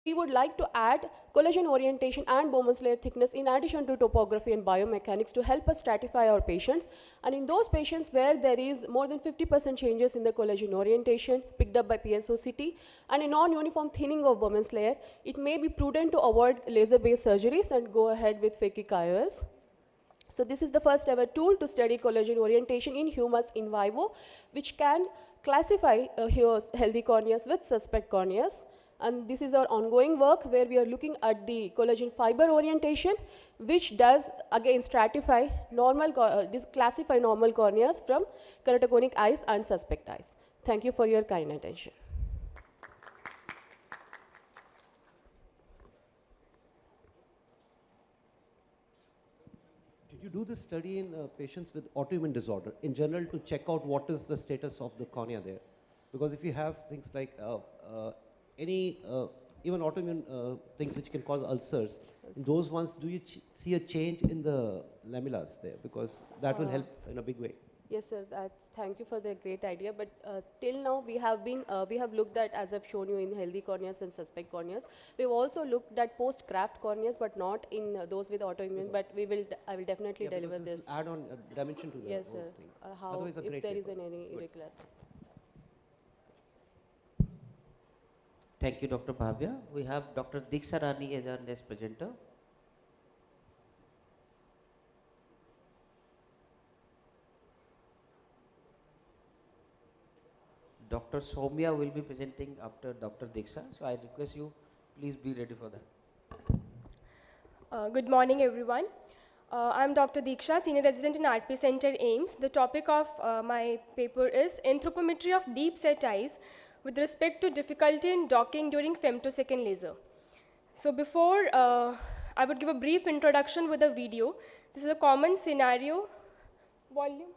We would like to add collagen orientation and Bowman's layer thickness in addition to topography and biomechanics to help us stratify our patients. And in those patients where there is more than 50% changes in the collagen orientation picked up by PSOCT and a non-uniform thinning of Bowman's layer, it may be prudent to avoid laser-based surgeries and go ahead with phakic IOLs. So this is the first ever tool to study collagen orientation in humans in vivo, which can classify healthy corneas with suspect corneas. And this is our ongoing work where we are looking at the collagen fiber orientation, which does again stratify classify normal corneas from keratoconic eyes and suspect eyes. Thank you for your kind attention. Did you do this study in patients with autoimmune disorder in general to check out what is the status of the cornea there? Because if you have things like even autoimmune things which can cause ulcers, in those ones, do you see a change in the lamellas there? Because that will help in a big way. Yes, sir. Thank you for the great idea. But till now, we have looked at, as I've shown you, in healthy corneas and suspect corneas. We've also looked at post-graft corneas, but not in those with autoimmune. But I will definitely deliver this. Add-on dimension to the yes, whole sir. thing. How if there is any irregular. Thank you, Dr. Bhavya. We have Dr. Diksha Rani as our next presenter. Dr. Soumya will be presenting after Dr. Diksha. So I request you, please be ready for that. Good morning, everyone. I'm Dr. Diksha, Senior Resident in RP Center AIIMS. The topic of my paper is anthropometry of deep set eyes with respect to difficulty in docking during femtosecond laser. So before, I would give a brief introduction with a video. This is a common scenario. Volume.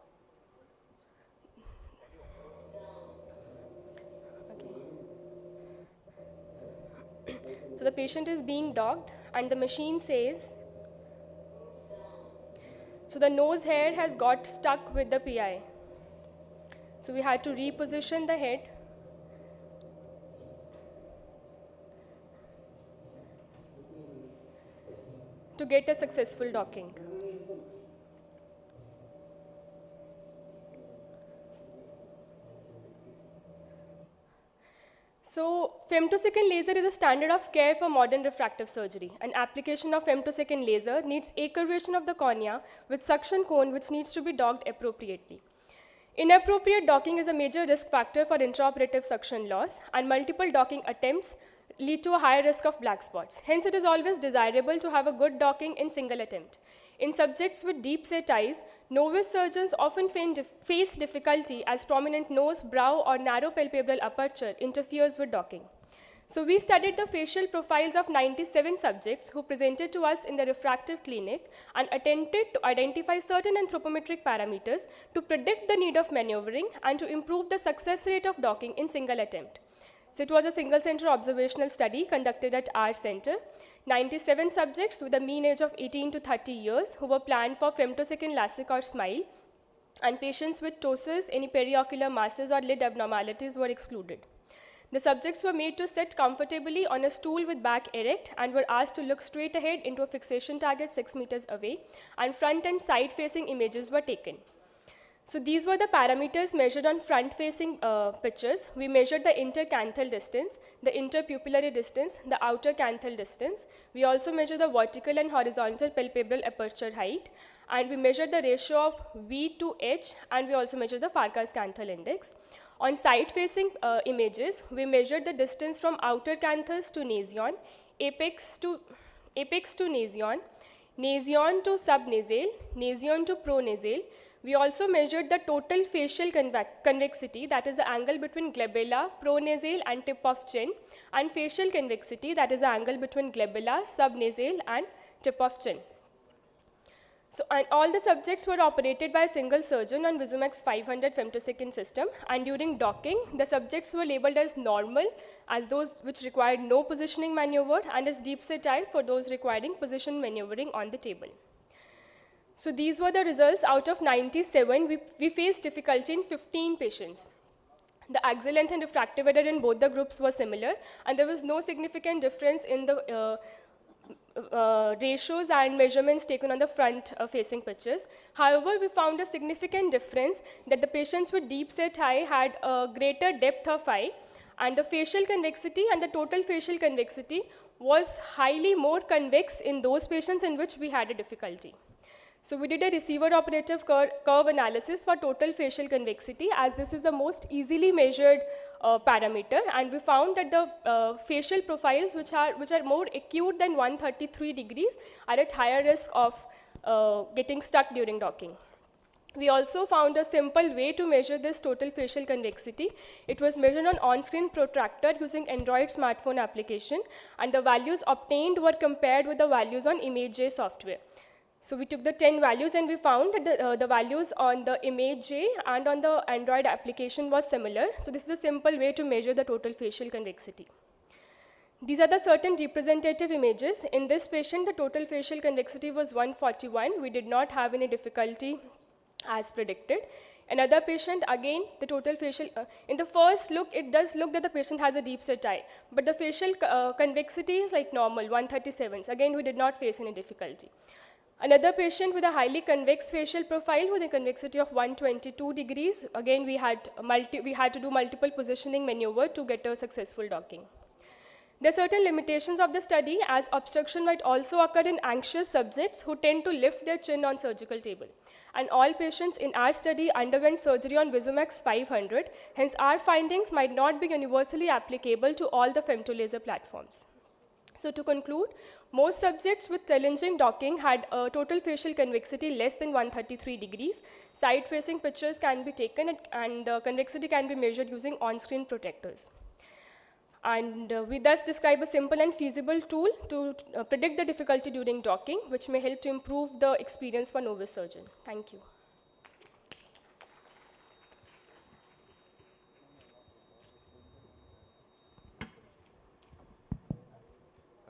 So the patient is being docked and the machine says, so the nose hair has got stuck with the PI. So we had to reposition the head. To get a successful docking. So femtosecond laser is a standard of care for modern refractive surgery. An application of femtosecond laser needs accurvation of the cornea with suction cone which needs to be docked appropriately. Inappropriate docking is a major risk factor for intraoperative suction loss, and multiple docking attempts lead to a higher risk of black spots. Hence, it is always desirable to have a good docking in single attempt. In subjects with deep set eyes, novice surgeons often face difficulty as prominent nose, brow, or narrow palpebral aperture interferes with docking. So we studied the facial profiles of 97 subjects who presented to us in the refractive clinic and attempted to identify certain anthropometric parameters to predict the need of maneuvering and to improve the success rate of docking in single attempt. So it was a single center observational study conducted at our center. 97 subjects with a mean age of 18 to 30 years who were planned for femtosecond LASIK or SMILE, and patients with ptosis, any periocular masses or lid abnormalities were excluded. The subjects were made to sit comfortably on a stool with back erect and were asked to look straight ahead into a fixation target 6 meters away, and front and side facing images were taken. So these were the parameters measured on front-facing pictures. We measured the intercanthal distance, the interpupillary distance, the outer canthal distance. We also measured the vertical and horizontal palpebral aperture height, and we measured the ratio of V to H, and we also measured the Farkas canthal index. On side-facing images, we measured the distance from outer canthus to nasion, apex to nasion, nasion to subnasal, nasion to pronasal. We also measured the total facial convexity, that is the angle between glabella, pronasal, and tip of chin, and facial convexity, that is the angle between glabella, subnasal, and tip of chin. So, and all the subjects were operated by a single surgeon on Visumax 500 femtosecond system, and during docking, the subjects were labeled as normal, as those which required no positioning maneuver, and as deep set eye for those requiring position maneuvering on the table. So these were the results. Out of 97, we faced difficulty in 15 patients. The axial length and refractive error in both the groups was similar, and there was no significant difference in the ratios and measurements taken on the front facing pictures. However, we found a significant difference that the patients with deep set eye had a greater depth of eye, and the facial convexity and the total facial convexity was highly more convex in those patients in which we had a difficulty. So we did a receiver operative curve analysis for total facial convexity, as this is the most easily measured parameter, and we found that the facial profiles which are more acute than 133 degrees are at higher risk of getting stuck during docking. We also found a simple way to measure this total facial convexity. It was measured on on-screen protractor using Android smartphone application, and the values obtained were compared with the values on ImageJ software. So we took the 10 values and we found that the values on the ImageJ and on the Android application was similar. So this is a simple way to measure the total facial convexity. These are the certain representative images. In this patient, the total facial convexity was 141. We did not have any difficulty as predicted. Another patient, again, the total facial, in the first look, it does look that the patient has a deep set eye, but the facial convexity is like normal, 137. So again, we did not face any difficulty. Another patient with a highly convex facial profile with a convexity of 122 degrees. Again, we had to do multiple positioning maneuver to get a successful docking. There are certain limitations of the study, as obstruction might also occur in anxious subjects who tend to lift their chin on surgical table. And all patients in our study underwent surgery on Visumax 500. Hence, our findings might not be universally applicable to all the femtolaser platforms. So to conclude, most subjects with challenging docking had a total facial convexity less than 133 degrees. Side-facing pictures can be taken and the convexity can be measured using on-screen protectors. And we thus describe a simple and feasible tool to predict the difficulty during docking, which may help to improve the experience for novice surgeon. Thank you.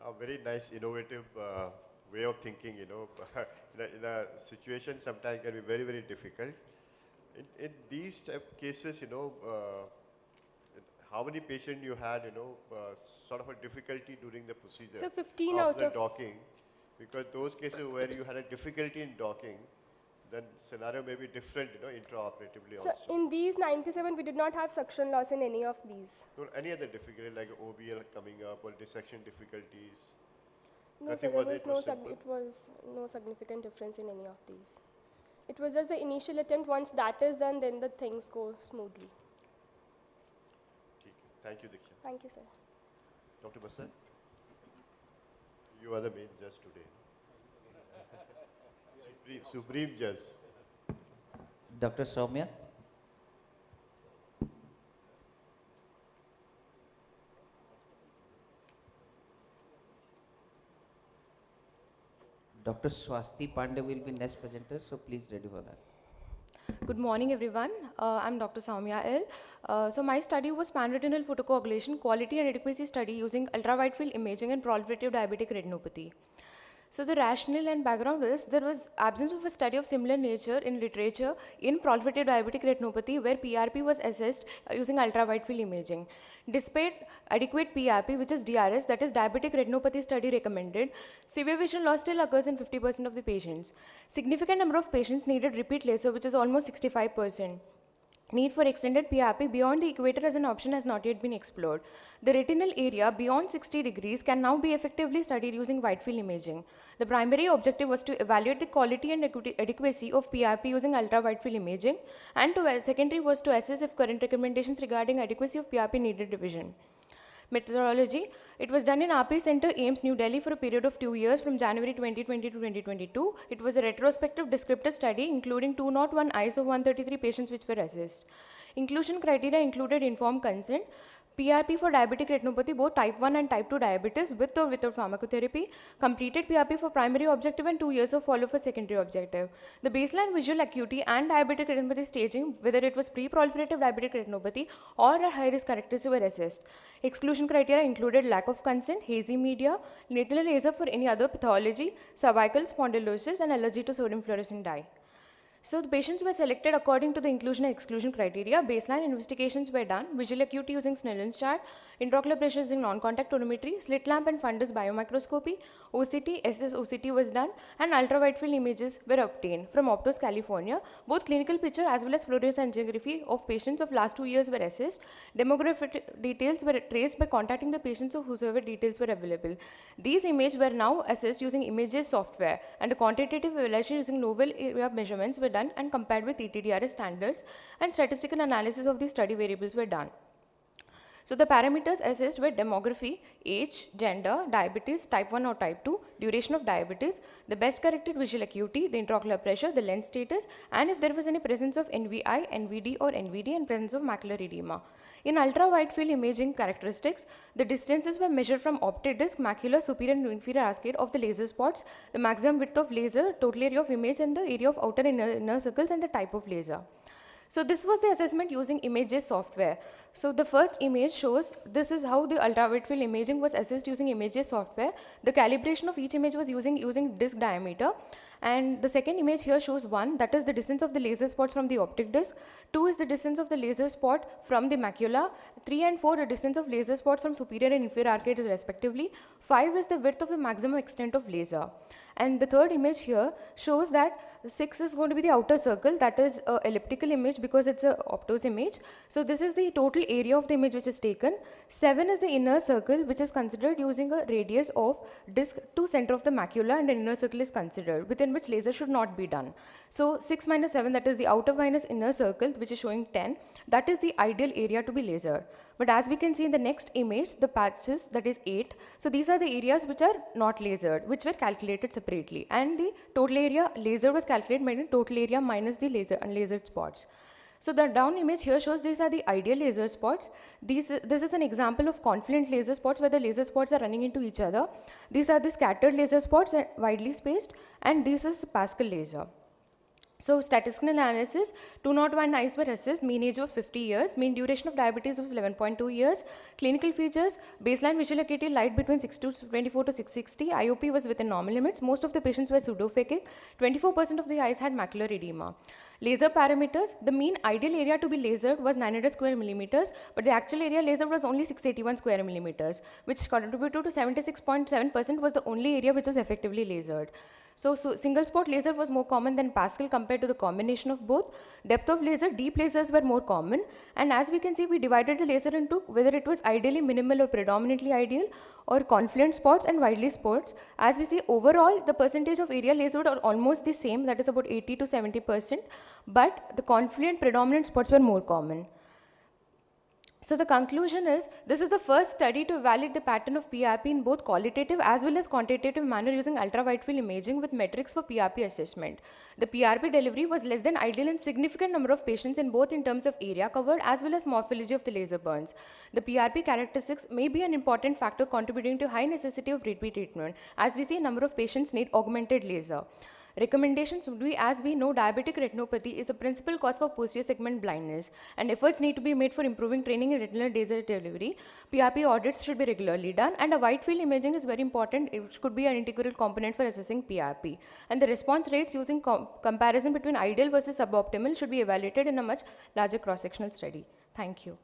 A very nice, innovative way of thinking, you know. in a situation sometimes can be very, very difficult. In these type cases, you know, how many patients you had, you know, sort of a difficulty during the procedure? So 15 of out the of docking, because those cases where you had a difficulty in docking, then scenario may be different, you know, intraoperatively So also. in these 97, we did not have suction loss in any of these. So any other difficulty like OBL coming up or dissection difficulties? No, sir, there was no significant difference in any of these. It was just the initial attempt. Once that is done, then the things go smoothly. Thank you, Diksha. Thank you, sir. Dr. Basan, you are the main judge today. Supreme judge. Dr. Soumya. Dr. Swasti Pandey will be next presenter, so please ready for that. Good morning, everyone. I'm Dr. Soumya L. So my study was pan-retinal photocoagulation quality and adequacy study using ultra-wide-field imaging in proliferative diabetic retinopathy. So the rationale and background is there was absence of a study of similar nature in literature in proliferative diabetic retinopathy where PRP was assessed using ultra-wide-field imaging. Despite adequate PRP, which is DRS, that is diabetic retinopathy study recommended, severe vision loss still occurs in 50% of the patients. Significant number of patients needed repeat laser, which is almost 65%. Need for extended PRP beyond the equator as an option has not yet been explored. The retinal area beyond 60 degrees can now be effectively studied using wide-field imaging. The primary objective was to evaluate the quality and adequacy of PRP using ultra-wide-field imaging, and secondary was to assess if current recommendations regarding adequacy of PRP needed revision. Methodology, it was done in RP Center, AIIMS, New Delhi for a period of 2 years from January 2020 to 2022. It was a retrospective descriptive study including 201 eyes of 133 patients which were assessed. Inclusion criteria included informed consent, PRP for diabetic retinopathy, both type 1 and type 2 diabetes with or without pharmacotherapy, completed PRP for primary objective and 2 years of follow for secondary objective. The baseline visual acuity and diabetic retinopathy staging, whether it was pre-proliferative diabetic retinopathy or a high-risk characteristic were assessed. Exclusion criteria included lack of consent, hazy media, retinal laser for any other pathology, cervical spondylosis and allergy to sodium fluorescent dye. So the patients were selected according to the inclusion and exclusion criteria. Baseline investigations were done, visual acuity using Snellen's chart, intraocular pressure using non-contact tonometry, slit lamp and fundus biomicroscopy, OCT, SS OCT was done, and ultrawide field images were obtained from Optos, California. Both clinical picture as well as fluorescence angiography of patients of last 2 years were assessed. Demographic details were traced by contacting the patients of whosoever details were available. These images were now assessed using images software, and a quantitative evaluation using novel area measurements were done and compared with ETDRS standards, and statistical analysis of these study variables were done. So the parameters assessed were demography, age, gender, diabetes, type 1 or type 2, duration of diabetes, the best corrected visual acuity, the intraocular pressure, the lens status, and if there was any presence of NVI, NVD or NVD, and presence of macular edema. In ultra-wide field imaging characteristics, the distances were measured from optic disc, macula, superior and inferior arcade of the laser spots, the maximum width of laser, total area of image, and the area of outer inner circles, and the type of laser. So this was the assessment using images software. So the first image shows this is how the ultraviolet field imaging was assessed using images software. The calibration of each image was using disc diameter. And the second image here shows 1, that is the distance of the laser spots from the optic disc. 2 is the distance of the laser spot from the macula. 3 and 4, the distance of laser spots from superior and inferior arcades respectively. 5 is the width of the maximum extent of laser. And the third image here shows that 6 is going to be the outer circle, that is an elliptical image because it's an Optos image. So this is the total area of the image which is taken. 7 is the inner circle, which is considered using a radius of disc to center of the macula, and an inner circle is considered, within which laser should not be done. So 6 minus 7, that is the outer minus inner circle, which is showing 10. That is the ideal area to be lasered. But as we can see in the next image, the patches, that is 8. So these are the areas which are not lasered, which were calculated separately. And the total area laser was calculated by the total area minus the laser unlasered spots. So the down image here shows these are the ideal laser spots. This is an example of confluent laser spots where the laser spots are running into each other. These are the scattered laser spots, widely spaced, and this is Pascal laser. So statistical analysis, 201 eyes were assessed, mean age of 50 years, mean duration of diabetes was 11.2 years, clinical features, baseline visual acuity light between 624 to 660, IOP was within normal limits, most of the patients were pseudophakic, 24% of the eyes had macular edema. Laser parameters, the mean ideal area to be lasered was 900 square millimeters, but the actual area lasered was only 681 square millimeters, which contributed to 76.7% was the only area which was effectively lasered. So single spot laser was more common than Pascal compared to the combination of both. Depth of laser, deep lasers were more common, and as we can see, we divided the laser into whether it was ideally minimal or predominantly ideal, or confluent spots and widely spots. As we see, overall the percentage of area lasered are almost the same, that is about 80 to 70%, but the confluent predominant spots were more common. So the conclusion is, this is the first study to evaluate the pattern of PRP in both qualitative as well as quantitative manner using ultra-wide field imaging with metrics for PRP assessment. The PRP delivery was less than ideal in significant number of patients in both in terms of area covered as well as morphology of the laser burns. The PRP characteristics may be an important factor contributing to high necessity of repeat treatment, as we see a number of patients need augmented laser. Recommendations would be, as we know, diabetic retinopathy is a principal cause for posterior segment blindness, and efforts need to be made for improving training in retinal laser delivery. PRP audits should be regularly done, and a wide field imaging is very important. It could be an integral component for assessing PRP. And the response rates using comparison between ideal versus suboptimal should be evaluated in a much larger cross-sectional study. Thank you.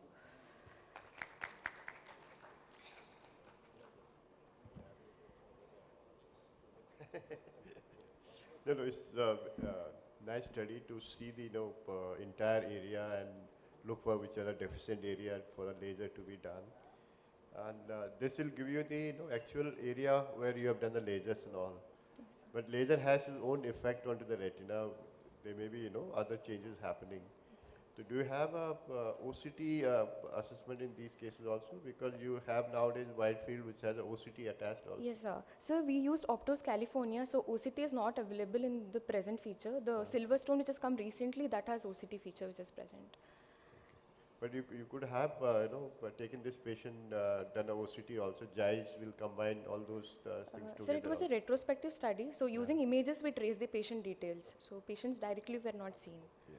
No, it's a nice study to see the entire area and look for which are the deficient area for a laser to be done. And this will give you the actual area where you have done the lasers and all. But laser has its own effect onto the retina. There may be other changes happening. So do you have a OCT assessment in these cases also? Because you have nowadays wide field which has a OCT attached also. Yes, sir. Sir, we used Optos, California, so OCT is not available in the present feature. The Silverstone which has come recently, that has OCT feature which is present. But you could have, taken this patient, done a OCT also. JIS will combine all those things together. Sir, it was a retrospective study, so using images we trace the patient details. So patients directly were not seen. Yeah.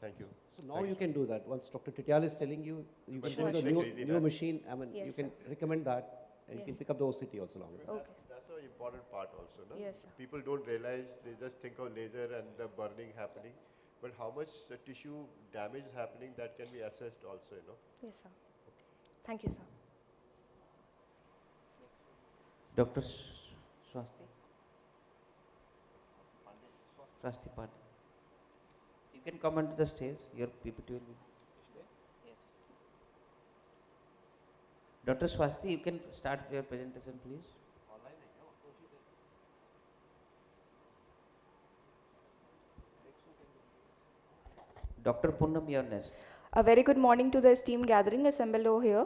Thank you. So now you can do that. Once Dr. Tityal is telling you, you can Sure, put a sure. new machine. I mean, Yes, you can sir. recommend that, and you Yes. can pick up the OCT also along with that. Okay. That's how an important part also, no? Yes, sir. People don't realize, they just think of laser and the burning happening, but how much tissue damage is happening, that can be assessed also, you know. Yes, sir. Thank you, sir. Dr. Swasti. Swasti Pandey. You can come onto the stage. Your PPT will be. Dr. Swasti, you can start your presentation, please. Dr. Poonam, you're next. A very good morning to the esteemed gathering assembled over here.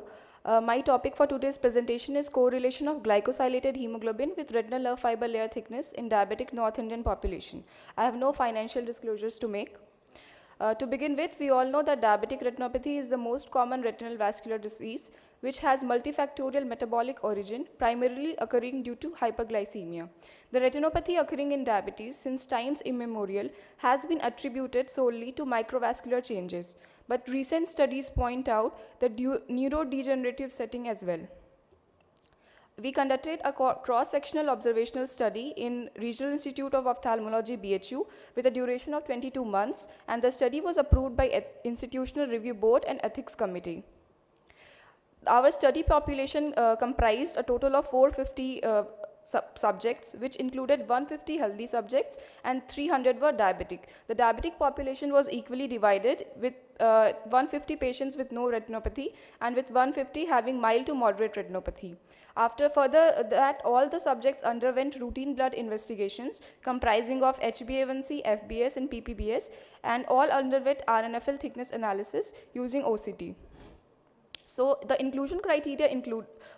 My topic for today's presentation is correlation of glycosylated hemoglobin with retinal nerve fiber layer thickness in diabetic North Indian population. I have no financial disclosures to make. To begin with, we all know that diabetic retinopathy is the most common retinal vascular disease which has multifactorial metabolic origin, primarily occurring due to hyperglycemia. The retinopathy occurring in diabetes since times immemorial has been attributed solely to microvascular changes, but recent studies point out the neurodegenerative setting as well. We conducted a cross-sectional observational study in Regional Institute of Ophthalmology, BHU, with a duration of 22 months, and the study was approved by Institutional Review Board and Ethics Committee. Our study population comprised a total of 450 subjects, which included 150 healthy subjects and 300 were diabetic. The diabetic population was equally divided, with 150 patients with no retinopathy and with 150 having mild to moderate retinopathy. After further that, all the subjects underwent routine blood investigations comprising of HbA1c, FBS and PPBS, and all underwent RNFL thickness analysis using OCT. So the inclusion criteria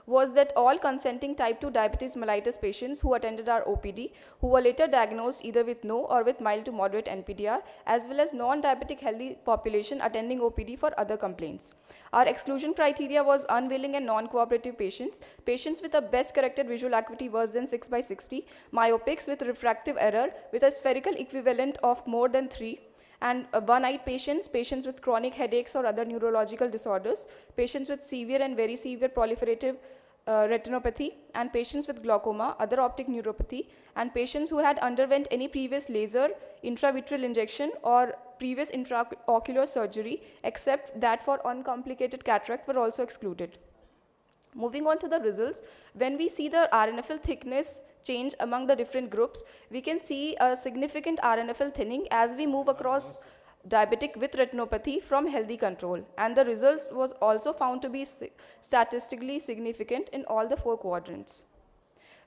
was that all consenting type 2 diabetes mellitus patients who attended our OPD, who were later diagnosed either with no or with mild to moderate NPDR, as well as non-diabetic healthy population attending OPD for other complaints. Our exclusion criteria was unwilling and non-cooperative patients, patients with a best corrected visual acuity worse than 6/60, myopics with refractive error with a spherical equivalent of more than 3, and one-eyed patients, patients with chronic headaches or other neurological disorders, patients with severe and very severe proliferative retinopathy, and patients with glaucoma, other optic neuropathy, and patients who had underwent any previous laser, intravitreal injection, or previous intraocular surgery, except that for uncomplicated cataract were also excluded. Moving on to the results, when we see the RNFL thickness change among the different groups, we can see a significant RNFL thinning as we move across diabetic with retinopathy from healthy control, and the results was also found to be statistically significant in all the 4 quadrants.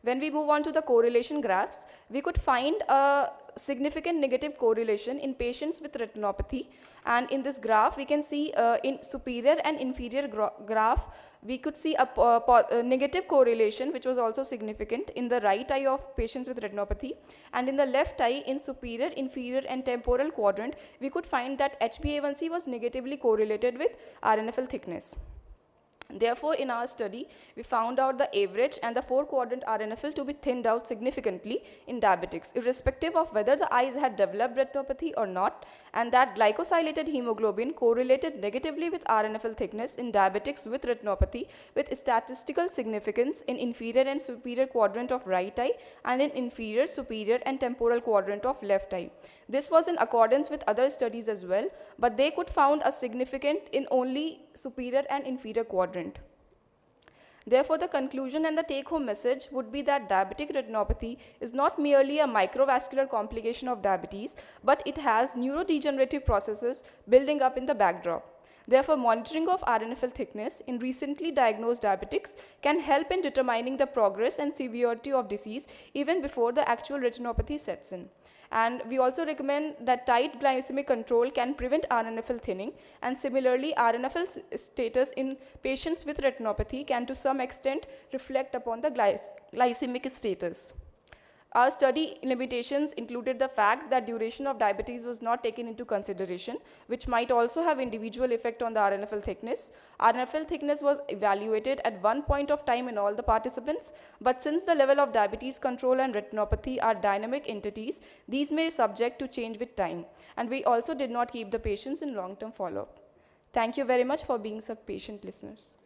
When we move on to the correlation graphs, we could find a significant negative correlation in patients with retinopathy, and in this graph we can see in superior and inferior graph we could see a negative correlation which was also significant in the right eye of patients with retinopathy, and in the left eye in superior, inferior and temporal quadrant we could find that HbA1c was negatively correlated with RNFL thickness. Therefore, in our study, we found out the average and the 4-quadrant RNFL to be thinned out significantly in diabetics, irrespective of whether the eyes had developed retinopathy or not, and that glycosylated hemoglobin correlated negatively with RNFL thickness in diabetics with retinopathy with statistical significance in inferior and superior quadrant of right eye and in inferior, superior and temporal quadrant of left eye. This was in accordance with other studies as well, but they could found a significant in only superior and inferior quadrant. Therefore, the conclusion and the take-home message would be that diabetic retinopathy is not merely a microvascular complication of diabetes, but it has neurodegenerative processes building up in the backdrop. Therefore, monitoring of RNFL thickness in recently diagnosed diabetics can help in determining the progress and severity of disease even before the actual retinopathy sets in. And we also recommend that tight glycemic control can prevent RNFL thinning, and similarly RNFL status in patients with retinopathy can to some extent reflect upon the glycemic status. Our study limitations included the fact that duration of diabetes was not taken into consideration, which might also have individual effect on the RNFL thickness. RNFL thickness was evaluated at one point of time in all the participants, but since the level of diabetes control and retinopathy are dynamic entities, these may be subject to change with time, and we also did not keep the patients in long-term follow-up. Thank you very much for being such patient listeners.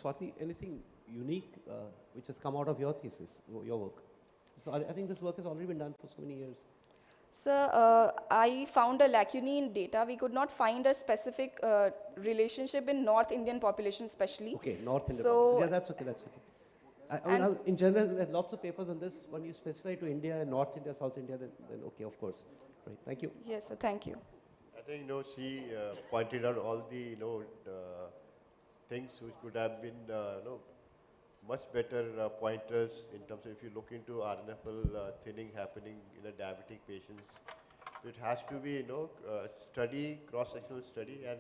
Swati, anything unique which has come out of your thesis, your work? So I think this work has already been done for so many years. Sir, I found a lacunae in data. We could not find a specific relationship in North Indian population especially. Okay, North India. So, Yeah, that's okay, that's okay. I mean, in general, there are lots of papers on this. When you specify to India, North India, South India, then okay, of course. Right, thank you. yes, sir, thank you. I think, she pointed out all the, things which could have been, much better pointers in terms of if you look into RNFL thinning happening in a diabetic patients. So it has to be, study, cross-sectional study, and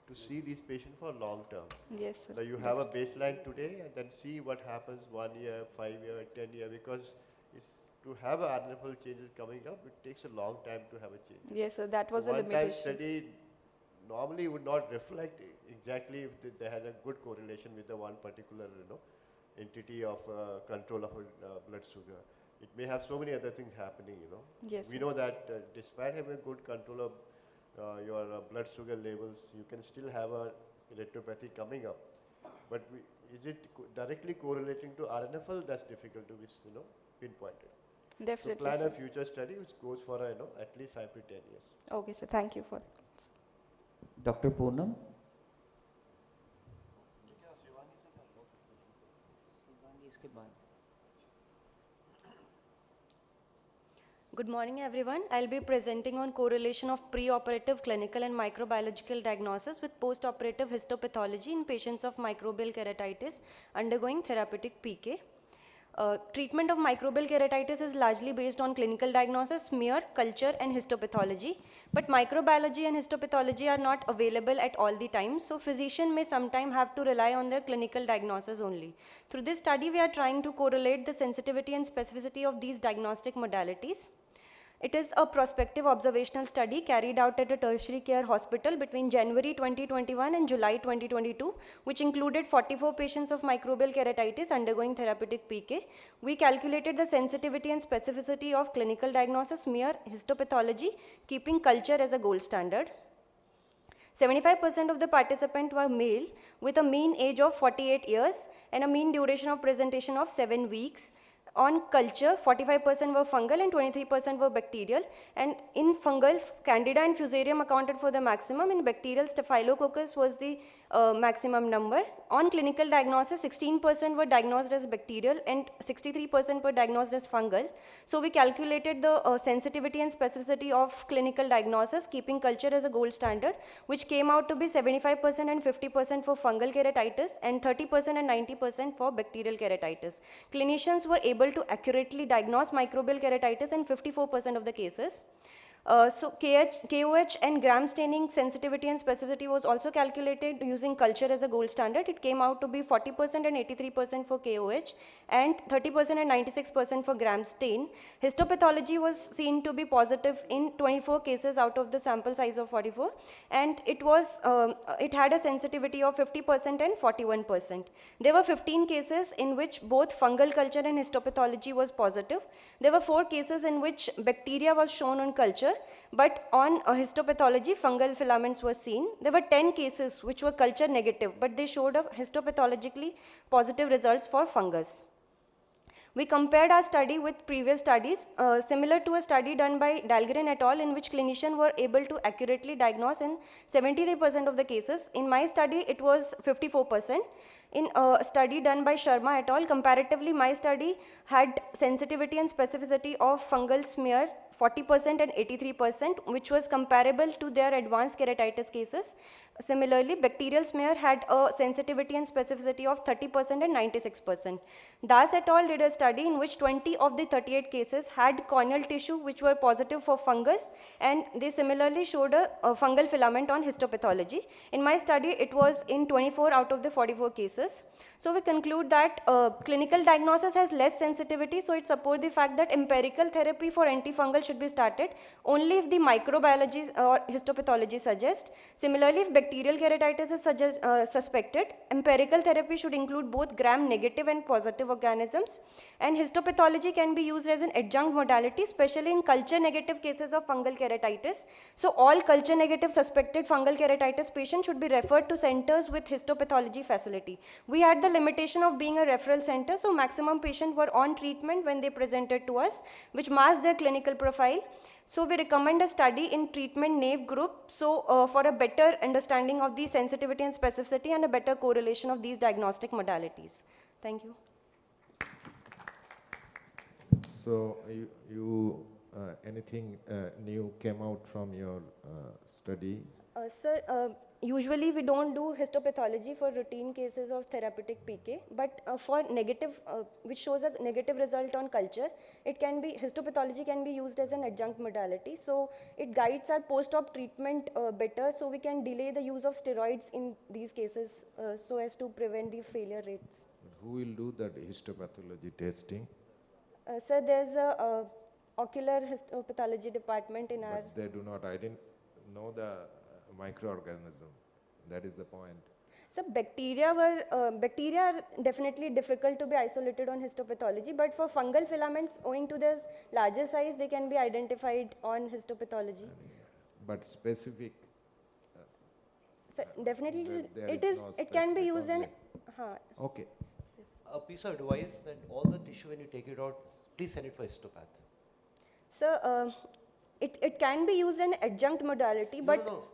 to see these patients for long term. Yes, sir. Now you have a baseline today, and then see what happens 1 year, 5 year, 10 year, because it's to have a RNFL changes coming up, it takes a long time to have a change. Yes, sir, that was a One-time limitation. study normally would not reflect exactly if they had a good correlation with the one particular, entity of control of blood sugar. It may have so many other things happening, Yes, We sir. know that despite having a good control of your blood sugar levels, you can still have a electropathy coming up. But is it directly correlating to RNFL? That's difficult to be, pinpointed. So Definitely, plan a sir. future study which goes for, at least 5 to 10 years. Okay, sir, thank you for that. Dr. Poonam. Good morning, everyone. I'll be presenting on correlation of pre-operative clinical and microbiological diagnosis with post-operative histopathology in patients of microbial keratitis undergoing therapeutic PK. Treatment of microbial keratitis is largely based on clinical diagnosis, smear, culture, and histopathology. But microbiology and histopathology are not available at all the times, so physician may sometimes have to rely on their clinical diagnosis only. Through this study, we are trying to correlate the sensitivity and specificity of these diagnostic modalities. It is a prospective observational study carried out at a tertiary care hospital between January 2021 and July 2022, which included 44 patients of microbial keratitis undergoing therapeutic PK. We calculated the sensitivity and specificity of clinical diagnosis, smear, histopathology, keeping culture as a gold standard. 75% of the participants were male with a mean age of 48 years and a mean duration of presentation of 7 weeks. On culture, 45% were fungal and 23% were bacterial. And in fungal, Candida and Fusarium accounted for the maximum. In bacterial, Staphylococcus was the maximum number. On clinical diagnosis, 16% were diagnosed as bacterial and 63% were diagnosed as fungal. So we calculated the sensitivity and specificity of clinical diagnosis, keeping culture as a gold standard, which came out to be 75% and 50% for fungal keratitis and 30% and 90% for bacterial keratitis. Clinicians were able to accurately diagnose microbial keratitis in 54% of the cases. So KOH and gram staining sensitivity and specificity was also calculated using culture as a gold standard. It came out to be 40% and 83% for KOH and 30% and 96% for gram stain. Histopathology was seen to be positive in 24 cases out of the sample size of 44, and it had a sensitivity of 50% and 41%. There were 15 cases in which both fungal culture and histopathology was positive. There were 4 cases in which bacteria was shown on culture, but on histopathology, fungal filaments were seen. There were 10 cases which were culture negative, but they showed a histopathologically positive results for fungus. We compared our study with previous studies, similar to a study done by Dahlgren et al., in which clinicians were able to accurately diagnose in 73% of the cases. In my study, it was 54%. In a study done by Sharma et al., comparatively, my study had sensitivity and specificity of fungal smear 40% and 83%, which was comparable to their advanced keratitis cases. Similarly, bacterial smear had a sensitivity and specificity of 30% and 96%. Das et al. Did a study in which 20 of the 38 cases had corneal tissue which were positive for fungus, and they similarly showed a fungal filament on histopathology. In my study, it was in 24 out of the 44 cases. So we conclude that clinical diagnosis has less sensitivity, so it supports the fact that empirical therapy for antifungal should be started only if the microbiology or histopathology suggests. Similarly, if bacterial keratitis is suspected, empirical therapy should include both gram-negative and positive organisms, and histopathology can be used as an adjunct modality, especially in culture-negative cases of fungal keratitis. So all culture-negative suspected fungal keratitis patients should be referred to centers with histopathology facility. We had the limitation of being a referral center, so maximum patients were on treatment when they presented to us, which masked their clinical profile. So we recommend a study in treatment naive group, so for a better understanding of the sensitivity and specificity and a better correlation of these diagnostic modalities. Thank you. So anything new came out from your study? Sir, usually we don't do histopathology for routine cases of therapeutic PK, but for negative, which shows a negative result on culture, it can be, histopathology can be used as an adjunct modality. So it guides our post-op treatment better, so we can delay the use of steroids in these cases so as to prevent the failure rates. Who will do that histopathology testing? Sir, there's a ocular histopathology department in our... But they do not know the microorganism. That is the point. So bacteria are definitely difficult to be isolated on histopathology, but for fungal filaments, owing to their larger size, they can be identified on histopathology. But specific? So definitely, no it can be used in... Okay. A piece of advice that all the tissue when you take it out, please send it for histopath. So it can be used in adjunct modality, but... No.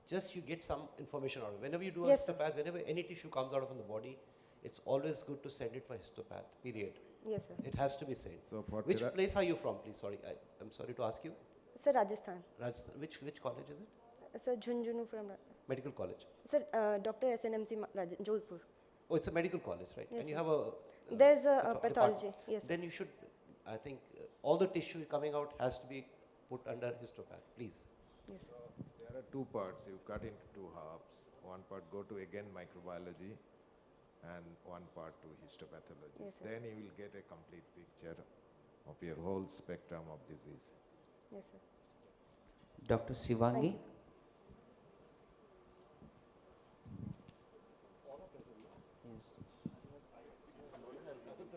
Just you get some information out of it. Whenever you do Yes, a histopath, whenever any tissue comes out of the body, it's always good to send it for histopath, period. Yes, sir. It has to be sent. So for which place are you from, please? Sorry, I'm sorry to ask you. Sir, Rajasthan. Rajasthan. Which college is it? Sir, Jhunjhunu from... Medical college. Sir, Dr. SNMC Jodhpur. Oh, it's a medical college, right? Yes, and you sir. have a... There's a pathology, yes. Then you should, I think, all the tissue coming out has to be put under histopath, please. Yes. There are two parts. You cut into two halves. One part go to again microbiology and one part to histopathology. Yes, sir. Then you will get a complete picture of your whole spectrum of disease. Yes, sir. Dr. Shivangi.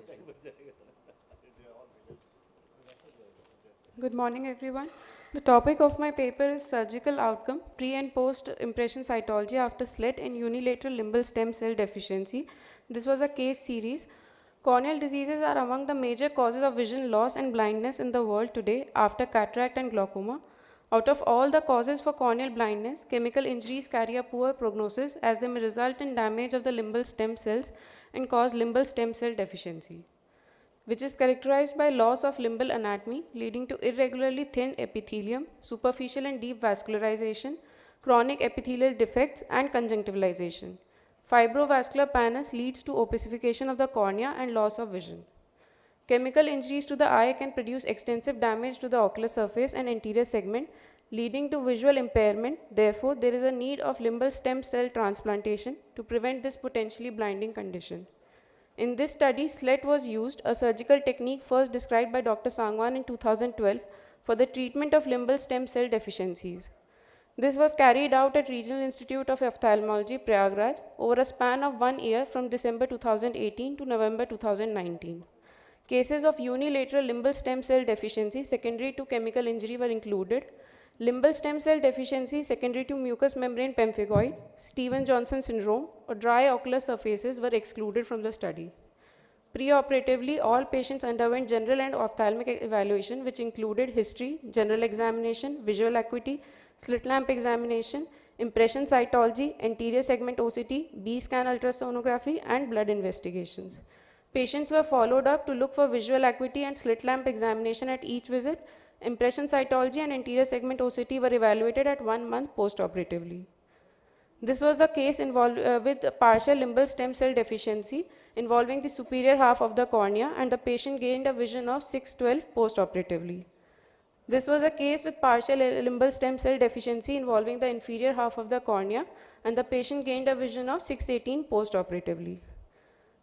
Thank you, sir. Good morning, everyone. The topic of my paper is surgical outcome, pre and post impression cytology after slit in unilateral limbal stem cell deficiency. This was a case series. Corneal diseases are among the major causes of vision loss and blindness in the world today after cataract and glaucoma. Out of all the causes for corneal blindness, chemical injuries carry a poor prognosis as they may result in damage of the limbal stem cells and cause limbal stem cell deficiency, which is characterized by loss of limbal anatomy leading to irregularly thin epithelium, superficial and deep vascularization, chronic epithelial defects and conjunctivalization. Fibrovascular pannus leads to opacification of the cornea and loss of vision. Chemical injuries to the eye can produce extensive damage to the ocular surface and anterior segment, leading to visual impairment. Therefore, there is a need of limbal stem cell transplantation to prevent this potentially blinding condition. In this study, slit was used, a surgical technique first described by Dr. Sangwan in 2012 for the treatment of limbal stem cell deficiencies. This was carried out at Regional Institute of Ophthalmology, Prayagraj, over a span of 1 year from December 2018 to November 2019. Cases of unilateral limbal stem cell deficiency secondary to chemical injury were included. Limbal stem cell deficiency secondary to mucous membrane pemphigoid, Stevens-Johnson syndrome, or dry ocular surfaces were excluded from the study. Preoperatively, all patients underwent general and ophthalmic evaluation, which included history, general examination, visual acuity, slit lamp examination, impression cytology, anterior segment OCT, B-scan ultrasonography, and blood investigations. Patients were followed up to look for visual acuity and slit lamp examination at each visit. Impression cytology and anterior segment OCT were evaluated at 1 month postoperatively. This was the case with partial limbal stem cell deficiency involving the superior half of the cornea, and the patient gained a vision of 6/12 postoperatively. This was a case with partial limbal stem cell deficiency involving the inferior half of the cornea, and the patient gained a vision of 6/18 postoperatively.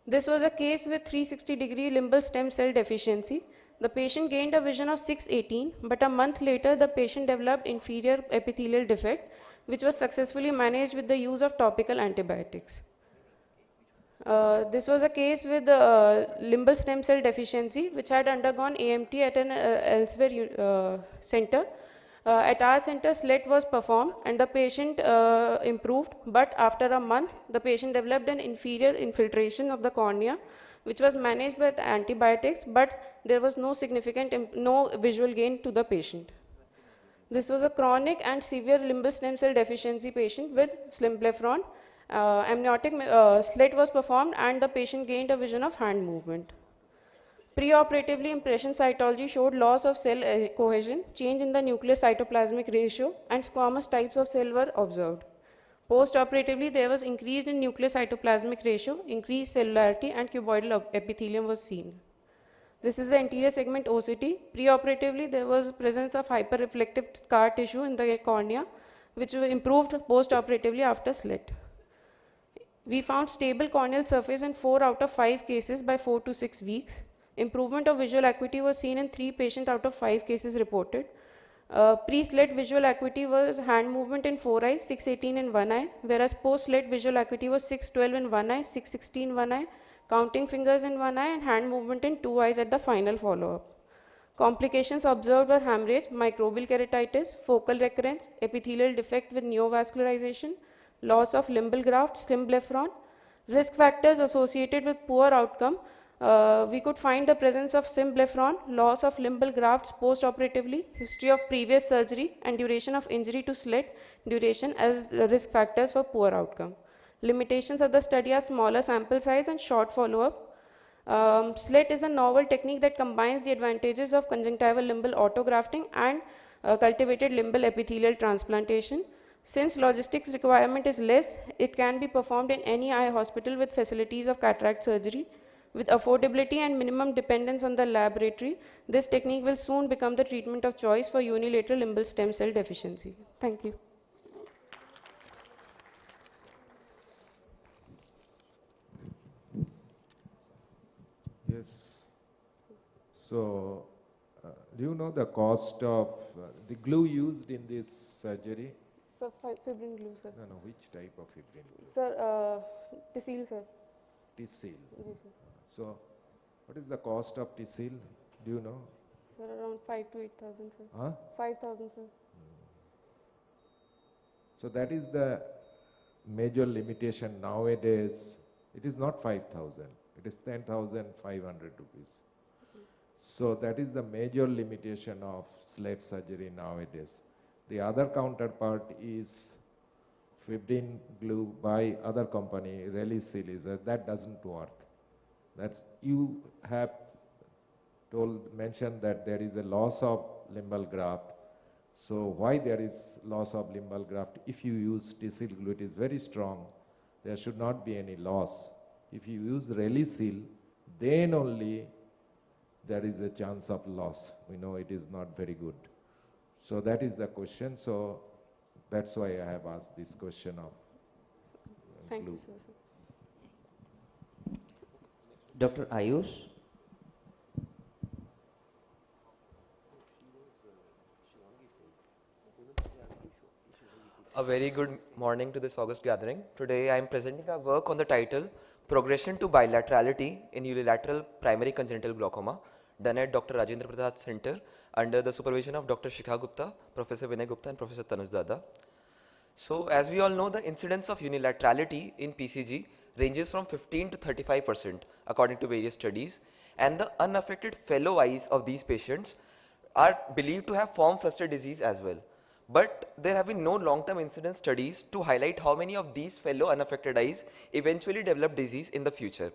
This was a case with 360-degree limbal stem cell deficiency. The patient gained a vision of 618, but a month later the patient developed inferior epithelial defect, which was successfully managed with the use of topical antibiotics. This was a case with limbal stem cell deficiency, which had undergone AMT at an elsewhere center. At our center, SLET was performed and the patient improved, but after a month, the patient developed an inferior infiltration of the cornea, which was managed with antibiotics, but there was no significant, no visual gain to the patient. This was a chronic and severe limbal stem cell deficiency patient with symblepharon. Amniotic slit was performed and the patient gained a vision of hand movement. Preoperatively, impression cytology showed loss of cell cohesion, change in the nuclear cytoplasmic ratio, and squamous types of cell were observed. Postoperatively, there was increase in nuclear cytoplasmic ratio, increased cellularity, and cuboidal epithelium was seen. This is the anterior segment OCT. Preoperatively, there was presence of hyperreflective scar tissue in the cornea, which improved postoperatively after slit. We found stable corneal surface in 4 out of 5 cases by 4 to 6 weeks. Improvement of visual acuity was seen in 3 patients out of 5 cases reported. Pre-slit visual acuity was hand movement in 4 eyes, 618 in 1 eye, whereas post-slit visual acuity was 612 in 1 eye, 616 in 1 eye, counting fingers in 1 eye, and hand movement in 2 eyes at the final follow-up. Complications observed were hemorrhage, microbial keratitis, focal recurrence, epithelial defect with neovascularization, loss of limbal graft, symblepharon. Risk factors associated with poor outcome. We could find the presence of symblepharon, loss of limbal grafts post-operatively, history of previous surgery, and duration of injury to slit duration as risk factors for poor outcome. Limitations of the study are smaller sample size and short follow-up. Slit is a novel technique that combines the advantages of conjunctival limbal autografting and cultivated limbal epithelial transplantation. Since logistics requirement is less, it can be performed in any eye hospital with facilities of cataract surgery. With affordability and minimum dependence on the laboratory, this technique will soon become the treatment of choice for unilateral limbal stem cell deficiency. Thank you. Yes. So, do you know the cost of the glue used in this surgery? Sir, fibrin glue, sir. No, which type of fibrin glue? Sir, TCL, sir. TCL. Yes, sir. So, what is the cost of TCL? Do you know? Sir, around 5 to 8,000, sir. Huh? 5,000, sir. So that is the major limitation nowadays. It is not 5,000. It is 10,500 rupees. So that is the major limitation of slit surgery nowadays. The other counterpart is fibrin glue by other company, Relisil, that doesn't work. That's, you have mentioned that there is a loss of limbal graft. So why there is loss of limbal graft? If you use TCL glue, it is very strong. There should not be any loss. If you use Relisil, then only there is a chance of loss. We know it is not very good. So that is the question. So that's why I have asked this question of Thank glue. you, sir. Dr. Ayush. A very good morning to this August gathering. Today I am presenting our work on the title Progression to Bilaterality in Unilateral Primary Congenital Glaucoma, done at Dr. Rajendra Prasad Center under the supervision of Dr. Shikha Gupta, Professor Vinay Gupta and Professor Tanuj Dada. So as we all know, the incidence of unilaterality in PCG ranges from 15 to 35% according to various studies, and the unaffected fellow eyes of these patients are believed to have form fluster disease as well. But there have been no long-term incidence studies to highlight how many of these fellow unaffected eyes eventually develop disease in the future.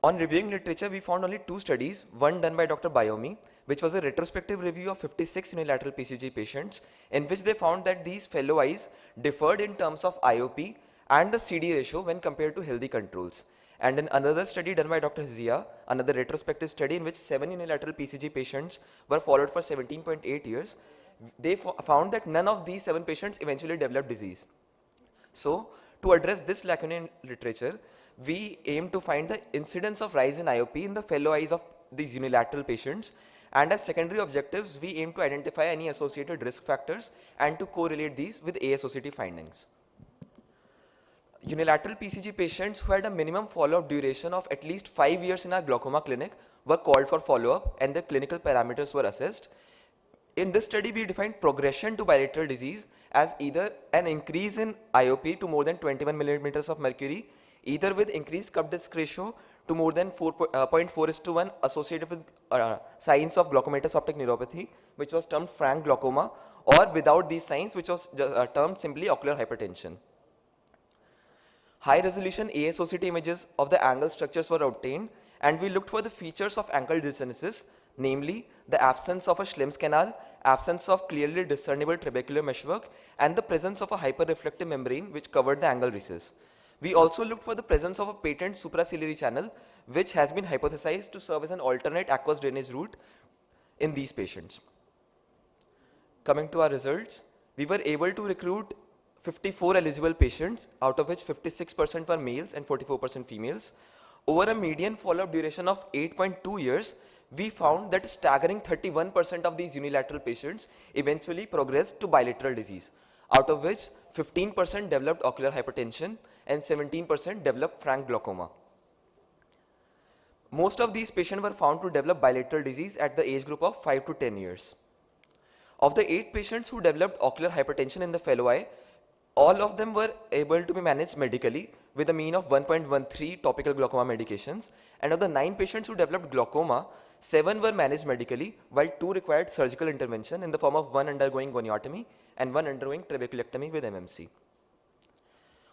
On reviewing literature, we found only 2 studies, one done by Dr. Biomi, which was a retrospective review of 56 unilateral PCG patients, in which they found that these fellow eyes differed in terms of IOP and the CD ratio when compared to healthy controls. And in another study done by Dr. Zia, another retrospective study in which 7 unilateral PCG patients were followed for 17.8 years, they found that none of these 7 patients eventually developed disease. So, to address this lacuna in literature, we aim to find the incidence of rise in IOP in the fellow eyes of these unilateral patients. And as secondary objectives, we aim to identify any associated risk factors and to correlate these with ASOCT findings. Unilateral PCG patients who had a minimum follow-up duration of at least 5 years in our glaucoma clinic were called for follow-up and their clinical parameters were assessed. In this study, we defined progression to bilateral disease as either an increase in IOP to more than 21 millimeters of mercury, either with increased cup disc ratio to more than 0.4:1 associated with signs of glaucomatous optic neuropathy, which was termed frank glaucoma, or without these signs, which was termed simply ocular hypertension. High resolution ASOCT images of the angle structures were obtained, and we looked for the features of ankle dysgenesis, namely the absence of a Schlimm's canal, absence of clearly discernible trabecular meshwork, and the presence of a hyperreflective membrane which covered the angle recess. We also looked for the presence of a patent supraciliary channel, which has been hypothesized to serve as an alternate aqueous drainage route in these patients. Coming to our results, we were able to recruit 54 eligible patients, out of which 56% were males and 44% females. Over a median follow-up duration of 8.2 years, we found that a staggering 31% of these unilateral patients eventually progressed to bilateral disease, out of which 15% developed ocular hypertension and 17% developed frank glaucoma. Most of these patients were found to develop bilateral disease at the age group of 5 to 10 years. Of the 8 patients who developed ocular hypertension in the fellow eye, all of them were able to be managed medically with a mean of 1.13 topical glaucoma medications, and of the 9 patients who developed glaucoma, 7 were managed medically while 2 required surgical intervention in the form of 1 undergoing goniotomy and 1 undergoing trabeculectomy with MMC.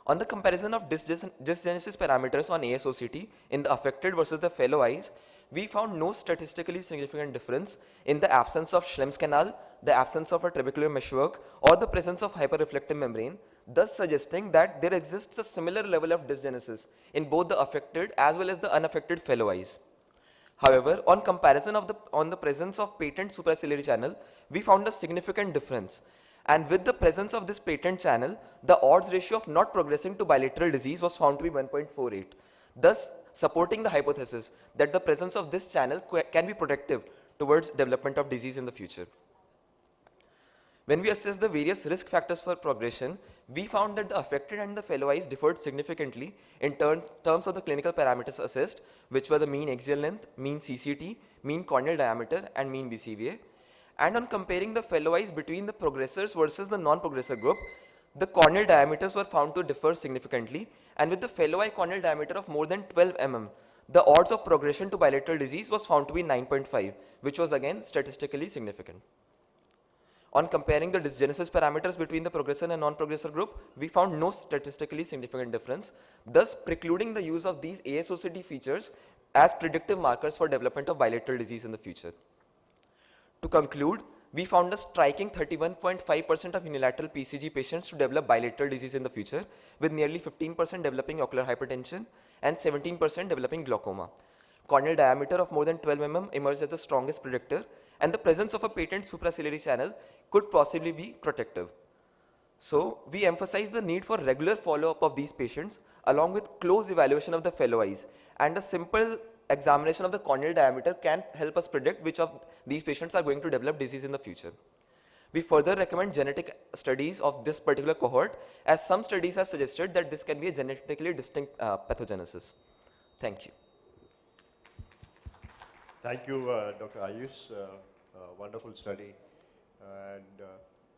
On the comparison of dysgenesis parameters on ASOCT in the affected versus the fellow eyes, we found no statistically significant difference in the absence of Schlimm's canal, the absence of a trabecular meshwork, or the presence of hyperreflective membrane, thus suggesting that there exists a similar level of dysgenesis in both the affected as well as the unaffected fellow eyes. However, on comparison on the presence of patent supraciliary channel, we found a significant difference. And with the presence of this patent channel, the odds ratio of not progressing to bilateral disease was found to be 1.48, thus supporting the hypothesis that the presence of this channel can be protective towards development of disease in the future. When we assess the various risk factors for progression, we found that the affected and the fellow eyes differed significantly in terms of the clinical parameters assessed, which were the mean axial length, mean CCT, mean corneal diameter, and mean BCVA. And on comparing the fellow eyes between the progressors versus the non-progressor group, the corneal diameters were found to differ significantly, and with the fellow eye corneal diameter of more than 12 mm, the odds of progression to bilateral disease was found to be 9.5, which was again statistically significant. On comparing the dysgenesis parameters between the progressor and non-progressor group, we found no statistically significant difference, thus precluding the use of these ASOCT features as predictive markers for development of bilateral disease in the future. To conclude, we found a striking 31.5% of unilateral PCG patients to develop bilateral disease in the future, with nearly 15% developing ocular hypertension and 17% developing glaucoma. Corneal diameter of more than 12 mm emerged as the strongest predictor, and the presence of a patent supraciliary channel could possibly be protective. So, we emphasize the need for regular follow-up of these patients along with close evaluation of the fellow eyes, and a simple examination of the corneal diameter can help us predict which of these patients are going to develop disease in the future. We further recommend genetic studies of this particular cohort, as some studies have suggested that this can be a genetically distinct pathogenesis. Thank you. Thank you, Dr. Ayush. Wonderful study. And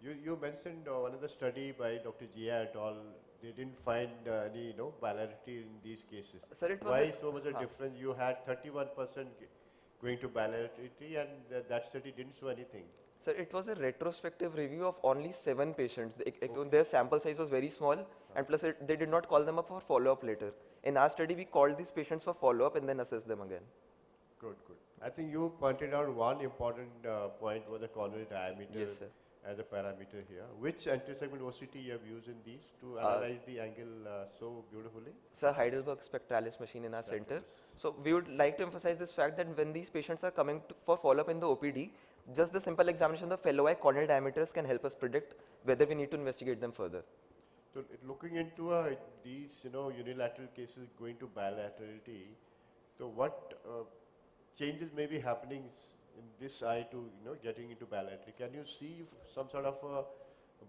you mentioned one of the study by Dr. Jia et al. They didn't find any bilaterality in these cases. Sir, it was Why so much a difference? You had 31% going to bilaterality, and that study didn't show anything. Sir, it was a retrospective review of only 7 patients. Their sample size was very small, and plus they did not call them up for follow-up later. In our study, we called these patients for follow-up and then assessed them again. Good, good. I think you pointed out one important point was the corneal diameter. Yes, sir. As a parameter here. Which anti-segment OCT you have used in these to analyze the angle so beautifully? Sir, Heidelberg Spectralis machine in our center. So we would like to emphasize this fact that when these patients are coming for follow-up in the OPD, just the simple examination of the fellow eye corneal diameters can help us predict whether we need to investigate them further. So looking into these unilateral cases going to bilaterality, so what changes may be happening in this eye to, getting into bilateral. Can you see some sort of a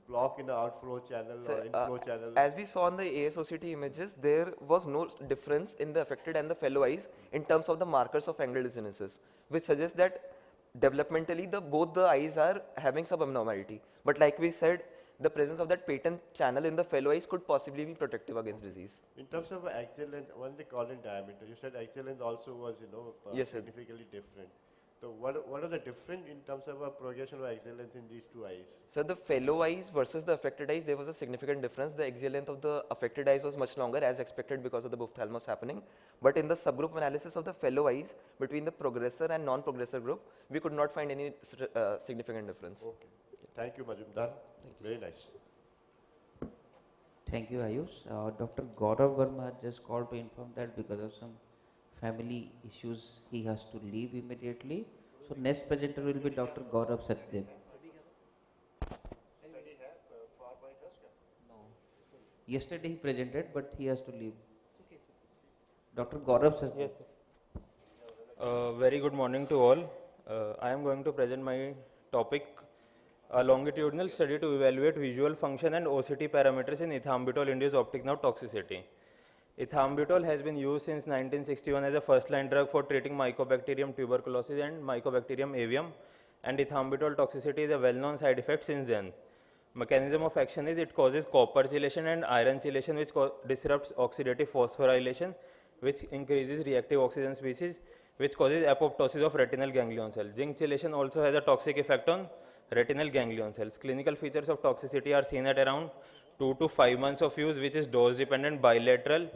block in the outflow channel So, or inflow channel? as we saw in the ASOCT images, there was no difference in the affected and the fellow eyes in terms of the markers of angle dissonances, which suggests that developmentally both the eyes are having some abnormality. But like we said, the presence of that patent channel in the fellow eyes could possibly be protective against disease. In terms of axial length, one they call in diameter, you said axial length also was, Yes, sir. significantly different. So what are the different in terms of a progression of axial length in these two eyes? So the fellow eyes versus the affected eyes, there was a significant difference. The axial length of the affected eyes was much longer as expected because of the ophthalmos happening. But in the subgroup analysis of the fellow eyes between the progressor and non-progressor group, we could not find any significant difference. Okay. Thank you, Majumdar. Very nice. Thank you, Ayush. Dr. Gaurav Verma has just called to inform that because of some family issues, he has to leave immediately. So next presenter will be Dr. Gaurav Sachdev. No. Yesterday he presented, but he has to leave. Dr. Gaurav Sachdev. Yes, sir. Very good morning to all. I am going to present my topic, a longitudinal study to evaluate visual function and OCT parameters in ethambutol-induced optic nerve toxicity. Ethambutol has been used since 1961 as a first-line drug for treating Mycobacterium tuberculosis and Mycobacterium avium, and ethambutol toxicity is a well-known side effect since then. Mechanism of action is it causes copper chelation and iron chelation, which disrupts oxidative phosphorylation, which increases reactive oxygen species, which causes apoptosis of retinal ganglion cells. Zinc chelation also has a toxic effect on retinal ganglion cells. Clinical features of toxicity are seen at around 2 to 5 months of use, which is dose dependent, bilateral,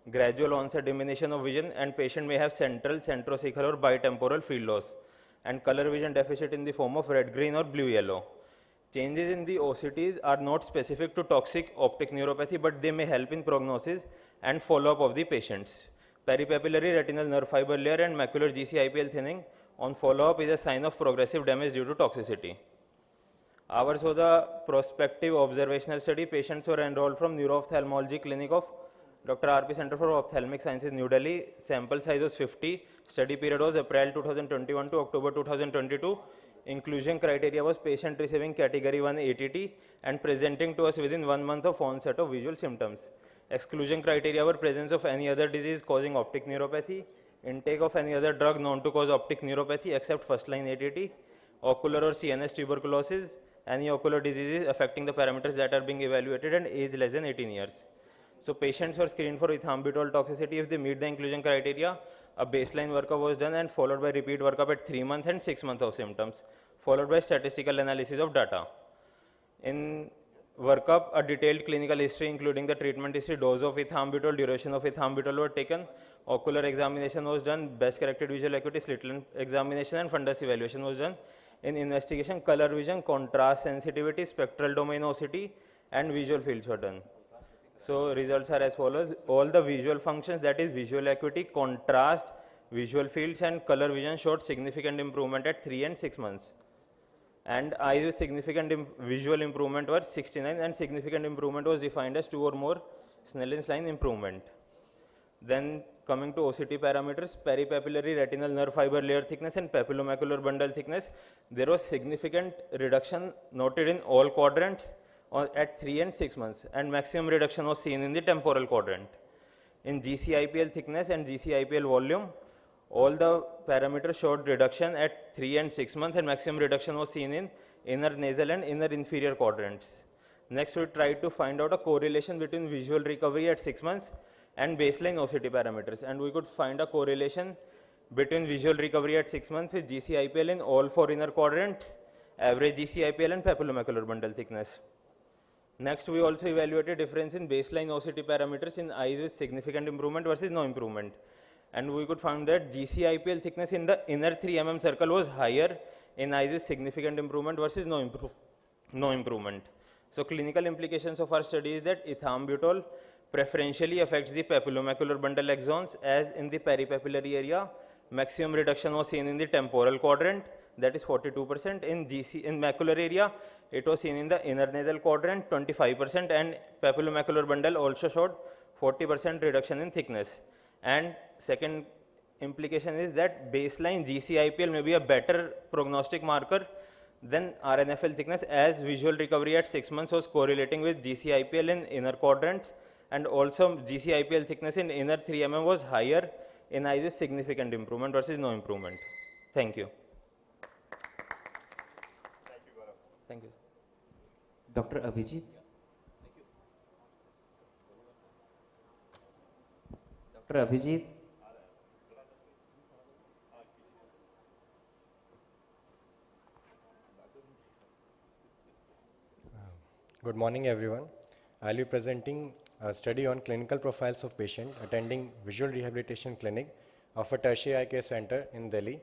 gradual onset diminution of vision, and patient may have central, centrocecal or bitemporal field loss, and color vision deficit in the form of red, green or blue, yellow. Changes in the OCTs are not specific to toxic optic neuropathy, but they may help in prognosis and follow-up of the patients. Peripapillary retinal nerve fiber layer and macular GC-IPL thinning on follow-up is a sign of progressive damage due to toxicity. Ours was a prospective observational study. Patients were enrolled from Neuro-Ophthalmology Clinic of Dr. R.P. Center for Ophthalmic Sciences, New Delhi. Sample size was 50. Study period was April 2021 to October 2022. Inclusion criteria was patient receiving category 1 ATT and presenting to us within 1 month of onset of visual symptoms. Exclusion criteria were presence of any other disease causing optic neuropathy, intake of any other drug known to cause optic neuropathy except first line ATT, ocular or CNS tuberculosis, any ocular diseases affecting the parameters that are being evaluated, and age less than 18 years. So patients were screened for ethambutol toxicity. If they meet the inclusion criteria, a baseline workup was done and followed by repeat workup at 3 months and 6 months of symptoms, followed by statistical analysis of data. In workup, a detailed clinical history including the treatment history, dose of ethambutol, duration of ethambutol were taken, ocular examination was done, best corrected visual acuity, slit lamp examination and fundus evaluation was done. In investigation, color vision, contrast sensitivity, spectral domain OCT and visual fields were done. So results are as follows. All the visual functions, that is visual acuity, contrast, visual fields and color vision, showed significant improvement at 3 and 6 months. And eyes with significant visual improvement were 69, and significant improvement was defined as 2 or more Snellen's line improvement. Then coming to OCT parameters, peripapillary retinal nerve fiber layer thickness and papillomacular bundle thickness, there was significant reduction noted in all quadrants at 3 and 6 months, and maximum reduction was seen in the temporal quadrant. In GC-IPL thickness and GC-IPL volume, all the parameters showed reduction at 3 and 6 months, and maximum reduction was seen in inner nasal and inner inferior quadrants. Next, we tried to find out a correlation between visual recovery at 6 months and baseline OCT parameters, and we could find a correlation between visual recovery at 6 months with GC-IPL in all 4 inner quadrants, average GC-IPL and papillomacular bundle thickness. Next, we also evaluated difference in baseline OCT parameters in eyes with significant improvement versus no improvement. And we could find that GC-IPL thickness in the inner 3 mm circle was higher in eyes with significant improvement versus no improvement. So clinical implications of our study is that ethambutol preferentially affects the papillomacular bundle axons as in the peripapillary area. Maximum reduction was seen in the temporal quadrant, that is 42%. In macular area, it was seen in the inner nasal quadrant, 25%, and papillomacular bundle also showed 40% reduction in thickness. And second implication is that baseline GCIPL may be a better prognostic marker than RNFL thickness, as visual recovery at 6 months was correlating with GCIPL in inner quadrants, and also GCIPL thickness in inner 3 mm was higher in eyes with significant improvement versus no improvement. Thank you. Thank you. Dr. Abhijit. Dr. Abhijit. Good morning, everyone. I'll be presenting a study on clinical profiles of patients attending visual rehabilitation clinic of a tertiary eye care center in Delhi.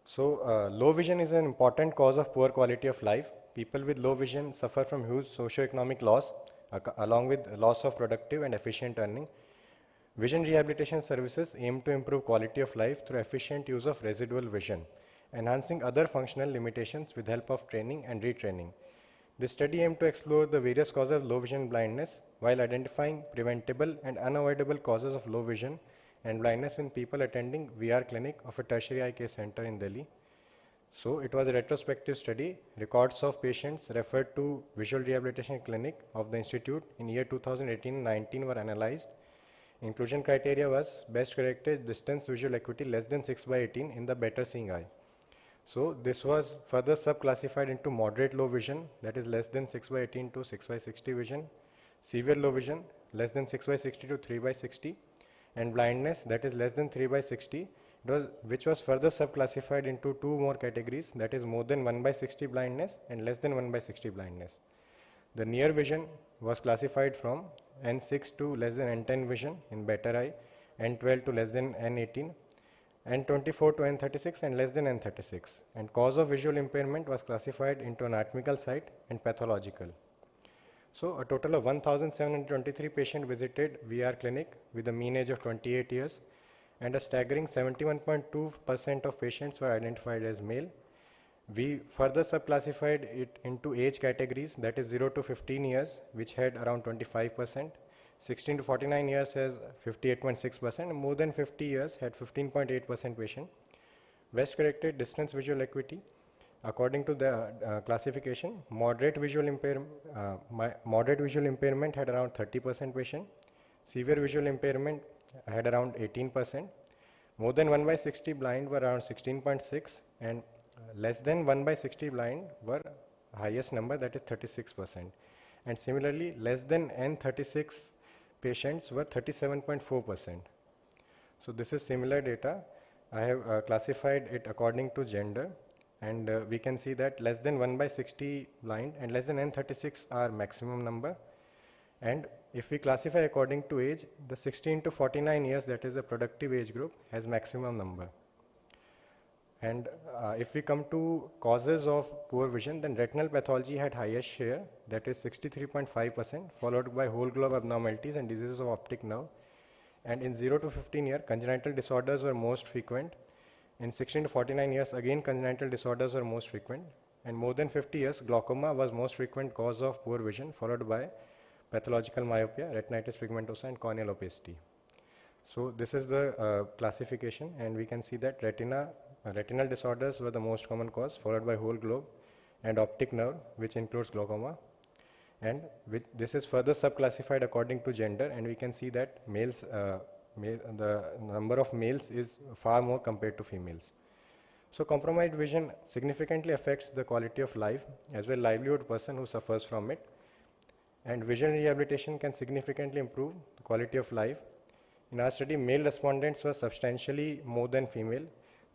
So, low vision is an important cause of poor quality of life. People with low vision suffer from huge socioeconomic loss, along with loss of productive and efficient earning. Vision rehabilitation services aim to improve quality of life through efficient use of residual vision, enhancing other functional limitations with help of training and retraining. This study aimed to explore the various causes of low vision blindness while identifying preventable and unavoidable causes of low vision and blindness in people attending VR clinic of a tertiary eye care center in Delhi. So it was a retrospective study. Records of patients referred to visual rehabilitation clinic of the institute in year 2018-19 were analyzed. Inclusion criteria was best corrected distance visual acuity less than 6/18 in the better seeing eye. So this was further subclassified into moderate low vision, that is less than 6/18 to 6/60 vision, severe low vision less than 6/60 to 3/60, and blindness, that is less than 3/60, which was further subclassified into two more categories, that is more than 1/60 blindness and less than 1/60 blindness. The near vision was classified from N6 to less than N10 vision in better eye, N12 to less than N18, N24 to N36 and less than N36. And cause of visual impairment was classified into anatomical site and pathological. So a total of 1,723 patients visited VR clinic with a mean age of 28 years, and a staggering 71.2% of patients were identified as male. We further subclassified it into age categories, that is 0 to 15 years, which had around 25%, 16 to 49 years has 58.6%, and more than 50 years had 15.8% patient. Best corrected distance visual acuity, according to the classification, moderate visual impairment had around 30% patient, severe visual impairment had around 18%, more than 1/60 blind were around 16.6, and less than 1/60 blind were highest number, that is 36%. And similarly, less than N36 patients were 37.4%. So this is similar data. I have classified it according to gender, and we can see that less than 1/60 blind and less than N36 are maximum number. And if we classify according to age, the 16 to 49 years, that is a productive age group, has maximum number. And if we come to causes of poor vision, then retinal pathology had highest share, that is 63.5%, followed by whole globe abnormalities and diseases of optic nerve. And in 0 to 15 year, congenital disorders were most frequent. In 16 to 49 years, again congenital disorders were most frequent. And more than 50 years, glaucoma was most frequent cause of poor vision, followed by pathological myopia, retinitis pigmentosa, and corneal opacity. So this is the classification, and we can see that retinal disorders were the most common cause, followed by whole globe and optic nerve, which includes glaucoma. And this is further subclassified according to gender, and we can see that males, the number of males is far more compared to females. So compromised vision significantly affects the quality of life as well livelihood person who suffers from it. And vision rehabilitation can significantly improve the quality of life. In our study, male respondents were substantially more than female.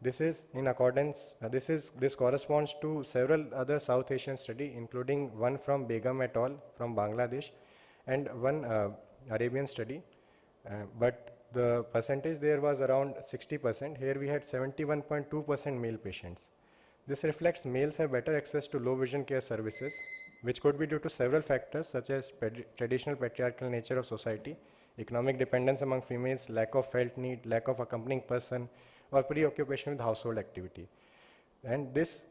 This is in accordance, this corresponds to several other South Asian study, including one from Begum et al. From Bangladesh and one Arabian study. But the percentage there was around 60%. Here we had 71.2% male patients. This reflects males have better access to low vision care services, which could be due to several factors such as traditional patriarchal nature of society, economic dependence among females, lack of felt need, lack of accompanying person, or preoccupation with household activity. And this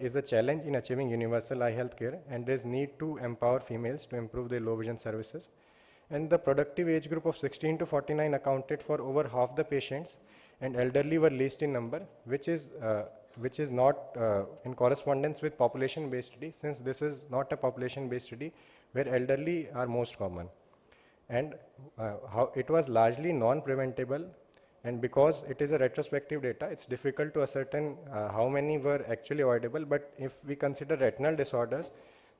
is a challenge in achieving universal eye health care, and there's need to empower females to improve their low vision services. And the productive age group of 16 to 49 accounted for over half the patients, and elderly were least in number, which is not in correspondence with population-based study, since this is not a population-based study where elderly are most common. And how it was largely non-preventable, and because it is a retrospective data, it's difficult to ascertain how many were actually avoidable. But if we consider retinal disorders,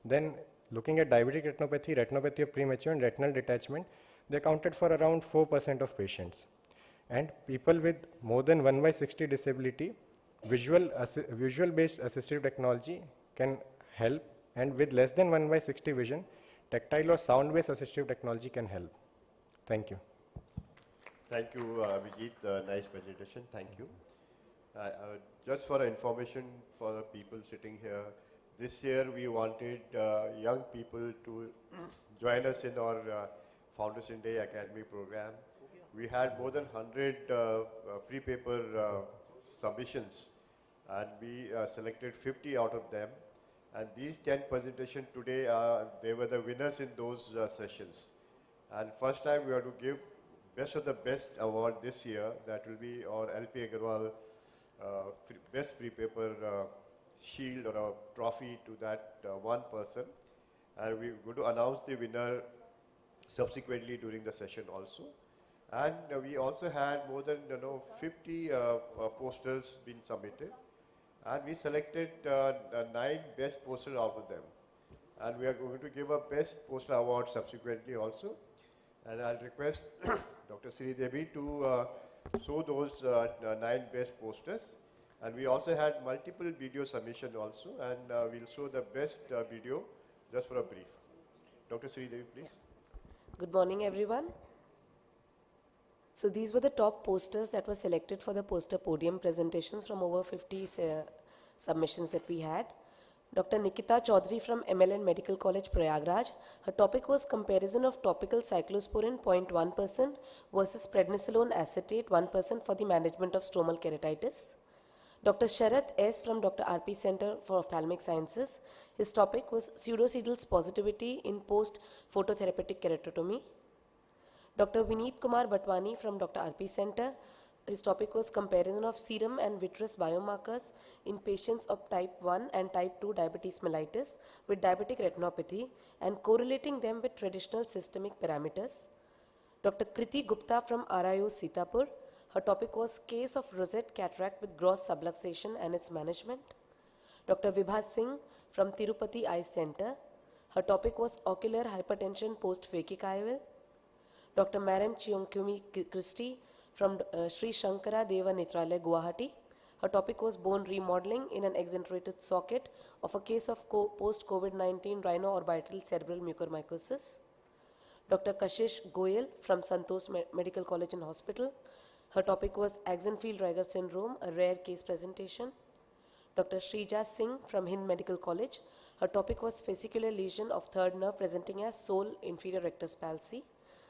then looking at diabetic retinopathy, retinopathy of premature, and retinal detachment, they accounted for around 4% of patients. And people with more than 1/60 disability, visual-based assistive technology can help, and with less than 1/60 vision, tactile or sound-based assistive technology can help. Thank you. Thank you, Vijit. Nice presentation. Thank you. Just for information for the people sitting here, this year we wanted young people to join us in our Foundation Day Academy program. We had more than 100 free paper submissions, and we selected 50 out of them. And these 10 presentations today, they were the winners in those sessions. And first time we are to give Best of the Best award this year. That will be our LP Agarwal Best Free Paper Shield or a trophy to that one person. And we're going to announce the winner subsequently during the session also. And we also had more than 50 posters being submitted. And we selected 9 best posters out of them. And we are going to give a best poster award subsequently also. And I'll request Dr. Sri Devi to show those 9 best posters. And we also had multiple video submission also, and we'll show the best video just for a brief. Dr. Sri Devi, please. Good morning, everyone. So these were the top posters that were selected for the poster podium presentations from over 50 submissions that we had. Dr. Nikita Chaudhary from MLN Medical College, Prayagraj. Her topic was comparison of topical cyclosporin 0.1% versus prednisolone acetate 1% for the management of stromal keratitis. Dr. Sharath S. from Dr. RP Center for Ophthalmic Sciences. His topic was pseudoceduls positivity in post-phototherapeutic keratotomy. Dr. Vineet Kumar Batwani from Dr. RP Center. His topic was comparison of serum and vitreous biomarkers in patients of type 1 and type 2 diabetes mellitus with diabetic retinopathy and correlating them with traditional systemic parameters. Dr. Kriti Gupta from RIO Sitapur. Her topic was case of rosette cataract with gross subluxation and its management. Dr. Vibha Singh from Tirupati Eye Center. Her topic was ocular hypertension post-phakic IOL. Dr. Maram Chiongkyumi Christie from Sri Shankara Deva Netralaya, Guwahati. Her topic was bone remodeling in an exenterated socket of a case of post-COVID-19 rhino-orbital cerebral mucormycosis. Dr. Kashish Goyal from Santosh Medical College and Hospital. Her topic was Axenfeld-Rieger syndrome, a rare case presentation. Dr. Shrija Singh from Hind Medical College. Her topic was fascicular lesion of third nerve presenting as sole inferior rectus palsy.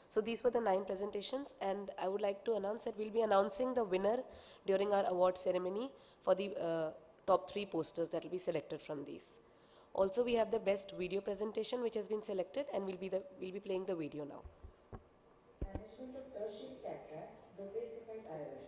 So these were the 9 presentations, and I would like to announce that we'll be announcing the winner during our award ceremony for the top 3 posters that will be selected from these. Also, we have the best video presentation which has been selected, and we'll be playing the video now. Management of tertiary cataract, the opacified IOL.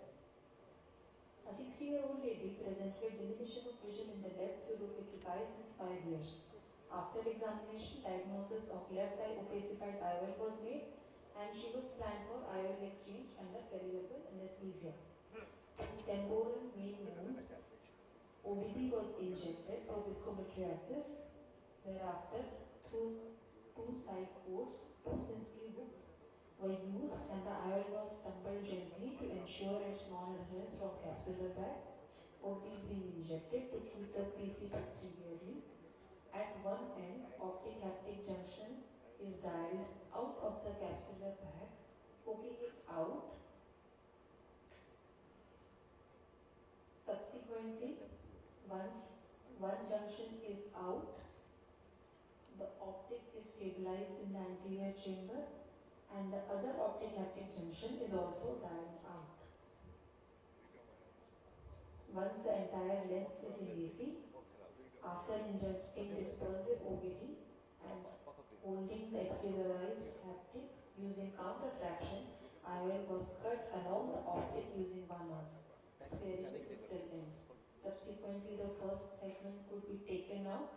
A 60-year-old lady presented with diminution of vision in the left pseudophakic eye since 5 years. After examination, diagnosis of left eye opacified IOL was made, and she was planned for IOL exchange under perilocal anesthesia. Temporal main wound, ODD was injected for viscometriasis. Thereafter, through 2 side ports, 2 Sinskey hooks were used, and the IOL was tumbled gently to ensure its non-adherence from capsular bag. OT is being injected to keep the PC posteriorly. At one end, optic haptic junction is dialed out of the capsular bag, poking it out. Subsequently, once one junction is out, the optic is stabilized in the anterior chamber, and the other optic haptic junction is also dialed out. Once the entire lens is in AC, after injecting dispersive OVD and holding the exteriorized haptic using counter traction, IOL was cut along the optic using banners, sparing the distal end. Subsequently, the first segment could be taken out,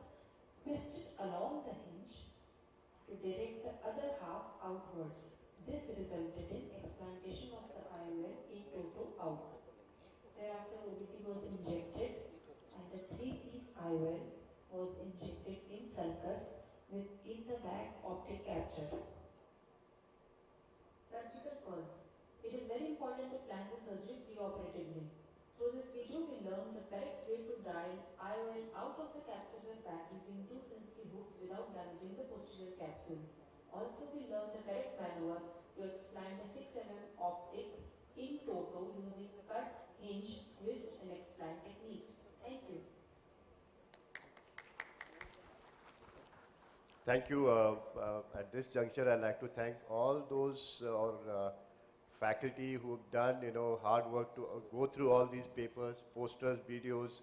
twisted along the hinge to direct the other half outwards. This resulted in explantation of the IOL in toto out. Thereafter, OVD was injected and the 3-piece IOL was injected in sulcus with in-the-bag optic capture. Surgical pearls. It is very important to plan the surgery preoperatively. Through this video, we learn the correct way to dial IOL out of the capsular bag using 2 Sinskey hooks without damaging the posterior capsule. Also, we learn the correct maneuver to explant the 6 mm optic in toto using cut, hinge, twist and explant technique. Thank you. Thank you. At this juncture, I'd like to thank all those faculty who've done, hard work to go through all these papers, posters, videos,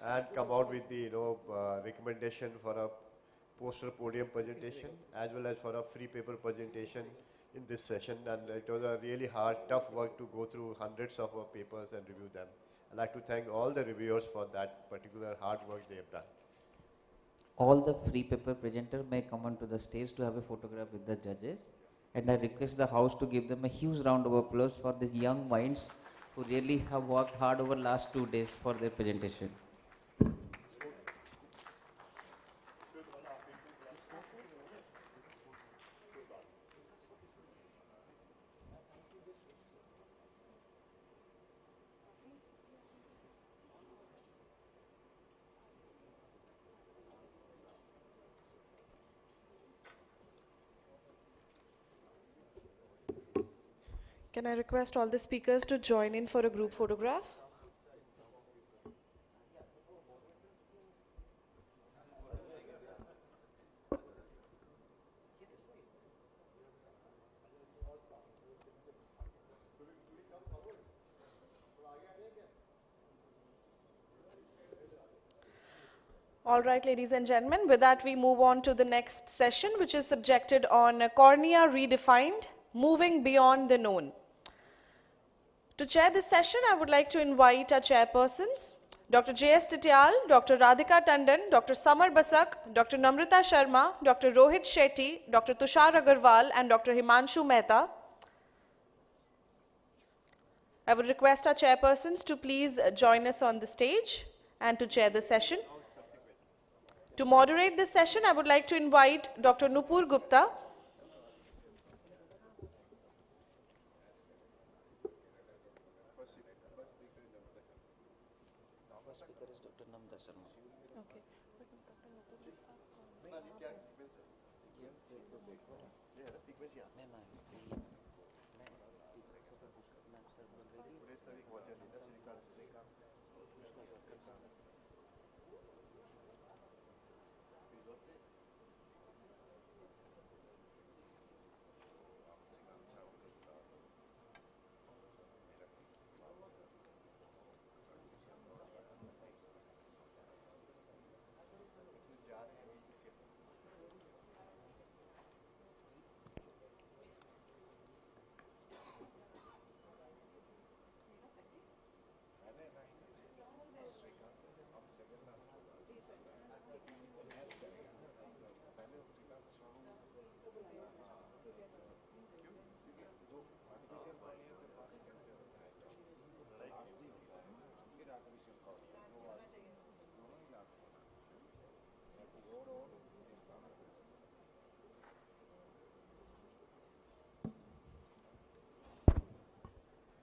and come out with the, recommendation for a poster podium presentation, as well as for a free paper presentation in this session. And it was a really hard, tough work to go through hundreds of papers and review them. I'd like to thank all the reviewers for that particular hard work they have done. All the free paper presenter may come onto the stage to have a photograph with the judges. And I request the house to give them a huge round of applause for these young minds who really have worked hard over last 2 days for their presentation. Can I request all the speakers to join in for a group photograph? All right, ladies and gentlemen, with that we move on to the next session, which is subjected on cornea redefined, moving beyond the known. To chair this session, I would like to invite our chairpersons, Dr. J.S. Tityal, Dr. Radhika Tandon, Dr. Samar Basak, Dr. Namrata Sharma, Dr. Rohit Shetty, Dr. Tushar Agarwal, and Dr. Himanshu Mehta. I would request our chairpersons to please join us on the stage and to chair the session. To moderate this session, I would like to invite Dr. Nupur Gupta.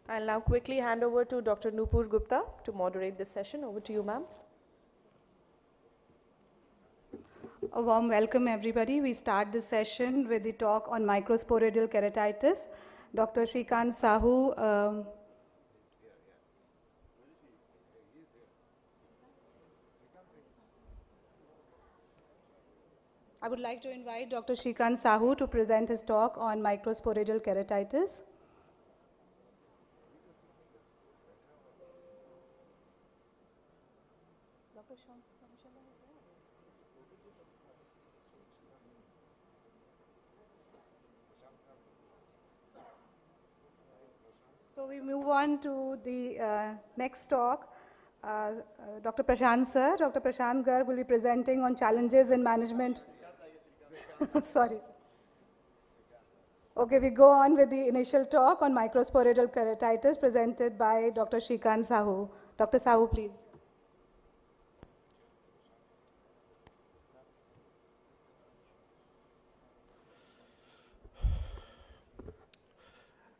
I'll now quickly hand over to Dr. Nupur Gupta to moderate this session. Over to you, ma'am. A warm welcome, everybody. We start this session with the talk on microsporadial keratitis. Dr. Shrikant Sahu I would like to invite Dr. Shrikant Sahu to present his talk on microsporadial keratitis. So we move on to the next talk. Dr. Prashant sir. Dr. Prashant Garg will be presenting on challenges in management. Sorry. Okay, we go on with the initial talk on microsporidal keratitis presented by Dr. Shrikant Sahu. Dr. Sahu, please.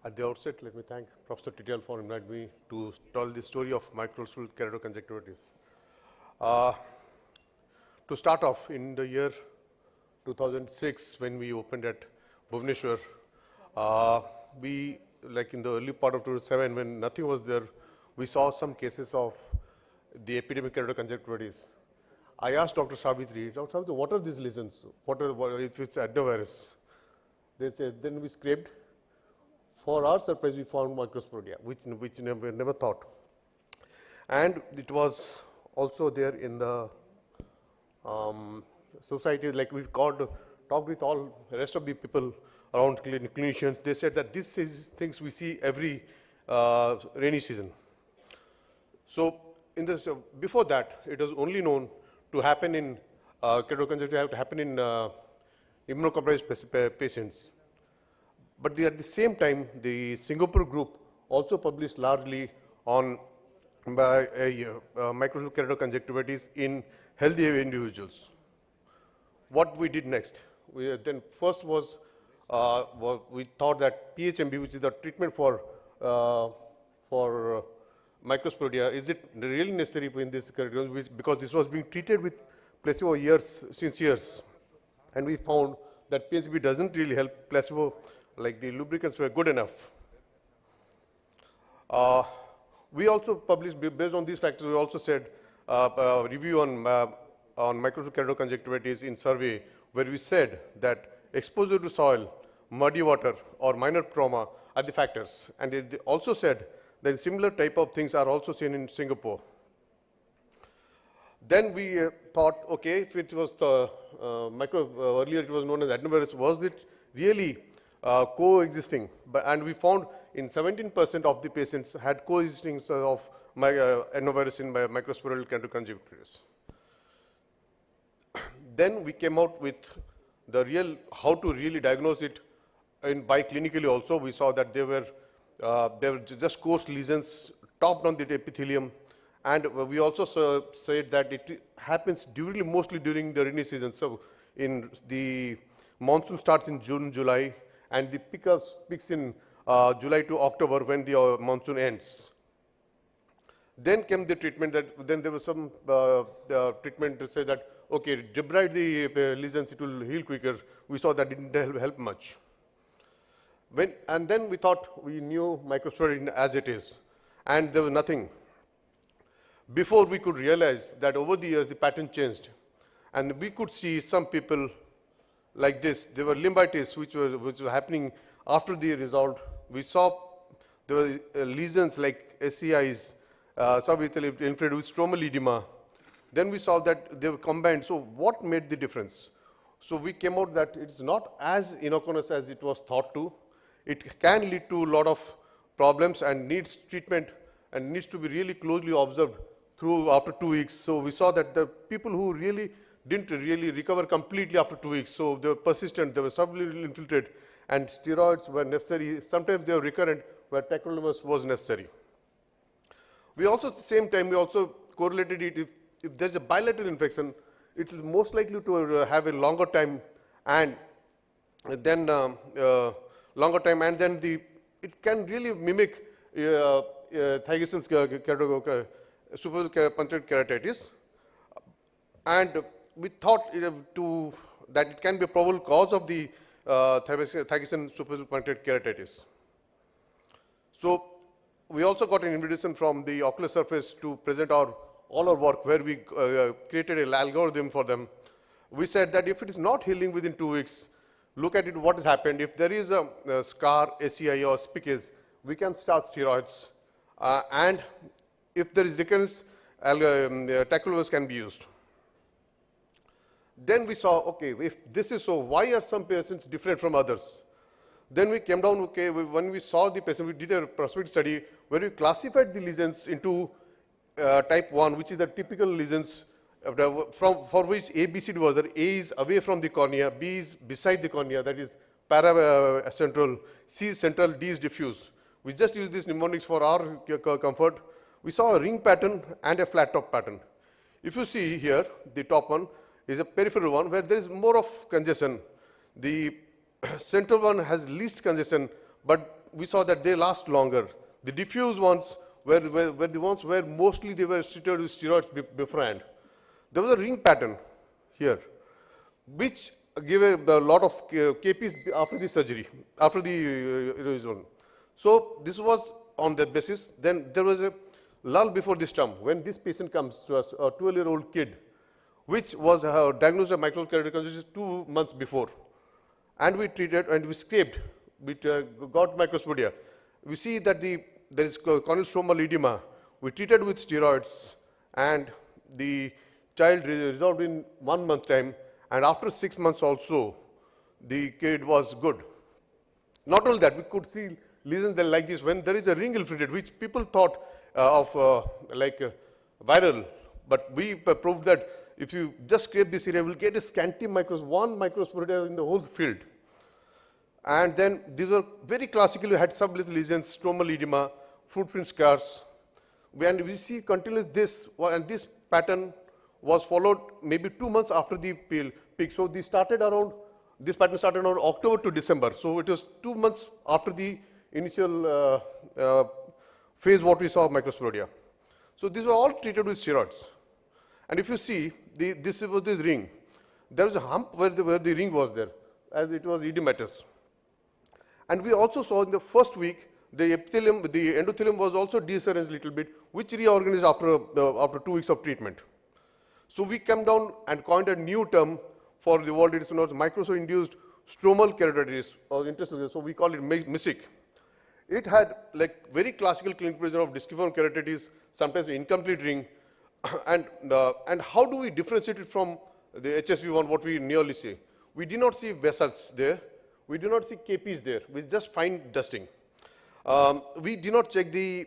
At the outset, let me thank Professor Tityal for inviting me to tell the story of microsporidal keratoconjunctivitis. To start off, in the year 2006, when we opened at Bhubaneswar, we, like in the early part of 2007, when nothing was there, we saw some cases of the epidemic keratoconjunctivitis. I asked Dr. Savitri, Dr. Savitri, what are these lesions? What if it's adenovirus? They said, then we scraped. For our surprise, we found microsporidia, which never thought. And it was also there in the society, like we've talked with all the rest of the people around clinicians. They said that this is things we see every rainy season. So in this, before that, it was only known to happen in keratoconjunctivitis, to happen in immunocompromised patients. But at the same time, the Singapore group also published largely on microsporidal keratoconjunctivitis in healthy individuals. What we did next? Then first was we thought that PHMB, which is the treatment for microsporidia, is it really necessary in this keratoconjunctivitis? Because this was being treated with placebo since years, and we found that PHMB doesn't really help. Placebo, like the lubricants, were good enough. We also published, based on these factors, we also said review on microsporidal keratoconjunctivitis in survey, where we said that exposure to soil, muddy water, or minor trauma are the factors. And they also said that similar type of things are also seen in Singapore. Then we thought, okay, if it was the earlier it was known as adenovirus, was it really coexisting? And we found in 17% of the patients had coexisting of adenovirus in microsporidal keratoconjunctivitis. Then we came out with the how to really diagnose it by clinically also. We saw that there were just coarse lesions topped on the epithelium. And we also said that it happens mostly during the rainy season. So in the monsoon starts in June, July, and the peaks in July to October when the monsoon ends. Then came the treatment then there was some treatment to say that, okay, debride the lesions, it will heal quicker. We saw that didn't help much. And then we thought we knew microsporidal as it is, and there was nothing. Before we could realize that over the years the pattern changed, and we could see some people like this. There were limbitis which were happening after the result. We saw there were lesions like SCIs, subvitally inflated with stromal edema. Then we saw that they were combined. So what made the difference? So we came out that it's not as innocuous as it was thought to. It can lead to a lot of problems and needs treatment and needs to be really closely observed after 2 weeks. So we saw that the people who really didn't really recover completely after 2 weeks, so they were persistent, they were sublingually infiltrated, and steroids were necessary. Sometimes they were recurrent, where tacrolimus was necessary. We also, at the same time, we also correlated it. If there's a bilateral infection, it is most likely to have a longer time, and then it can really mimic Thygison's superficial punctured keratitis, and we thought that it can be a probable cause of the Thygeson superficial punctured keratitis. So we also got an invitation from the ocular surface to present all our work, where we created an algorithm for them. We said that if it is not healing within 2 weeks, look at it, what has happened. If there is a scar, SCI or spicae, we can start steroids. And if there is recurrence, tacrolimus can be used. Then we saw, okay, if this is so, why are some patients different from others? Then we came down, okay, when we saw the patient, we did a prospective study where we classified the lesions into type 1, which is the typical lesions for which A, B, C, D was there. A is away from the cornea, B is beside the cornea, that is paracentral, C is central, D is diffuse. We just use these mnemonics for our comfort. We saw a ring pattern and a flat top pattern. If you see here, the top one is a peripheral one where there is more of congestion. The central one has least congestion, but we saw that they last longer. The diffuse ones were the ones where mostly they were treated with steroids beforehand. There was a ring pattern here, which gave a lot of KPs after the surgery, after the zone. So this was on that basis. Then there was a lull before this term when this patient comes to us, a 12-year-old kid, which was diagnosed with microkeratitis 2 months before. And we treated and we scraped, we got microsporia. We see that there is corneal stromal edema. We treated with steroids and the child resolved in 1 month time, and after 6 months also, the kid was good. Not only that, we could see lesions like this when there is a ring infiltrated, which people thought viral, but we proved that if you just scrape this area, you will get a scanty one microsporia in the whole field. And then these were very classical, we had sublethal lesions, stromal edema, footprint scars. And we see continuous this, and this pattern was followed maybe 2 months after the peak. So this pattern started around October to December. So it was 2 months after the initial phase what we saw of microsporia. So these were all treated with steroids. And if you see, this was this ring. There was a hump where the ring was there, as it was edematous. And we also saw in the first week, the epithelium, the endothelium was also dearranged a little bit, which reorganized after 2 weeks of treatment. So we came down and coined a new term for the world. It is known as microscope-induced stromal keratitis, or interstitial. So we call it MISIC. It had like very classical clinical presence of disciform keratitis, sometimes incomplete ring. And how do we differentiate it from the HSV one, what we nearly say? We do not see vessels there. We do not see KPs there. We just find dusting. We do not check the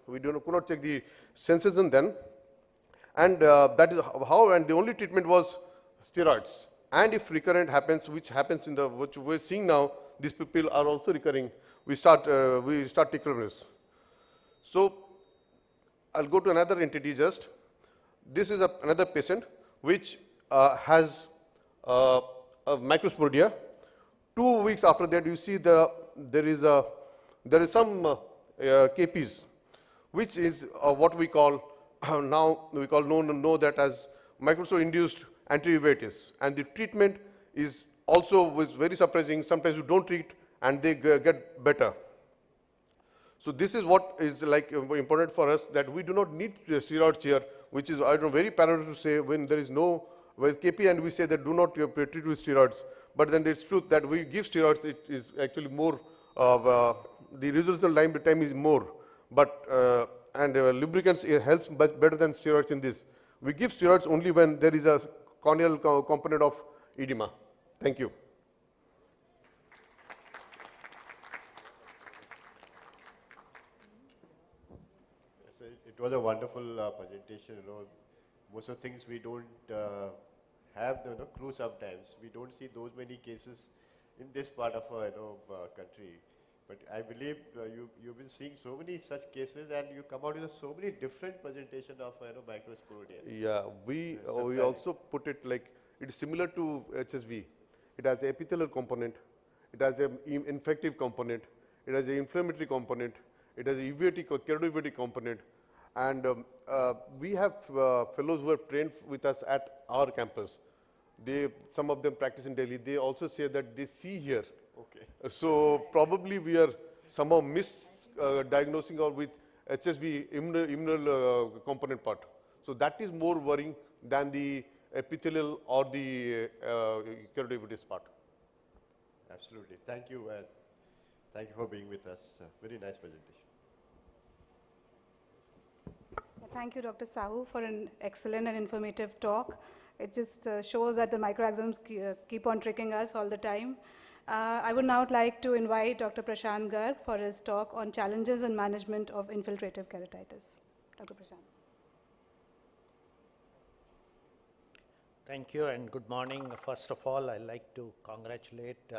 could not check the sensation then, and that is how. And the only treatment was steroids. And if recurrent happens, which happens in which we're seeing now, these people are also recurring. We start tacrolimus. So I'll go to another entity just. This is another patient which has a microsporia. 2 weeks after that, you see there is some KPs, which is what we call now know that as microscope-induced anti-uveitis, and the treatment is also very surprising. Sometimes you don't treat and they get better. So this is what is like important for us, that we do not need steroids here, which is very parallel to say when there is no KP and we say that do not treat with steroids. But then it's true that we give steroids, it is actually more, the resolution time is more. But lubricants helps much better than steroids in this. We give steroids only when there is a corneal component of edema. Thank you. So it was a wonderful presentation. Most of the things we don't have the clue sometimes. We don't see those many cases in this part of our country. But I believe you've been seeing so many such cases, and you come out with so many different presentations of microsporia. Yeah, we also put it like it is similar to HSV. It has an epithelial component, it has an infective component, it has an inflammatory component, it has a keratouveitic component, and we have fellows who have trained with us at our campus. Some of them practice in Delhi. They also say that they see here. Okay. So probably we are somehow misdiagnosing or with HSV immunal component part. So that is more worrying than the epithelial or the keratouveitis part. Absolutely. Thank you, and thank you for being with us. Very nice presentation. Thank you, Dr. Sahu, for an excellent and informative talk. It just shows that the microaxons keep on tricking us all the time. I would now like to invite Dr. Prashant Garg for his talk on challenges in management of infiltrative keratitis. Dr. Prashant. Thank you and good morning. First of all, I'd like to congratulate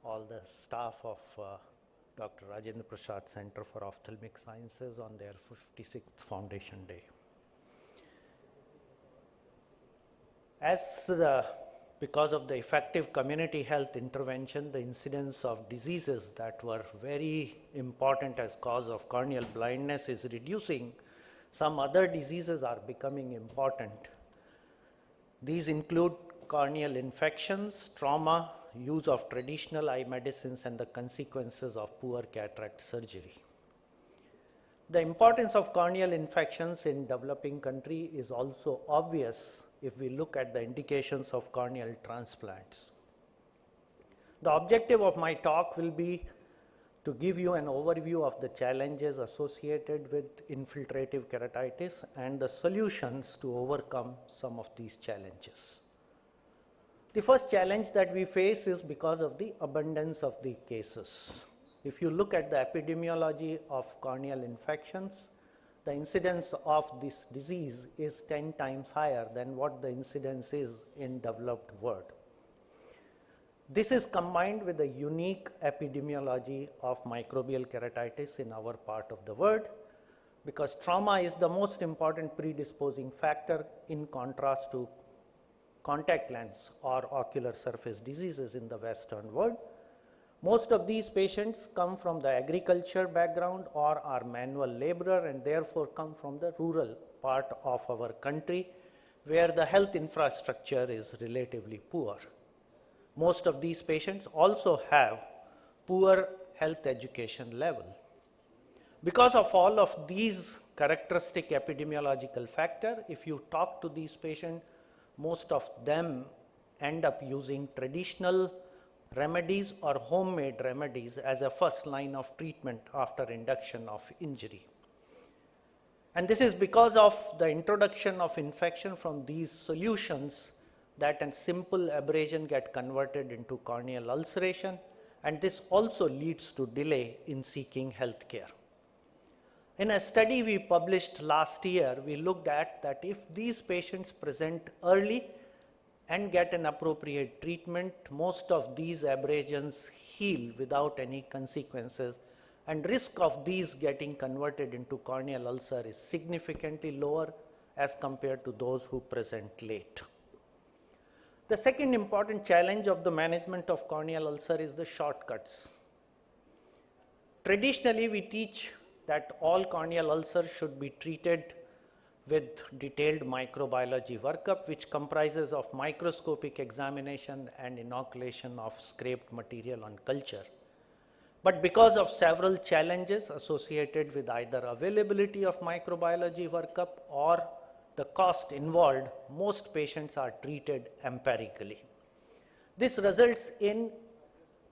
all the staff of Dr. Rajendra Prasad Center for Ophthalmic Sciences on their 56th Foundation Day. Because of the effective community health intervention, the incidence of diseases that were very important as cause of corneal blindness is reducing. Some other diseases are becoming important. These include corneal infections, trauma, use of traditional eye medicines, and the consequences of poor cataract surgery. The importance of corneal infections in developing countries is also obvious if we look at the indications of corneal transplants. The objective of my talk will be to give you an overview of the challenges associated with infiltrative keratitis and the solutions to overcome some of these challenges. The first challenge that we face is because of the abundance of the cases. If you look at the epidemiology of corneal infections, the incidence of this disease is 10 times higher than what the incidence is in developed world. This is combined with the unique epidemiology of microbial keratitis in our part of the world, because trauma is the most important predisposing factor in contrast to contact lens or ocular surface diseases in the Western world. Most of these patients come from the agriculture background or are manual laborer and therefore come from the rural part of our country where the health infrastructure is relatively poor. Most of these patients also have poor health education level. Because of all of these characteristic epidemiological factors, if you talk to these patients, most of them end up using traditional remedies or homemade remedies as a first line of treatment after induction of injury. And this is because of the introduction of infection from these solutions that a simple abrasion get converted into corneal ulceration, and this also leads to delay in seeking health care. In a study we published last year, we looked at that if these patients present early and get an appropriate treatment, most of these abrasions heal without any consequences, and risk of these getting converted into corneal ulcer is significantly lower as compared to those who present late. The second important challenge of the management of corneal ulcer is the shortcuts. Traditionally, we teach that all corneal ulcers should be treated with detailed microbiology workup, which comprises of microscopic examination and inoculation of scraped material on culture. But because of several challenges associated with either availability of microbiology workup or the cost involved, most patients are treated empirically. This results in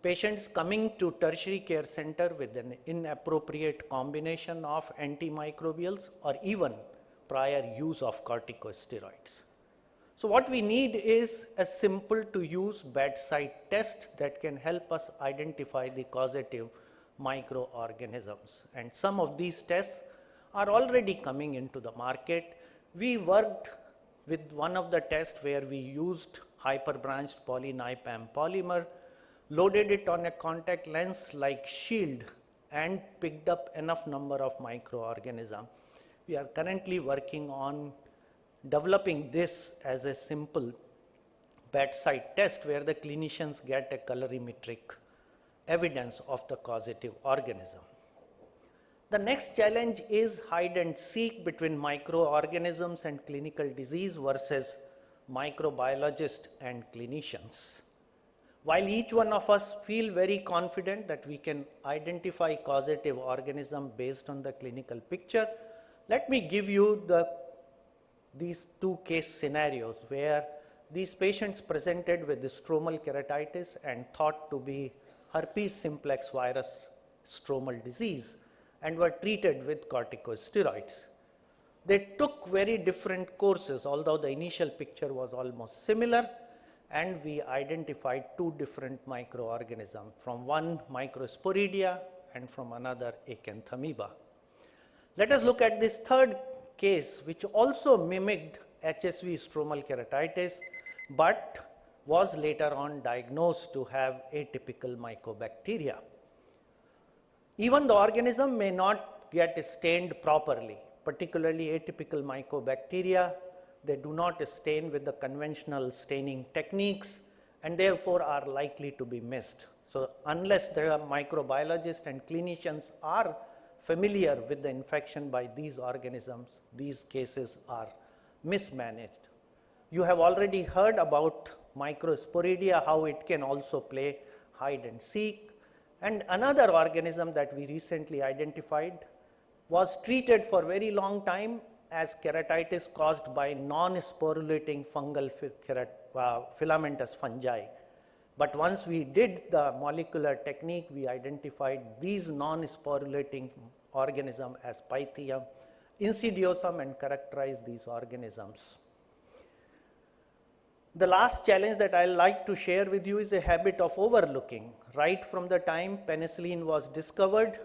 patients coming to tertiary care center with an inappropriate combination of antimicrobials or even prior use of corticosteroids. So what we need is a simple to use bedside test that can help us identify the causative microorganisms. And some of these tests are already coming into the market. We worked with one of the tests where we used hyperbranched polynipam polymer, loaded it on a contact lens like shield, and picked up enough number of microorganisms. We are currently working on developing this as a simple bedside test where the clinicians get a colorimetric evidence of the causative organism. The next challenge is hide and seek between microorganisms and clinical disease versus microbiologists and clinicians. While each one of us feel very confident that we can identify causative organism based on the clinical picture, let me give you these two case scenarios where these patients presented with the stromal keratitis and thought to be herpes simplex virus stromal disease and were treated with corticosteroids. They took very different courses, although the initial picture was almost similar, and we identified 2 different microorganisms, from one Microsporidia and from another Acanthamoeba. Let us look at this third case, which also mimicked HSV stromal keratitis, but was later on diagnosed to have atypical mycobacteria. Even the organism may not get stained properly, particularly atypical mycobacteria. They do not stain with the conventional staining techniques and therefore are likely to be missed. So unless the microbiologists and clinicians are familiar with the infection by these organisms, these cases are mismanaged. You have already heard about Microsporidia, how it can also play hide and seek. And another organism that we recently identified was treated for a very long time as keratitis caused by non-sporulating fungal filamentous fungi. But once we did the molecular technique, we identified these non-sporulating organisms as Pythium insidiosum and characterized these organisms. The last challenge that I like to share with you is a habit of overlooking. Right from the time penicillin was discovered,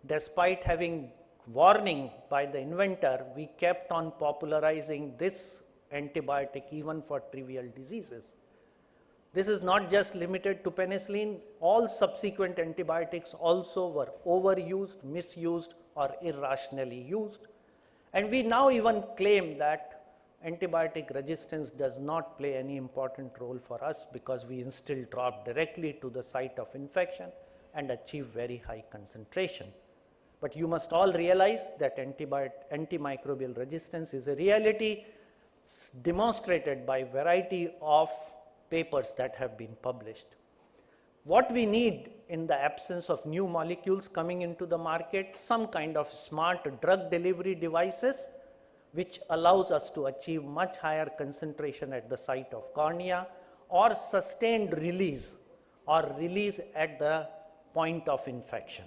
despite having warning by the inventor, we kept on popularizing this antibiotic even for trivial diseases. This is not just limited to penicillin. All subsequent antibiotics also were overused, misused, or irrationally used. And we now even claim that antibiotic resistance does not play any important role for us because we instill drop directly to the site of infection and achieve very high concentration. But you must all realize that antimicrobial resistance is a reality demonstrated by variety of papers that have been published. What we need in the absence of new molecules coming into the market, some kind of smart drug delivery devices which allows us to achieve much higher concentration at the site of cornea, or sustained release or release at the point of infection.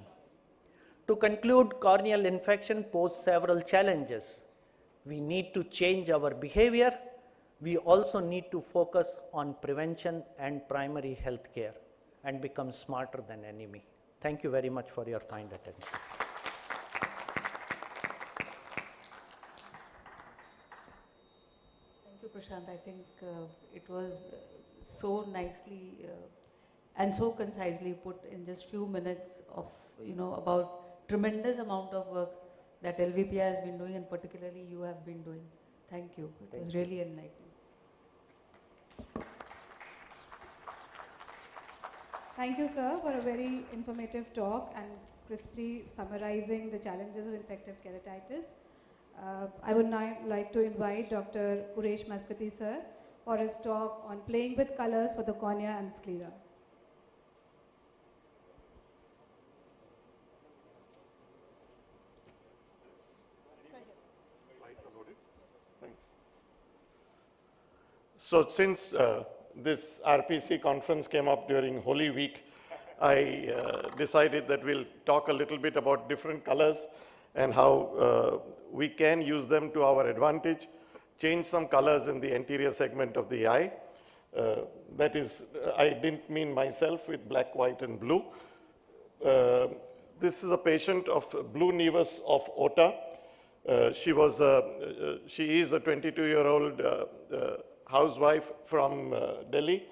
To conclude, corneal infection poses several challenges. We need to change our behavior. We also need to focus on prevention and primary health care and become smarter than enemy. Thank you very much for your kind attention. Thank you, Prashant. I think it was so nicely and so concisely put in just few minutes of, about tremendous amount of work that LVPI has been doing, and particularly you have been doing. Thank you. It was really enlightening. Thank you, sir, for a very informative talk and crisply summarizing the challenges of infective keratitis. I would now like to invite Dr. Uresh Maskati, sir, for his talk on playing with colors for the cornea and sclera. Thanks. So since this RPC conference came up during Holy Week, I decided that we'll talk a little bit about different colors and how we can use them to our advantage, change some colors in the anterior segment of the eye. That is, I didn't mean myself with black, white, and blue. This is a patient of blue nevus of Ota. She is a 22-year-old housewife from Delhi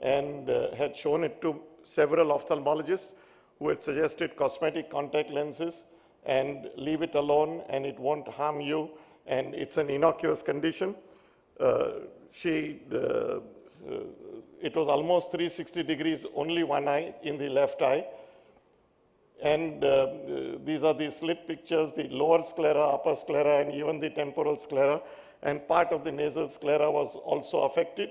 and had shown it to several ophthalmologists who had suggested cosmetic contact lenses and leave it alone and it won't harm you and it's an innocuous condition. It was almost 360 degrees, only one eye in the left eye. And these are the slit pictures, the lower sclera, upper sclera, and even the temporal sclera. And part of the nasal sclera was also affected.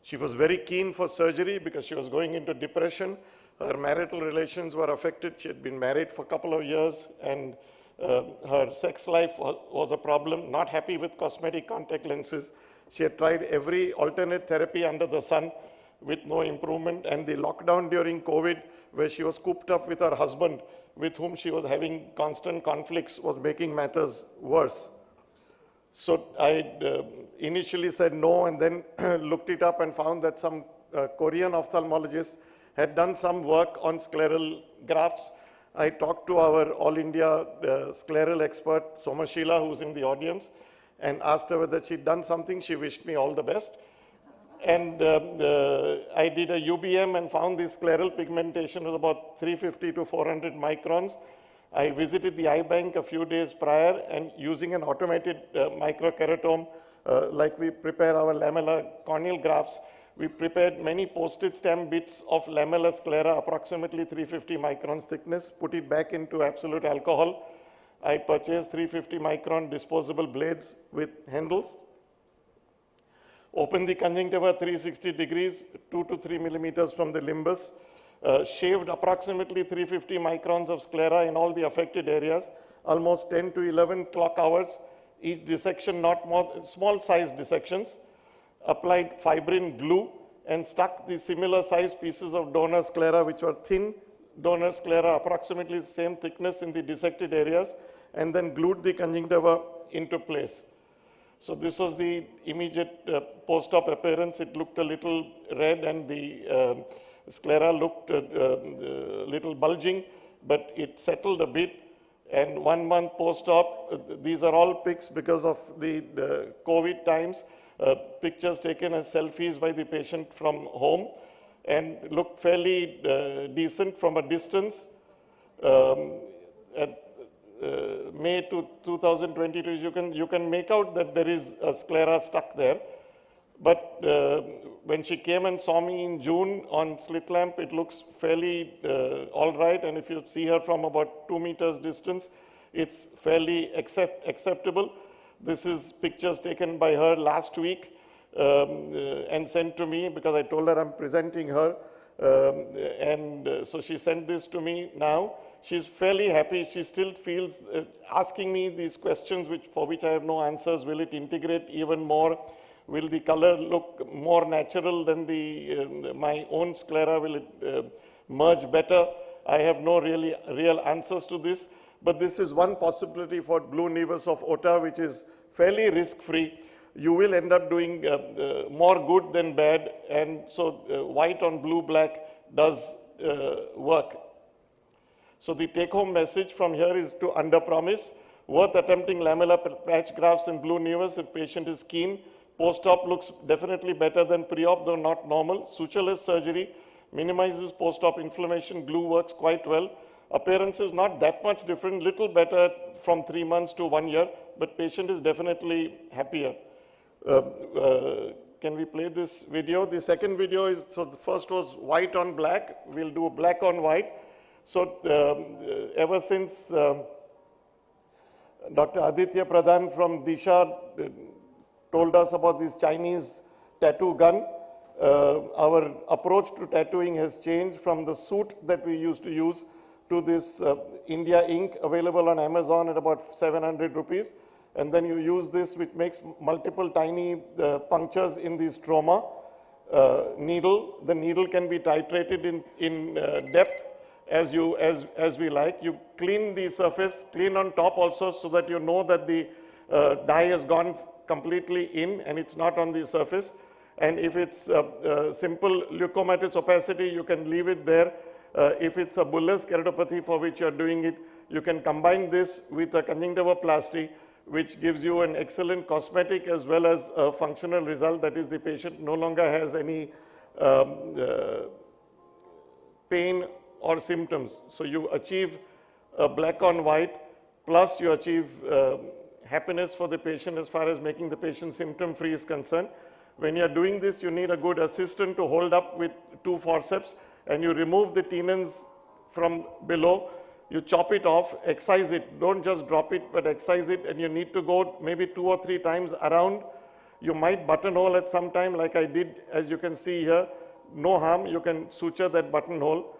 She was very keen for surgery because she was going into depression. Her marital relations were affected. She had been married for a couple of years, and her sex life was a problem. Not happy with cosmetic contact lenses. She had tried every alternate therapy under the sun with no improvement. And the lockdown during COVID, where she was cooped up with her husband, with whom she was having constant conflicts, was making matters worse. So I initially said no, and then looked it up and found that some Korean ophthalmologists had done some work on scleral grafts. I talked to our All India scleral expert, Somashila, who's in the audience, and asked her whether she'd done something. She wished me all the best. And I did a UBM and found this scleral pigmentation was about 350 to 400 microns. I visited the eye bank a few days prior, and using an automated microkeratome, like we prepare our lamellar corneal grafts, we prepared many postage stamp bits of lamellar sclera, approximately 350 microns thickness, put it back into absolute alcohol. I purchased 350 micron disposable blades with handles. Opened the conjunctiva 360 degrees, 2 to 3 millimeters from the limbus. Shaved approximately 350 microns of sclera in all the affected areas, almost 10 to 11 clock hours, each dissection not more, small size dissections. Applied fibrin glue and stuck the similar size pieces of donor sclera, which were thin donor sclera, approximately the same thickness in the dissected areas, and then glued the conjunctiva into place. So this was the immediate post-op appearance. It looked a little red, and the sclera looked a little bulging, but it settled a bit. And 1 month post-op, these are all pics because of the COVID times, pictures taken as selfies by the patient from home, and looked fairly decent from a distance. At May 2022, you can make out that there is a sclera stuck there. But when she came and saw me in June on slit lamp, it looks fairly all right. And if you see her from about 2 meters distance, it's fairly acceptable. This is pictures taken by her last week and sent to me because I told her I'm presenting her. So she sent this to me now. She's fairly happy. She still feels asking me these questions for which I have no answers. Will it integrate even more? Will the color look more natural than my own sclera? Will it merge better? I have no real answers to this. But this is one possibility for blue nevus of Ota, which is fairly risk-free. You will end up doing more good than bad. And so white on blue black does work. So the take-home message from here is to under-promise. Worth attempting lamellar patch grafts in blue nevus if patient is keen. Post-op looks definitely better than pre-op, though not normal. Sutureless surgery minimizes post-op inflammation. Glue works quite well. Appearance is not that much different, little better from 3 months to 1 year, but patient is definitely happier. Can we play this video? The second video is, so the first was white on black. We'll do black on white. So ever since Dr. Aditya Pradhan from Disha told us about this Chinese tattoo gun, our approach to tattooing has changed from the suit that we used to use to this India ink available on Amazon at about 700 rupees. And then you use this, which makes multiple tiny punctures in the stroma needle. The needle can be titrated in depth as we like. You clean the surface, clean on top also, so that you know that the dye has gone completely in and it's not on the surface. And if it's simple leukomatous opacity, you can leave it there. If it's a bullous keratopathy for which you're doing it, you can combine this with a conjunctivoplasty, which gives you an excellent cosmetic as well as a functional result. That is, the patient no longer has any pain or symptoms. So you achieve black on white, plus you achieve happiness for the patient as far as making the patient symptom-free is concerned. When you're doing this, you need a good assistant to hold up with 2 forceps, and you remove the tenons from below. You chop it off, excise it. Don't just drop it, but excise it, and you need to go maybe 2 or 3 times around. You might buttonhole at some time, like I did, as you can see here. No harm, you can suture that buttonhole.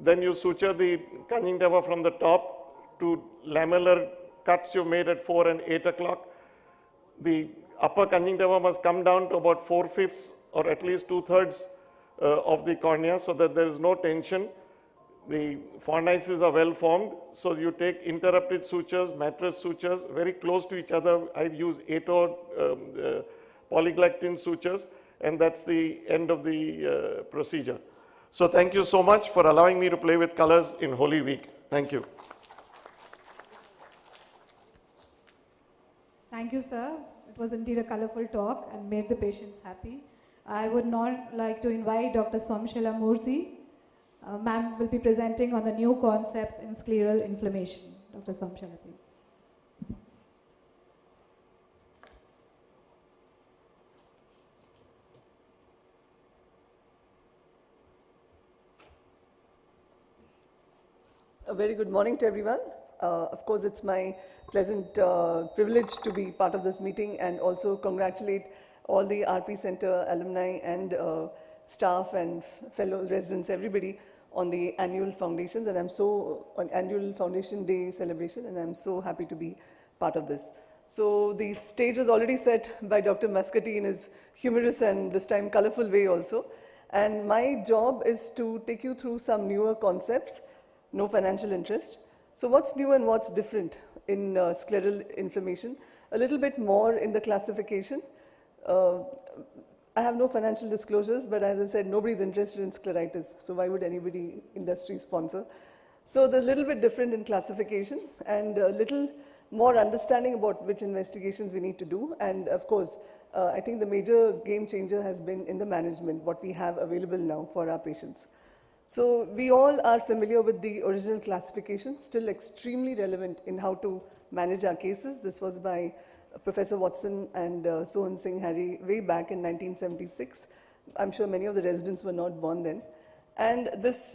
Then you suture the conjunctiva from the top to lamellar cuts you made at 4 and 8 o'clock. The upper conjunctiva must come down to about 4/5 or at least 2/3 of the cornea, so that there is no tension. The fornices are well formed, so you take interrupted sutures, mattress sutures, very close to each other. I use Ator polyglactin sutures, and that's the end of the procedure. So thank you so much for allowing me to play with colors in Holy Week. Thank you. Thank you, sir. It was indeed a colorful talk and made the patients happy. I would now like to invite Dr. Somshila Murthy. Ma'am will be presenting on the new concepts in scleral inflammation. Dr. Somshila, please. A very good morning to everyone. Of course, it's my pleasant privilege to be part of this meeting and also congratulate all the RP Center alumni and staff and fellow residents, everybody on the annual foundations, and on annual Foundation Day celebration, and I'm so happy to be part of this. So the stage was already set by Dr. Muscati in his humorous and this time colorful way also. And my job is to take you through some newer concepts, no financial interest. So what's new and what's different in scleral inflammation? A little bit more in the classification. I have no financial disclosures, but as I said, nobody's interested in scleritis, so why would anybody industry sponsor? So they're a little bit different in classification and a little more understanding about which investigations we need to do. And of course, I think the major game changer has been in the management, what we have available now for our patients. So we all are familiar with the original classification, still extremely relevant in how to manage our cases. This was by Professor Watson and Sohan Singh Harry way back in 1976. I'm sure many of the residents were not born then. And this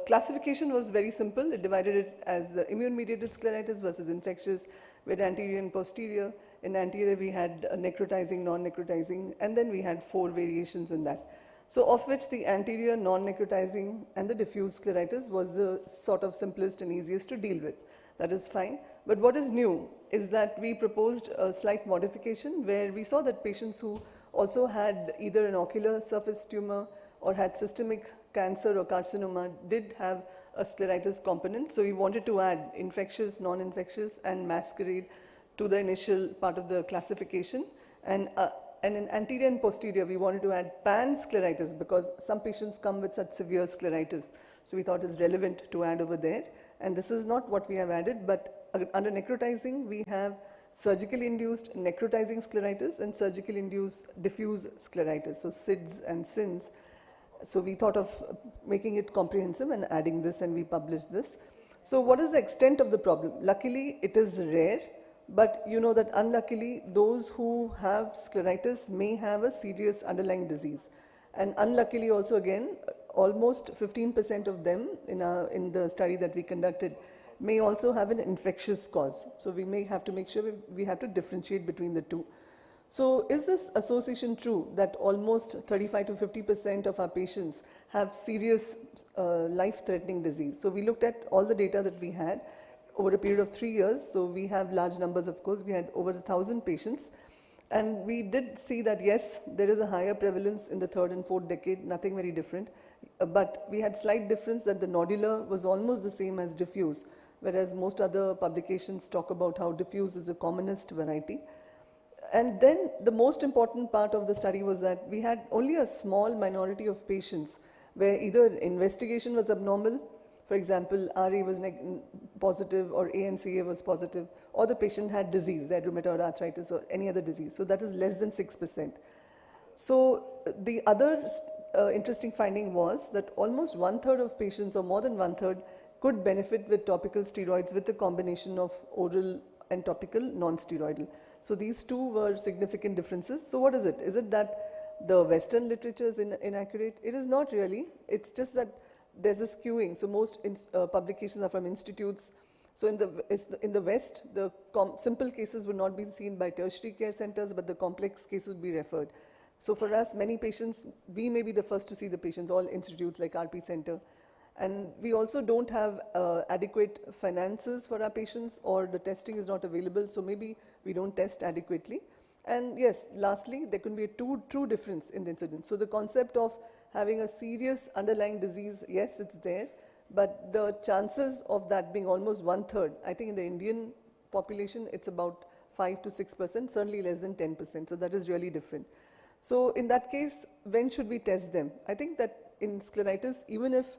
classification was very simple. It divided it as the immune-mediated scleritis versus infectious, with anterior and posterior. In anterior, we had necrotizing, non-necrotizing, and then we had 4 variations in that. So of which the anterior, non-necrotizing, and the diffuse scleritis was the sort of simplest and easiest to deal with. That is fine. But what is new is that we proposed a slight modification where we saw that patients who also had either an ocular surface tumor or had systemic cancer or carcinoma did have a scleritis component. So we wanted to add infectious, non-infectious, and masquerade to the initial part of the classification. And in anterior and posterior, we wanted to add pan-scleritis because some patients come with such severe scleritis. So we thought it's relevant to add over there. And this is not what we have added, but under necrotizing, we have surgically induced necrotizing scleritis and surgically induced diffuse scleritis, so SIDS and SINS. So we thought of making it comprehensive and adding this, and we published this. So what is the extent of the problem? Luckily, it is rare, but you know that unluckily, those who have scleritis may have a serious underlying disease. And unluckily also again, almost 15% of them in the study that we conducted may also have an infectious cause. So we may have to make sure we have to differentiate between the two. So is this association true that almost 35 to 50% of our patients have serious life-threatening disease? So we looked at all the data that we had over a period of 3 years. So we have large numbers, of course. We had over 1,000 patients. And we did see that, yes, there is a higher prevalence in the 3rd and 4th decade, nothing very different. But we had slight difference that the nodular was almost the same as diffuse, whereas most other publications talk about how diffuse is the commonest variety. And then the most important part of the study was that we had only a small minority of patients where either investigation was abnormal, for example, RA was positive or ANCA was positive, or the patient had disease, they had rheumatoid arthritis or any other disease. So that is less than 6%. So the other interesting finding was that almost 1/3 of patients, or more than 1/3, could benefit with topical steroids with a combination of oral and topical non-steroidal. So these two were significant differences. So what is it? Is it that the Western literature is inaccurate? It is not really. It's just that there's a skewing. So most publications are from institutes. So in the West, the simple cases would not be seen by tertiary care centers, but the complex cases would be referred. So for us, many patients, we may be the first to see the patients, all institutes like RP Center. And we also don't have adequate finances for our patients, or the testing is not available, so maybe we don't test adequately. And yes, lastly, there can be a true difference in the incidence. So the concept of having a serious underlying disease, yes, it's there, but the chances of that being almost 1/3, I think in the Indian population, it's about 5 to 6%, certainly less than 10%. So that is really different. So in that case, when should we test them? I think that in scleritis, even if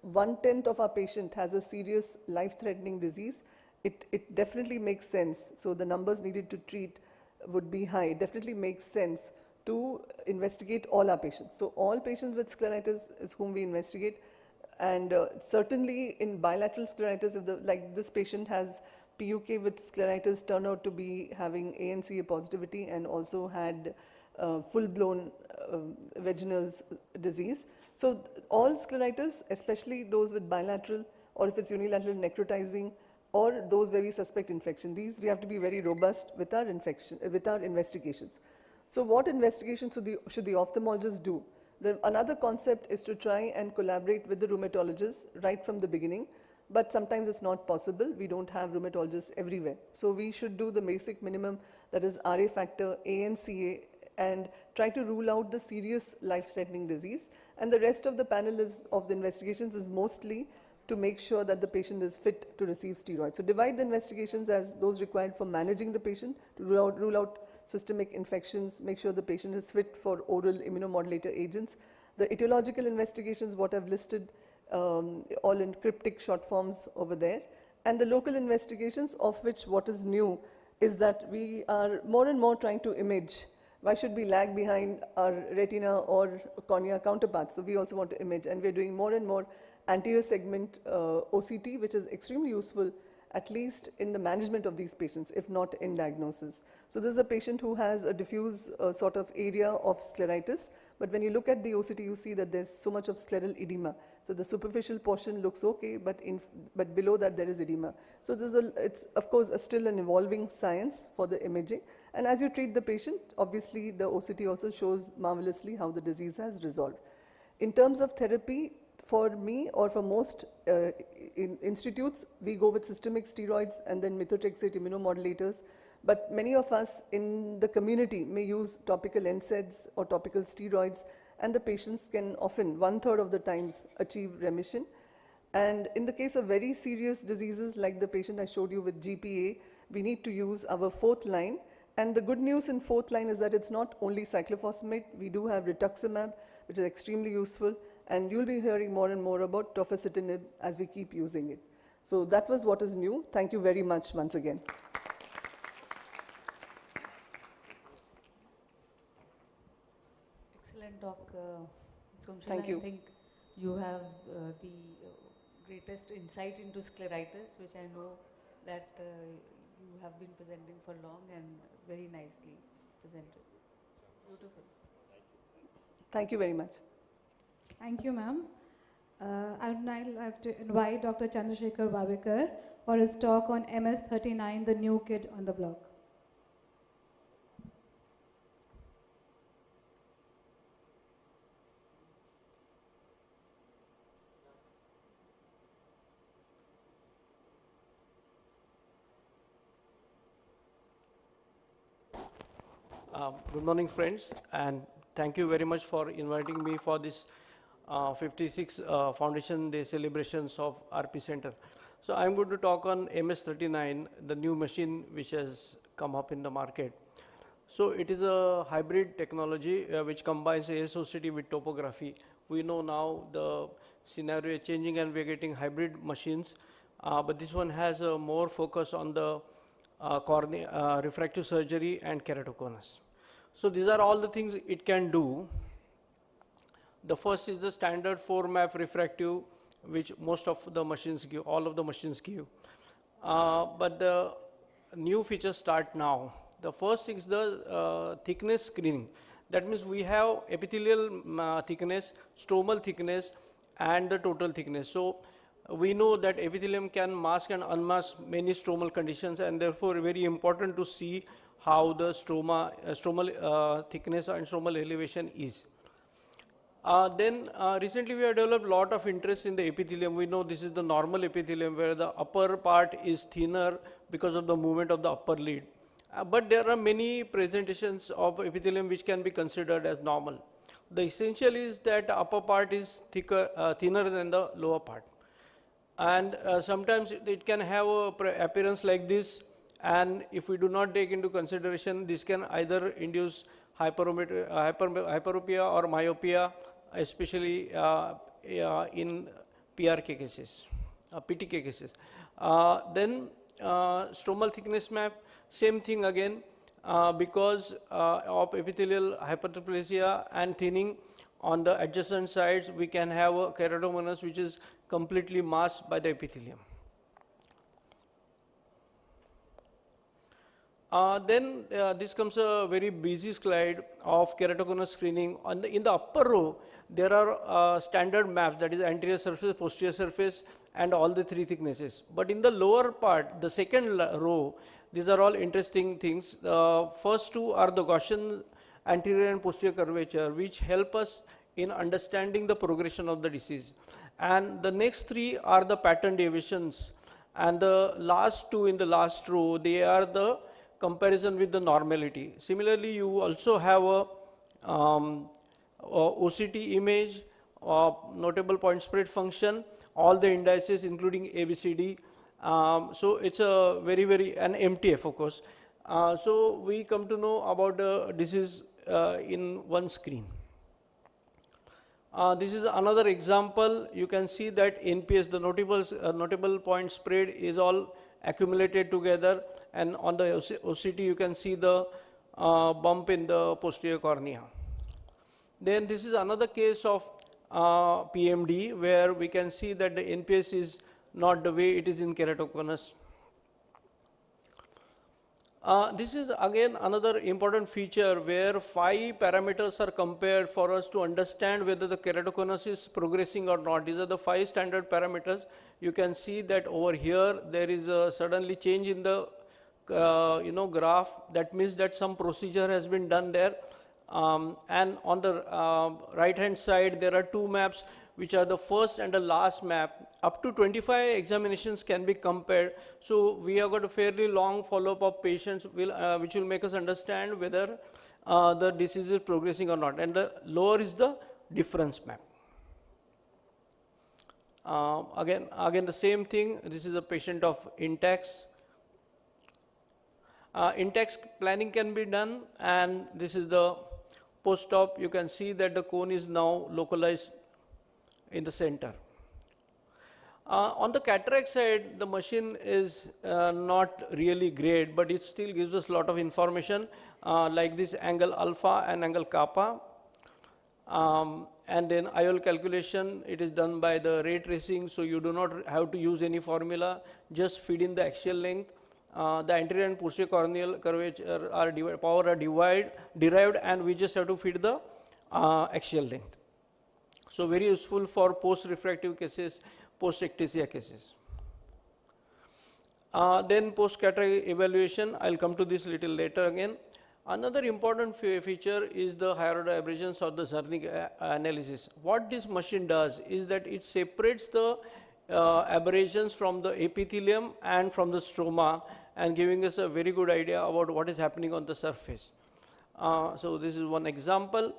1/10 of our patient has a serious life-threatening disease, it definitely makes sense. So the numbers needed to treat would be high. It definitely makes sense to investigate all our patients. So all patients with scleritis is whom we investigate. And certainly in bilateral scleritis, if like this patient has PUK with scleritis, turned out to be having ANCA positivity and also had full-blown Wegener's disease. So all scleritis, especially those with bilateral, or if it's unilateral necrotizing, or those where we suspect infection, these we have to be very robust with our investigations. So what investigations should the ophthalmologist do? Another concept is to try and collaborate with the rheumatologist right from the beginning, but sometimes it's not possible. We don't have rheumatologists everywhere. So we should do the basic minimum, that is RA factor, ANCA, and try to rule out the serious life-threatening disease. And the rest of the panel of the investigations is mostly to make sure that the patient is fit to receive steroids. So divide the investigations as those required for managing the patient, to rule out systemic infections, make sure the patient is fit for oral immunomodulator agents. The etiological investigations, what I've listed, all in cryptic short forms over there. And the local investigations, of which what is new is that we are more and more trying to image. Why should we lag behind our retina or cornea counterparts? So we also want to image, and we're doing more and more anterior segment OCT, which is extremely useful, at least in the management of these patients, if not in diagnosis. So this is a patient who has a diffuse sort of area of scleritis, but when you look at the OCT, you see that there's so much of scleral edema. So the superficial portion looks okay, but below that there is edema. So it's of course still an evolving science for the imaging. And as you treat the patient, obviously the OCT also shows marvelously how the disease has resolved. In terms of therapy, for me or for most institutes, we go with systemic steroids and then methotrexate immunomodulators. But many of us in the community may use topical NSAIDs or topical steroids, and the patients can often 1/3 of the times achieve remission. And in the case of very serious diseases like the patient I showed you with GPA, we need to use our 4th line. And the good news in 4th line is that it's not only cyclophosphamide, we do have rituximab, which is extremely useful. And you'll be hearing more and more about tofacitinib as we keep using it. So that was what is new. Thank you very much once again. Excellent talk, Somshan. Thank you. I think you have the greatest insight into scleritis, which I know that you have been presenting for long and very nicely presented. Beautiful. Thank you very much. Thank you, ma'am. I would now like to invite Dr. Chandrasekhar Babekar for his talk on MS39, the new kid on the block. Good morning, friends, and thank you very much for inviting me for this 56 Foundation Day celebrations of RP Center. So I'm going to talk on MS39, the new machine which has come up in the market. So it is a hybrid technology which combines ASOCT with topography. We know now the scenario is changing and we're getting hybrid machines, but this one has a more focus on the cornea, refractive surgery and keratoconus. So these are all the things it can do. The first is the standard 4-map refractive, which most of the machines give, all of the machines give. But the new features start now. The first thing is the thickness screening. That means we have epithelial thickness, stromal thickness, and the total thickness. So we know that epithelium can mask and unmask many stromal conditions, and therefore very important to see how the stromal thickness and stromal elevation is. Then recently we have developed a lot of interest in the epithelium. We know this is the normal epithelium where the upper part is thinner because of the movement of the upper lid. But there are many presentations of epithelium which can be considered as normal. The essential is that the upper part is thinner than the lower part. And sometimes it can have a appearance like this, and if we do not take into consideration, this can either induce hyperopia or myopia, especially in PRK cases, PTK cases. Then stromal thickness map, same thing again, because of epithelial hyperplasia and thinning on the adjacent sides, we can have a keratoconus which is completely masked by the epithelium. Then this comes a very busy slide of keratoconus screening. In the upper row, there are standard maps, that is anterior surface, posterior surface, and all the three thicknesses. But in the lower part, the second row, these are all interesting things. First two are the Gaussian anterior and posterior curvature, which help us in understanding the progression of the disease. And the next three are the pattern deviations. And the last two in the last row, they are the comparison with the normality. Similarly, you also have a OCT image, notable point spread function, all the indices including ABCD. So it's a an MTF of course. So we come to know about the disease in one screen. This is another example. You can see that NPS, the notable point spread, is all accumulated together, and on the OCT you can see the bump in the posterior cornea. Then this is another case of PMD, where we can see that the NPS is not the way it is in keratoconus. This is again another important feature where 5 parameters are compared for us to understand whether the keratoconus is progressing or not. These are the 5 standard parameters. You can see that over here there is a suddenly change in the graph. That means that some procedure has been done there. And on the right hand side there are 2 maps which are the first and the last map. Up to 25 examinations can be compared. So we have got a fairly long follow-up of patients which will make us understand whether the disease is progressing or not. And the lower is the difference map. Again the same thing. This is a patient of intacs. Intacs planning can be done, and this is the post-op. You can see that the cone is now localized in the center. On the cataract side, the machine is not really great, but it still gives us a lot of information like this angle alpha and angle kappa. And then IOL calculation, it is done by the ray tracing, so you do not have to use any formula, just feed in the axial length. The anterior and posterior corneal curvature are derived, and we just have to feed the axial length. So very useful for post-refractive cases, post-ectasia cases. Then post-cataract evaluation, I'll come to this little later again. Another important feature is the higher order aberrations or the Zernig analysis. What this machine does is that it separates the aberrations from the epithelium and from the stroma, and giving us a very good idea about what is happening on the surface. So this is one example.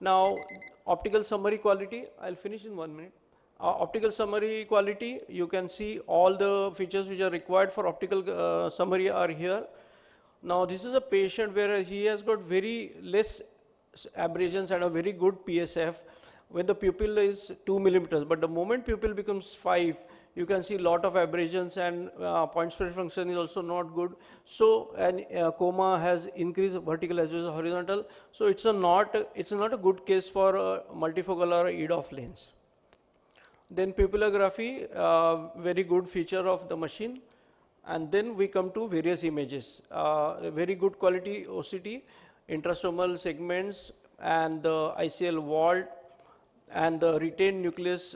Now optical summary quality, I'll finish in 1 minute. Optical summary quality, you can see all the features which are required for optical summary are here. Now this is a patient where he has got very less aberrations and a very good PSF when the pupil is 2 millimeters, but the moment pupil becomes 5, you can see lot of aberrations, and point spread function is also not good. So and coma has increased vertical as well as horizontal. So it's not a good case for multifocal or EDOF lens. Then pupillography, very good feature of the machine. And then we come to various images. Very good quality OCT, intrastromal segments, and the ICL vault, and the retained nucleus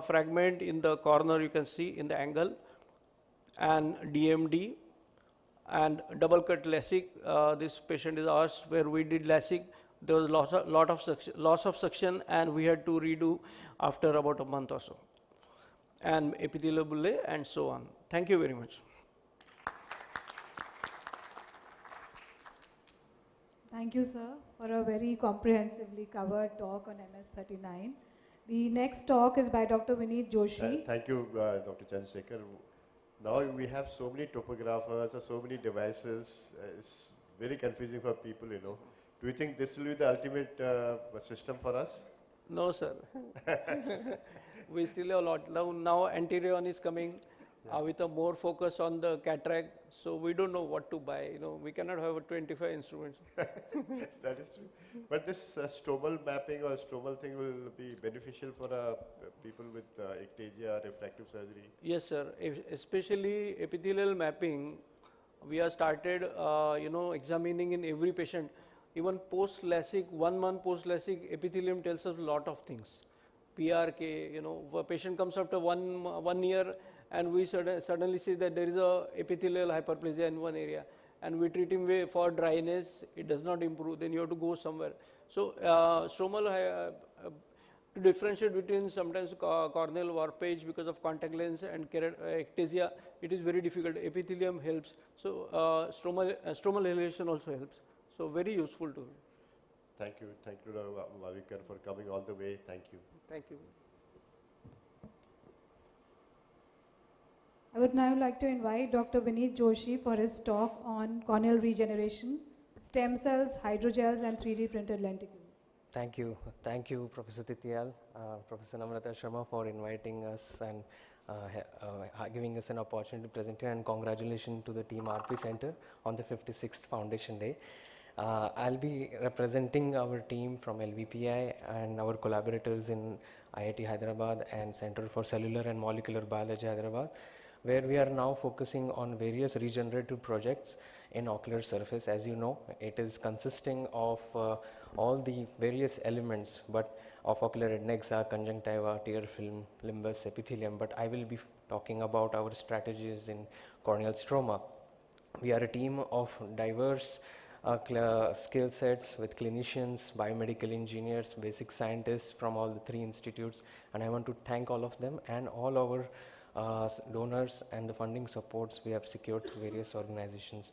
fragment in the corner you can see in the angle, and DMD, and double cut LASIK. This patient is ours where we did LASIK. There was loss of suction, and we had to redo after about a month or so, and epithelial bullae and so on. Thank you very much. Thank you, sir, for a very comprehensively covered talk on MS39. The next talk is by Dr. Vineet Joshi. Thank you, Dr. Chandrasekhar. Now we have so many topographers or so many devices. It's very confusing for people, you know. Do you think this will be the ultimate system for us? No, sir. We still have a lot. Now Anterion is coming with a more focus on the cataract. So we don't know what to buy. You know, we cannot have 25 instruments. That is true. But this stromal mapping or stromal thing will be beneficial for people with ectasia, refractive surgery. Yes, sir. Especially epithelial mapping, we have started, examining in every patient. Even post-LASIK, 1 month post-LASIK, epithelium tells us a lot of things. PRK, a patient comes after one year and we suddenly see that there is a epithelial hyperplasia in one area and we treat him for dryness, it does not improve, then you have to go somewhere. So stromal, to differentiate between sometimes corneal warpage because of contact lens and ectasia, it is very difficult. Epithelium helps. So stromal elevation also helps. So very useful tool. Thank you, Mavikar, for coming all the way. Thank you. Thank you. I would now like to invite Dr. Vineet Joshi for his talk on corneal regeneration, stem cells, hydrogels, and 3D printed lenticles. Thank you. Thank you, Professor Titiyal, Professor Namrata Sharma for inviting us and giving us an opportunity to present here, and congratulations to the team RP Center on the 56th Foundation Day. I'll be representing our team from LVPI and our collaborators in IIT Hyderabad and Center for Cellular and Molecular Biology Hyderabad, where we are now focusing on various regenerative projects in ocular surface. As you know, it is consisting of all the various elements but of ocular adnexa, conjunctiva, tear film, limbus, epithelium, but I will be talking about our strategies in corneal stroma. We are a team of diverse skill sets with clinicians, biomedical engineers, basic scientists from all the 3 institutes, and I want to thank all of them and all our donors and the funding supports we have secured through various organizations.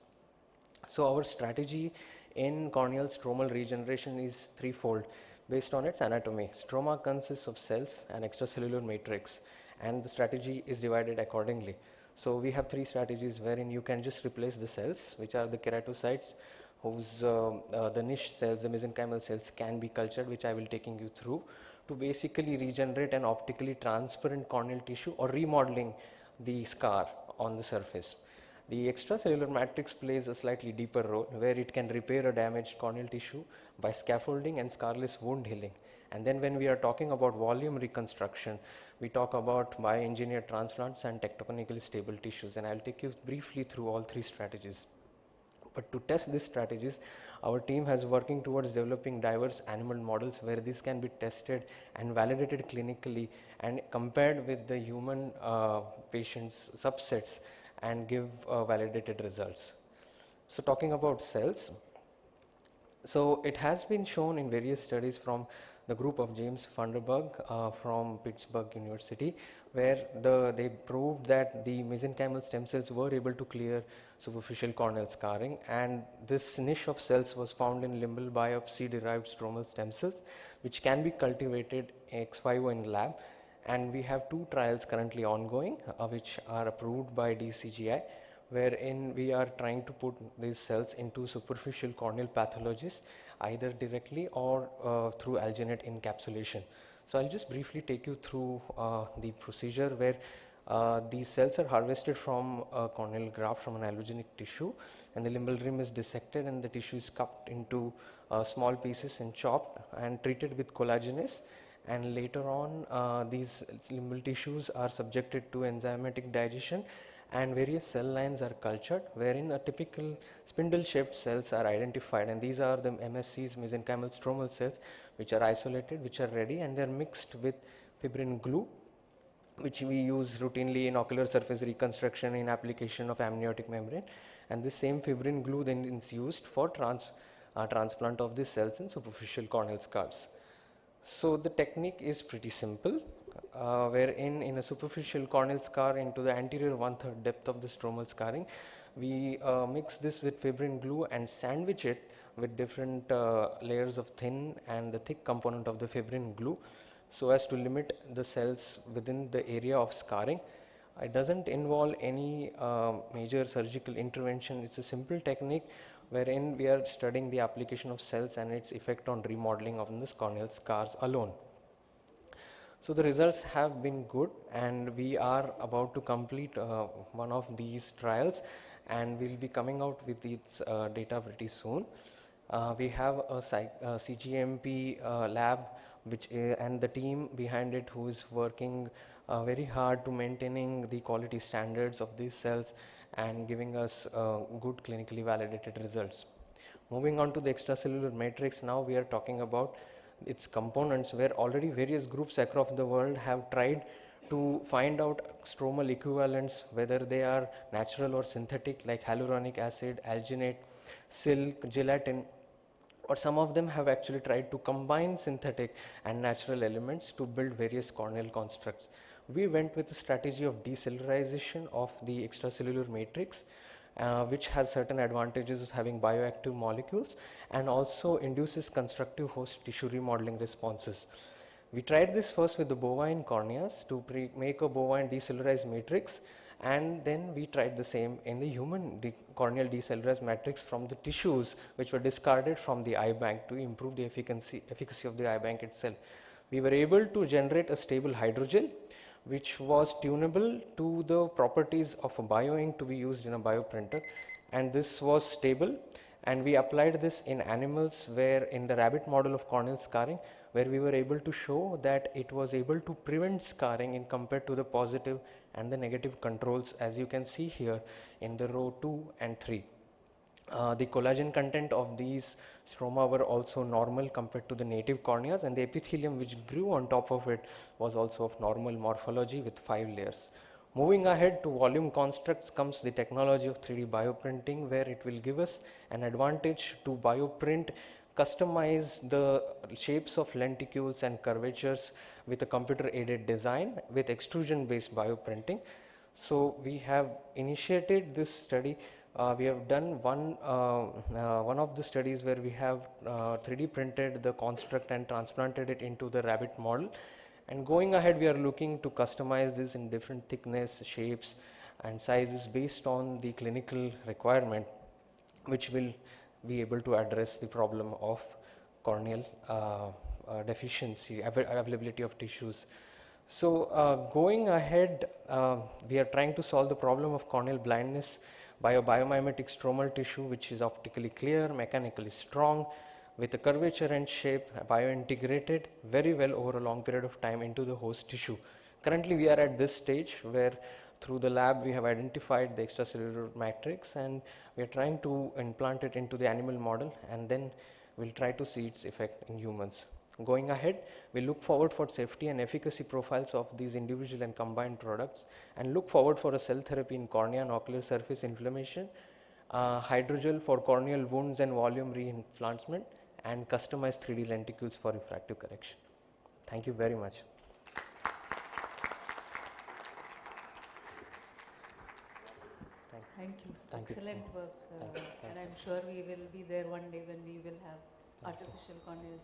So our strategy in corneal stromal regeneration is threefold based on its anatomy. Stroma consists of cells and extracellular matrix, and the strategy is divided accordingly. So we have 3 strategies wherein you can just replace the cells, which are the keratocytes, whose the niche cells, the mesenchymal cells can be cultured, which I will taking you through, to basically regenerate an optically transparent corneal tissue or remodeling the scar on the surface. The extracellular matrix plays a slightly deeper role where it can repair a damaged corneal tissue by scaffolding and scarless wound healing. And then when we are talking about volume reconstruction, we talk about bioengineered transplants and tectonically stable tissues, and I'll take you briefly through all 3 strategies. But to test these strategies, our team has working towards developing diverse animal models where these can be tested and validated clinically and compared with the human patients' subsets and give validated results. So talking about cells, so it has been shown in various studies from the group of James Vanderburg from Pittsburgh University, where they proved that the mesenchymal stem cells were able to clear superficial corneal scarring, and this niche of cells was found in limbal biopsy-derived stromal stem cells, which can be cultivated ex vivo in lab. And we have 2 trials currently ongoing, which are approved by DCGI, wherein we are trying to put these cells into superficial corneal pathologies, either directly or through alginate encapsulation. So I'll just briefly take you through the procedure where these cells are harvested from a corneal graft from an allogenic tissue, and the limbal rim is dissected and the tissue is cut into small pieces and chopped and treated with collagenase. And later on, these limbal tissues are subjected to enzymatic digestion and various cell lines are cultured, wherein a typical spindle-shaped cells are identified, and these are the MSCs, mesenchymal stromal cells, which are isolated, which are ready, and they are mixed with fibrin glue, which we use routinely in ocular surface reconstruction in application of amniotic membrane, and this same fibrin glue then is used for transplant of these cells in superficial corneal scars. So the technique is pretty simple, wherein in a superficial corneal scar into the anterior 1/3 depth of the stromal scarring, We mix this with fibrin glue and sandwich it with different layers of thin and the thick component of the fibrin glue so as to limit the cells within the area of scarring. It doesn't involve any major surgical intervention. It's a simple technique wherein we are studying the application of cells and its effect on remodeling of the corneal scars alone. So the results have been good, and we are about to complete one of these trials, and we'll be coming out with its data pretty soon. We have a CGMP lab and the team behind it who is working very hard to maintaining the quality standards of these cells and giving us good clinically validated results. Moving on to the extracellular matrix, now we are talking about its components, where already various groups across the world have tried to find out stromal equivalents, whether they are natural or synthetic, like hyaluronic acid, alginate, silk, gelatin, or some of them have actually tried to combine synthetic and natural elements to build various corneal constructs. We went with the strategy of decellularization of the extracellular matrix, which has certain advantages of having bioactive molecules and also induces constructive host tissue remodeling responses. We tried this first with the bovine corneas to make a bovine decellularized matrix, and then we tried the same in the human corneal decellularized matrix from the tissues which were discarded from the eye bank to improve the efficacy of the eye bank itself. We were able to generate a stable hydrogel which was tunable to the properties of a bioink to be used in a bioprinter, and this was stable, and we applied this in animals where in the rabbit model of corneal scarring, where we were able to show that it was able to prevent scarring in compared to the positive and the negative controls, as you can see here in the row 2 and 3. The collagen content of these stroma were also normal compared to the native corneas, and the epithelium which grew on top of it was also of normal morphology with 5 layers. Moving ahead to volume constructs comes the technology of 3D bioprinting, where it will give us an advantage to bioprint, customize the shapes of lenticules and curvatures with a computer aided design with extrusion based bioprinting. So we have initiated this study. We have done one of the studies where we have 3D printed the construct and transplanted it into the rabbit model, and going ahead we are looking to customize this in different thickness, shapes and sizes based on the clinical requirement, which will be able to address the problem of corneal deficiency, availability of tissues. So going ahead, we are trying to solve the problem of corneal blindness by a biomimetic stromal tissue which is optically clear, mechanically strong, with a curvature and shape biointegrated very well over a long period of time into the host tissue. Currently we are at this stage where through the lab we have identified the extracellular matrix, and we are trying to implant it into the animal model, and then we'll try to see its effect in humans. Going ahead, we look forward for safety and efficacy profiles of these individual and combined products, and look forward for a cell therapy in cornea and ocular surface inflammation, hydrogel for corneal wounds and volume re-enhancement, and customized 3D lenticules for refractive correction. Thank you very much. Thank you. Thank you. Excellent work. And I'm sure we will be there one day when we will have artificial corneas.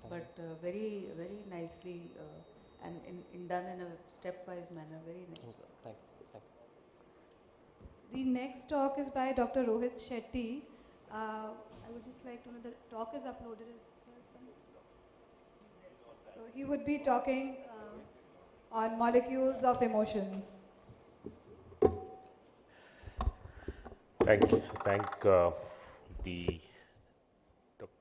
But very, very nicely and done in a stepwise manner. Very nice work. Thank you. Thank you. The next talk is by Dr. Rohit Shetty. I would just like to know the talk is uploaded as first time. So he would be talking on molecules of emotions. Thank the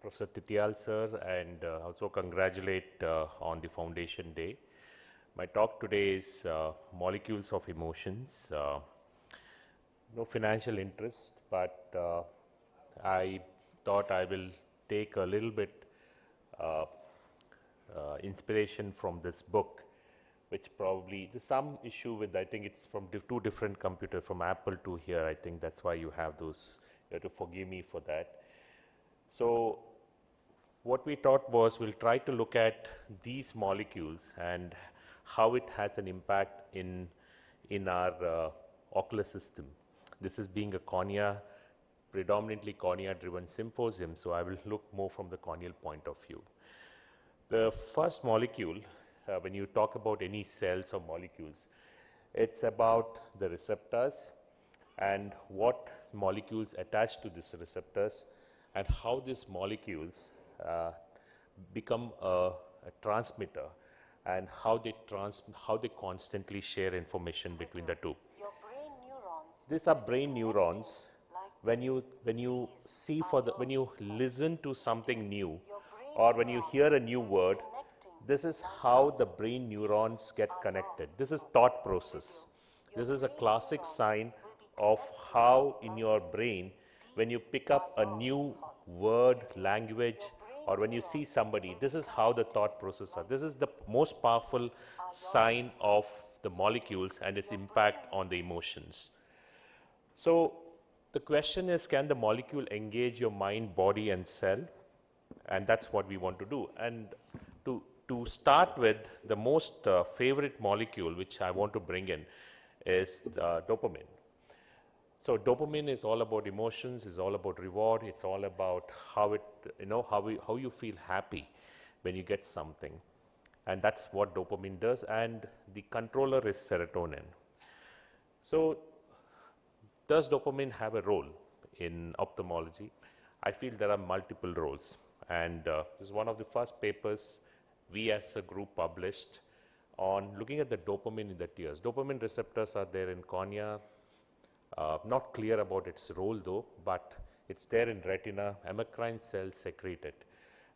Professor Titial sir, and also congratulate on the Foundation Day. My talk today is molecules of emotions. No financial interest, but I thought I will take a little bit inspiration from this book, which probably there's some issue with, I think it's from two different computers, from Apple to here. I think that's why you have those. You have to forgive me for that. So what we thought was we'll try to look at these molecules and how it has an impact in our ocular system. This is being a cornea, predominantly cornea-driven symposium, so I will look more from the corneal point of view. The first molecule, when you talk about any cells or molecules, it's about the receptors and what molecules attach to these receptors and how these molecules become a transmitter and how they constantly share information between the two. These are brain neurons. When you listen to something new or when you hear a new word, this is how the brain neurons get connected. This is thought process. This is a classic sign of how in your brain, when you pick up a new word, language, or when you see somebody, this is how the thought process are. This is the most powerful sign of the molecules and its impact on the emotions. So the question is, can the molecule engage your mind, body, and cell? And that's what we want to do. And to start with, the most favorite molecule which I want to bring in is the dopamine. So dopamine is all about emotions, is all about reward, it's all about how you feel happy when you get something. And that's what dopamine does, and the controller is serotonin. So does dopamine have a role in ophthalmology? I feel there are multiple roles, and this is one of the first papers we as a group published on looking at the dopamine in the tears. Dopamine receptors are there in cornea, not clear about its role though, but it's there in retina, amacrine cells secrete it.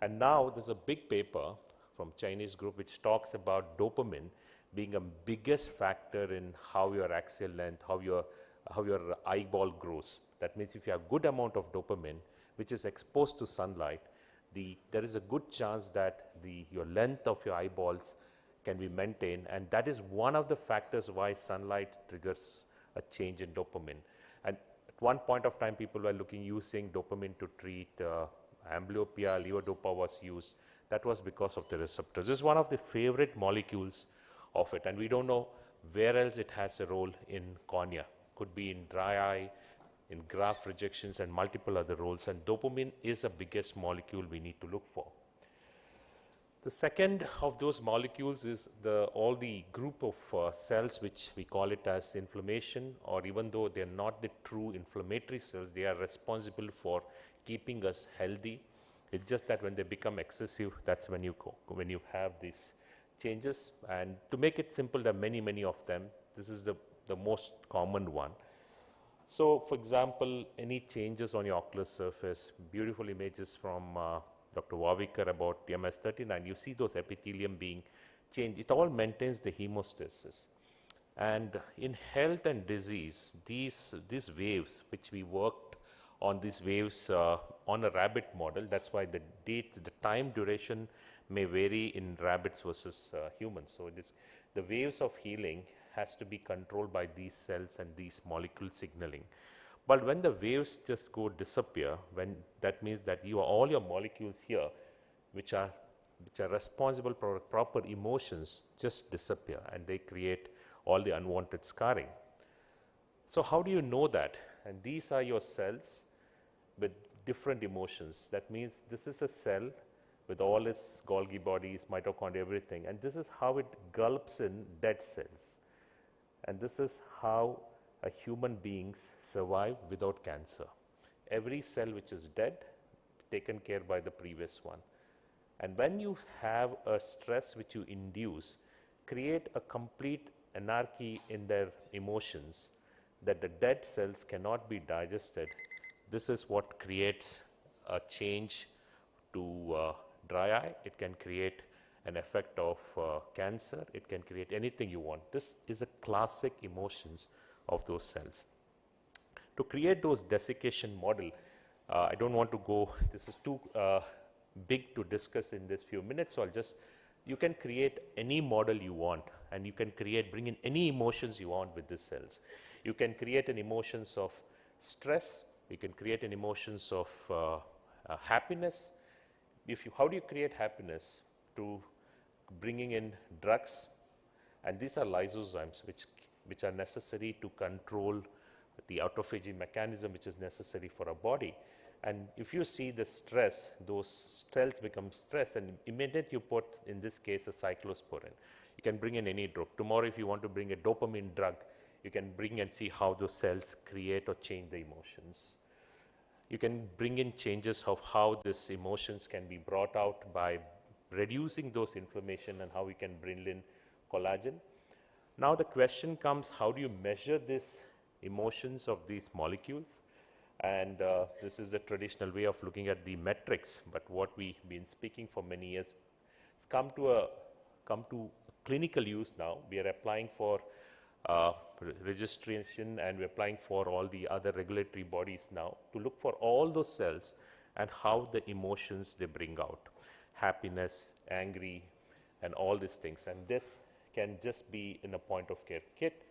And now there's a big paper from Chinese group which talks about dopamine being a biggest factor in how your axial length, how your eyeball grows. That means if you have good amount of dopamine which is exposed to sunlight, there is a good chance that your length of your eyeballs can be maintained, and that is one of the factors why sunlight triggers a change in dopamine. And at one point of time, people were using dopamine to treat amblyopia, levodopa was used. That was because of the receptors. This is one of the favorite molecules of it, and we don't know where else it has a role in cornea. Could be in dry eye, in graft rejections, and multiple other roles, and dopamine is the biggest molecule we need to look for. The second of those molecules is all the group of cells which we call it as inflammation, or even though they are not the true inflammatory cells, they are responsible for keeping us healthy. It's just that when they become excessive, that's when you have these changes. And to make it simple, there are many of them. This is the most common one. So for example, any changes on your ocular surface, beautiful images from Dr. Wavikar about MS39, you see those epithelium being changed. It all maintains the hemostasis. And in health and disease, these waves, which we worked on these waves on a rabbit model, that's why the time duration may vary in rabbits versus humans. So it is the waves of healing has to be controlled by these cells and these molecule signaling. But when the waves just disappear, that means that all your molecules here, which are responsible for proper emotions, just disappear, and they create all the unwanted scarring. So how do you know that? And these are your cells with different emotions. That means this is a cell with all its Golgi bodies, mitochondria, everything, and this is how it gulps in dead cells. And this is how a human beings survive without cancer. Every cell which is dead, taken care by the previous one. And when you have a stress which you induce, create a complete anarchy in their emotions, that the dead cells cannot be digested. This is what creates a change to dry eye. It can create an effect of cancer. It can create anything you want. This is a classic emotions of those cells. To create those desiccation model, I don't want to go, this is too big to discuss in this few minutes, so you can create any model you want, and you can bring in any emotions you want with these cells. You can create an emotions of stress, you can create an emotions of happiness. How do you create happiness? To bringing in drugs, and these are lysozymes which are necessary to control the autophagy mechanism which is necessary for a body. And if you see the stress, those cells become stressed, and immediately you put, in this case, a cyclosporin. You can bring in any drug. Tomorrow, if you want to bring a dopamine drug, you can bring and see how those cells create or change the emotions. You can bring in changes of how these emotions can be brought out by reducing those inflammation, and how we can bring in collagen. Now the question comes, how do you measure these emotions of these molecules? And this is the traditional way of looking at the metrics, but what we've been speaking for many years, it's come to clinical use now. We are applying for registration, and we're applying for all the other regulatory bodies now to look for all those cells and how the emotions they bring out, happiness, angry, and all these things. And this can just be in a point of care kit,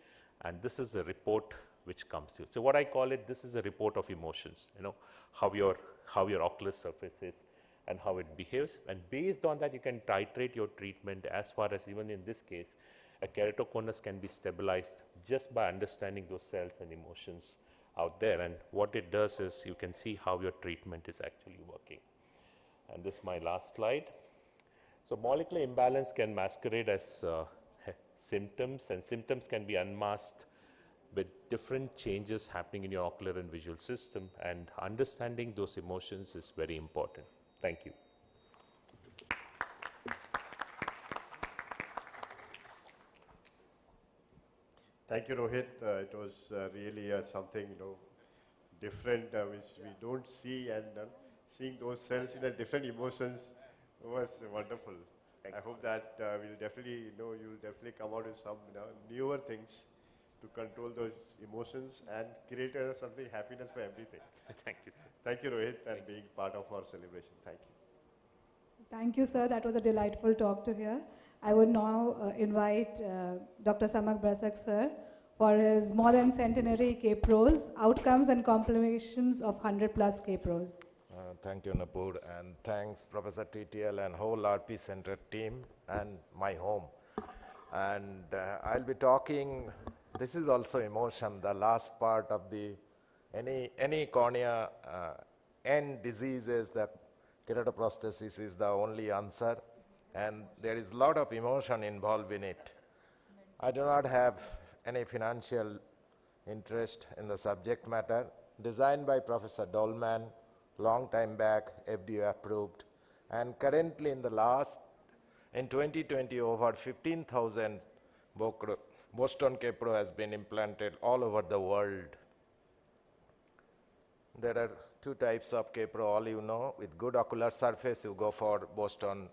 and this is the report which comes to you. So what I call it, this is a report of emotions, how your ocular surface is and how it behaves. And based on that, you can titrate your treatment, as far as, even in this case, a keratoconus can be stabilized just by understanding those cells and emotions out there. And what it does is, you can see how your treatment is actually working. And this is my last slide. So molecular imbalance can masquerade as symptoms, and symptoms can be unmasked with different changes happening in your ocular and visual system, and understanding those emotions is very important. Thank you. Thank you, Rohit. It was really something different, which we don't see, and seeing those cells in a different emotions was wonderful. I hope that we'll definitely, you'll definitely come out with some newer things to control those emotions and create something happiness for everything. Thank you, sir. Thank you, Rohit, and being part of our celebration. Thank you. Thank you, sir. That was a delightful talk to hear. I would now invite Dr. Samak Brasak, sir, for his more than centenary K-Pros, outcomes and complications of 100+ K-Pros. Thank you, Napur, and thanks Professor TTL and whole RP Center team and my home. And I'll be talking, this is also emotion, the last part of the, any cornea end diseases, the keratoprosthesis is the only answer, and there is a lot of emotion involved in it. I do not have any financial interest in the subject matter. Designed by Professor Dolman, long time back, FDA approved, and currently in 2020, over 15,000 Boston K-Pro has been implanted all over the world. There are two types of K-Pro, all you know. With good ocular surface, you go for Boston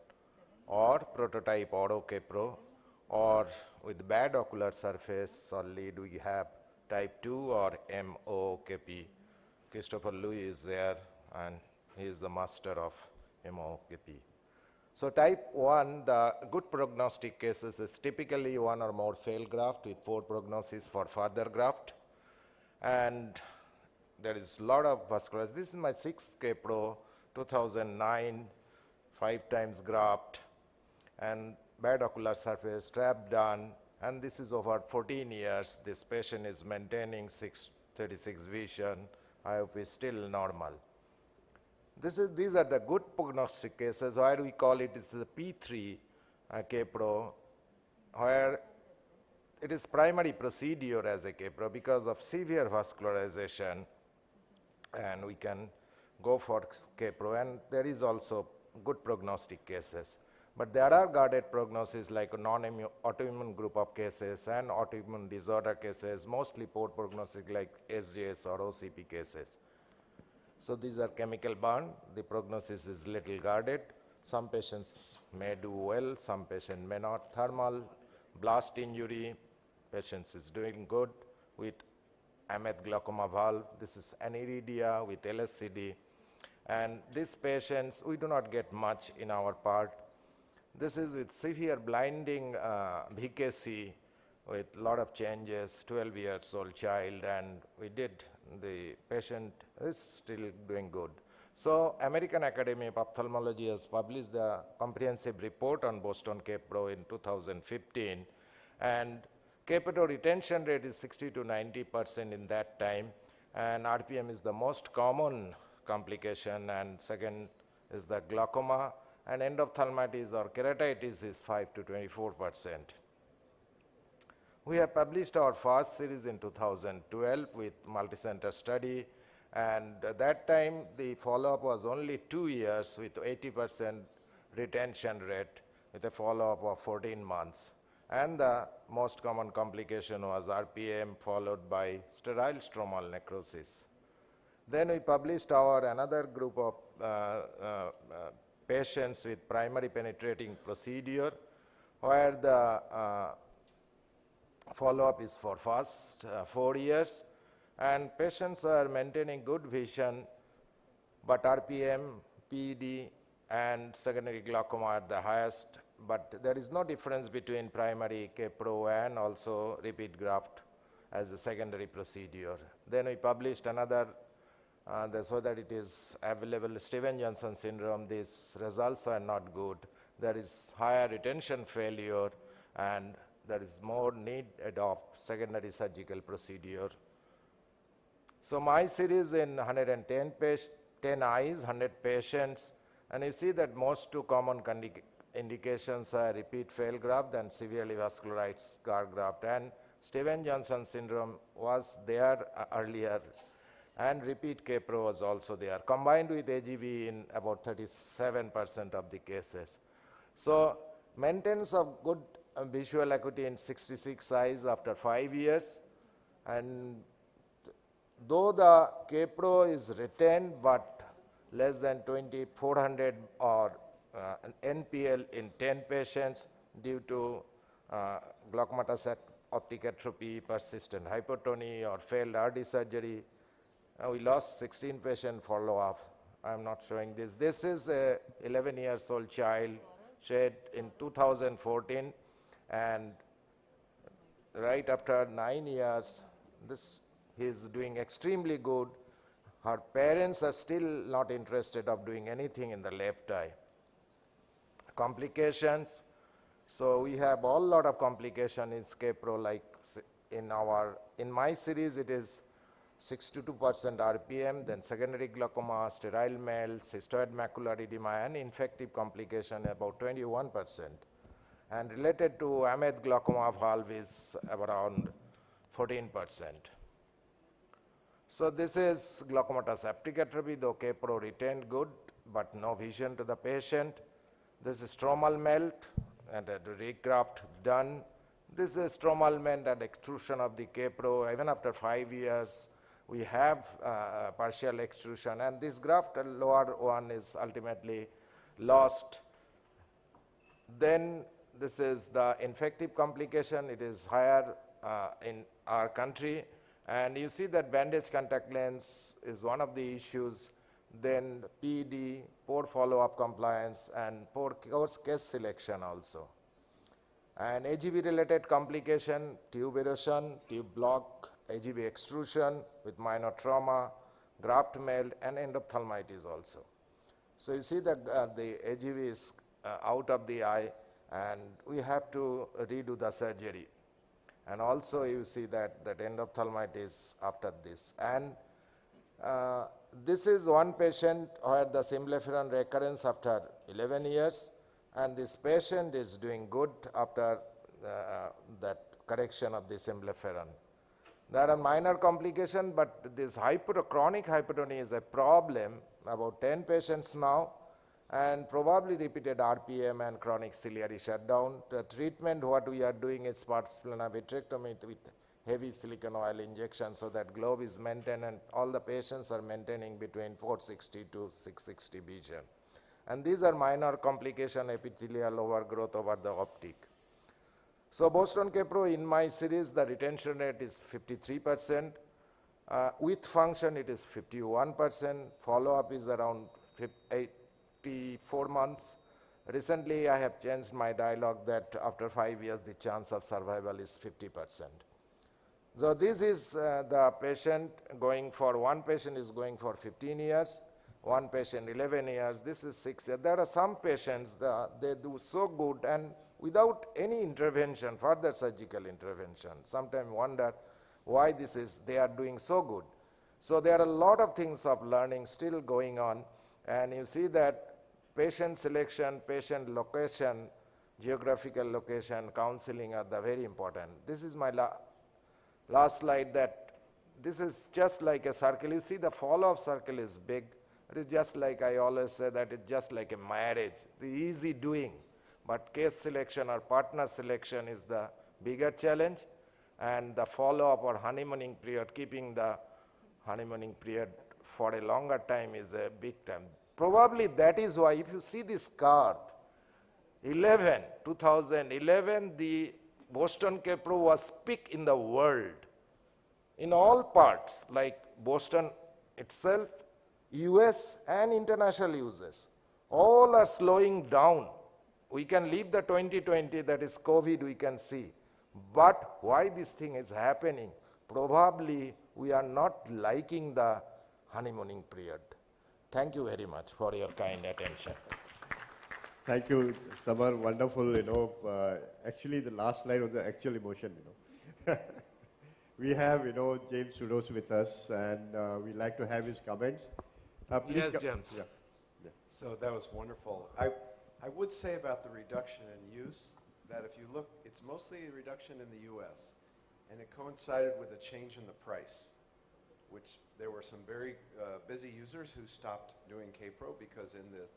or prototype Auto K-Pro, or with bad ocular surface, solid, we have type 2 or MOKP. Christopher Louis is there, and he is the master of MOKP. So type 1, the good prognostic cases is typically one or more failed graft with poor prognosis for further graft. And there is a lot of vascularization. This is my 6th K-Pro, 2009, 5 times graft, and bad ocular surface, strap done, and this is over 14 years. This patient is maintaining 636 vision. I hope is still normal. These are the good prognostic cases. Why do we call it? It's the P3 K-Pro, where it is primary procedure as a K-Pro because of severe vascularization, and we can go for K-Pro, and there is also good prognostic cases. But there are guarded prognosis like non-autoimmune group of cases and autoimmune disorder cases, mostly poor prognostic like SJS or OCP cases. So these are chemical burn. The prognosis is little guarded. Some patients may do well, some patient may not. Thermal blast injury, patients is doing good with Ahmed glaucoma valve. This is aniridia with LSCD. And these patients, we do not get much in our part. This is with severe blinding VKC with a lot of changes, 12 years old child, and we did, the patient is still doing good. So American Academy of Ophthalmology has published the comprehensive report on Boston K-Pro in 2015, and Capital retention rate is 60 to 90% in that time, and RPM is the most common complication, and second is the glaucoma, and endophthalmitis or keratitis is 5 to 24%. We have published our first series in 2012 with multicenter study, and at that time the follow-up was only 2 years with 80% retention rate with a follow-up of 14 months. And the most common complication was RPM followed by sterile stromal necrosis. Then we published our another group of patients with primary penetrating procedure where the follow-up is for first 4 years, and patients are maintaining good vision, but RPM, PED, and secondary glaucoma are the highest, but there is no difference between primary K-Pro and also repeat graft as a secondary procedure. Then we published another, so that it is available, Steven-Johnson syndrome. These results are not good. There is higher retention failure, and there is more need of secondary surgical procedure. So my series in 10 eyes, 100 patients, and you see that most two common indications are repeat failed graft and severely vascularized scar graft, and Steven-Johnson syndrome was there earlier, and repeat K-Pro was also there, combined with AGV in about 37% of the cases. So maintenance of good visual acuity in 66 eyes after 5 years, and though the K-Pro is retained but less than 400 or NPL in 10 patients due to glaucomatous optic atrophy, persistent hypertony, or failed RD surgery. We lost 16 patient follow-up. I'm not showing this. This is a 11 years old child shed in 2014, and right after 9 years, he is doing extremely good. Her parents are still not interested of doing anything in the left eye. Complications. So we have a lot of complication in K-Pro, like in my series it is 62% RPM, then secondary glaucoma, sterile melt, cystoid macular edema, and infective complication about 21%. And related to Ahmed glaucoma valve is around 14%. So this is glaucomatous optic atrophy, though K-Pro retained good, but no vision to the patient. This is stromal melt and a regraft done. This is stromal melt and extrusion of the K-Pro. Even after 5 years, we have partial extrusion, and this graft, lower one, is ultimately lost. Then this is the infective complication. It is higher in our country, and you see that bandage contact lens is one of the issues. Then PED, poor follow-up compliance, and poor case selection also. And AGV related complication, tube erosion, tube block, AGV extrusion with minor trauma, graft melt, and endophthalmitis also. So you see that the AGV is out of the eye, and we have to redo the surgery. And also you see that endophthalmitis after this. And this is one patient who had the symblepharon recurrence after 11 years, and this patient is doing good after that correction of the symblepharon. There are minor complications, but this chronic hypertony is a problem. About 10 patients now, and probably repeated RPM and chronic ciliary shutdown. The treatment, what we are doing is pars plana vitrectomy with heavy silicone oil injection, so that globe is maintained, and all the patients are maintaining between 460 to 660 vision. And these are minor complication, epithelial overgrowth over the optic. So Boston K-Pro, in my series, the retention rate is 53%. With function, it is 51%. Follow-up is around 84 months. Recently, I have changed my dialogue that after 5 years, the chance of survival is 50%. So this is the patient going for, one patient is going for 15 years, one patient 11 years, this is 6 years. There are some patients, they do so good, and without any intervention, further surgical intervention. Sometimes wonder why they are doing so good. So there are a lot of things of learning still going on, and you see that patient selection, patient location, geographical location, counseling are the very important. This is my last slide, that this is just like a circle. You see the follow-up circle is big. It is just like I always say that it's just like a marriage, the easy doing. But case selection or partner selection is the bigger challenge, and the follow-up or honeymooning period, keeping the honeymooning period for a longer time is a big time. Probably that is why if you see this curve, 2011, the Boston K-Pro was peak in the world. In all parts, like Boston itself, US and international uses, all are slowing down. We can leave the 2020, that is COVID, we can see. But why this thing is happening? Probably we are not liking the honeymooning period. Thank you very much for your kind attention. Thank you, Samar. Wonderful. Actually, the last slide was the actual emotion. We have, James Sudos with us, and we'd like to have his comments. Yes, James. Yeah. So that was wonderful. I would say about the reduction in use that if you look, it's mostly a reduction in the U.S. and it coincided with a change in the price, which there were some very busy users who stopped doing K-Pro because in the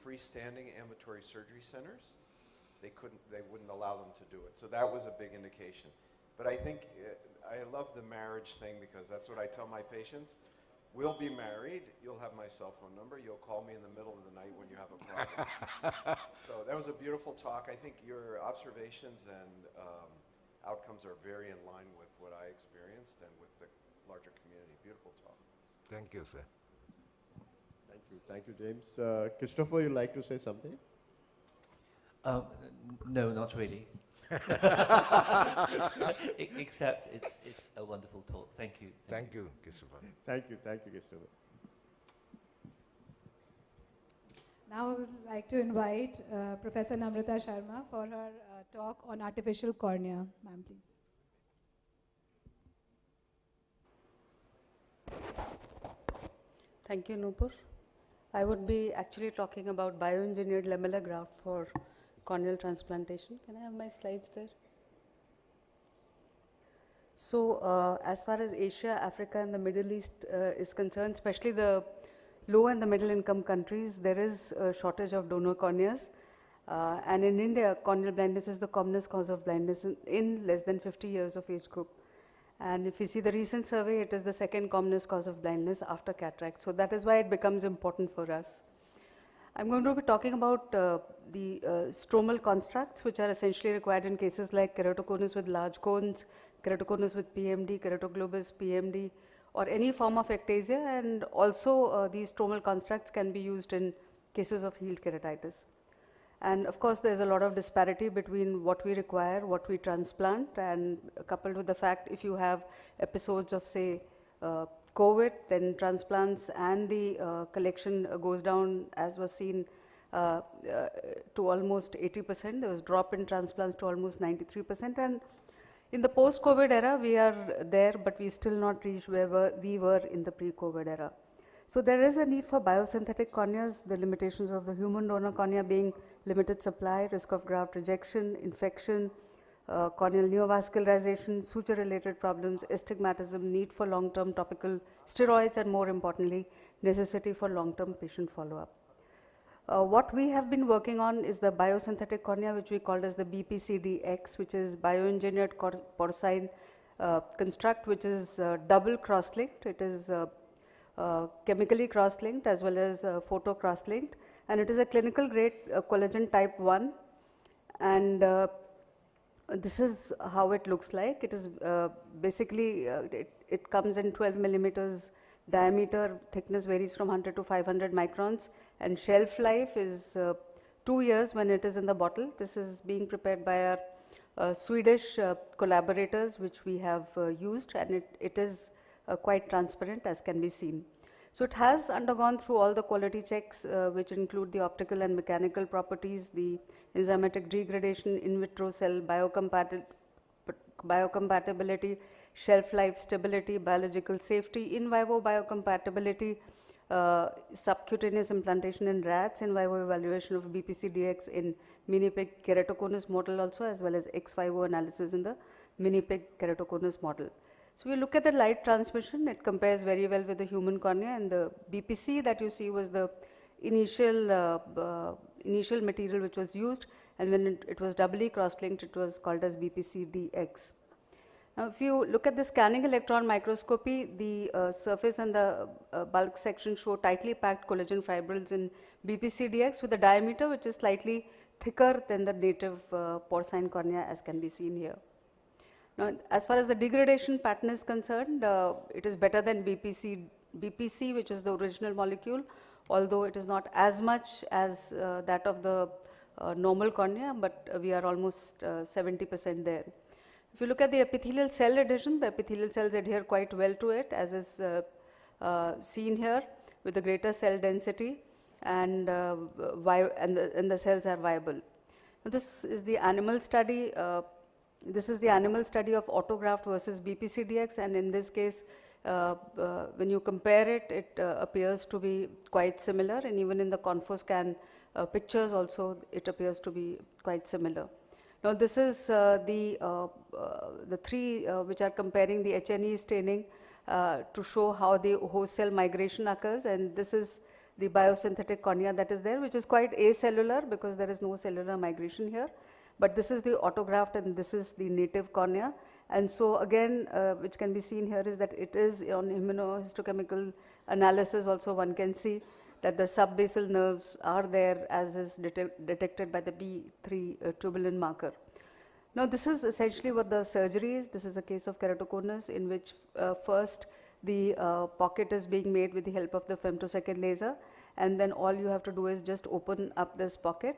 freestanding ambulatory surgery centers, they wouldn't allow them to do it. So that was a big indication. But I think I love the marriage thing because that's what I tell my patients. We'll be married. You'll have my cell phone number. You'll call me in the middle of the night when you have a problem. So that was a beautiful talk. I think your observations and outcomes are very in line with what I experienced and with the larger community. Beautiful talk. Thank you, sir. Thank you. Thank you, James. Christopher, you'd like to say something? No, not really. Except it's a wonderful talk. Thank you. Thank you, Christopher. Thank you, Christopher. Now I would like to invite Professor Namrata Sharma for her talk on artificial cornea. Ma'am, please. Thank you, Nupur. I would be actually talking about bioengineered lamellar graft for corneal transplantation. Can I have my slides there? So as far as Asia, Africa and the Middle East is concerned, especially the low and the middle income countries, there is a shortage of donor corneas. And in India, corneal blindness is the commonest cause of blindness in less than 50 years of age group. And if you see the recent survey, it is the second commonest cause of blindness after cataract. So that is why it becomes important for us. I'm going to be talking about the stromal constructs, which are essentially required in cases like keratoconus with large cones, keratoconus with PMD, keratoglobus, PMD, or any form of ectasia. And also these stromal constructs can be used in cases of healed keratitis. And of course, there's a lot of disparity between what we require, what we transplant, and coupled with the fact if you have episodes of, say, COVID, then transplants and the collection goes down, as was seen, to almost 80%. There was a drop in transplants to almost 93%. And in the post-COVID era, we are there, but we've still not reached where we were in the pre-COVID era. So there is a need for biosynthetic corneas, the limitations of the human donor cornea being limited supply, risk of graft rejection, infection, corneal neovascularization, suture-related problems, astigmatism, need for long-term topical steroids, and more importantly, necessity for long-term patient follow-up. What we have been working on is the biosynthetic cornea, which we called as the BPCDX, which is bioengineered porcine construct, which is double cross-linked. It is chemically cross-linked as well as photo cross-linked, and it is a clinical grade collagen type 1, and this is how it looks like. It is basically it comes in 12 millimeters diameter, thickness varies from 100 to 500 microns, and shelf life is 2 years when it is in the bottle. This is being prepared by our Swedish collaborators, which we have used, and it is quite transparent, as can be seen. So it has undergone through all the quality checks, which include the optical and mechanical properties, the enzymatic degradation, in vitro cell biocompatibility, shelf life stability, biological safety, in vivo biocompatibility, subcutaneous implantation in rats, in vivo evaluation of BPCDX in mini pig keratoconus model also, as well as ex vivo analysis in the mini pig keratoconus model. So we look at the light transmission, it compares very well with the human cornea, and the BPC that you see was the initial material which was used, and when it was doubly cross-linked, it was called as BPCDX. Now, if you look at the scanning electron microscopy, the surface and the bulk section show tightly packed collagen fibrils in BPCDX with a diameter which is slightly thicker than the native porcine cornea, as can be seen here. Now, as far as the degradation pattern is concerned, it is better than BPC, which is the original molecule, although it is not as much as that of the normal cornea, but we are almost 70% there. If you look at the epithelial cell adhesion, the epithelial cells adhere quite well to it, as is seen here, with the greater cell density, and the cells are viable. Now, this is the animal study. This is the animal study of autograft versus BPCDX, and in this case, when you compare it, it appears to be quite similar, and even in the ConfoScan pictures also, it appears to be quite similar. Now, this is the three which are comparing the H&E staining to show how the host cell migration occurs, and this is the biosynthetic cornea that is there, which is quite acellular because there is no cellular migration here. But this is the autograft and this is the native cornea. And so again, which can be seen here is that it is on immunohistochemical analysis also one can see that the subbasal nerves are there, as is detected by the B3 tubulin marker. Now, this is essentially what the surgery is. This is a case of keratoconus in which first the pocket is being made with the help of the femtosecond laser, and then all you have to do is just open up this pocket.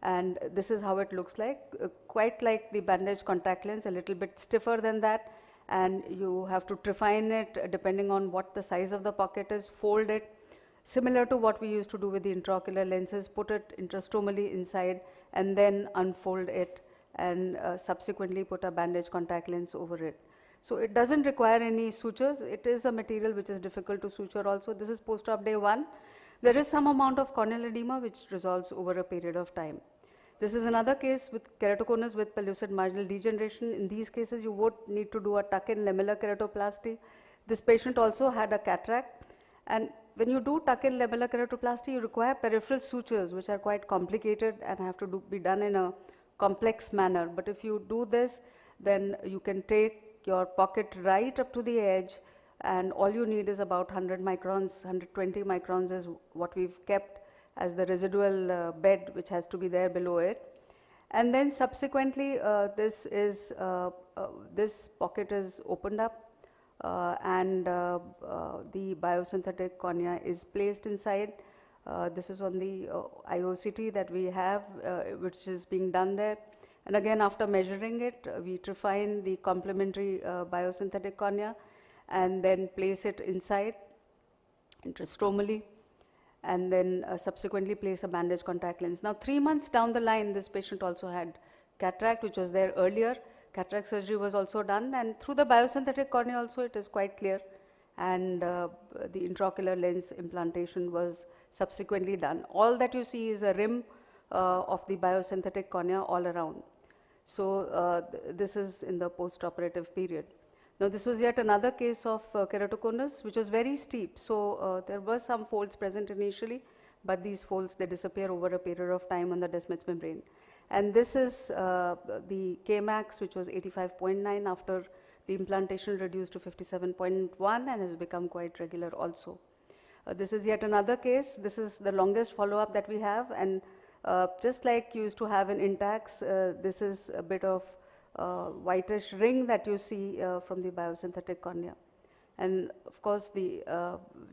And this is how it looks like, quite like the bandage contact lens, a little bit stiffer than that, and you have to trephine it depending on what the size of the pocket is, fold it, similar to what we used to do with the intraocular lenses, put it intrastomally inside and then unfold it and subsequently put a bandage contact lens over it. So it doesn't require any sutures. It is a material which is difficult to suture also. This is post-op day 1. There is some amount of corneal edema which resolves over a period of time. This is another case with keratoconus with pellucid marginal degeneration. In these cases, you would need to do a tuck-in lamellar keratoplasty. This patient also had a cataract, and when you do tuck-in lamellar keratoplasty, you require peripheral sutures, which are quite complicated and have to be done in a complex manner. But if you do this, then you can take your pocket right up to the edge, and all you need is about 100 microns, 120 microns is what we've kept as the residual bed which has to be there below it. And then subsequently this pocket is opened up and the biosynthetic cornea is placed inside. This is on the IOCT that we have which is being done there. And again, after measuring it, we trephine the complementary biosynthetic cornea and then place it inside intrastromally, and then subsequently place a bandage contact lens. Now, 3 months down the line, this patient also had cataract, which was there earlier. Cataract surgery was also done, and through the biosynthetic cornea also it is quite clear, and the intraocular lens implantation was subsequently done. All that you see is a rim of the biosynthetic cornea all around. So this is in the post-operative period. Now, this was yet another case of keratoconus, which was very steep. So there were some folds present initially, but these folds, they disappear over a period of time on the Descemet's membrane. And this is the Kmax, which was 85.9 after the implantation reduced to 57.1 and has become quite regular also. This is yet another case. This is the longest follow-up that we have, and just like you used to have in Intax, this is a bit of whitish ring that you see from the biosynthetic cornea. And of course, the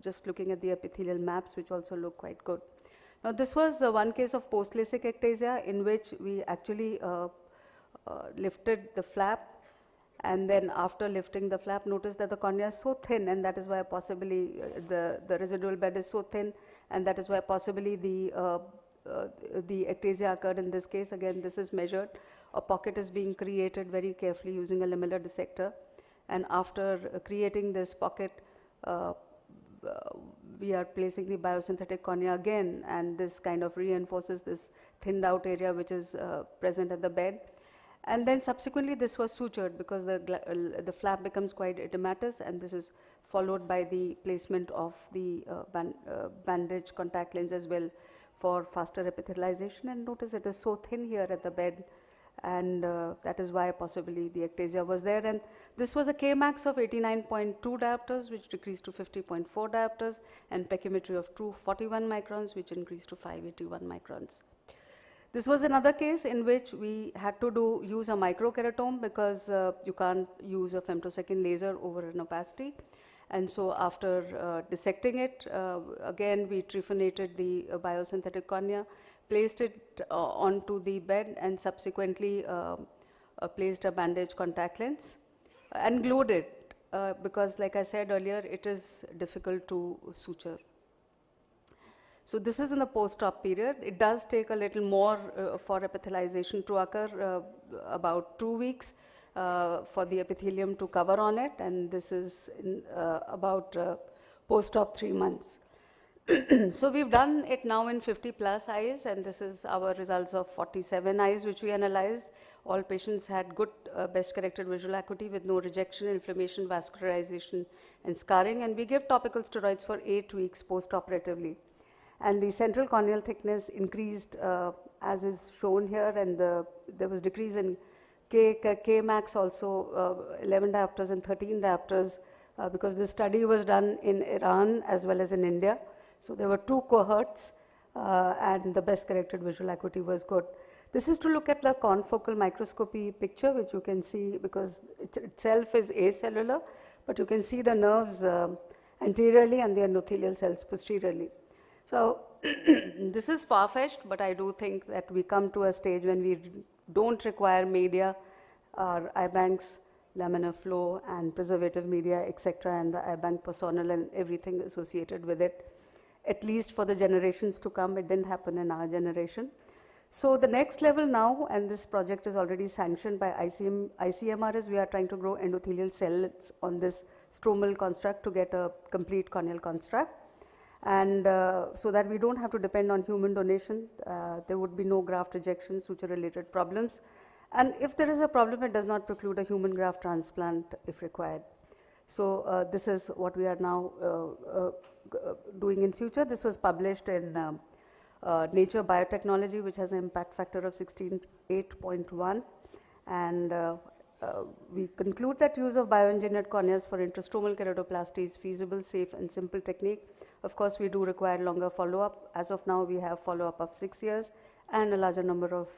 just looking at the epithelial maps, which also look quite good. Now, this was one case of post-LASIK ectasia in which we actually lifted the flap And then after lifting the flap, notice that the cornea is so thin, and that is why possibly the residual bed is so thin, and that is why possibly the ectasia occurred in this case. Again, this is measured. A pocket is being created very carefully using a lamellar dissector, and after creating this pocket, we are placing the biosynthetic cornea again, and this kind of reinforces this thinned out area which is present at the bed. And then subsequently this was sutured because the flap becomes quite edematous, and this is followed by the placement of the bandage contact lens as well for faster epithelialization. And notice it is so thin here at the bed, and that is why possibly the ectasia was there. And this was a Kmax of 89.2 diopters, which decreased to 50.4 diopters, and pachymetry of 241 microns, which increased to 581 microns. This was another case in which we had to use a microkeratome because you can't use a femtosecond laser over an opacity. And so after dissecting it, again we trephinated the biosynthetic cornea, placed it onto the bed, and subsequently placed a bandage contact lens and glued it because, like I said earlier, it is difficult to suture. So this is in the post-op period. It does take a little more for epithelialization to occur, about 2 weeks for the epithelium to cover on it, and this is in, about post-op 3 months. So we've done it now in 50 plus eyes, and this is our results of 47 eyes which we analyzed. All patients had good best corrected visual acuity with no rejection, inflammation, vascularization and scarring, and we give topical steroids for 8 weeks post-operatively. And the central corneal thickness increased as is shown here, and there was decrease in Kmax also 11 diopters and 13 diopters because this study was done in Iran as well as in India. So there were 2 cohorts and the best corrected visual acuity was good. This is to look at the confocal microscopy picture, which you can see because it itself is acellular, but you can see the nerves anteriorly and the endothelial cells posteriorly. So this is far-fetched, but I do think that we come to a stage when we don't require media, our eye banks, laminar flow and preservative media, etc., and the eye bank personnel and everything associated with it, at least for the generations to come. It didn't happen in our generation. So the next level now, and this project is already sanctioned by ICMR, is we are trying to grow endothelial cells on this stromal construct to get a complete corneal construct. And so that we don't have to depend on human donation, there would be no graft rejection, suture related problems. And if there is a problem, it does not preclude a human graft transplant if required. So this is what we are now doing in future. This was published in Nature Biotechnology, which has an impact factor of 16.8.1. And we conclude that use of bioengineered corneas for intrastromal keratoplasty is feasible, safe and simple technique. Of course, we do require longer follow-up. As of now, we have follow-up of 6 years and a larger number of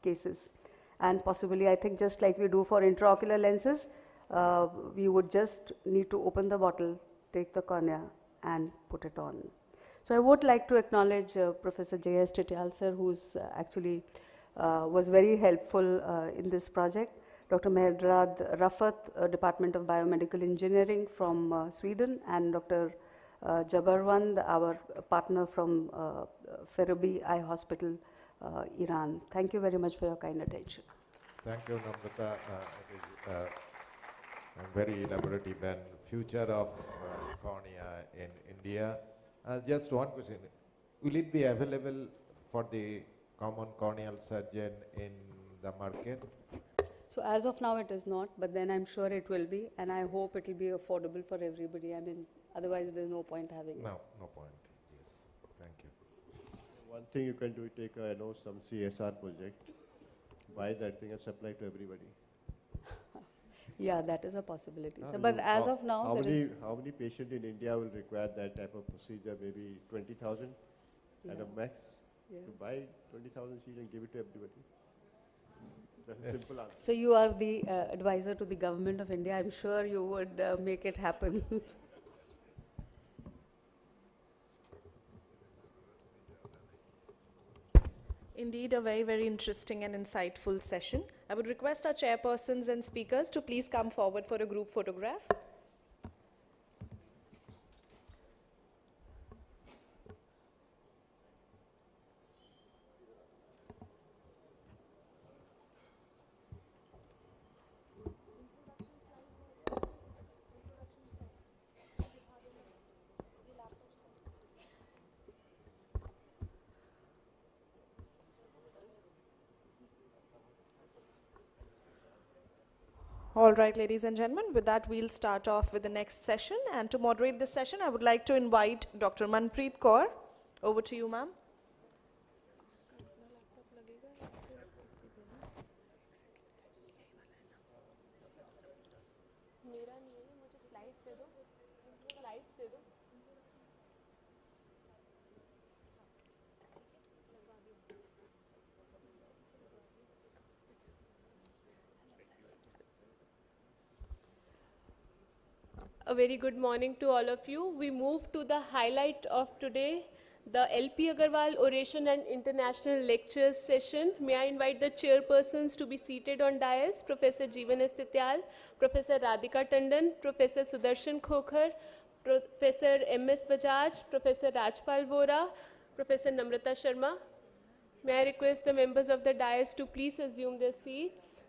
cases. And possibly, I think just like we do for intraocular lenses, we would just need to open the bottle, take the cornea and put it on. So I would like to acknowledge Professor J.S. Tityal sir, who's actually was very helpful in this project. Dr. Mehrad Rafat, Department of Biomedical Engineering from Sweden, and Dr. Jabarwand, our partner from Farabi Eye Hospital, Iran. Thank you very much for your kind attention. Thank you, Namrata. It is very elaborative and future of cornea in India. Just one question. Will it be available for the common corneal surgeon in the market? So as of now it is not, but then I'm sure it will be, and I hope it will be affordable for everybody. I mean, otherwise there's no point having it. No point. Yes. Thank you. One thing you can do, take some CSR project, buy that thing and supply to everybody. Yeah, that is a possibility. So, but as of now, how many patients in India will require that type of procedure? Maybe 20,000 at a max to buy 20,000 sheets and give it to everybody. That's a simple answer. So you are the advisor to the government of India. I'm sure you would make it happen. Indeed, a very, very interesting and insightful session. I would request our chairpersons and speakers to please come forward for a group photograph. All right, ladies and gentlemen, with that we'll start off with the next session. And to moderate this session, I would like to invite Dr. Manpreet Kaur. Over to you, ma'am. A very good morning to all of you. We move to the highlight of today, the LP Agarwal Oration and International Lectures session. May I invite the chairpersons to be seated on dais, Professor Jeevan S. Tityal, Professor Radhika Tandon, Professor Sudarshan Khokhar, Professor M.S. Bajaj, Professor Rajpal Vora, Professor Namrata Sharma. May I request the members of the dais to please assume their seats.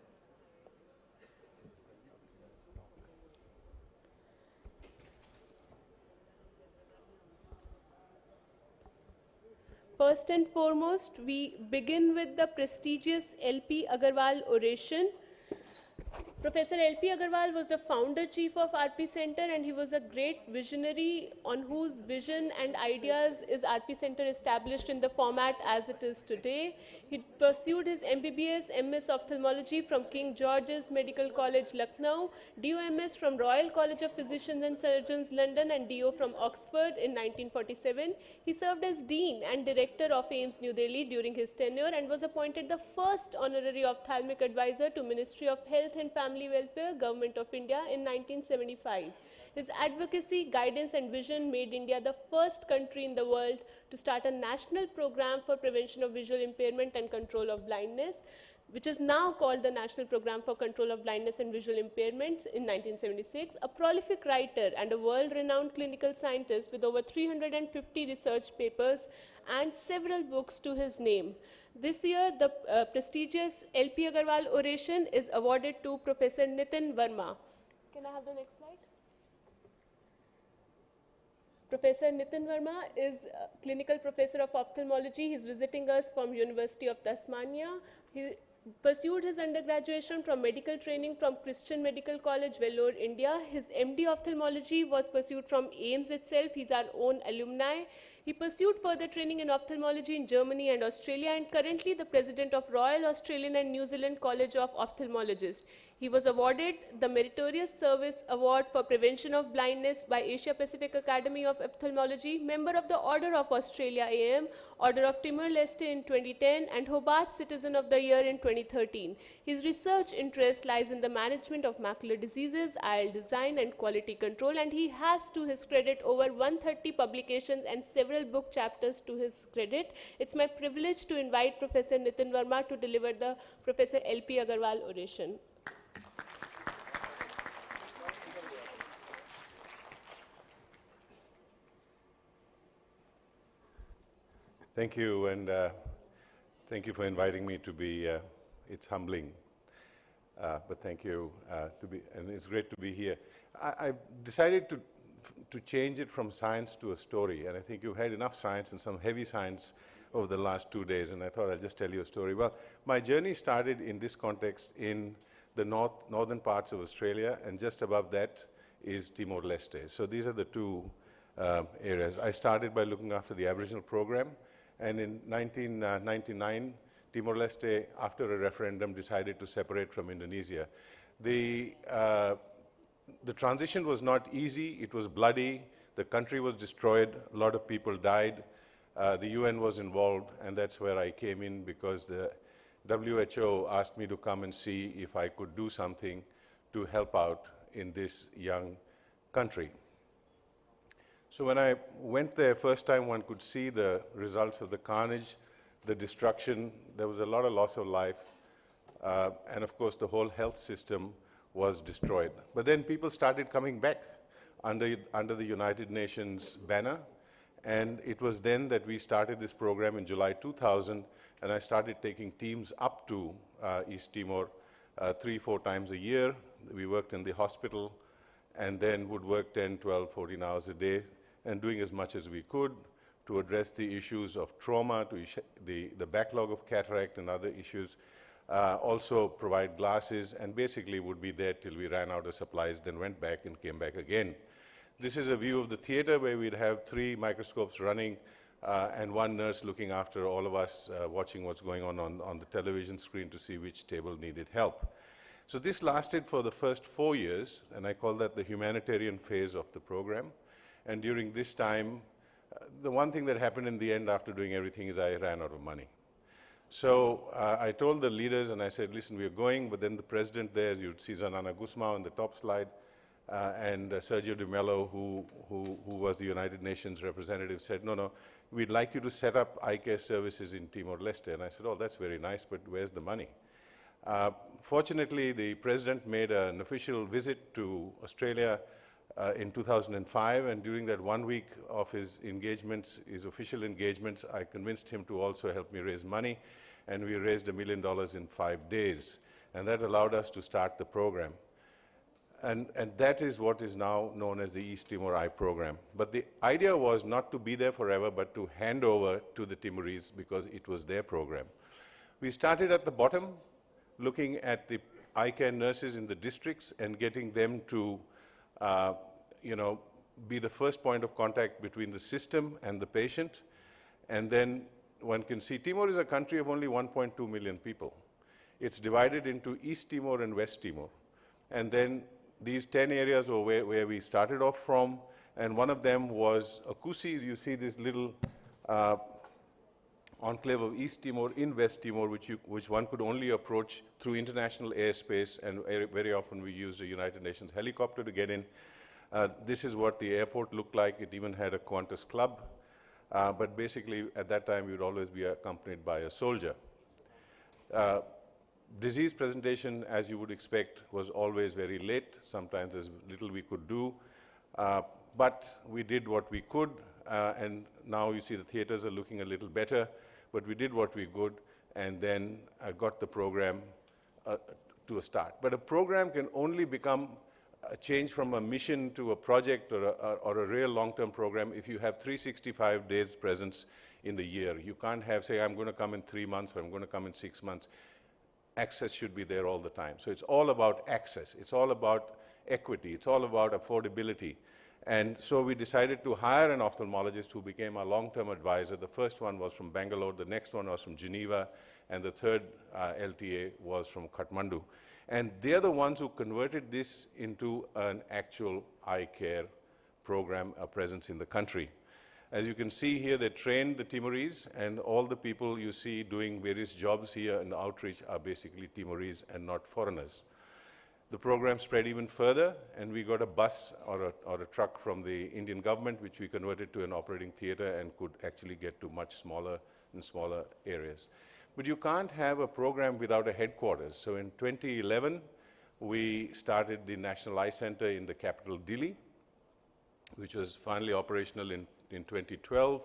First and foremost, we begin with the prestigious LP Agarwal Oration. Professor LP Agarwal was the founder chief of RP Center, and he was a great visionary on whose vision and ideas is RP Center established in the format as it is today. He pursued his MBBS MS Ophthalmology from King George's Medical College, Lucknow, DOMS from Royal College of Physicians and Surgeons, London, and DO from Oxford in 1947. He served as Dean and Director of AIIMS, New Delhi during his tenure and was appointed the first honorary ophthalmic advisor to Ministry of Health and Family Welfare, Government of India in 1975. His advocacy, guidance and vision made India the first country in the world to start a national program for prevention of visual impairment and control of blindness, which is now called the National Program for Control of Blindness and Visual Impairments in 1976, a prolific writer and a world-renowned clinical scientist with over 350 research papers and several books to his name. This year, the prestigious LP Agarwal Oration is awarded to Professor Nitin Verma. Can I have the next slide? Professor Nitin Verma is clinical professor of ophthalmology. He's visiting us from University of Tasmania. He pursued his undergraduation from medical training from Christian Medical College, Vellore, India. His MD ophthalmology was pursued from AIIMS itself. He's our own alumni. He pursued further training in ophthalmology in Germany and Australia, and currently the president of Royal Australian and New Zealand College of Ophthalmologists. He was awarded the Meritorious Service Award for Prevention of Blindness by Asia Pacific Academy of Ophthalmology, member of the Order of Australia AM, Order of Timor-Leste in 2010, and Hobart Citizen of the Year in 2013. His research interest lies in the management of macular diseases, IL design, and quality control, and he has to his credit over 130 publications and several book chapters to his credit. It's my privilege to invite Professor Nitin Verma to deliver the Professor LP Agarwal Oration. Thank you, and thank you for inviting me to be, it's humbling, but thank you and it's great to be here. I've decided to change it from science to a story, and I think you've had enough science and some heavy science over the last 2 days, and I thought I'll just tell you a story. Well, my journey started in this context in the northern parts of Australia, and just above that is Timor-Leste. So these are the two areas. I started by looking after the Aboriginal program, and in 1999, Timor-Leste, after a referendum, decided to separate from Indonesia. The transition was not easy, it was bloody, the country was destroyed, a lot of people died, the UN was involved, and that's where I came in because the WHO asked me to come and see if I could do something to help out in this young country. So when I went there first time, one could see the results of the carnage, the destruction, there was a lot of loss of life, and of course the whole health system was destroyed. But then people started coming back under the United Nations banner, and it was then that we started this program in July 2000, and I started taking teams up to East Timor 3-4 times a year. We worked in the hospital, and then would work 10, 12, 14 hours a day, and doing as much as we could to address the issues of trauma, to the backlog of cataract and other issues, also provide glasses, and basically would be there till we ran out of supplies, then went back and came back again. This is a view of the theater where we'd have 3 microscopes running and 1 nurse looking after all of us, watching what's going on the television screen to see which table needed help. So this lasted for the first 4 years, and I call that the humanitarian phase of the program. And during this time, the one thing that happened in the end after doing everything is I ran out of money. So I told the leaders, and I said, listen, we're going, but then the president there, as you'd see Zanana Gusmao on the top slide, and Sergio de Mello, who was the United Nations representative, said, no, we'd like you to set up eye care services in Timor-Leste. And I said, oh, that's very nice, but where's the money? Fortunately, the president made an official visit to Australia in 2005, and during that 1 week of his engagements, his official engagements, I convinced him to also help me raise money, and we raised $1 million in 5 days, and that allowed us to start the program. And that is what is now known as the East Timor Eye Program. But the idea was not to be there forever, but to hand over to the Timorese because it was their program. We started at the bottom, looking at the eye care nurses in the districts and getting them to be the first point of contact between the system and the patient. And then one can see Timor is a country of only 1.2 million people. It's divided into East Timor and West Timor. And then these 10 areas were where we started off from, and one of them was Akusi. You see this little enclave of East Timor in West Timor, which one could only approach through international airspace, and very often we used a United Nations helicopter to get in. This is what the airport looked like. It even had a Qantas club, but basically at that time we would always be accompanied by a soldier. Disease presentation, as you would expect, was always very late. Sometimes there's little we could do, but we did what we could, and now you see the theaters are looking a little better, but we did what we could, and then got the program to a start. But a program can only become a change from a mission to a project or a real long-term program if you have 365 days presence in the year. You can't have, say, I'm going to come in 3 months or I'm going to come in 6 months. Access should be there all the time. So it's all about access. It's all about equity. It's all about affordability. And so we decided to hire an ophthalmologist who became our long-term advisor. The first one was from Bangalore, the next one was from Geneva, and the third LTA was from Kathmandu. And they're the ones who converted this into an actual eye care program, a presence in the country. As you can see here, they trained the Timorese, and all the people you see doing various jobs here in outreach are basically Timorese and not foreigners. The program spread even further, and we got a bus or a truck from the Indian government, which we converted to an operating theater and could actually get to much smaller and smaller areas. But you can't have a program without a headquarters. So in 2011, we started the National Eye Center in the capital, Dili, which was finally operational in 2012,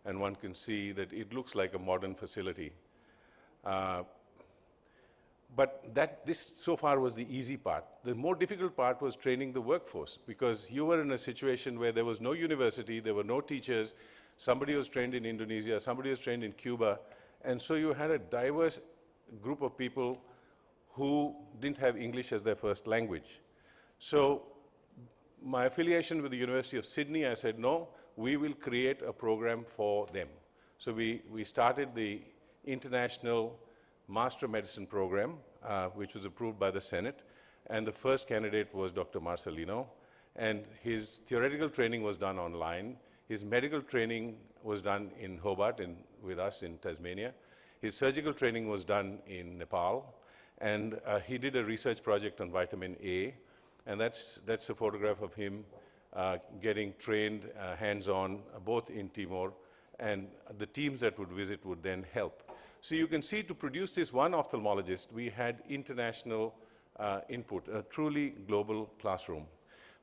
and one can see that it looks like a modern facility. But this so far was the easy part. The more difficult part was training the workforce, because you were in a situation where there was no university, there were no teachers, somebody was trained in Indonesia, somebody was trained in Cuba, and so you had a diverse group of people who didn't have English as their first language. So my affiliation with the University of Sydney, I said, no, we will create a program for them. So we started the International Master of Medicine program, which was approved by the Senate, and the first candidate was Dr. Marcelino, and his theoretical training was done online. His medical training was done in Hobart with us in Tasmania. His surgical training was done in Nepal, and he did a research project on vitamin A, and that's a photograph of him getting trained hands-on both in Timor and the teams that would visit would then help. So you can see, to produce this one ophthalmologist, we had international input, a truly global classroom.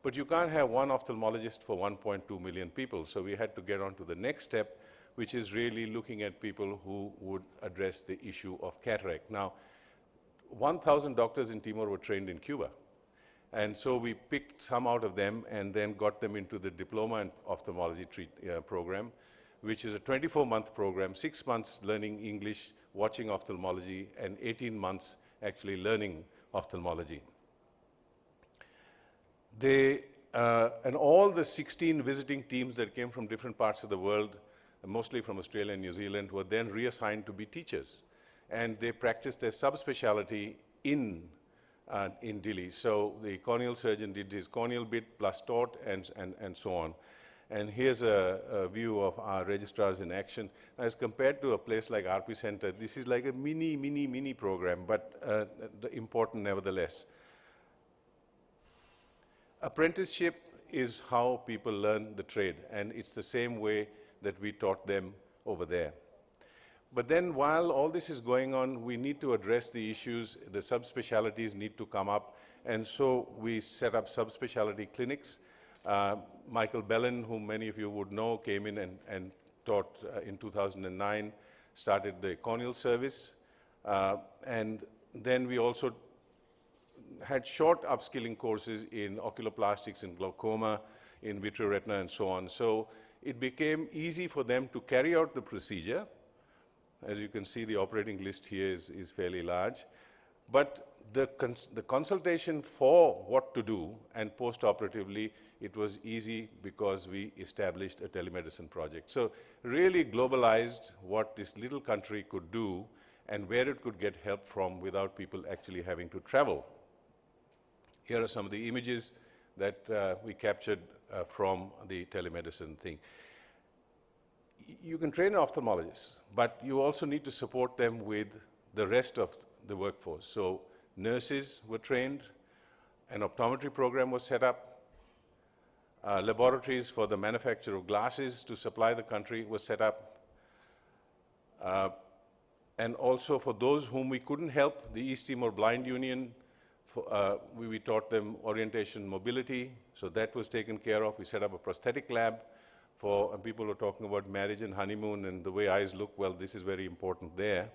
But you can't have one ophthalmologist for 1.2 million people, so we had to get on to the next step, which is really looking at people who would address the issue of cataract. Now, 1,000 doctors in Timor were trained in Cuba. And so we picked some out of them and then got them into the diploma in ophthalmology program, which is a 24-month program, 6 months learning English, watching ophthalmology, and 18 months actually learning ophthalmology. And all the 16 visiting teams that came from different parts of the world, mostly from Australia and New Zealand, were then reassigned to be teachers. And they practiced their subspecialty in Delhi. So the corneal surgeon did his corneal bit plus taught and so on. And here's a view of our registrars in action. As compared to a place like RP Center, this is like a mini program, but important nevertheless. Apprenticeship is how people learn the trade, and it's the same way that we taught them over there. But then while all this is going on, we need to address the issues, the subspecialties need to come up, and so we set up subspecialty clinics. Michael Bellin, whom many of you would know, came in and taught in 2009, started the corneal service, and then we also had short upskilling courses in oculoplastics, in glaucoma, in vitreoretina, and so on. So it became easy for them to carry out the procedure. As you can see, the operating list here is fairly large. But the consultation for what to do and post-operatively, it was easy because we established a telemedicine project. So really globalized what this little country could do and where it could get help from without people actually having to travel. Here are some of the images that we captured from the telemedicine thing. You can train an ophthalmologist, but you also need to support them with the rest of the workforce. So nurses were trained, an optometry program was set up, laboratories for the manufacture of glasses to supply the country was set up, and also for those whom we couldn't help, the East Timor Blind Union, we taught them orientation mobility, so that was taken care of. We set up a prosthetic lab for, and people were talking about marriage and honeymoon and the way eyes look, well, this is very important there.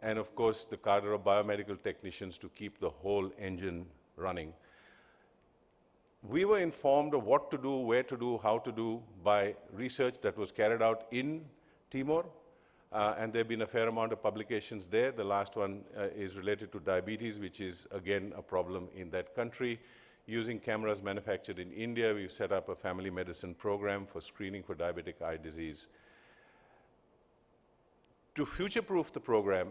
And of course, the cadre of biomedical technicians to keep the whole engine running. We were informed of what to do, where to do, how to do by research that was carried out in Timor. And there have been a fair amount of publications there. The last one is related to diabetes, which is, again, a problem in that country. Using cameras manufactured in India, we've set up a family medicine program for screening for diabetic eye disease. To future-proof the program,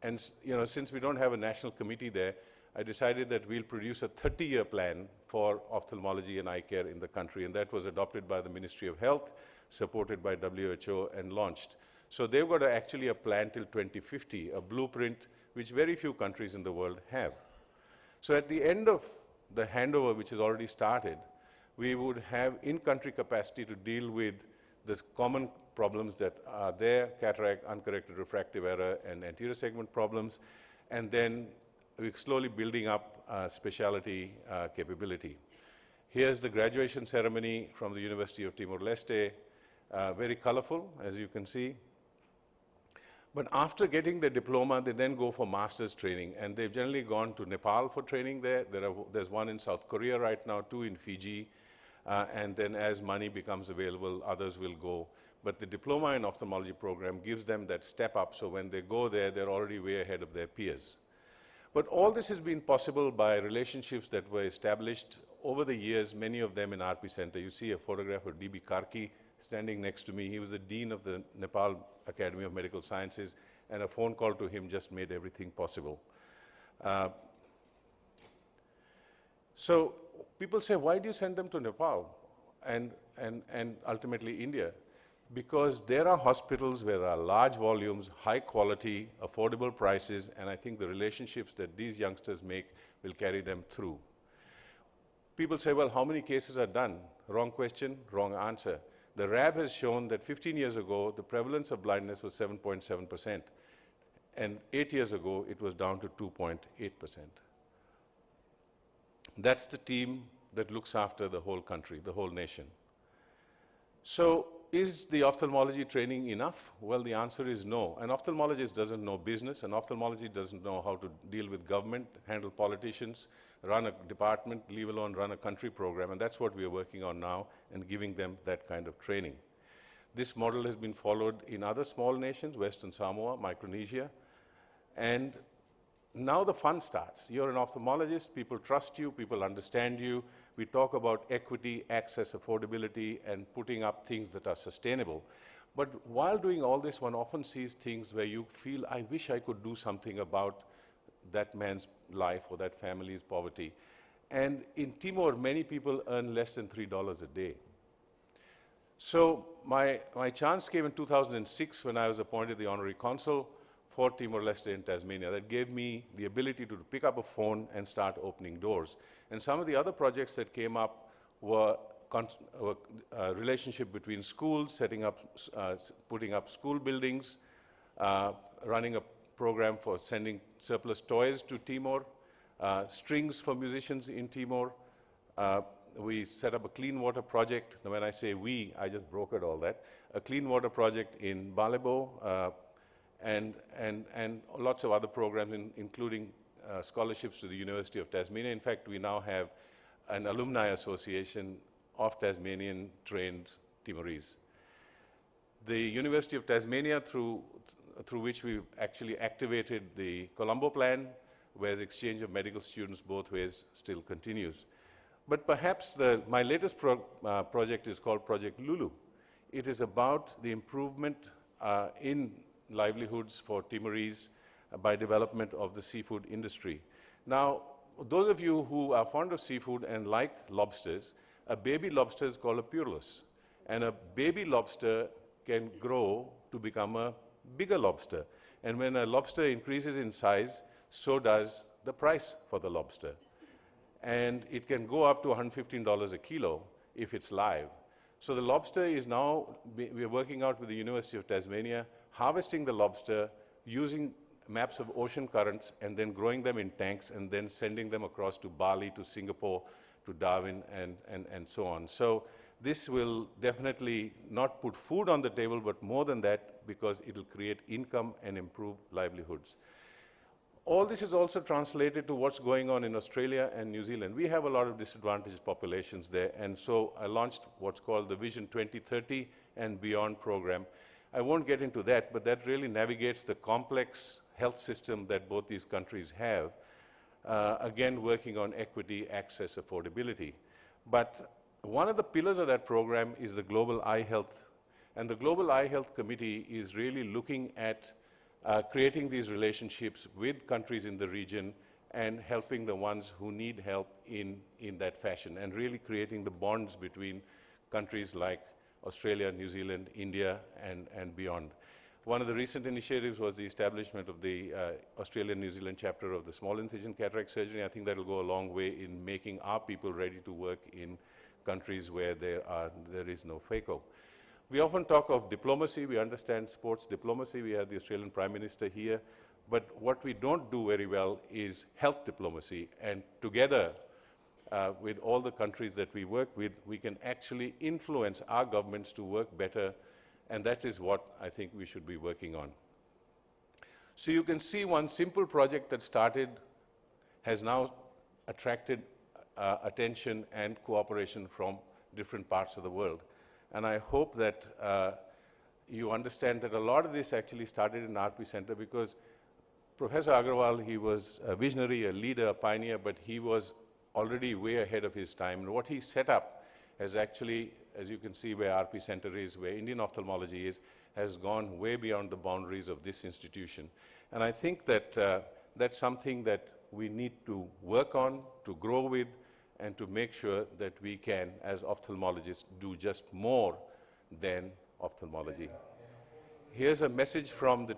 and since we don't have a national committee there, I decided that we'll produce a 30-year plan for ophthalmology and eye care in the country, and that was adopted by the Ministry of Health, supported by WHO, and launched. So they've got actually a plan till 2050, a blueprint which very few countries in the world have. So at the end of the handover, which has already started, we would have in-country capacity to deal with the common problems that are there, cataract, uncorrected refractive error, and anterior segment problems, and then we're slowly building up specialty capability. Here's the graduation ceremony from the University of Timor-Leste, very colorful, as you can see. But after getting the diploma, they then go for master's training, and they've generally gone to Nepal for training there. There's one in South Korea right now, 2 in Fiji, and then as money becomes available, others will go. But the diploma in ophthalmology program gives them that step up, so when they go there, they're already way ahead of their peers. But all this has been possible by relationships that were established over the years, many of them in RP Center. You see a photograph of D.B. Karki standing next to me. He was the dean of the Nepal Academy of Medical Sciences, and a phone call to him just made everything possible. So people say, why do you send them to Nepal and ultimately India? Because there are hospitals where there are large volumes, high quality, affordable prices, and I think the relationships that these youngsters make will carry them through. People say, well, how many cases are done? Wrong question, wrong answer. The RAB has shown that 15 years ago, the prevalence of blindness was 7.7%, and 8 years ago, it was down to 2.8%. That's the team that looks after the whole country, the whole nation. So is the ophthalmology training enough? Well, the answer is no. An ophthalmologist doesn't know business. An ophthalmologist doesn't know how to deal with government, handle politicians, run a department, leave alone run a country program. And that's what we are working on now and giving them that kind of training. This model has been followed in other small nations, Western Samoa, Micronesia. And now the fun starts. You're an ophthalmologist, people trust you, people understand you. We talk about equity, access, affordability, and putting up things that are sustainable. But while doing all this, one often sees things where you feel, I wish I could do something about that man's life or that family's poverty. And in Timor, many people earn less than $3 a day. So my chance came in 2006 when I was appointed the honorary consul for Timor-Leste in Tasmania. That gave me the ability to pick up a phone and start opening doors. And some of the other projects that came up were relationship between schools, setting up, putting up school buildings, running a program for sending surplus toys to Timor, strings for musicians in Timor. We set up a clean water project. Now, when I say we, I just brokered all that. A clean water project in Balebo, and lots of other programs, including scholarships to the University of Tasmania. In fact, we now have an alumni association of Tasmanian-trained Timorese. The University of Tasmania, through which we've actually activated the Colombo Plan, where the exchange of medical students both ways still continues. But perhaps my latest project is called Project Lulu. It is about the improvement in livelihoods for Timorese by development of the seafood industry. Now, those of you who are fond of seafood and like lobsters, a baby lobster is called a purulus. And a baby lobster can grow to become a bigger lobster. And when a lobster increases in size, so does the price for the lobster. And it can go up to $115 a kilo if it's live. So the lobster is now, we're working out with the University of Tasmania, harvesting the lobster, using maps of ocean currents, and then growing them in tanks, and then sending them across to Bali, to Singapore, to Darwin, and so on. So this will definitely not put food on the table, but more than that, because it will create income and improve livelihoods. All this is also translated to what's going on in Australia and New Zealand. We have a lot of disadvantaged populations there, and so I launched what's called the Vision 2030 and Beyond program. I won't get into that, but that really navigates the complex health system that both these countries have, again, working on equity, access, affordability. But one of the pillars of that program is the Global Eye Health, and the Global Eye Health Committee is really looking at creating these relationships with countries in the region and helping the ones who need help in that fashion, and really creating the bonds between countries like Australia, New Zealand, India, and beyond. One of the recent initiatives was the establishment of the Australian-New Zealand chapter of the small incision cataract surgery. I think that will go a long way in making our people ready to work in countries where there is no phaco. We often talk of diplomacy. We understand sports diplomacy. We have the Australian Prime Minister here. But what we don't do very well is health diplomacy. And together, with all the countries that we work with, we can actually influence our governments to work better, and that is what I think we should be working on. So you can see one simple project that started has now attracted attention and cooperation from different parts of the world. And I hope that you understand that a lot of this actually started in RP Center, because Professor Agarwal, he was a visionary, a leader, a pioneer, but he was already way ahead of his time. And what he set up has actually, as you can see where RP Center is, where Indian ophthalmology is, has gone way beyond the boundaries of this institution. And I think that that's something that we need to work on, to grow with, and to make sure that we can, as ophthalmologists, do just more than ophthalmology. Here's a message from the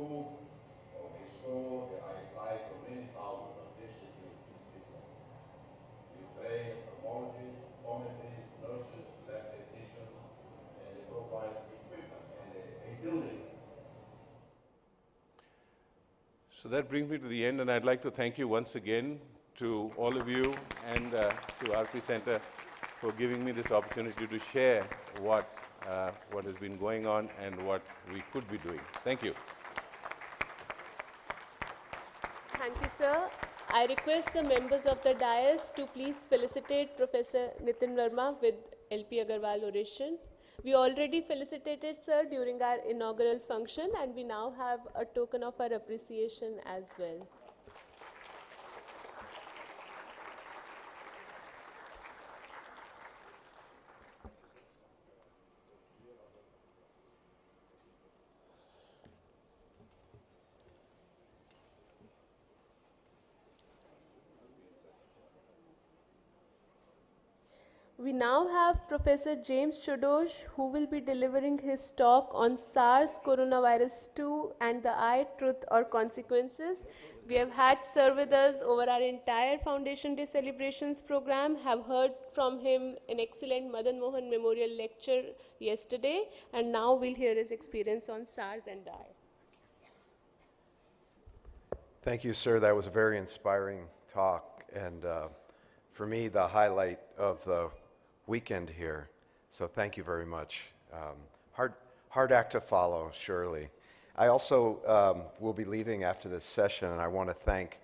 food, or restore the eyesight of many thousands of destitute people. We train ophthalmologists, optometrists, nurses, lab technicians, and they provide equipment and a building. So that brings me to the end, and I'd like to thank you once again to all of you and to RP Center for giving me this opportunity to share what has been going on and what we could be doing. Thank you. Thank you, sir. I request the members of the dais to please felicitate Professor Nitin Verma with LP Agarwal oration. We already felicitated sir during our inaugural function, and we now have a token of our appreciation as well. We now have Professor James Chodosh, who will be delivering his talk on SARS coronavirus 2 and the eye, truth or consequences. We have had sir with us over our entire Foundation Day celebrations program, have heard from him an excellent Madan Mohan Memorial lecture yesterday, and now we'll hear his experience on SARS and the eye. Thank you, sir. That was a very inspiring talk, and for me, the highlight of the weekend here. So thank you very much. Hard act to follow, surely. I also will be leaving after this session, and I want to thank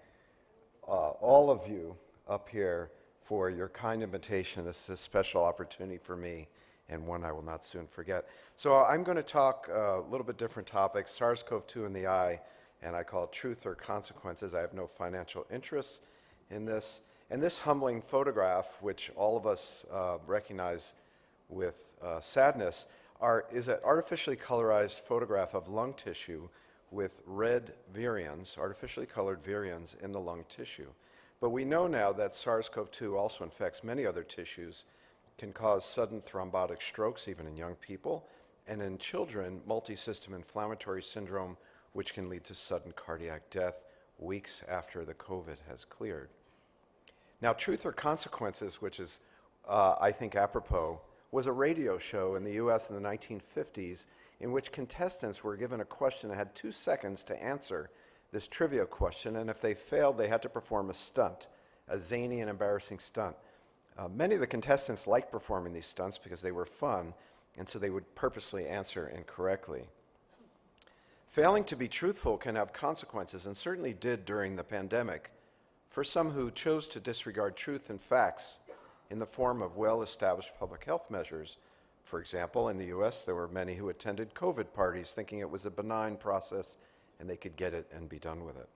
all of you up here for your kind invitation. This is a special opportunity for me, and one I will not soon forget. So I'm going to talk a little bit different topics, SARS-CoV-2 in the eye, and I call it truth or consequences. I have no financial interests in this. And this humbling photograph, which all of us recognize with sadness, is an artificially colorized photograph of lung tissue with red virions, artificially colored virions in the lung tissue. But we know now that SARS-CoV-2 also infects many other tissues, can cause sudden thrombotic strokes even in young people, and in children, multisystem inflammatory syndrome, which can lead to sudden cardiac death weeks after the COVID has cleared. Now, Truth or Consequences, which is, I think, apropos, was a radio show in the US in the 1950s in which contestants were given a question and had 2 seconds to answer this trivia question, and if they failed, they had to perform a stunt, a zany and embarrassing stunt. Many of the contestants liked performing these stunts because they were fun, and so they would purposely answer incorrectly. Failing to be truthful can have consequences, and certainly did during the pandemic, for some who chose to disregard truth and facts in the form of well-established public health measures. For example, in the US, there were many who attended COVID parties thinking it was a benign process and they could get it and be done with it.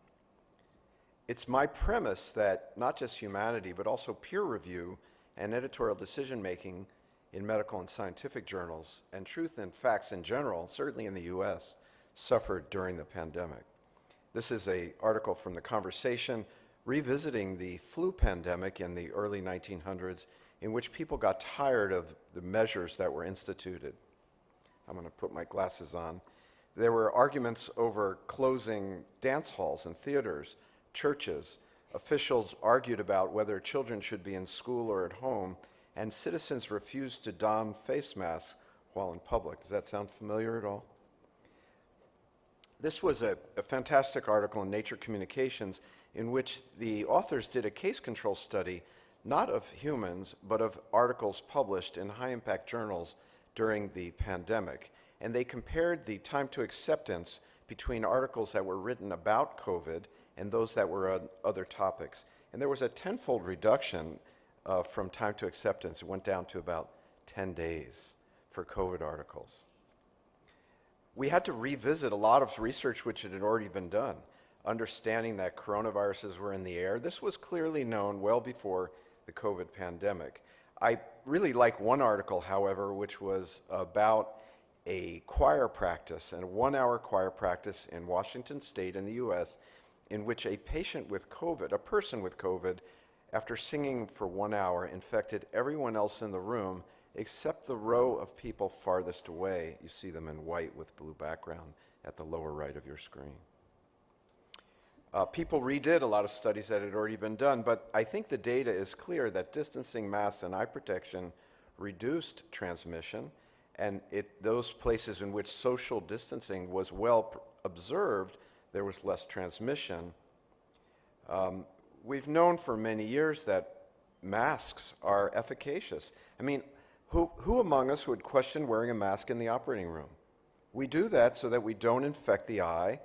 It's my premise that not just humanity, but also peer review and editorial decision-making in medical and scientific journals, and truth and facts in general, certainly in the US, suffered during the pandemic. This is an article from The Conversation revisiting the flu pandemic in the early 1900s, in which people got tired of the measures that were instituted. I'm going to put my glasses on. There were arguments over closing dance halls and theaters, churches. Officials argued about whether children should be in school or at home, and citizens refused to don face masks while in public. Does that sound familiar at all? This was a fantastic article in Nature Communications in which the authors did a case control study, not of humans, but of articles published in high-impact journals during the pandemic. And they compared the time to acceptance between articles that were written about COVID and those that were on other topics. And there was a tenfold reduction from time to acceptance. It went down to about 10 days for COVID articles. We had to revisit a lot of research which had already been done, understanding that coronaviruses were in the air. This was clearly known well before the COVID pandemic. I really like one article, however, which was about a choir practice, and a 1-hour choir practice in Washington State in the US, in which a patient with COVID, a person with COVID, after singing for 1 hour, infected everyone else in the room except the row of people farthest away. You see them in white with blue background at the lower right of your screen. People redid a lot of studies that had already been done, but I think the data is clear that distancing, masks, and eye protection reduced transmission, and those places in which social distancing was well observed, there was less transmission. We've known for many years that masks are efficacious. I mean, who among us would question wearing a mask in the operating room? We do that so that we don't infect the eye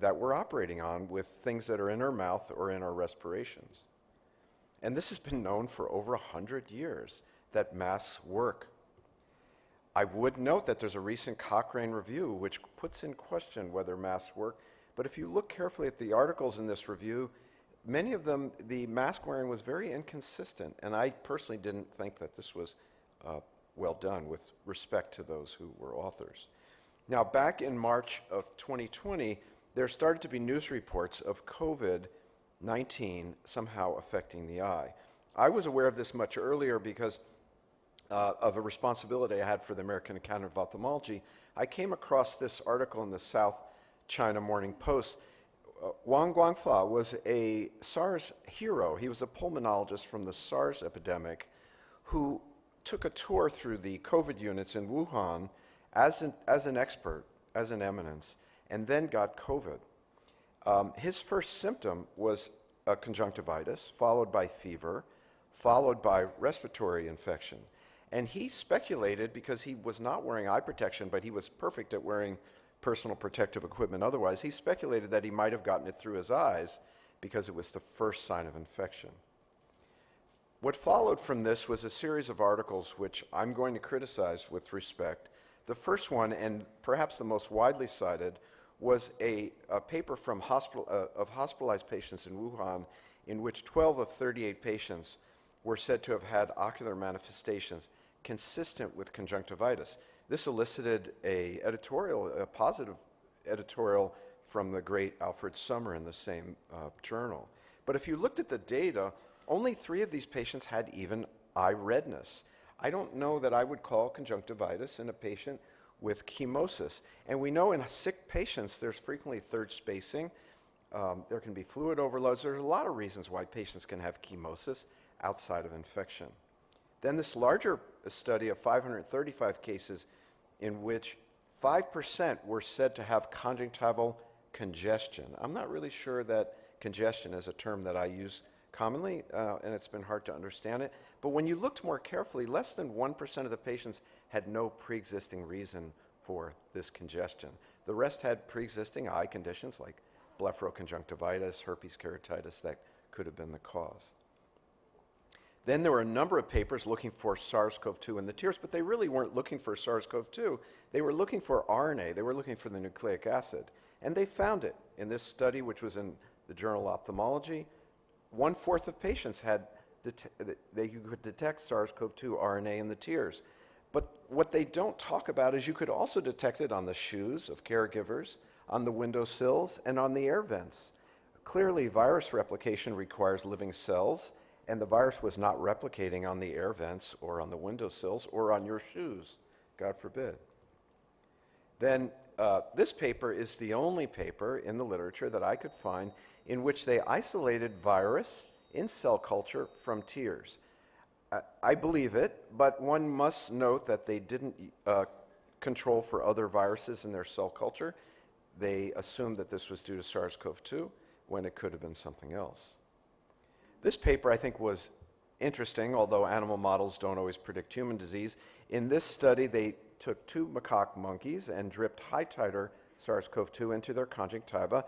that we're operating on with things that are in our mouth or in our respirations. And this has been known for over 100 years, that masks work. I would note that there's a recent Cochrane review which puts in question whether masks work, but if you look carefully at the articles in this review, many of them, the mask wearing was very inconsistent, and I personally didn't think that this was well done with respect to those who were authors. Now, back in March of 2020, there started to be news reports of COVID-19 somehow affecting the eye. I was aware of this much earlier because of a responsibility I had for the American Academy of Ophthalmology. I came across this article in the South China Morning Post. Wang Guangfa was a SARS hero. He was a pulmonologist from the SARS epidemic who took a tour through the COVID units in Wuhan as an expert, as an eminence, and then got COVID. His first symptom was a conjunctivitis, followed by fever, followed by respiratory infection. And he speculated, because he was not wearing eye protection, but he was perfect at wearing personal protective equipment otherwise, he speculated that he might have gotten it through his eyes because it was the first sign of infection. What followed from this was a series of articles which I'm going to criticize with respect. The first one, and perhaps the most widely cited, was a paper from of hospitalized patients in Wuhan, in which 12 of 38 patients were said to have had ocular manifestations consistent with conjunctivitis. This elicited a positive editorial from the great Alfred Sommer in the same journal. But if you looked at the data, only 3 of these patients had even eye redness. I don't know that I would call conjunctivitis in a patient with chemosis. And we know in sick patients there's frequently third spacing. There can be fluid overloads. There's a lot of reasons why patients can have chemosis outside of infection. Then this larger study of 535 cases in which 5% were said to have conjunctival congestion. I'm not really sure that congestion is a term that I use commonly, and it's been hard to understand it. But when you looked more carefully, less than 1% of the patients had no pre-existing reason for this congestion. The rest had pre-existing eye conditions like blepharoconjunctivitis, herpes keratitis that could have been the cause. Then there were a number of papers looking for SARS-CoV-2 in the tears, but they really weren't looking for SARS-CoV-2. They were looking for RNA. They were looking for the nucleic acid. And they found it in this study, which was in the Journal of Ophthalmology. 1/4 of patients had they could detect SARS-CoV-2 RNA in the tears. But what they don't talk about is you could also detect it on the shoes of caregivers, on the windowsills, and on the air vents. Clearly, virus replication requires living cells, and the virus was not replicating on the air vents or on the windowsills or on your shoes, God forbid. Then this paper is the only paper in the literature that I could find in which they isolated virus in cell culture from tears. I believe it, but one must note that they didn't control for other viruses in their cell culture. They assumed that this was due to SARS-CoV-2 when it could have been something else. This paper, I think, was interesting, although animal models don't always predict human disease. In this study, they took 2 macaque monkeys and dripped high-titer SARS-CoV-2 into their conjunctiva.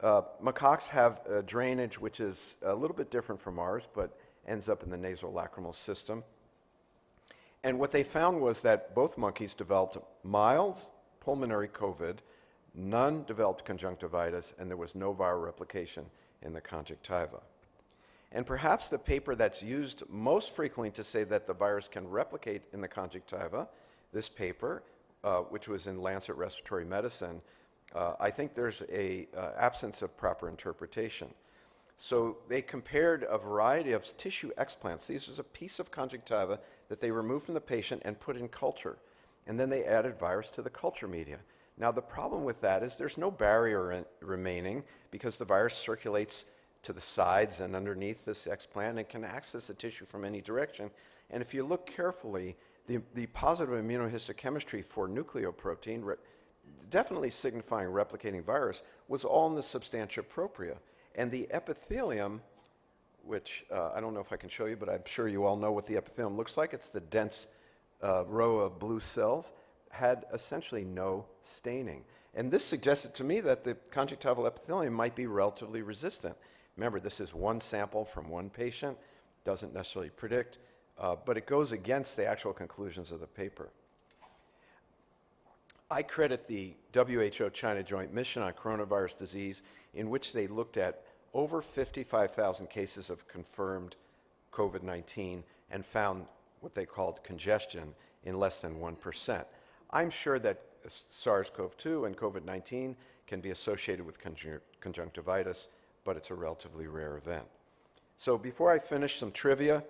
Macaques have a drainage which is a little bit different from ours, but ends up in the nasolacrimal system. And what they found was that both monkeys developed mild pulmonary COVID, none developed conjunctivitis, and there was no viral replication in the conjunctiva. And perhaps the paper that's used most frequently to say that the virus can replicate in the conjunctiva, this paper, which was in Lancet Respiratory Medicine, I think there's an absence of proper interpretation. So they compared a variety of tissue explants. This was a piece of conjunctiva that they removed from the patient and put in culture. And then they added virus to the culture media. Now, the problem with that is there's no barrier remaining because the virus circulates to the sides and underneath this explant and can access the tissue from any direction. And if you look carefully, the positive immunohistochemistry for nucleoprotein, definitely signifying replicating virus, was all in the substantia propria. And the epithelium, which I don't know if I can show you, but I'm sure you all know what the epithelium looks like. It's the dense row of blue cells, had essentially no staining. And this suggested to me that the conjunctival epithelium might be relatively resistant. Remember, this is one sample from one patient, doesn't necessarily predict, but it goes against the actual conclusions of the paper. I credit the WHO China Joint Mission on Coronavirus Disease, in which they looked at over 55,000 cases of confirmed COVID-19 and found what they called congestion in less than 1%. I'm sure that SARS-CoV-2 and COVID-19 can be associated with conjunctivitis, but it's a relatively rare event. So before I finish, some trivia.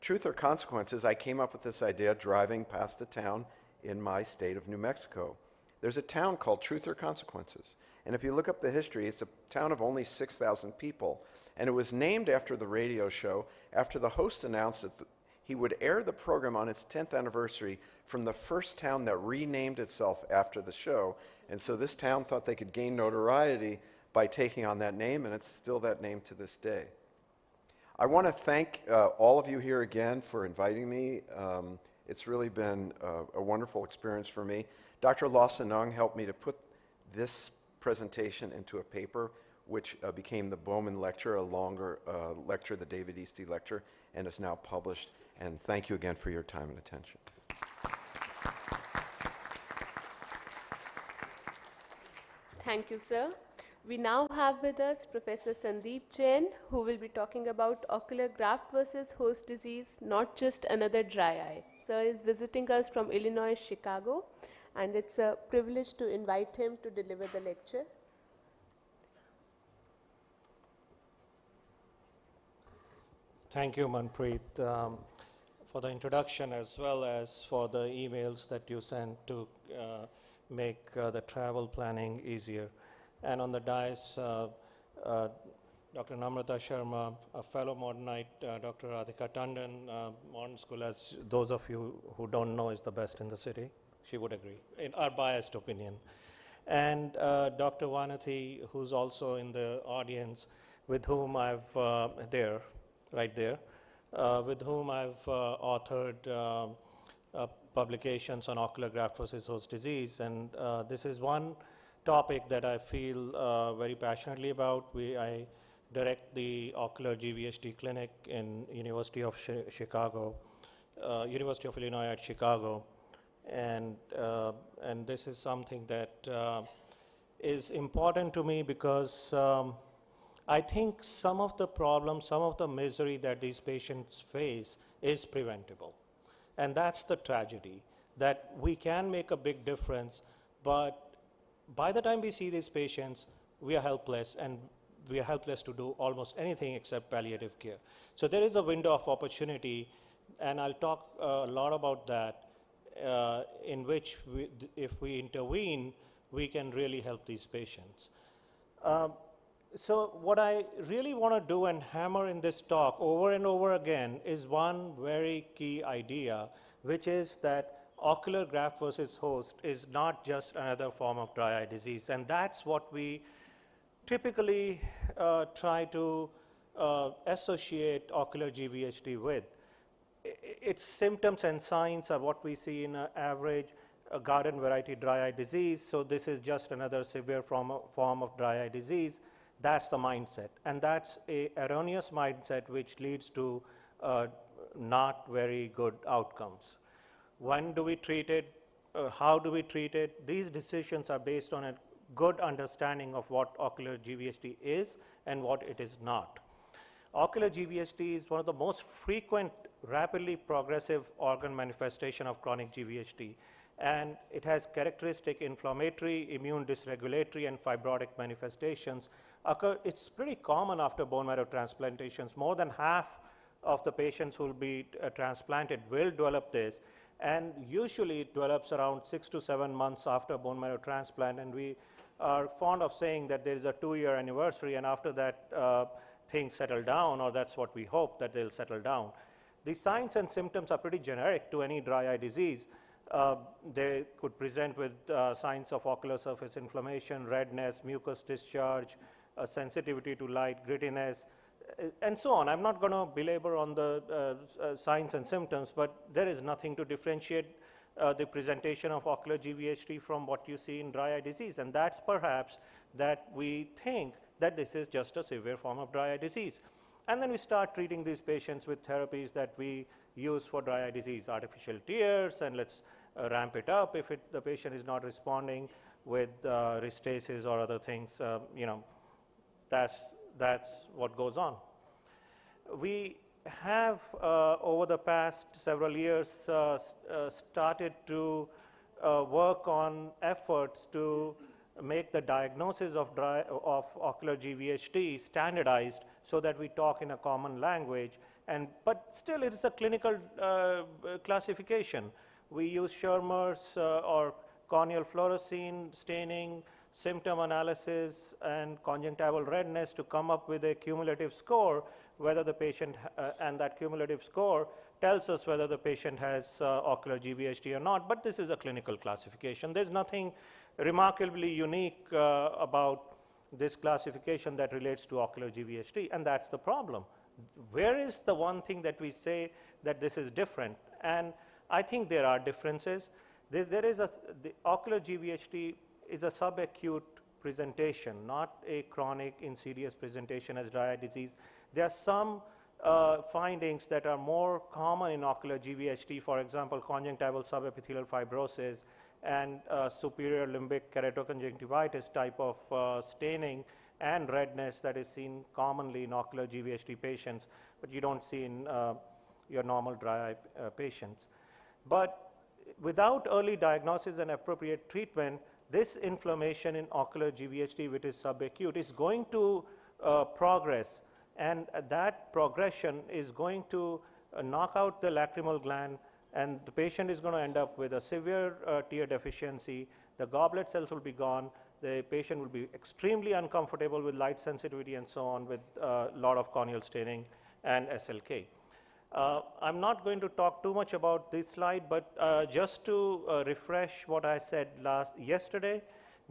Truth or consequences, I came up with this idea driving past a town in my state of New Mexico. There's a town called Truth or Consequences. And if you look up the history, it's a town of only 6,000 people. And it was named after the radio show after the host announced that he would air the program on its 10th anniversary from the first town that renamed itself after the show. And so this town thought they could gain notoriety by taking on that name, and it's still that name to this day. I want to thank all of you here again for inviting me. It's really been a wonderful experience for me. Dr. Lawson Nung helped me to put this presentation into a paper, which became the Bowman Lecture, a longer lecture, the David Eastie Lecture, and is now published. And thank you again for your time and attention. Thank you, sir. We now have with us Professor Sandeep Jain, who will be talking about ocular graft versus host disease, not just another dry eye. Sir is visiting us from Illinois, Chicago, and it's a privilege to invite him to deliver the lecture. Thank you, Manpreet, for the introduction as well as for the emails that you sent to make the travel planning easier. And on the dais, Dr. Namrata Sharma, a fellow Modernite, Dr. Radhika Tandon, Modern School, as those of you who don't know, is the best in the city. She would agree, in our biased opinion. And Dr. Vanathi, who's also in the audience, with whom I've, right there, with whom I've authored publications on ocular graft versus host disease. And this is one topic that I feel very passionately about. I direct the ocular GVHD clinic in University of Chicago, University of Illinois at Chicago. And this is something that is important to me because I think some of the problems, some of the misery that these patients face is preventable. And that's the tragedy, that we can make a big difference, but by the time we see these patients, we are helpless, and we are helpless to do almost anything except palliative care. So there is a window of opportunity, and I'll talk a lot about that, in which if we intervene, we can really help these patients. So what I really want to do and hammer in this talk over and over again is one very key idea, which is that ocular graft versus host is not just another form of dry eye disease. And that's what we typically try to associate ocular GVHD with. Its symptoms and signs are what we see in an average garden variety dry eye disease. So this is just another severe form of dry eye disease. That's the mindset. And that's an erroneous mindset which leads to not very good outcomes. When do we treat it? How do we treat it? These decisions are based on a good understanding of what ocular GVHD is and what it is not. Ocular GVHD is one of the most frequent, rapidly progressive organ manifestation of chronic GVHD. And it has characteristic inflammatory, immune dysregulatory, and fibrotic manifestations. It's pretty common after bone marrow transplantations. More than half of the patients who will be transplanted will develop this, and usually it develops around 6 to 7 months after bone marrow transplant, and we are fond of saying that there is a 2-year anniversary, and after that things settle down, or that's what we hope, that they'll settle down. The signs and symptoms are pretty generic to any dry eye disease. They could present with signs of ocular surface inflammation, redness, mucus discharge, sensitivity to light, grittiness, and so on. I'm not going to belabor on the signs and symptoms, but there is nothing to differentiate the presentation of ocular GVHD from what you see in dry eye disease, and that's perhaps that we think that this is just a severe form of dry eye disease. And then we start treating these patients with therapies that we use for dry eye disease, artificial tears, and let's ramp it up if the patient is not responding with Restasis or other things. That's what goes on. We have, over the past several years, started to work on efforts to make the diagnosis of ocular GVHD standardized so that we talk in a common language, but still it is a clinical classification. We use Schirmer's or corneal fluorescein staining, symptom analysis, and conjunctival redness to come up with a cumulative score, whether the patient, and that cumulative score tells us whether the patient has ocular GVHD or not, but this is a clinical classification. There's nothing remarkably unique about this classification that relates to ocular GVHD, and that's the problem. Where is the one thing that we say that this is different? And I think there are differences. The ocular GVHD is a subacute presentation, not a chronic insidious presentation as dry eye disease. There are some findings that are more common in ocular GVHD, for example, conjunctival subepithelial fibrosis and superior limbic keratoconjunctivitis type of staining and redness that is seen commonly in ocular GVHD patients, but you don't see in your normal dry eye patients. But without early diagnosis and appropriate treatment, this inflammation in ocular GVHD, which is subacute, is going to progress, and that progression is going to knock out the lacrimal gland, and the patient is going to end up with a severe tear deficiency. The goblet cells will be gone. The patient will be extremely uncomfortable with light sensitivity and so on, with a lot of corneal staining and SLK. I'm not going to talk too much about this slide, but just to refresh what I said yesterday,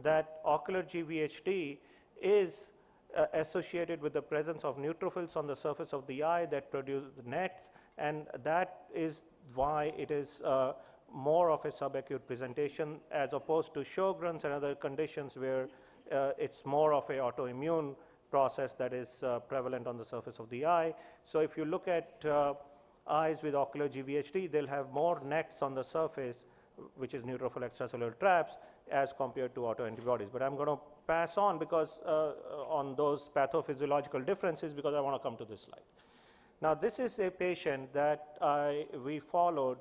that ocular GVHD is associated with the presence of neutrophils on the surface of the eye that produce nets, and that is why it is more of a subacute presentation as opposed to Sjogren's and other conditions where it's more of an autoimmune process that is prevalent on the surface of the eye. So if you look at eyes with ocular GVHD, they'll have more nets on the surface, which is neutrophil extracellular traps, as compared to autoantibodies. But I'm going to pass on because on those pathophysiological differences, because I want to come to this slide. Now, this is a patient that we followed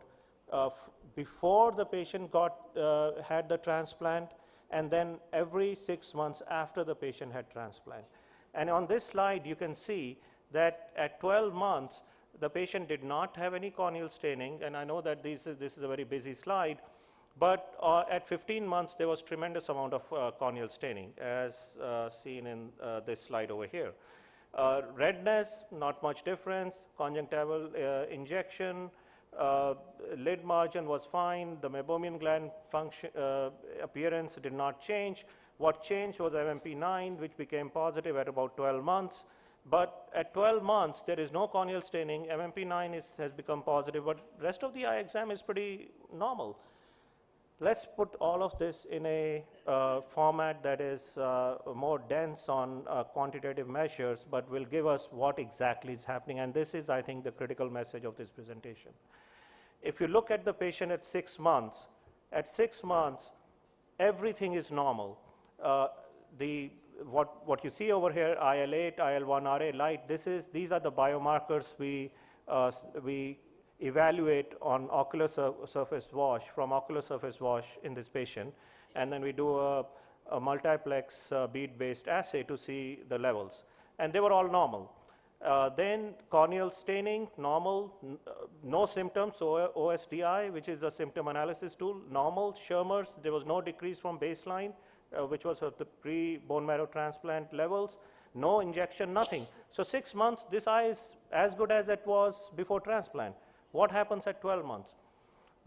before the patient had the transplant, and then every 6 months after the patient had transplant. And on this slide, you can see that at 12 months, the patient did not have any corneal staining, and I know that this is a very busy slide, but at 15 months, there was tremendous amount of corneal staining, as seen in this slide over here. Redness, not much difference. Conjunctival injection, lid margin was fine. The meibomian gland function appearance did not change. What changed was MMP9, which became positive at about 12 months. But at 12 months, there is no corneal staining. MMP9 has become positive, but rest of the eye exam is pretty normal. Let's put all of this in a format that is more dense on quantitative measures, but will give us what exactly is happening. And this is, I think, the critical message of this presentation. If you look at the patient at 6 months, everything is normal. What you see over here, IL-8, IL-1RA light, these are the biomarkers we evaluate on ocular surface wash, from ocular surface wash in this patient, and then we do a multiplex bead-based assay to see the levels, and they were all normal. Then corneal staining, normal, no symptoms, so OSDI, which is a symptom analysis tool, normal. Schirmer's, there was no decrease from baseline, which was at the pre-bone marrow transplant levels, no injection, nothing. So 6 months, this eye is as good as it was before transplant. What happens at 12 months?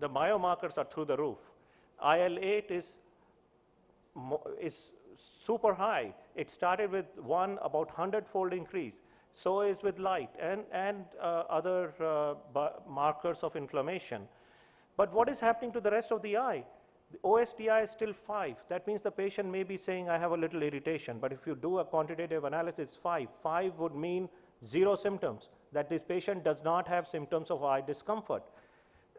The biomarkers are through the roof. IL-8 is super high. It started with about 100-fold increase. So is with light and other markers of inflammation. But what is happening to the rest of the eye? The OSDI is still 5. That means the patient may be saying, I have a little irritation. But if you do a quantitative analysis, 5 would mean 0 symptoms, that this patient does not have symptoms of eye discomfort.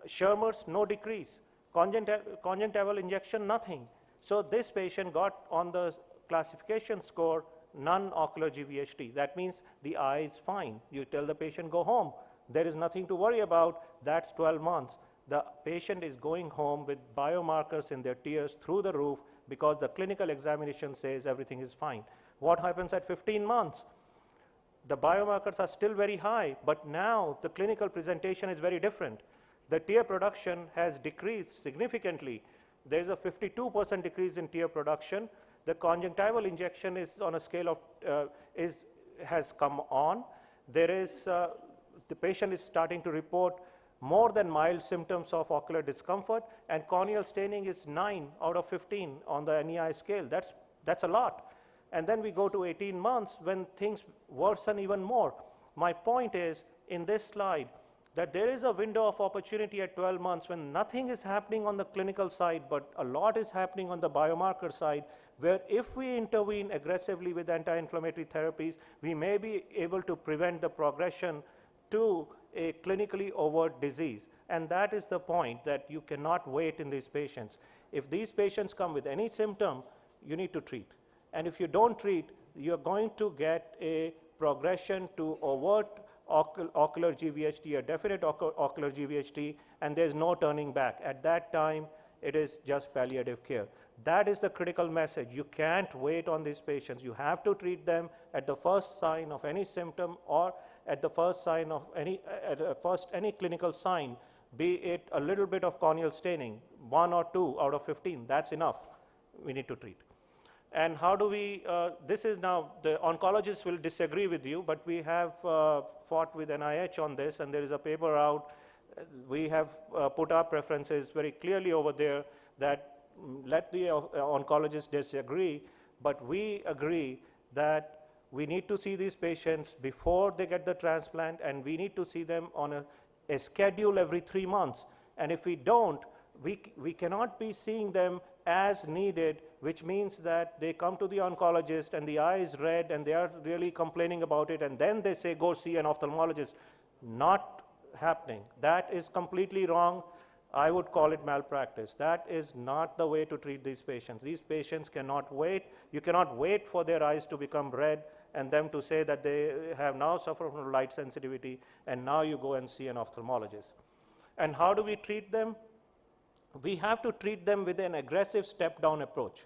Schirmer's, no decrease. Conjunctival injection, nothing. So this patient got on the classification score non-ocular GVHD. That means the eye is fine. You tell the patient, go home. There is nothing to worry about. That's 12 months. The patient is going home with biomarkers in their tears through the roof because the clinical examination says everything is fine. What happens at 15 months? The biomarkers are still very high, but now the clinical presentation is very different. The tear production has decreased significantly. There is a 52% decrease in tear production. The conjunctival injection is on a scale of, has come on. There is, the patient is starting to report more than mild symptoms of ocular discomfort, and corneal staining is 9 out of 15 on the NEI scale. That's a lot. And then we go to 18 months when things worsen even more. My point is, in this slide, that there is a window of opportunity at 12 months when nothing is happening on the clinical side, but a lot is happening on the biomarker side, where if we intervene aggressively with anti-inflammatory therapies, we may be able to prevent the progression to a clinically overt disease. And that is the point, that you cannot wait in these patients. If these patients come with any symptom, you need to treat. And if you don't treat, you're going to get a progression to overt ocular GVHD, a definite ocular GVHD, and there's no turning back. At that time, it is just palliative care. That is the critical message. You can't wait on these patients. You have to treat them at the first sign of any symptom, or at the first sign of any clinical sign, be it a little bit of corneal staining, 1 or 2 out of 15, that's enough. We need to treat. And how do we, this is now, the oncologists will disagree with you, but we have fought with NIH on this, and there is a paper out. We have put our preferences very clearly over there, that let the oncologists disagree, but we agree that we need to see these patients before they get the transplant, and we need to see them on a schedule every 3 months. And if we don't, we cannot be seeing them as needed, which means that they come to the oncologist and the eye is red and they are really complaining about it, and then they say, go see an ophthalmologist. Not happening. That is completely wrong. I would call it malpractice. That is not the way to treat these patients. These patients cannot wait. You cannot wait for their eyes to become red and them to say that they have now suffered from light sensitivity, and now you go and see an ophthalmologist. And how do we treat them? We have to treat them with an aggressive step-down approach.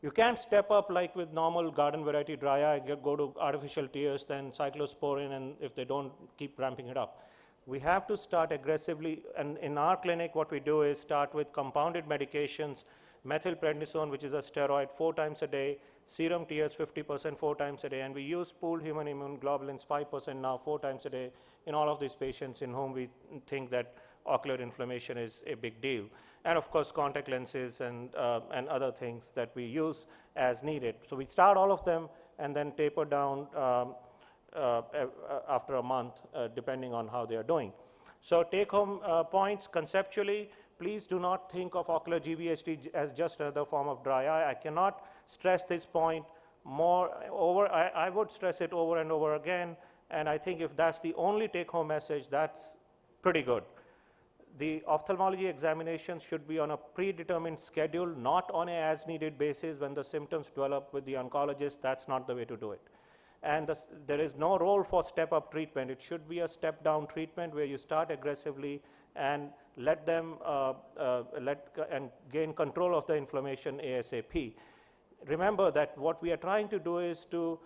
You can't step up like with normal garden variety dry eye, go to artificial tears, then cyclosporin, and if they don't, keep ramping it up. We have to start aggressively, and in our clinic what we do is start with compounded medications, methylprednisone, which is a steroid, 4 times a day, serum tears 50% 4 times a day, and we use pooled human immunoglobulins 5% now 4 times a day in all of these patients in whom we think that ocular inflammation is a big deal. And of course contact lenses and other things that we use as needed. So we start all of them and then taper down after a month depending on how they are doing. So take home points conceptually, please do not think of ocular GVHD as just another form of dry eye. I cannot stress this point more I would stress it over and over again, and I think if that's the only take home message, that's pretty good. The ophthalmology examinations should be on a predetermined schedule, not on a as-needed basis when the symptoms develop with the oncologist. That's not the way to do it. And there is no role for step-up treatment. It should be a step-down treatment where you start aggressively and let them and gain control of the inflammation ASAP. Remember that what we are trying to do is to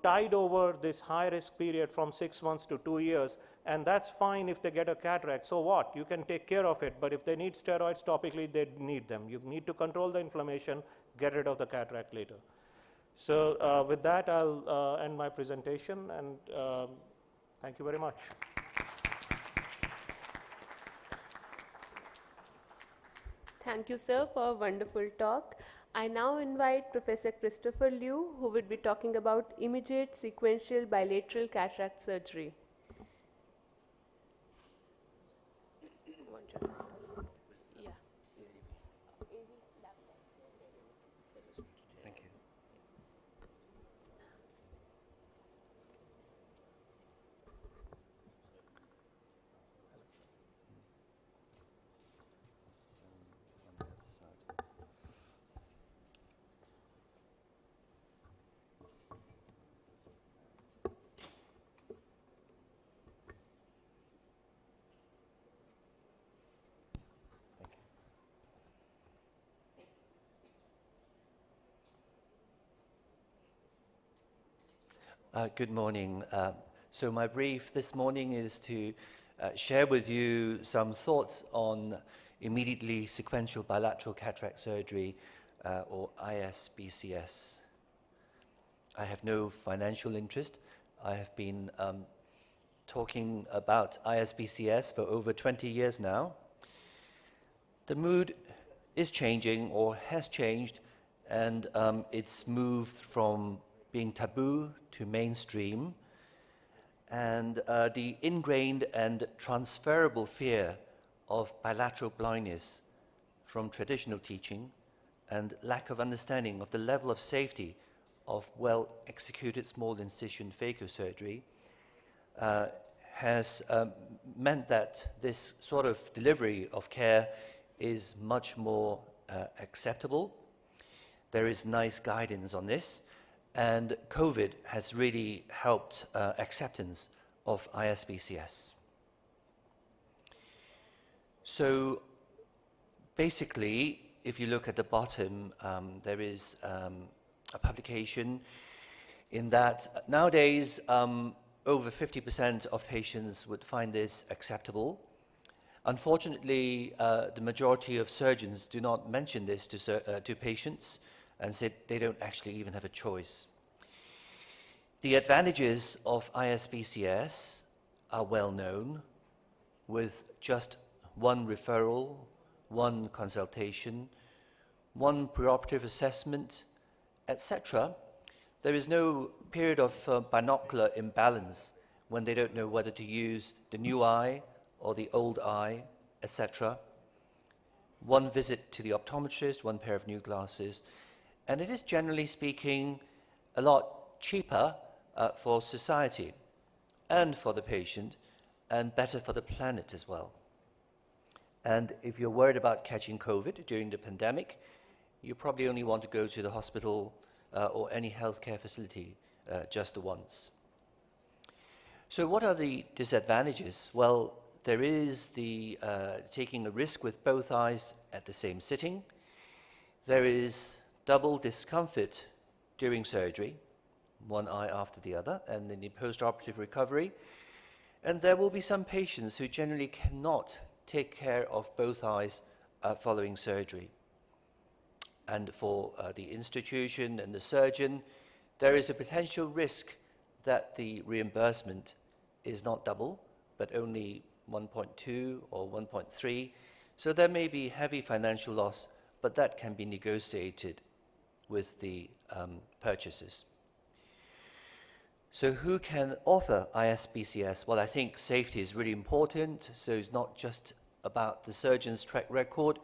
tide over this high-risk period from 6 months to 2 years, and that's fine if they get a cataract. So what? You can take care of it, but if they need steroids topically, they need them. You need to control the inflammation, get rid of the cataract later. So with that, I'll end my presentation, and thank you very much. Thank you, sir, for a wonderful talk. I now invite Professor Christopher Liu, who will be talking about immediate sequential bilateral cataract surgery. Thank you. Good morning. So my brief this morning is to share with you some thoughts on immediately sequential bilateral cataract surgery, or ISBCS. I have no financial interest. I have been talking about ISBCS for over 20 years now. The mood is changing, or has changed, and it's moved from being taboo to mainstream, and the ingrained and transferable fear of bilateral blindness from traditional teaching and lack of understanding of the level of safety of well-executed small incision phacosurgery has meant that this sort of delivery of care is much more acceptable. There is nice guidance on this. And COVID has really helped acceptance of ISBCS. So basically, if you look at the bottom, there is a publication in that nowadays over 50% of patients would find this acceptable. Unfortunately, the majority of surgeons do not mention this to patients, and said they don't actually even have a choice. The advantages of ISBCS are well known, with just one referral, one consultation, one preoperative assessment, etc. There is no period of binocular imbalance when they don't know whether to use the new eye or the old eye, etc. One visit to the optometrist, one pair of new glasses. And it is, generally speaking, a lot cheaper for society and for the patient, and better for the planet as well. And if you're worried about catching COVID during the pandemic, you probably only want to go to the hospital or any healthcare facility just once. So what are the disadvantages? Well, there is the taking a risk with both eyes at the same sitting. There is double discomfort during surgery, one eye after the other, and in the post-operative recovery. And there will be some patients who generally cannot take care of both eyes following surgery. And for the institution and the surgeon, there is a potential risk that the reimbursement is not double, but only 1.2 or 1.3. So there may be heavy financial loss, but that can be negotiated with the purchasers. So who can offer ISBCS? Well, I think safety is really important, so it's not just about the surgeon's track record,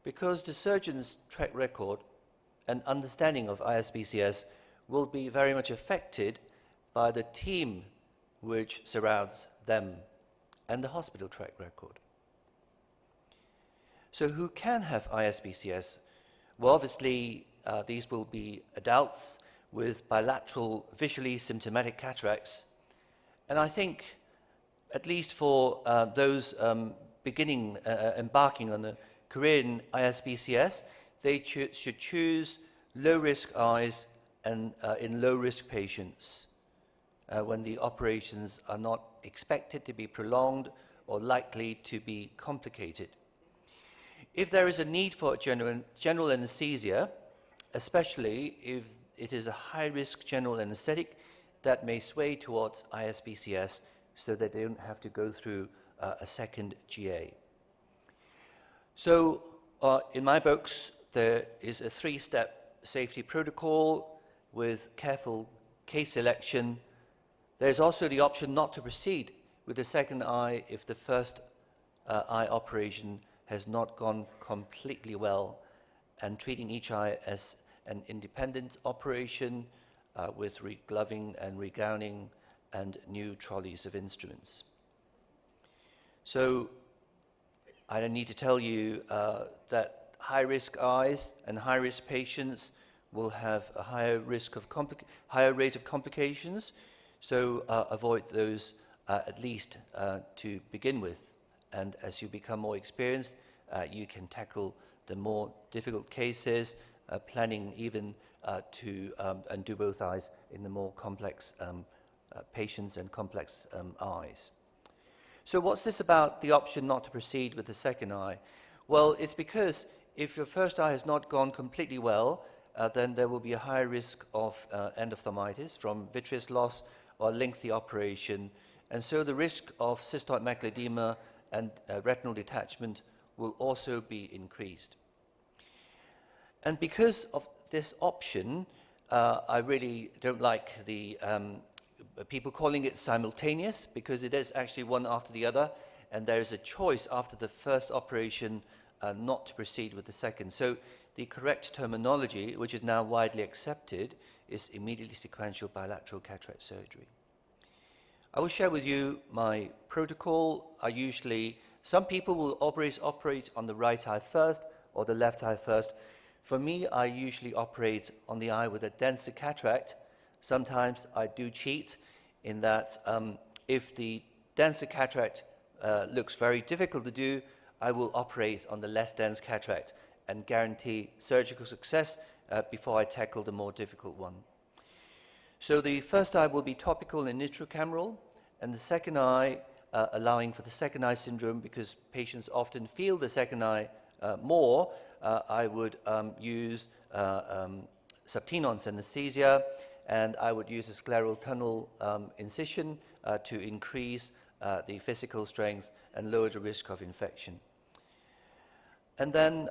because the surgeon's track record and understanding of ISBCS will be very much affected by the team which surrounds them and the hospital track record. So who can have ISBCS? Well, obviously, these will be adults with bilateral visually symptomatic cataracts. And I think, at least for those embarking on a career in ISBCS, they should choose low-risk eyes and in low-risk patients when the operations are not expected to be prolonged or likely to be complicated. If there is a need for general anesthesia, especially if it is a high-risk general anesthetic, that may sway towards ISBCS so that they don't have to go through a second GA. So in my books, there is a 3-step safety protocol with careful case selection. There's also the option not to proceed with the second eye if the first eye operation has not gone completely well, and treating each eye as an independent operation with regloving and regowning and new trolleys of instruments. So I don't need to tell you that high-risk eyes and high-risk patients will have a higher rate of complications, so avoid those at least to begin with. And as you become more experienced, you can tackle the more difficult cases, planning even to and do both eyes in the more complex patients and complex eyes. So what's this about the option not to proceed with the second eye? Well, it's because if your first eye has not gone completely well, then there will be a higher risk of endophthalmitis from vitreous loss or lengthy operation, and so the risk of cystoid macular edema and retinal detachment will also be increased. And because of this option, I really don't like the people calling it simultaneous, because it is actually one after the other, and there is a choice after the first operation not to proceed with the second. So the correct terminology, which is now widely accepted, is immediately sequential bilateral cataract surgery. I will share with you my protocol. Some people will always operate on the right eye first or the left eye first. For me, I usually operate on the eye with a denser cataract. Sometimes I do cheat in that if the denser cataract looks very difficult to do, I will operate on the less dense cataract and guarantee surgical success before I tackle the more difficult one. So the first eye will be topical and intracameral, and the second eye allowing for the second eye syndrome, because patients often feel the second eye more. I would use subtenon's anesthesia, and I would use a scleral tunnel incision to increase the physical strength and lower the risk of infection. And then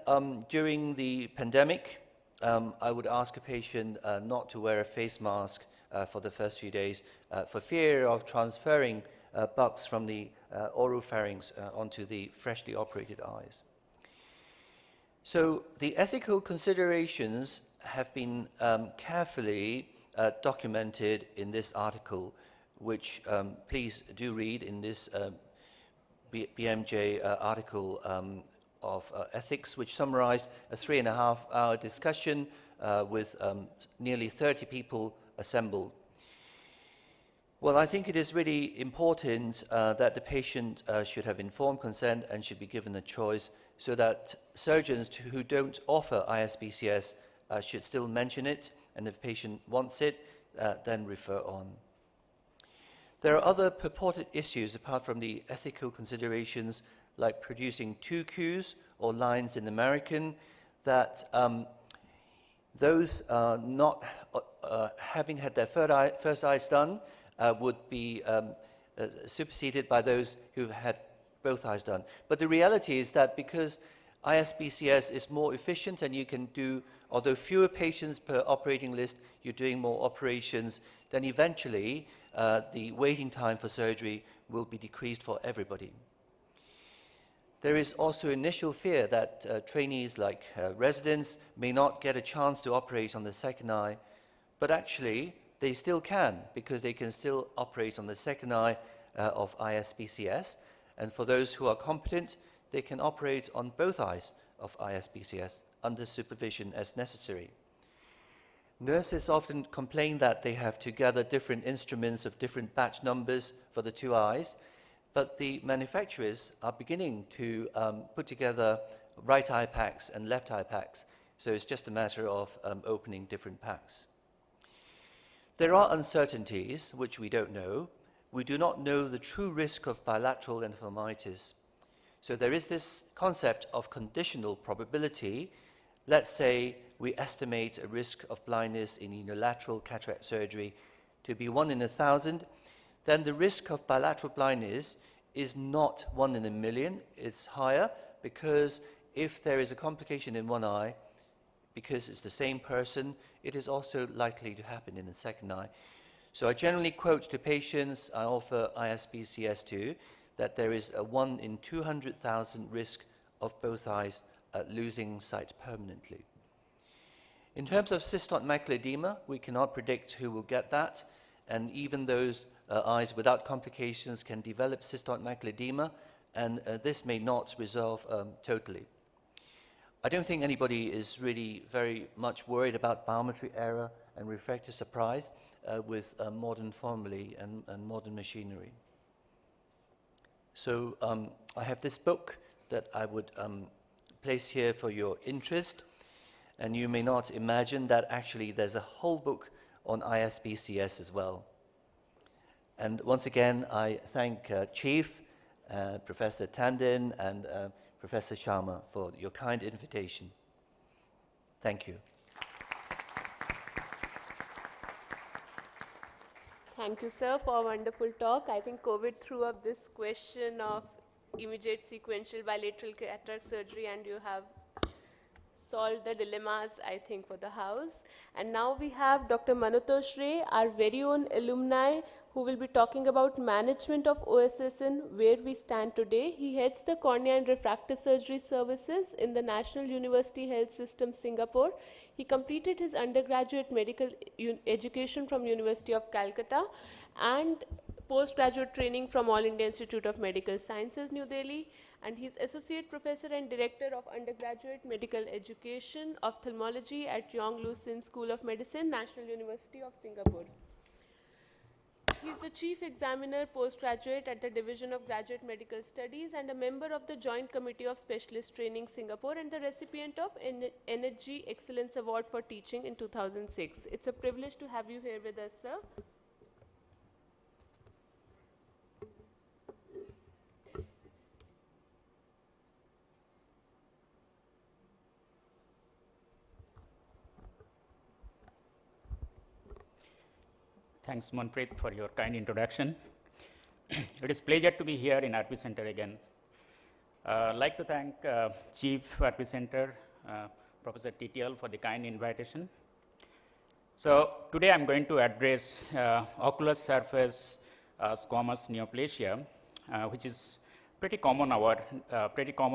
during the pandemic, I would ask a patient not to wear a face mask for the first few days for fear of transferring bugs from the oropharynx onto the freshly operated eyes. So the ethical considerations have been carefully documented in this article, which please do read in this BMJ article of ethics, which summarized a 3.5-hour discussion with nearly 30 people assembled. Well, I think it is really important that the patient should have informed consent and should be given a choice, so that surgeons who don't offer ISBCS should still mention it, and if the patient wants it, then refer on. There are other purported issues apart from the ethical considerations, like producing 2 Qs or lines in American, that those not having had their first eyes done would be superseded by those who've had both eyes done. But the reality is that because ISBCS is more efficient and you can do, although fewer patients per operating list, you're doing more operations, then eventually the waiting time for surgery will be decreased for everybody. There is also initial fear that trainees like residents may not get a chance to operate on the second eye, but actually they still can, because they can still operate on the second eye of ISBCS, and for those who are competent, they can operate on both eyes of ISBCS under supervision as necessary. Nurses often complain that they have to gather different instruments of different batch numbers for the 2 eyes, but the manufacturers are beginning to put together right eye packs and left eye packs, so it's just a matter of opening different packs. There are uncertainties which we don't know. We do not know the true risk of bilateral endophthalmitis. So there is this concept of conditional probability. Let's say we estimate a risk of blindness in unilateral cataract surgery to be 1 in 1,000, then the risk of bilateral blindness is not 1 in a million, it's higher, because if there is a complication in one eye, because it's the same person, it is also likely to happen in the second eye. So I generally quote to patients I offer ISBCS to that there is a 1 in 200,000 risk of both eyes losing sight permanently. In terms of cystoid macular edema, we cannot predict who will get that, and even those eyes without complications can develop cystoid macular edema, and this may not resolve totally. I don't think anybody is really very much worried about biometry error and refractive surprise with modern formulae and modern machinery. So I have this book that I would place here for your interest, and you may not imagine that actually there's a whole book on ISBCS as well. And once again, I thank Chief, Professor Tandon, and Professor Sharma for your kind invitation. Thank you. Thank you, sir, for a wonderful talk. I think COVID threw up this question of immediate sequential bilateral cataract surgery, and you have solved the dilemmas, I think, for the house. And now we have Dr. Manutosh Ray, our very own alumni, who will be talking about management of OSSN, where we stand today. He heads the Cornea and Refractive Surgery Services in the National University Health System, Singapore. He completed his undergraduate medical education from University of Calcutta and postgraduate training from All India Institute of Medical Sciences, New Delhi. And he's Associate Professor and Director of Undergraduate Medical Education, Ophthalmology at Yong Lu Sin School of Medicine, National University of Singapore. He is the Chief Examiner Postgraduate at the Division of Graduate Medical Studies and a member of the Joint Committee of Specialist Training Singapore and the recipient of Energy Excellence Award for Teaching in 2006. It's a privilege to have you here with us, sir. Thanks, Manpreet, for your kind introduction. It is a pleasure to be here in RP Center again. I'd like to thank Chief RP Center, Professor TTL, for the kind invitation. So today I'm going to address ocular surface squamous neoplasia, which is pretty common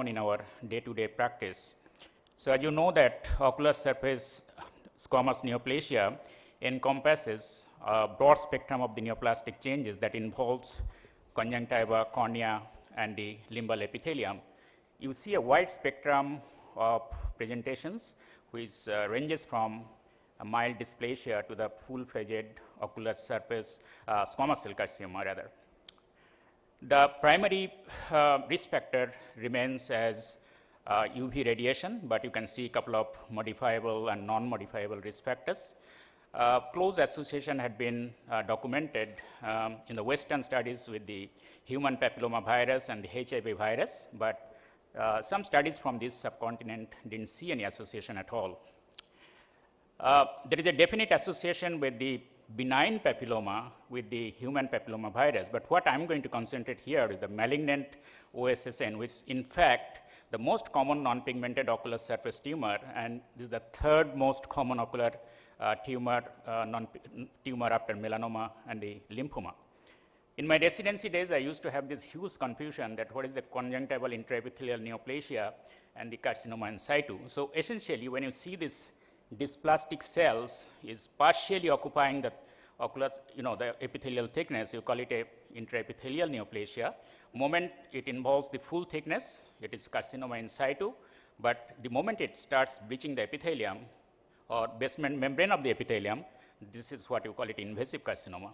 in our day-to-day practice. So as you know that ocular surface squamous neoplasia encompasses a broad spectrum of the neoplastic changes that involves conjunctiva, cornea, and the limbal epithelium. You see a wide spectrum of presentations which ranges from a mild dysplasia to the full-fledged ocular surface squamous cell carcinoma rather. The primary risk factor remains as UV radiation, but you can see a couple of modifiable and non-modifiable risk factors. Close association had been documented in the Western studies with the human papilloma virus and the HIV virus, but some studies from this subcontinent didn't see any association at all. There is a definite association with the benign papilloma with the human papilloma virus, but what I'm going to concentrate here is the malignant OSSN, which in fact the most common non-pigmented ocular surface tumor, and this is the third most common ocular tumor after melanoma and the lymphoma. In my residency days, I used to have this huge confusion that what is the conjunctival intraepithelial neoplasia and the carcinoma in situ. So essentially, when you see this dysplastic cells is partially occupying the ocular, the epithelial thickness, you call it a intraepithelial neoplasia. Moment it involves the full thickness, it is carcinoma in situ, but the moment it starts breaching the epithelium, or basement membrane of the epithelium, this is what you call it invasive carcinoma.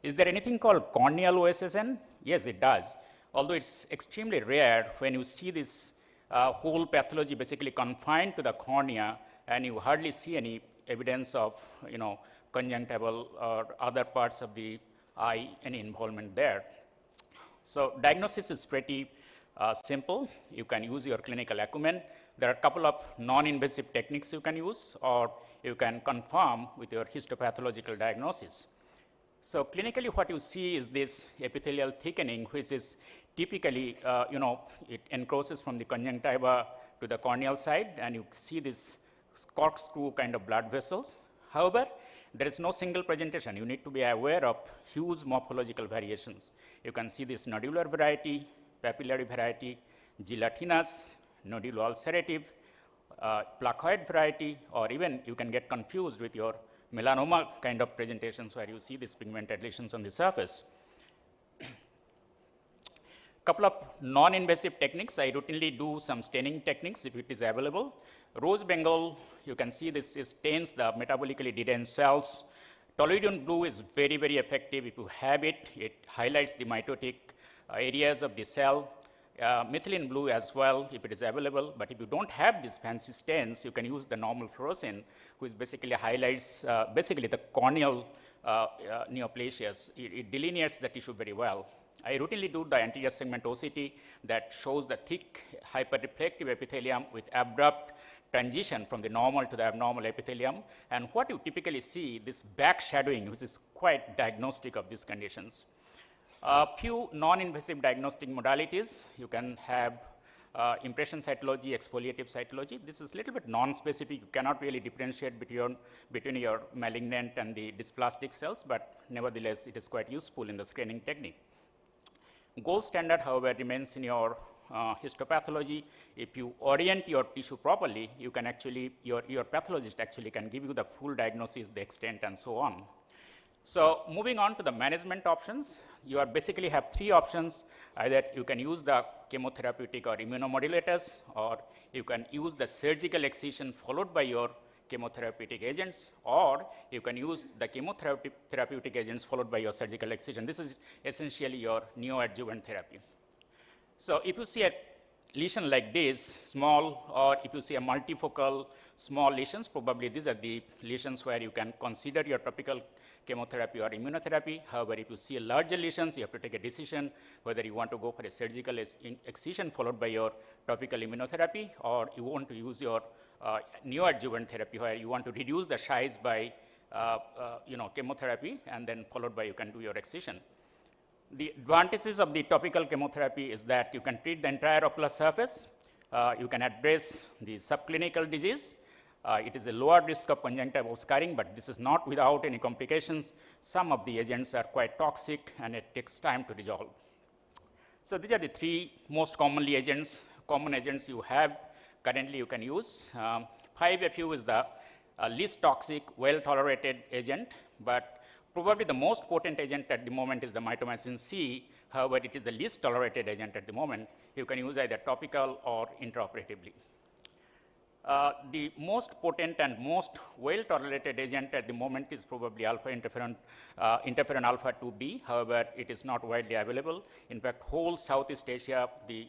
Is there anything called corneal OSSN? Yes, it does. Although it's extremely rare when you see this whole pathology basically confined to the cornea and you hardly see any evidence of conjunctival or other parts of the eye, any involvement there. So diagnosis is pretty simple. You can use your clinical acumen. There are a couple of non-invasive techniques you can use, or you can confirm with your histopathological diagnosis. So clinically, what you see is this epithelial thickening, which is typically, it encroaches from the conjunctiva to the corneal side, and you see this corkscrew kind of blood vessels. However, there is no single presentation. You need to be aware of huge morphological variations. You can see this nodular variety, papillary variety, gelatinous, nodulo-ulcerative, placoid variety, or even you can get confused with your melanoma kind of presentations where you see these pigmented lesions on the surface. Couple of non-invasive techniques. I routinely do some staining techniques if it is available. Rose Bengal, you can see this stains the metabolically deranged cells. Toluidine blue is very, very effective. If you have it, it highlights the mitotic areas of the cell. Methylene blue as well, if it is available. But if you don't have these fancy stains, you can use the normal fluorescein, which basically highlights basically the corneal neoplasias. It delineates the tissue very well. I routinely do the anterior segment OCT that shows the thick hyperreflective epithelium with abrupt transition from the normal to the abnormal epithelium. And what you typically see, this back shadowing, which is quite diagnostic of these conditions. A few non-invasive diagnostic modalities. You can have impression cytology, exfoliative cytology. This is a little bit non-specific. You cannot really differentiate between your malignant and the dysplastic cells, but nevertheless, it is quite useful in the screening technique. Gold standard, however, remains in your histopathology. If you orient your tissue properly, you can actually, your pathologist actually can give you the full diagnosis, the extent, and so on. So moving on to the management options, you are basically have three options. Either you can use the chemotherapeutic or immunomodulators, or you can use the surgical excision followed by your chemotherapeutic agents, or you can use the chemotherapeutic agents followed by your surgical excision. This is essentially your neoadjuvant therapy. So if you see a lesion like this, small, or if you see a multifocal small lesions, probably these are the lesions where you can consider your topical chemotherapy or immunotherapy. However, if you see a larger lesions, you have to take a decision whether you want to go for a surgical excision followed by your topical immunotherapy, or you want to use your neoadjuvant therapy where you want to reduce the size by chemotherapy, and then followed by you can do your excision. The advantages of the topical chemotherapy is that you can treat the entire ocular surface. You can address the subclinical disease. It is a lower risk of conjunctival scarring, but this is not without any complications. Some of the agents are quite toxic, and it takes time to resolve. So these are the three most common agents you have. Currently, you can use. 5-FU is the least toxic, well-tolerated agent, but probably the most potent agent at the moment is the mitomycin C. However, it is the least tolerated agent at the moment. You can use either topical or intraoperatively. The most potent and most well-tolerated agent at the moment is probably interferon alpha 2B. However, it is not widely available. In fact, whole Southeast Asia, the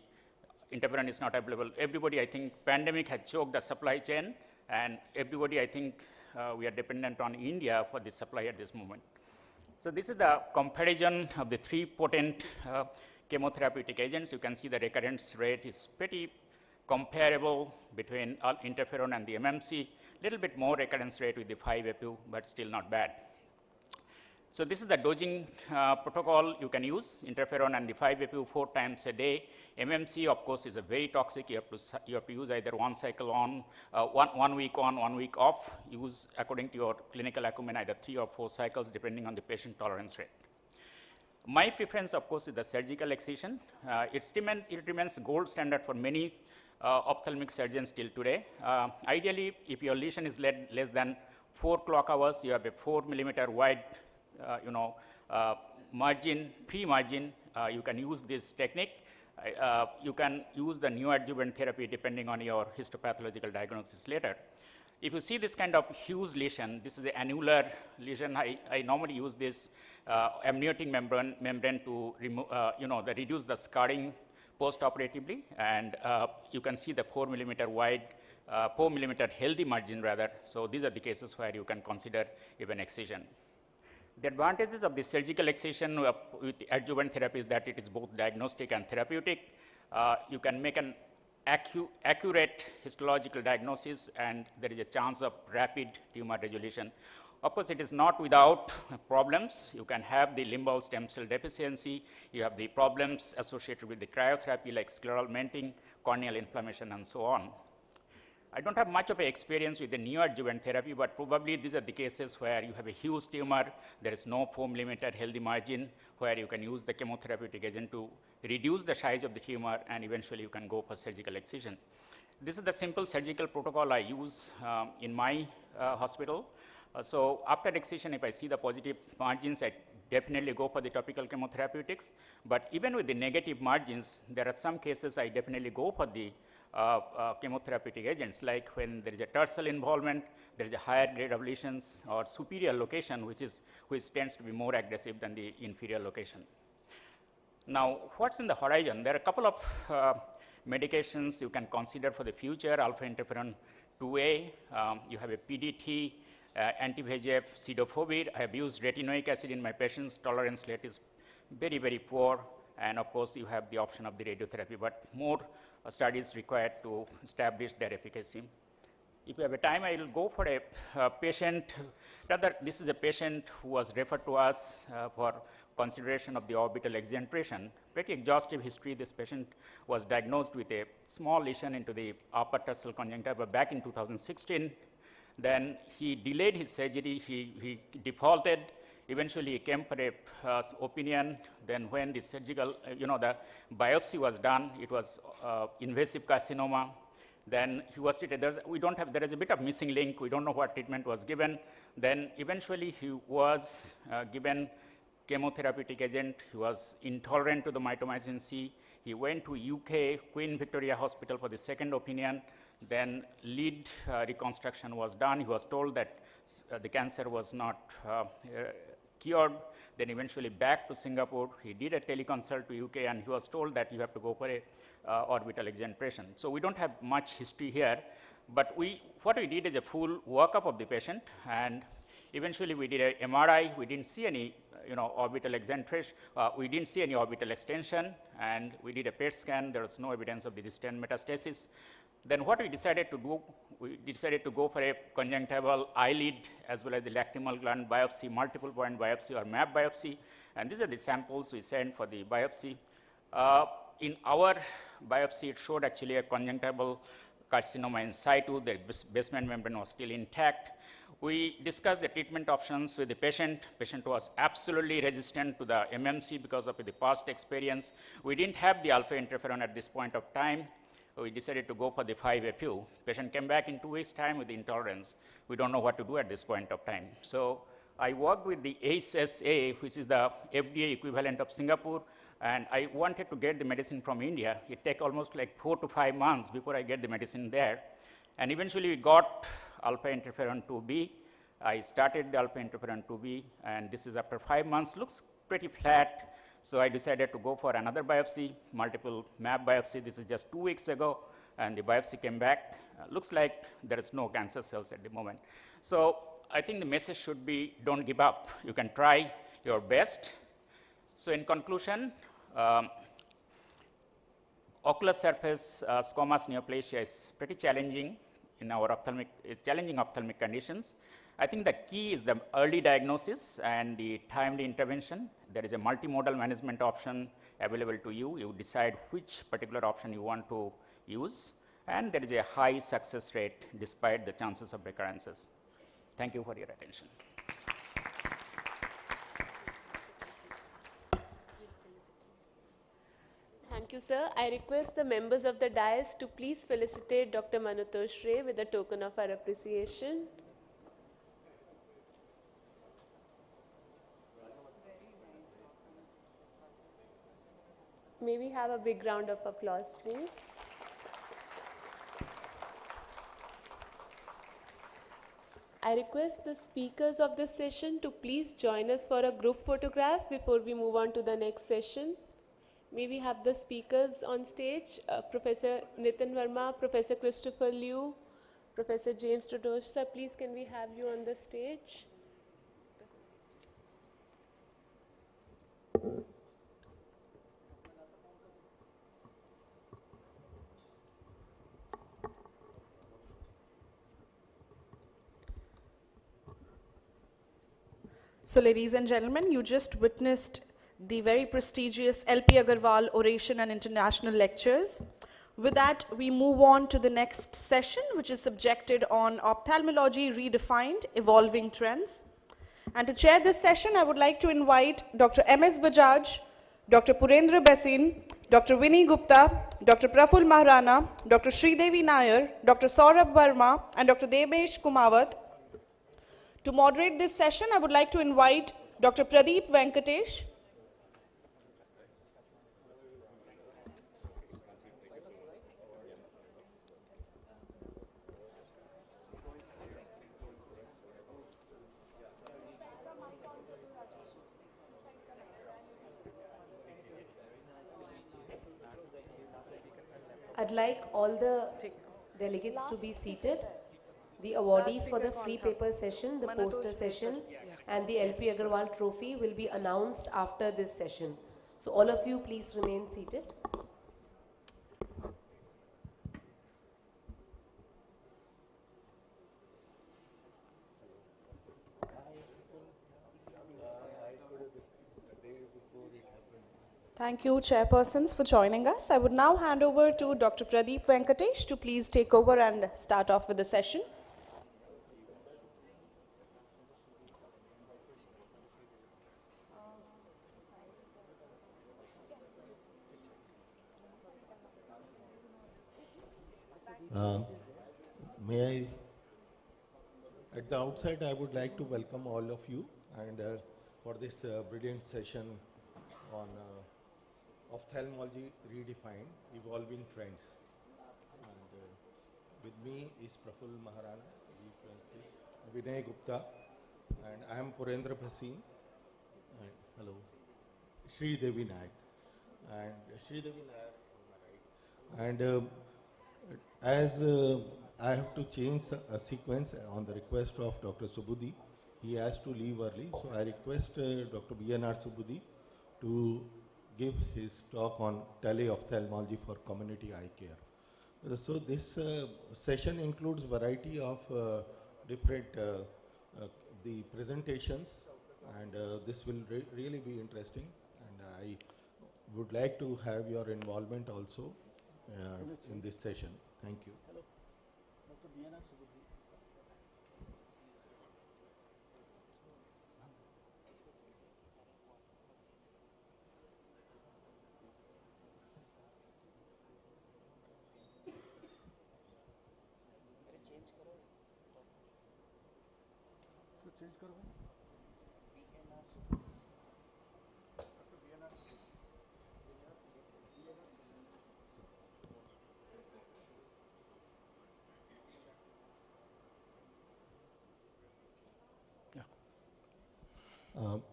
interferon is not available. Everybody, I think, pandemic has choked the supply chain, and everybody, I think, we are dependent on India for the supply at this moment. So this is the comparison of the three potent chemotherapeutic agents. You can see the recurrence rate is pretty comparable between interferon and the MMC. Little bit more recurrence rate with the 5-FU, but still not bad. So this is the dosing protocol you can use, interferon and the 5-FU 4 times a day. MMC, of course, is a very toxic. You have to use either one cycle on, 1 week on, 1 week off. Use according to your clinical acumen, either 3 or 4 cycles, depending on the patient tolerance rate. My preference, of course, is the surgical excision. It remains gold standard for many ophthalmic surgeons till today. Ideally, if your lesion is less than 4 clock hours, you have a 4 millimeter wide margin, free margin, you can use this technique. You can use the neoadjuvant therapy depending on your histopathological diagnosis later. If you see this kind of huge lesion, this is an annular lesion. I normally use this amniotic membrane to remove, reduce the scarring post-operatively, and you can see the 4 millimeter wide 4 millimeter healthy margin rather. So these are the cases where you can consider even excision. The advantages of the surgical excision with adjuvant therapy is that it is both diagnostic and therapeutic. You can make an accurate histological diagnosis, and there is a chance of rapid tumor resolution. Of course, it is not without problems. You can have the limbal stem cell deficiency. You have the problems associated with the cryotherapy like scleral melting, corneal inflammation, and so on. I don't have much of an experience with the neoadjuvant therapy, but probably these are the cases where you have a huge tumor, there is no 4 millimeter healthy margin, where you can use the chemotherapeutic agent to reduce the size of the tumor, and eventually you can go for surgical excision. This is the simple surgical protocol I use in my hospital. So after excision, if I see the positive margins, I definitely go for the topical chemotherapeutics. But even with the negative margins, there are some cases I definitely go for the chemotherapeutic agents, like when there is a tarsal involvement, there is a higher grade of lesions or superior location, which tends to be more aggressive than the inferior location. Now, what's in the horizon? There are a couple of medications you can consider for the future. Alpha interferon 2A, you have a PDT, anti-VEGF, cidofovir. I have used retinoic acid in my patients. Tolerance rate is very, very poor. And of course, you have the option of the radiotherapy, but more studies required to establish their efficacy. If you have a time, I will go for a patient. Rather, this is a patient who was referred to us for consideration of the orbital exenteration. Pretty exhaustive history. This patient was diagnosed with a small lesion into the upper tarsal conjunctiva back in 2016. Then he delayed his surgery. He defaulted. Eventually, he came for a opinion. Then when the surgical, the biopsy was done, it was invasive carcinoma. Then he was treated. There is a bit of missing link. We don't know what treatment was given. Then eventually, he was given chemotherapeutic agent. He was intolerant to the mitomycin C. He went to UK, Queen Victoria Hospital for the second opinion. Then lead reconstruction was done. He was told that the cancer was not cured. Then eventually back to Singapore. He did a teleconsult to UK, and he was told that you have to go for a orbital exenteration. So we don't have much history here, but what we did is a full workup of the patient, and eventually we did a MRI. We didn't see any orbital exenteration. We didn't see any orbital extension, and we did a PET scan. There was no evidence of the distant metastasis. Then what we decided to do, we decided to go for a conjunctival eyelid as well as the lacrimal gland biopsy, multiple point biopsy or MAP biopsy. And these are the samples we sent for the biopsy. In our biopsy, it showed actually a conjunctival carcinoma in situ. The basement membrane was still intact. We discussed the treatment options with the patient. Patient was absolutely resistant to the MMC because of the past experience. We didn't have the alpha interferon at this point of time. We decided to go for the 5-FU. Patient came back in 2 weeks' time with intolerance. We don't know what to do at this point of time. So I worked with the ACE-SA, which is the FDA equivalent of Singapore, and I wanted to get the medicine from India. It took almost like 4 to 5 months before I get the medicine there. And eventually we got alpha interferon 2B. I started the alpha interferon 2B, and this is after 5 months. Looks pretty flat. So I decided to go for another biopsy, multiple MAP biopsy. This is just 2 weeks ago, and the biopsy came back. Looks like there is no cancer cells at the moment. So I think the message should be, don't give up. You can try your best. So in conclusion, ocular surface squamous neoplasia is pretty challenging in our challenging ophthalmic conditions. I think the key is the early diagnosis and the timely intervention. There is a multimodal management option available to you. You decide which particular option you want to use, and there is a high success rate despite the chances of recurrences. Thank you for your attention. Thank you, sir. I request the members of the dais to please felicitate Dr. Manutosh Ray with a token of our appreciation. May we have a big round of applause, please? I request the speakers of this session to please join us for a group photograph before we move on to the next session. May we have the speakers on stage, Professor Nitin Verma, Professor Christopher Liu, Professor James Totosh, sir, please can we have you on the stage? So ladies and gentlemen, you just witnessed the very prestigious LP Agarwal Oration and International Lectures. With that, we move on to the next session, which is subjected on Ophthalmology Redefined, Evolving Trends. And to chair this session, I would like to invite Dr. M.S. Bajaj, Dr. Purendra Basin, Dr. Vinny Gupta, Dr. Praful Maharana, Dr. Sridevi Nair, Dr. Saurabh Verma, and Dr. Debesh Kumawat. To moderate this session, I would like to invite Dr. Pradeep Venkatesh. I'd like all the delegates to be seated. The awardees for the free paper session, the poster session, and the LP Agarwal trophy will be announced after this session. So all of you please remain seated. Thank you, chairpersons, for joining us. I would now hand over to Dr. Pradeep Venkatesh to please take over and start off with the session. May I, at the outset, I would like to welcome all of you and for this brilliant session on Ophthalmology Redefined, Evolving Trends. And with me is Praful Maharana, Vinay Gupta, and I am Purendra Basin, and hello, Sridevi Naik, and Sridevi Naik on my right. And as I have to change a sequence on the request of Dr. Subudhi, he has to leave early, so I request Dr. B.N.R. Subudhi to give his talk on teleophthalmology for community eye care. So this session includes variety of different the presentations, and this will really be interesting, and I would like to have your involvement also in this session. Thank you. Hello, Dr. B.N.R. Subudhi. Change करो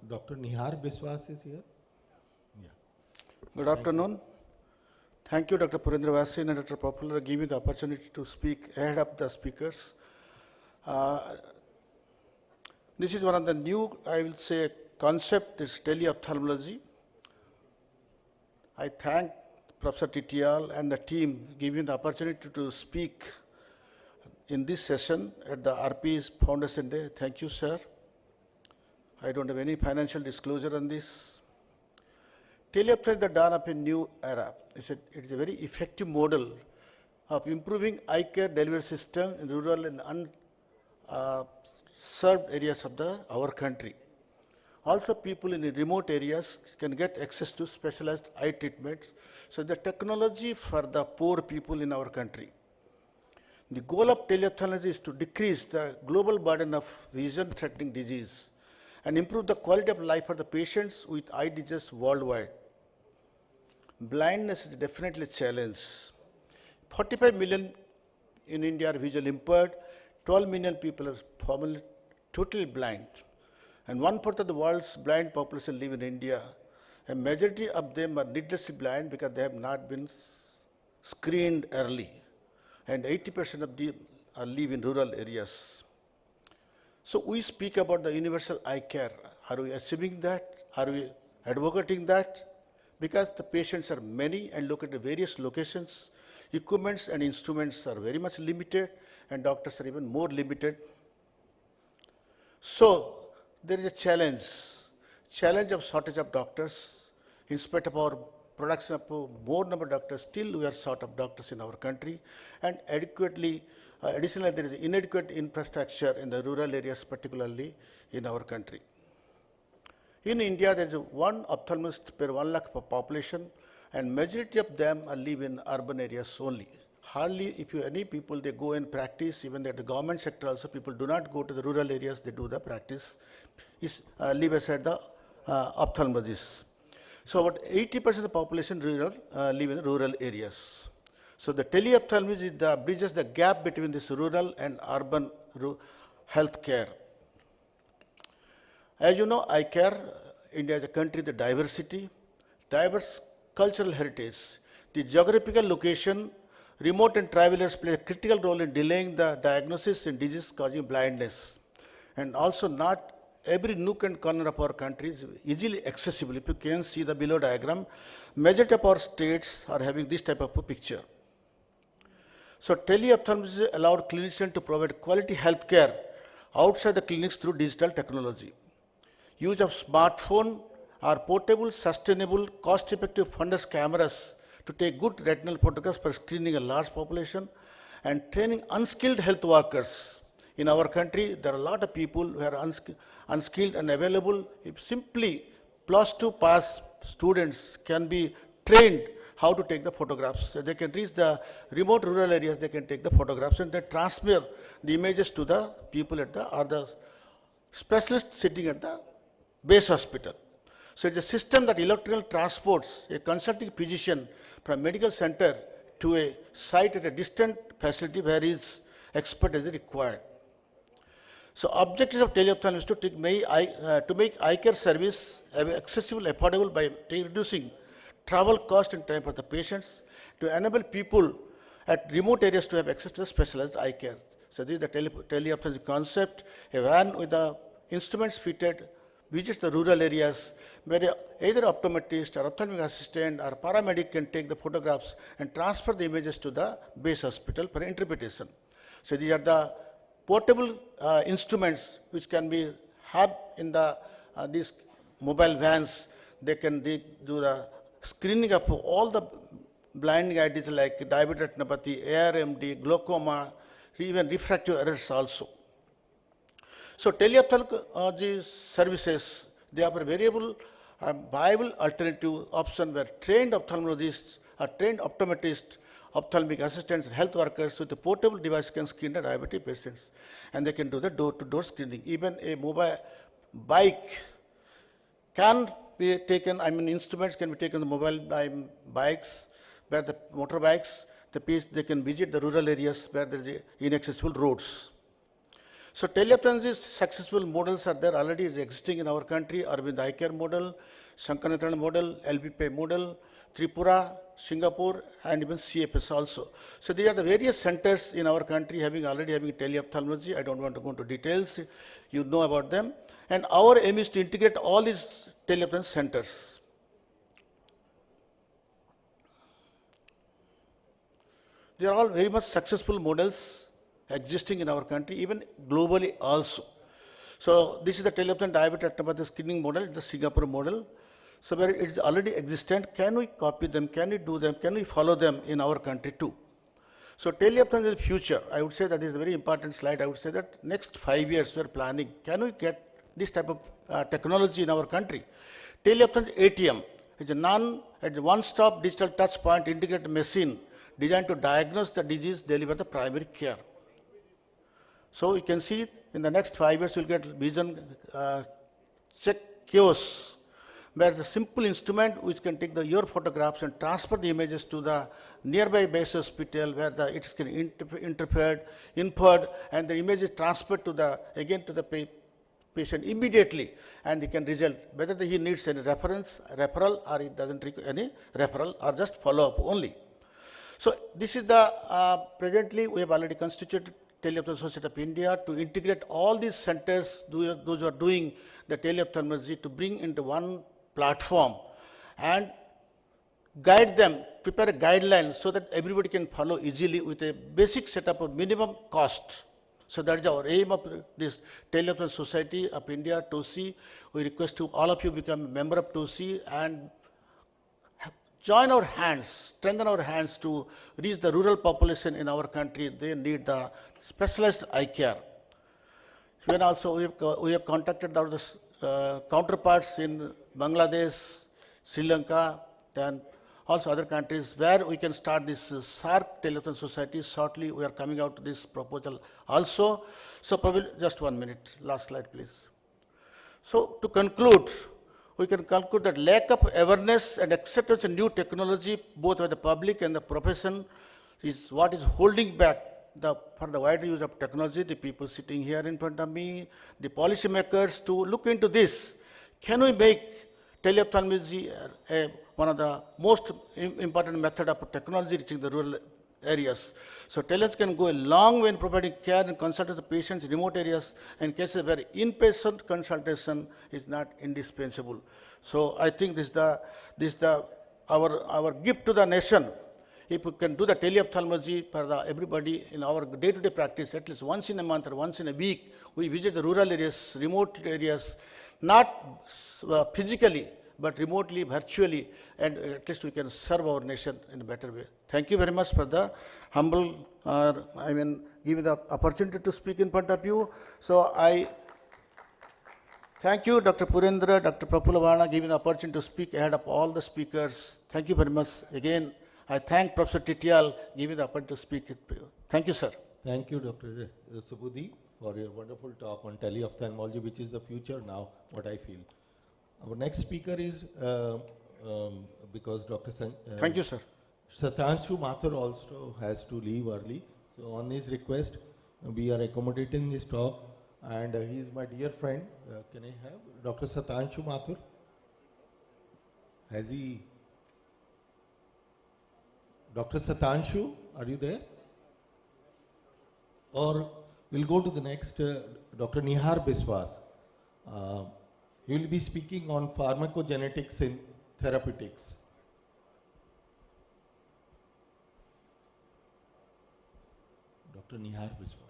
Dr. Nihar Biswas is here. Yeah. Good afternoon. Thank you, Dr. Purendra Basin and Dr. Praful, for giving me the opportunity to speak ahead of the speakers. This is one of the new, I will say, concept is teleophthalmology. I thank Professor Titial and the team giving the opportunity to speak in this session at the RP's Foundation Day. Thank you, sir. I don't have any financial disclosure on this. Teleophthalmology is the dawn of a new era. It is a very effective model of improving eye care delivery system in rural and unserved areas of our country. Also, people in the remote areas can get access to specialized eye treatments. So, the technology for the poor people in our country. The goal of teleophthalmology is to decrease the global burden of vision-threatening disease and improve the quality of life for the patients with eye diseases worldwide. Blindness is definitely a challenge. 45 million in India are visually impaired, 12 million people are formerly totally blind, and 1/4 of the world's blind population live in India. A majority of them are needlessly blind because they have not been screened early, and 80% of them live in rural areas. So we speak about the universal eye care. Are we achieving that? Are we advocating that? Because the patients are many and look at the various locations, equipments and instruments are very much limited and doctors are even more limited. So there is a challenge of shortage of doctors. In spite of our production of more number of doctors, still we are short of doctors in our country, and additionally there is inadequate infrastructure in the rural areas, particularly in our country. In India, there is one ophthalmologist per 1 lakh population, and majority of them live in urban areas only. Hardly, if any people, they go and practice, even at the government sector also, people do not go to the rural areas, they do the practice, live aside the ophthalmologists. So about 80% of the population live in rural areas. So the teleophthalmology bridges the gap between this rural and urban health care. As you know, eye care, India is a country with diversity, diverse cultural heritage. The geographical location, remote and travelers play a critical role in delaying the diagnosis in disease causing blindness. And also not every nook and corner of our country is easily accessible. If you can see the below diagram, majority of our states are having this type of a picture. So teleophthalmology allowed clinicians to provide quality health care outside the clinics through digital technology. Use of smartphone or portable, sustainable, cost-effective fundus cameras to take good retinal photographs for screening a large population, and training unskilled health workers. In our country, there are a lot of people who are unskilled and available. If simply +2 pass students can be trained how to take the photographs. So they can reach the remote rural areas, they can take the photographs and they transfer the images to the people at the specialists sitting at the base hospital. So it's a system that electrical transports a consulting physician from a medical center to a site at a distant facility where his expertise is required. So objectives of teleophthalmology is to make eye care service accessible, affordable by reducing travel cost and time for the patients, to enable people at remote areas to have access to specialized eye care. So this is the teleophthalmology concept. A van with the instruments fitted visits the rural areas where either optometrist or ophthalmic assistant or paramedic can take the photographs and transfer the images to the base hospital for interpretation. So these are the portable instruments which can be have in the these mobile vans. They can do the screening of all the blinding eye diseases like diabetic retinopathy, ARMD, glaucoma, even refractive errors also. So teleophthalmology services, they offer variable viable alternative option where trained ophthalmologists or trained optometrists, ophthalmic assistants, and health workers with a portable device can screen the diabetic patients, and they can do the door-to-door screening. Even a mobile bike can be taken, instruments can be taken on the mobile bikes, where the motorbikes, they can visit the rural areas where there is inaccessible roads. So teleophthalmology's successful models are there already is existing in our country: Arvind Eye Care model, Shankaratana model, LBP model, Tripura, Singapore, and even CFS also. So these are the various centers in our country already having teleophthalmology. I don't want to go into details. You know about them. And our aim is to integrate all these teleophthalmology centers. They are all very much successful models existing in our country, even globally also. So this is the teleophthalmic diabetic retinopathy screening model, the Singapore model. So where it is already existent, can we copy them, can we do them, can we follow them in our country too? So teleophthalmology is the future. I would say that is a very important slide. I would say that next 5 years we are planning, can we get this type of technology in our country? Teleophthalmology ATM is a one-stop digital touch point integrated machine designed to diagnose the disease, deliver the primary care. So you can see in the next 5 years you'll get vision check kiosks, where the simple instrument which can take your photographs and transfer the images to the nearby base hospital where it can inferred, and the image is transferred to the patient immediately, and he can result whether he needs any referral or it doesn't require any referral or just follow up only. So this is the presently we have already constituted Teleophthalmology Society of India to integrate all these centers, those who are doing the teleophthalmology, to bring into one platform and guide them, prepare a guideline so that everybody can follow easily with a basic setup of minimum cost. So that is our aim of this Teleophthalmology Society of India, TOSI. We request to all of you become a member of TOSI and join our hands, strengthen our hands to reach the rural population in our country. They need the specialized eye care. When also we have contacted our counterparts in Bangladesh, Sri Lanka, then also other countries where we can start this SARC Teleophthalmology Society. Shortly we are coming out to this proposal also. So probably just 1 minute, last slide please. So to conclude, we can conclude that lack of awareness and acceptance of new technology, both by the public and the profession, is what is holding back for the wider use of technology. The people sitting here in front of me, the policymakers, to look into this. Can we make teleophthalmology one of the most important method of technology reaching the rural areas? So teleophthalmology can go a long way in providing care and consult the patients in remote areas and cases where in-patient consultation is not indispensable. So I think this is our gift to the nation. If we can do the teleophthalmology for everybody in our day-to-day practice, at least once in a month or once in a week, we visit the rural areas, remote areas, not physically, but remotely, virtually, and at least we can serve our nation in a better way. Thank you very much for the humble, giving the opportunity to speak in front of you. So I thank you, Dr. Purendra, Dr. Prafulla, giving the opportunity to speak ahead of all the speakers. Thank you very much. Again, I thank Professor Titial giving the opportunity to speak. Thank you, sir. Thank you, Dr. Subudhi, for your wonderful talk on teleophthalmology, which is the future now, what I feel. Our next speaker is, because Dr. Thank you, sir. Satanshu Mathur also has to leave early. So on his request, we are accommodating his talk, and he is my dear friend. Can I have Dr. Satanshu Mathur? Has he? Dr. Satanshu, are you there? Or we'll go to the next, Dr. Nihar Biswas. He will be speaking on pharmacogenetics in therapeutics. Dr. Nihar Biswas.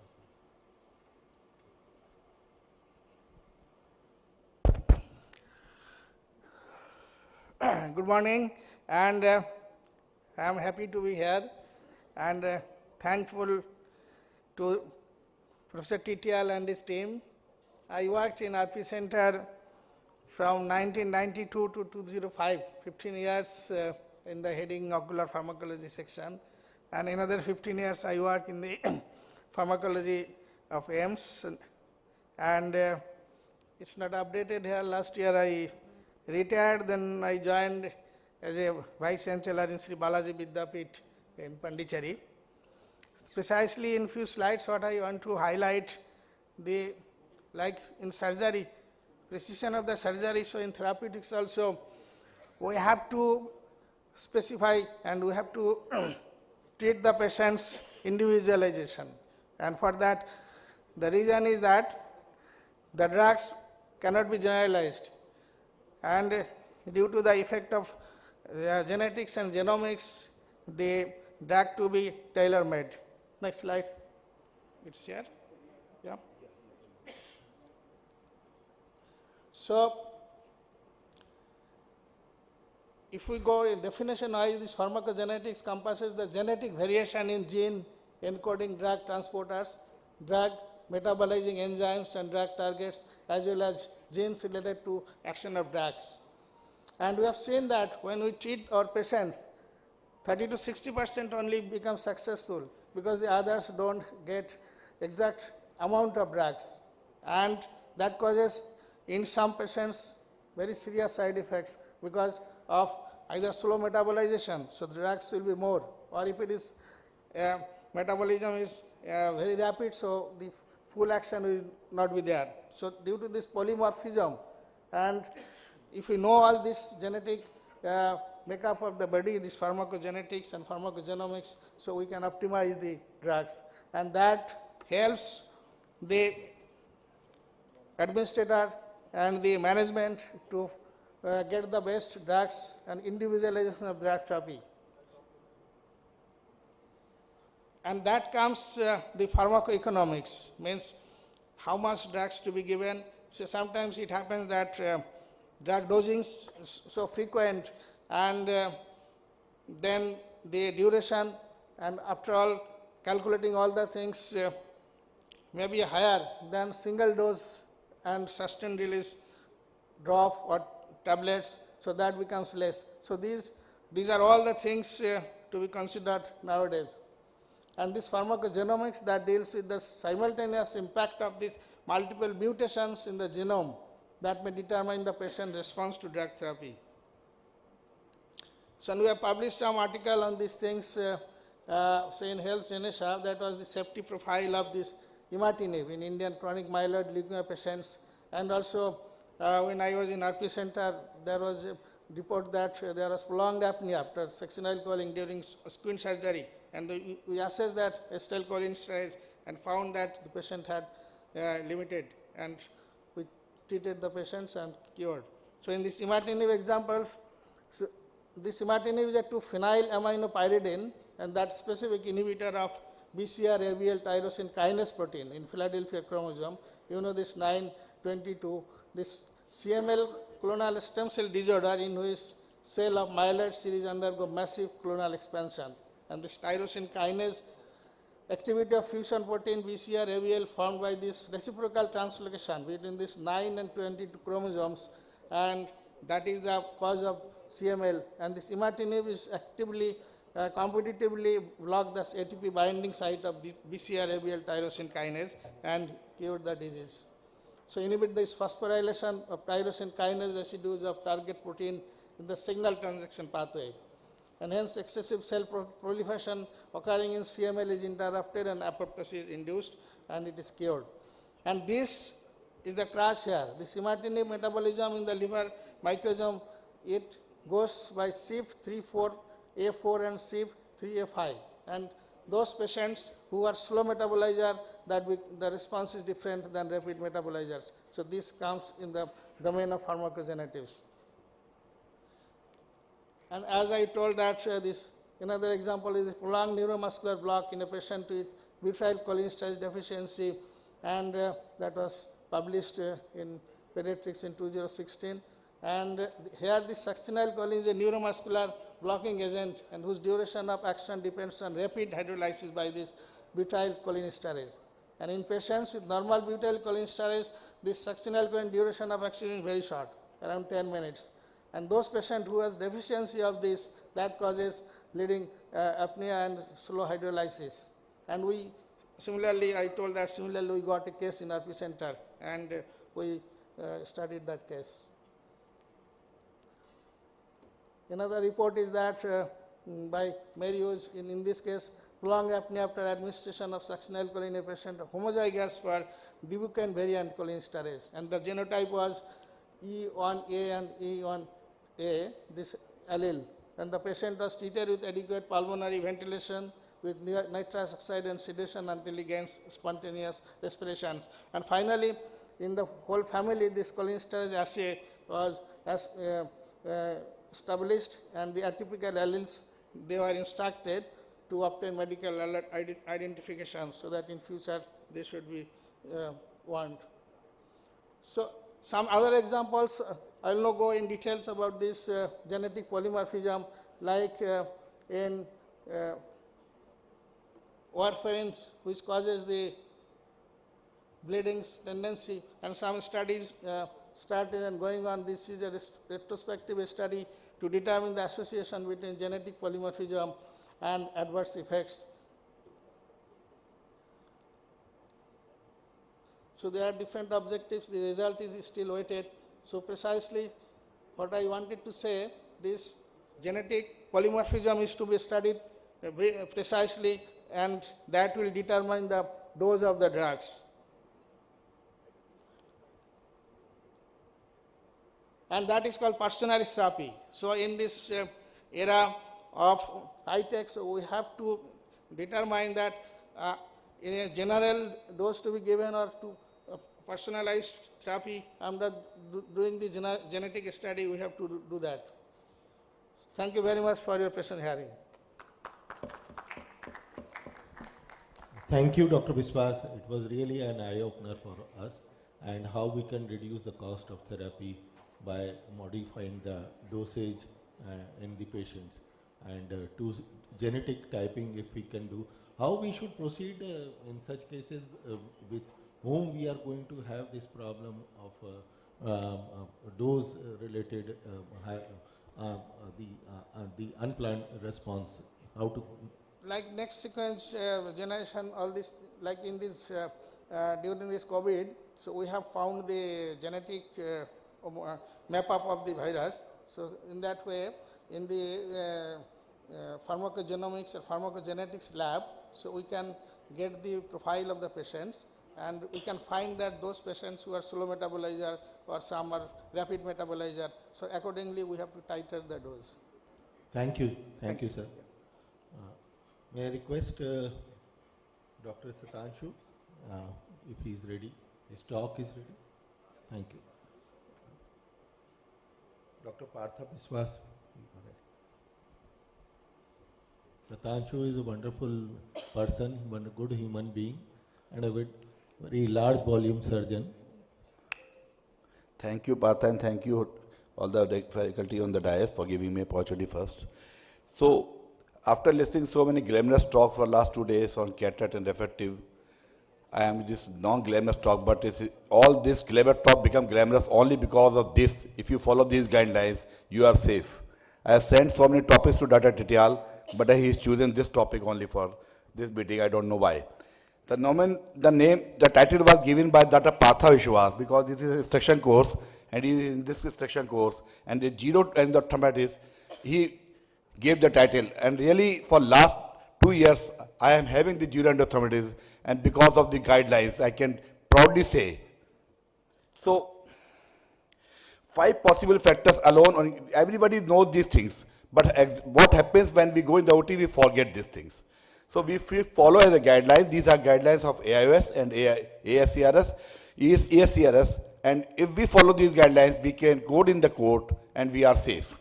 Good morning, and I am happy to be here and thankful to Professor Titial and his team. I worked in RP Center from 1992 to 2005, 15 years in the heading ocular pharmacology section, and another 15 years I worked in the pharmacology of AIIMS, and it's not updated here. Last year I retired, then I joined as a Vice Chancellor in Sri Balaji Vidyapith in Pondicherry. Precisely in few slides what I want to highlight, like in surgery, precision of the surgery, so in therapeutics also we have to specify and we have to treat the patient's individualization, and for that the reason is that the drugs cannot be generalized, and due to the effect of genetics and genomics, the drug to be tailor-made. Next slide. It's here. Yeah. So, if we go in definition-wise, this pharmacogenetics compasses the genetic variation in gene encoding drug transporters, drug metabolizing enzymes and drug targets, as well as genes related to action of drugs. And we have seen that when we treat our patients, 30 to 60% only become successful because the others don't get exact amount of drugs, and that causes in some patients very serious side effects because of either slow metabolization, so the drugs will be more, or if it is metabolism is very rapid, so the full action will not be there. So due to this polymorphism, and if we know all this genetic makeup of the body, this pharmacogenetics and pharmacogenomics, so we can optimize the drugs, and that helps the administrator and the management to get the best drugs and individualization of drug therapy. And that comes the pharmacoeconomics, means how much drugs to be given. So sometimes it happens that drug dosing is so frequent, and then the duration, and after all calculating all the things may be higher than single dose and sustained release drop or tablets, so that becomes less. So these are all the things to be considered nowadays. And this pharmacogenomics that deals with the simultaneous impact of these multiple mutations in the genome that may determine the patient's response to drug therapy. So we have published some article on these things, say in Health Genesia, that was the safety profile of this imatinib in Indian chronic myeloid leukemia patients. And also when I was in RP center, there was a report that there was prolonged apnea after succinylcholine during squint surgery. And we assessed that acetylcholinesterase and found that the patient had limited, and we treated the patients and cured. So in this imatinib examples, so this imatinib is a 2-phenylamminopyridine, and that specific inhibitor of BCR-ABL tyrosine kinase protein in Philadelphia chromosome. You know this 922, this CML clonal stem cell disorder in which cell of myeloid series undergo massive clonal expansion. And this tyrosine kinase activity of fusion protein BCR-ABL formed by this reciprocal translocation between this 9 and 22 chromosomes, and that is the cause of CML. And this imatinib is actively, competitively block the ATP binding site of the BCR-ABL tyrosine kinase and cure the disease. So inhibit this phosphorylation of tyrosine kinase residues of target protein in the signal transduction pathway. And hence excessive cell proliferation occurring in CML is interrupted and apoptosis is induced, and it is cured. And this is the crash here. The imatinib metabolism in the liver microbiome, it goes by CYP3A4 and CYP3A5. And those patients who are slow metabolizer, the response is different than rapid metabolizers. So this comes in the domain of pharmacogenetics. And as I told that this another example is a prolonged neuromuscular block in a patient with butyrylcholinesterase deficiency, and that was published in Pediatrics in 2016. And here the succinylcholine is a neuromuscular blocking agent, and whose duration of action depends on rapid hydrolysis by this butyrylcholinesterase. And in patients with normal butyrylcholinesterase, this succinylcholine duration of action is very short, around 10 minutes. And those patients who has deficiency of this, that causes leading apnea and slow hydrolysis. And we similarly, I told that similarly we got a case in RP center, and we studied that case. Another report is that by Marius, in this case, prolonged apnea after administration of succinylcholine in a patient homozygous for Dubucan variant cholinesterase, and the genotype was E1A and E1A, this allele. And the patient was treated with adequate pulmonary ventilation with nitrous oxide and sedation until he gains spontaneous respiration. And finally, in the whole family, this cholinesterase assay was established, and the atypical alleles, they were instructed to obtain medical alert identification so that in future they should be warned. So some other examples, I will not go in details about this genetic polymorphism, like in warfarin, which causes the bleeding tendency, and some studies started and going on. This is a retrospective study to determine the association between genetic polymorphism and adverse effects. So there are different objectives. The result is still waited. So precisely what I wanted to say, this genetic polymorphism is to be studied precisely, and that will determine the dose of the drugs. And that is called personalized therapy. So in this era of high tech, so we have to determine that in a general dose to be given or to personalized therapy. I'm not doing the genetic study, we have to do that. Thank you very much for your patient hearing. Thank you, Dr. Biswas. It was really an eye-opener for us, and how we can reduce the cost of therapy by modifying the dosage in the patients, and to genetic typing if we can do. How we should proceed in such cases, with whom we are going to have this problem of dose related the unplanned response. How to Like next sequence generation, all this, like in this during this COVID, so we have found the genetic map up of the virus. So in that way, in the pharmacogenomics or pharmacogenetics lab, so we can get the profile of the patients, and we can find that those patients who are slow metabolizer or some are rapid metabolizer. So accordingly, we have to titrate the dose. Thank you. Thank you, sir. May I request Dr. Satanshu, if he is ready, his talk is ready. Thank you. Dr. Partha Biswas. Satanshu is a wonderful person, a good human being, and a very large volume surgeon. Thank you, Partha, and thank you all the faculty on the dais for giving me opportunity first. So, after listening so many glamorous talk for last 2 days on cataract and refractive, I am this non-glamorous talk, but all this glamour talk become glamorous only because of this. If you follow these guidelines, you are safe. I have sent so many topics to Dr. Titial, but he is choosing this topic only for this meeting. I don't know why. The title was given by Dr. Partha Vishwas because this is an instruction course, and he is in this instruction course, and the zero and the optometrist, he gave the title. And really, for last 2 years, I am having the zero endophthalmitis, and because of the guidelines, I can proudly say. So, 5 possible factors alone, everybody knows these things, but what happens when we go in the OT, we forget these things. So, we follow as a guideline. These are guidelines of AIOS and ASCRS, and if we follow these guidelines, we can go in the court and we are safe.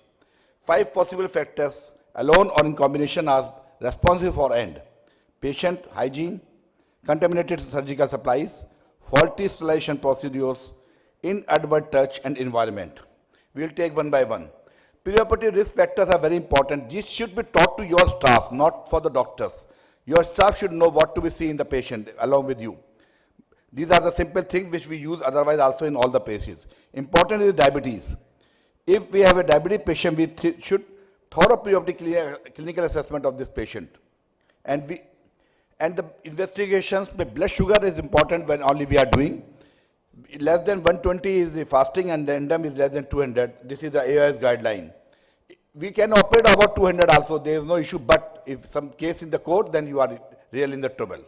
5 possible factors alone or in combination are responsible for end: patient hygiene, contaminated surgical supplies, faulty sterilization procedures, inadvertent touch, and environment. We will take one by one. Perioperative risk factors are very important. These should be taught to your staff, not for the doctors. Your staff should know what to be seen in the patient along with you. These are the simple things which we use otherwise also in all the patients. Important is diabetes. If we have a diabetic patient, we should thorough perioperative clinical assessment of this patient. And the investigations, the blood sugar is important when only we are doing. Less than 120 is the fasting, and the endem is less than 200. This is the AIS guideline. We can operate about 200 also, there is no issue, but if some case in the court, then you are really in the trouble.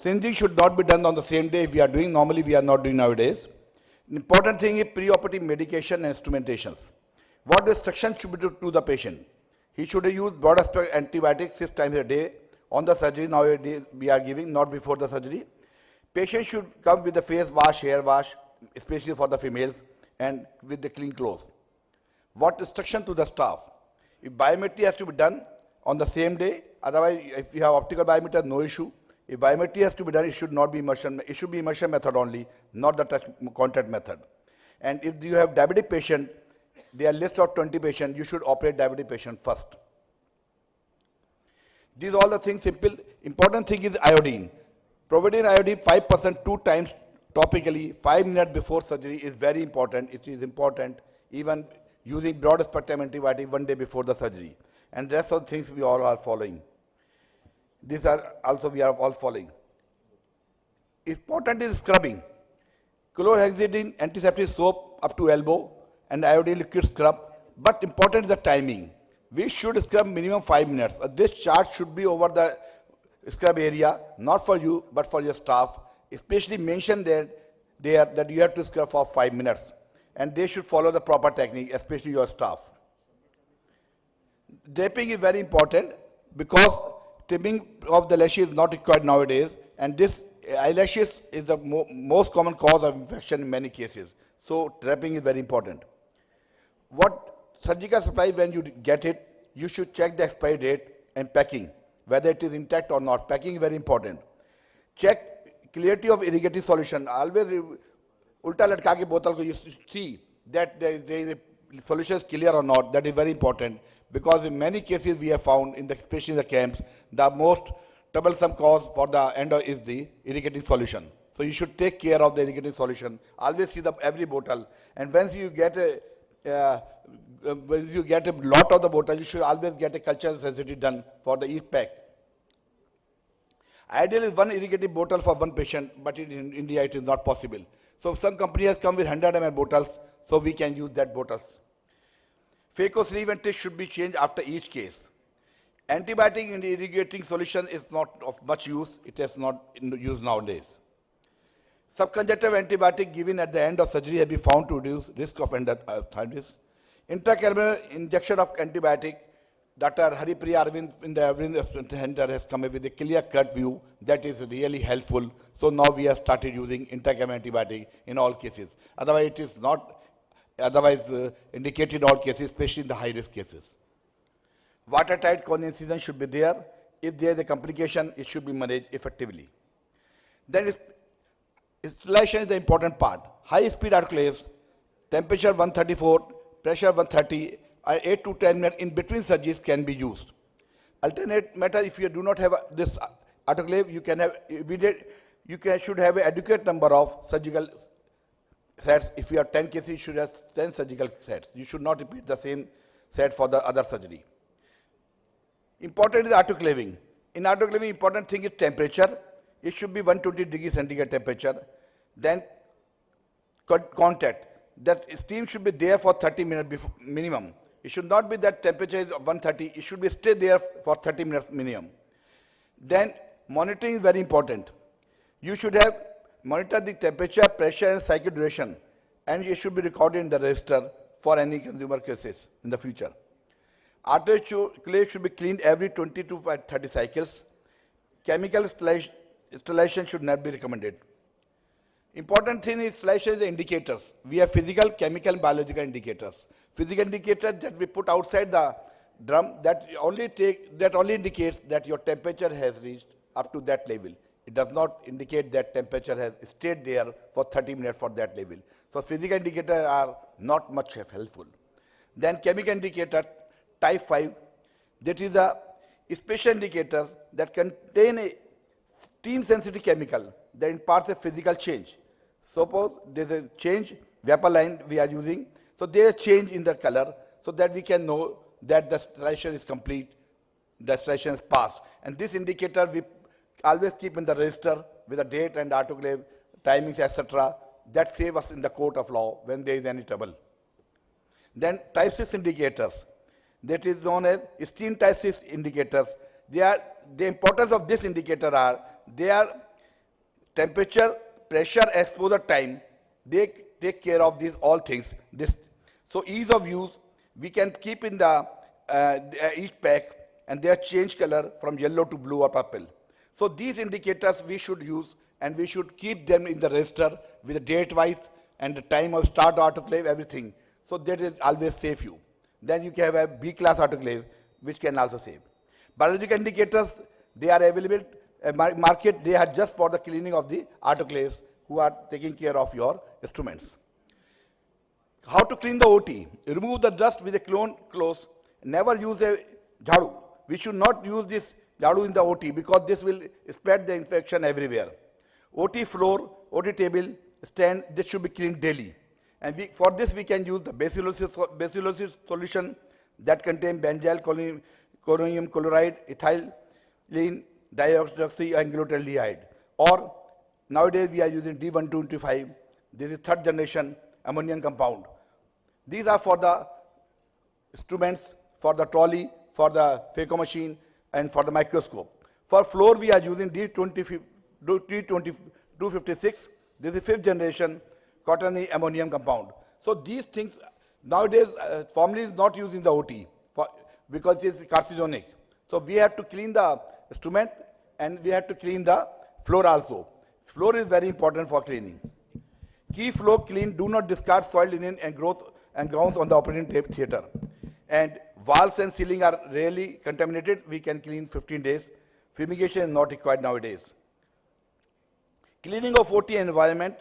Singeing should not be done on the same day if we are doing. Normally we are not doing nowadays. The important thing is preoperative medication and instrumentations. What instruction should be to the patient? He should use broad spectrum antibiotics 6 times a day. On the surgery nowadays we are giving, not before the surgery. Patient should come with the face wash, hair wash, especially for the females, and with the clean clothes. What instruction to the staff? If biometry has to be done on the same day, otherwise if you have optical biometer, no issue. If biometry has to be done, it should not be immersion, it should be immersion method only, not the touch contact method. And if you have diabetic patient, there are list of 20 patients, you should operate diabetic patient first. These are all the things simple. Important thing is iodine. Providing iodine 5% 2 times topically 5 minutes before surgery is very important. It is important even using broad spectrum antibiotic 1 day before the surgery. And the rest of the things we all are following. These are also we are all following. Important is scrubbing. Chlorhexidine antiseptic soap up to elbow and iodine liquid scrub. But important is the timing. We should scrub minimum 5 minutes. This chart should be over the scrub area, not for you, but for your staff. Especially mention there that you have to scrub for 5 minutes. And they should follow the proper technique, especially your staff. Draping is very important because trimming of the lashes is not required nowadays, and this eyelashes is the most common cause of infection in many cases. So trapping is very important. What surgical supply, when you get it, you should check the expiry date and packing, whether it is intact or not. Packing is very important. Check clarity of irrigating solution. Always ulta latka ke bottle ko you see that the solution is clear or not. That is very important, because in many cases we have found, especially in the camps, the most troublesome cause for the endo is the irrigating solution. So you should take care of the irrigating solution. Always see every bottle, and once you get a lot of the bottle, you should always get a culture sensitivity done for the each pack. Ideal is one irrigating bottle for one patient, but in India it is not possible. So some company has come with 100 ml bottles, so we can use that bottles. Phaco sleeve and test should be changed after each case. Antibiotic in the irrigating solution is not of much use. It is not in use nowadays. Subconjunctive antibiotic given at the end of surgery has been found to reduce risk of endocarditis. Intracranial injection of antibiotic. Dr. Haripriya Arvind in the Arvind Center has come up with a clear-cut view that is really helpful. So now we have started using intracranial antibiotic in all cases. Otherwise, it is not indicated in all cases, especially in the high-risk cases. Watertight cornea incision should be there. If there is a complication, it should be managed effectively. Then installation is the important part. High-speed autoclaves, temperature 134, pressure 130, 8 to 10 minutes in between surgeries can be used. Alternate matter, if you do not have this autoclave, you can have should have an adequate number of surgical sets. If you have 10 cases, you should have 10 surgical sets. You should not repeat the same set for the other surgery. Important is autoclaving. In autoclaving, important thing is temperature. It should be 120 degrees centigrade temperature. Then contact. That steam should be there for 30 minutes minimum. It should not be that temperature is 130. It should be stay there for 30 minutes minimum. Then monitoring is very important. You should have monitor the temperature, pressure, and cycle duration, and it should be recorded in the register for any consumer cases in the future. Autoclave should be cleaned every 20 to 30 cycles. Chemical installation should not be recommended. Important thing is installation is the indicators. We have physical, chemical, and biological indicators. Physical indicators that we put outside the drum that only indicates that your temperature has reached up to that level. It does not indicate that temperature has stayed there for 30 minutes for that level. So physical indicators are not much helpful. Then chemical indicator type 5, that is a special indicators that contain a steam sensitive chemical that imparts a physical change. Suppose there is a change, vapor line we are using, so there is a change in the color so that we can know that the sterilization is complete, the sterilization is passed. And this indicator we always keep in the register with a date and autoclave, timings, etc. That save us in the court of law when there is any trouble. Then type 6 indicators, that is known as steam type 6 indicators. The importance of this indicator are, they are temperature, pressure, exposure time. They take care of these all things. So ease of use, we can keep in the each pack, and they are change color from yellow to blue or purple. So these indicators we should use, and we should keep them in the register with the date wise and the time of start autoclave, everything. So that is always save you. Then you can have a B class autoclave, which can also save. Biological indicators, they are available market. They are just for the cleaning of the autoclaves who are taking care of your instruments. How to clean the OT? Remove the dust with a clean cloth. Never use a jhadu. We should not use this jhadu in the OT because this will spread the infection everywhere. OT floor, OT table, stand, this should be cleaned daily. And for this we can use the bacillosis solution that contains benzyl chromium chloride, ethylene dioxy, and glutaldehyde. Or nowadays we are using D125. This is third generation ammonium compound. These are for the instruments, for the trolley, for the phaco machine, and for the microscope. For floor we are using D256. This is fifth generation quaternary ammonium compound. So these things nowadays formerly is not used in the OT because it is carcinogenic. So we have to clean the instrument, and we have to clean the floor also. Floor is very important for cleaning. Keep floor clean. Do not discard soil, linen, and gowns on the operating theater. And walls and ceiling are rarely contaminated. We can clean 15 days. Fumigation is not required nowadays. Cleaning of OT environment.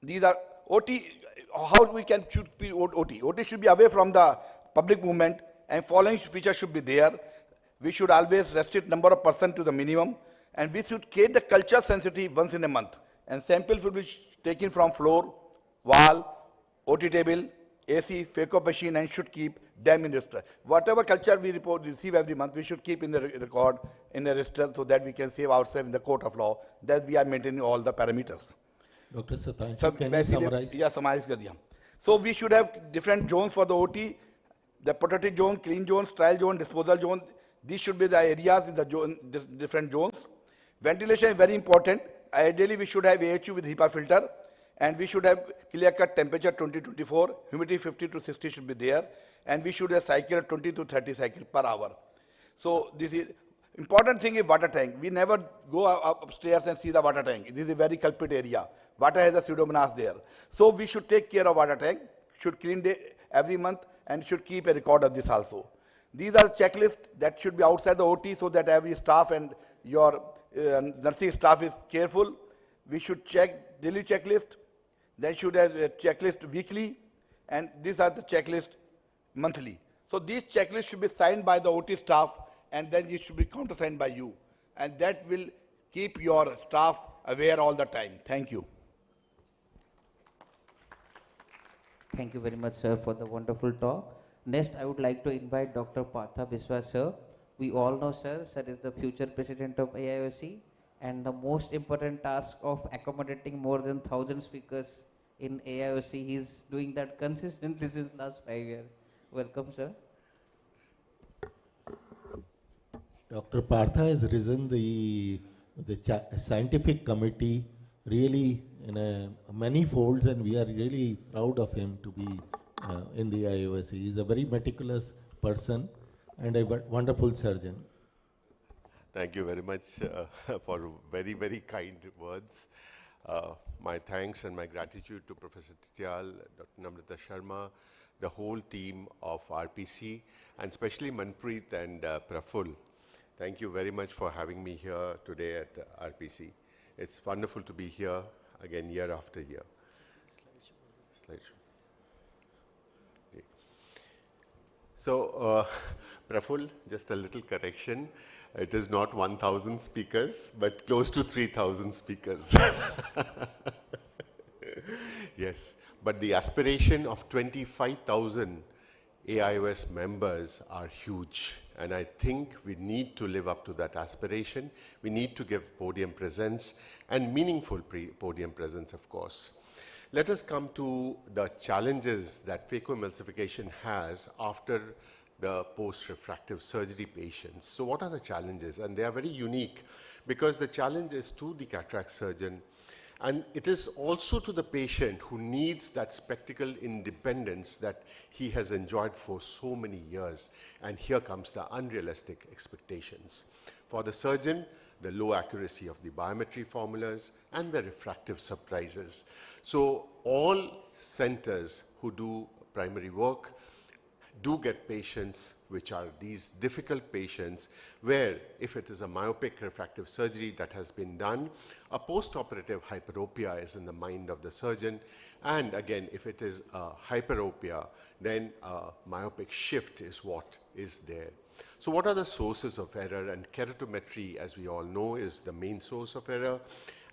These are OT. How we can should be OT? OT should be away from the public movement, and following features should be there. We should always restrict number of persons to the minimum, and we should create the culture sensitivity once in a month. And samples will be taken from floor, wall, OT table, AC, FACO machine, and should keep them in register. Whatever culture we receive every month, we should keep in the record in a register so that we can save ourselves in the court of law that we are maintaining all the parameters. Dr. Satanshu, can you summarize? Yeah, summarize kar diya. So we should have different zones for the OT, the protected zone, clean zone, trial zone, disposal zone. These should be the areas in the different zones. Ventilation is very important. Ideally, we should have AHU with HEPA filter, and we should have clear-cut temperature 20-24, humidity 50 to 60 should be there, and we should have cycle 20 to 30 cycles per hour. So this is important thing is water tank. We never go upstairs and see the water tank. This is a very culprit area. Water has a pseudomonas there. So we should take care of water tank, should clean every month, and should keep a record of this also. These are checklists that should be outside the OT so that every staff and your nursing staff is careful. We should check daily checklist. Then should have a checklist weekly, and these are the checklist monthly. So these checklists should be signed by the OT staff, and then it should be countersigned by you. And that will keep your staff aware all the time. Thank you. Thank you very much, sir, for the wonderful talk. Next, I would like to invite Dr. Partha Biswas, sir. We all know, sir is the future president of AIOC, and the most important task of accommodating more than 1,000 speakers in AIOC, he's doing that consistently since last 5 years. Welcome, sir. Dr. Partha has risen the scientific committee really in many folds, and we are really proud of him to be in the IOSC. He is a very meticulous person and a wonderful surgeon. Thank you very much for very, very kind words. My thanks and my gratitude to Professor Tityal, Dr. Namrata Sharma, the whole team of RPC, and especially Manpreet and Praful. Thank you very much for having me here today at RPC. It's wonderful to be here again year after year. Slideshow. Okay. So, Praful, just a little correction. It is not 1,000 speakers, but close to 3,000 speakers. Yes, but the aspiration of 25,000 AIOS members are huge. And I think we need to live up to that aspiration. We need to give podium presence and meaningful podium presence, of course. Let us come to the challenges that phacoemulsification has after the post-refractive surgery patients. So what are the challenges? And they are very unique because the challenge is to the cataract surgeon, and it is also to the patient who needs that spectacle independence that he has enjoyed for so many years. And here comes the unrealistic expectations. For the surgeon, the low accuracy of the biometry formulas and the refractive surprises. So all centers who do primary work do get patients which are these difficult patients where if it is a myopic refractive surgery that has been done, a post-operative hyperopia is in the mind of the surgeon, and again if it is a hyperopia, then a myopic shift is what is there. So what are the sources of error? And keratometry, as we all know, is the main source of error,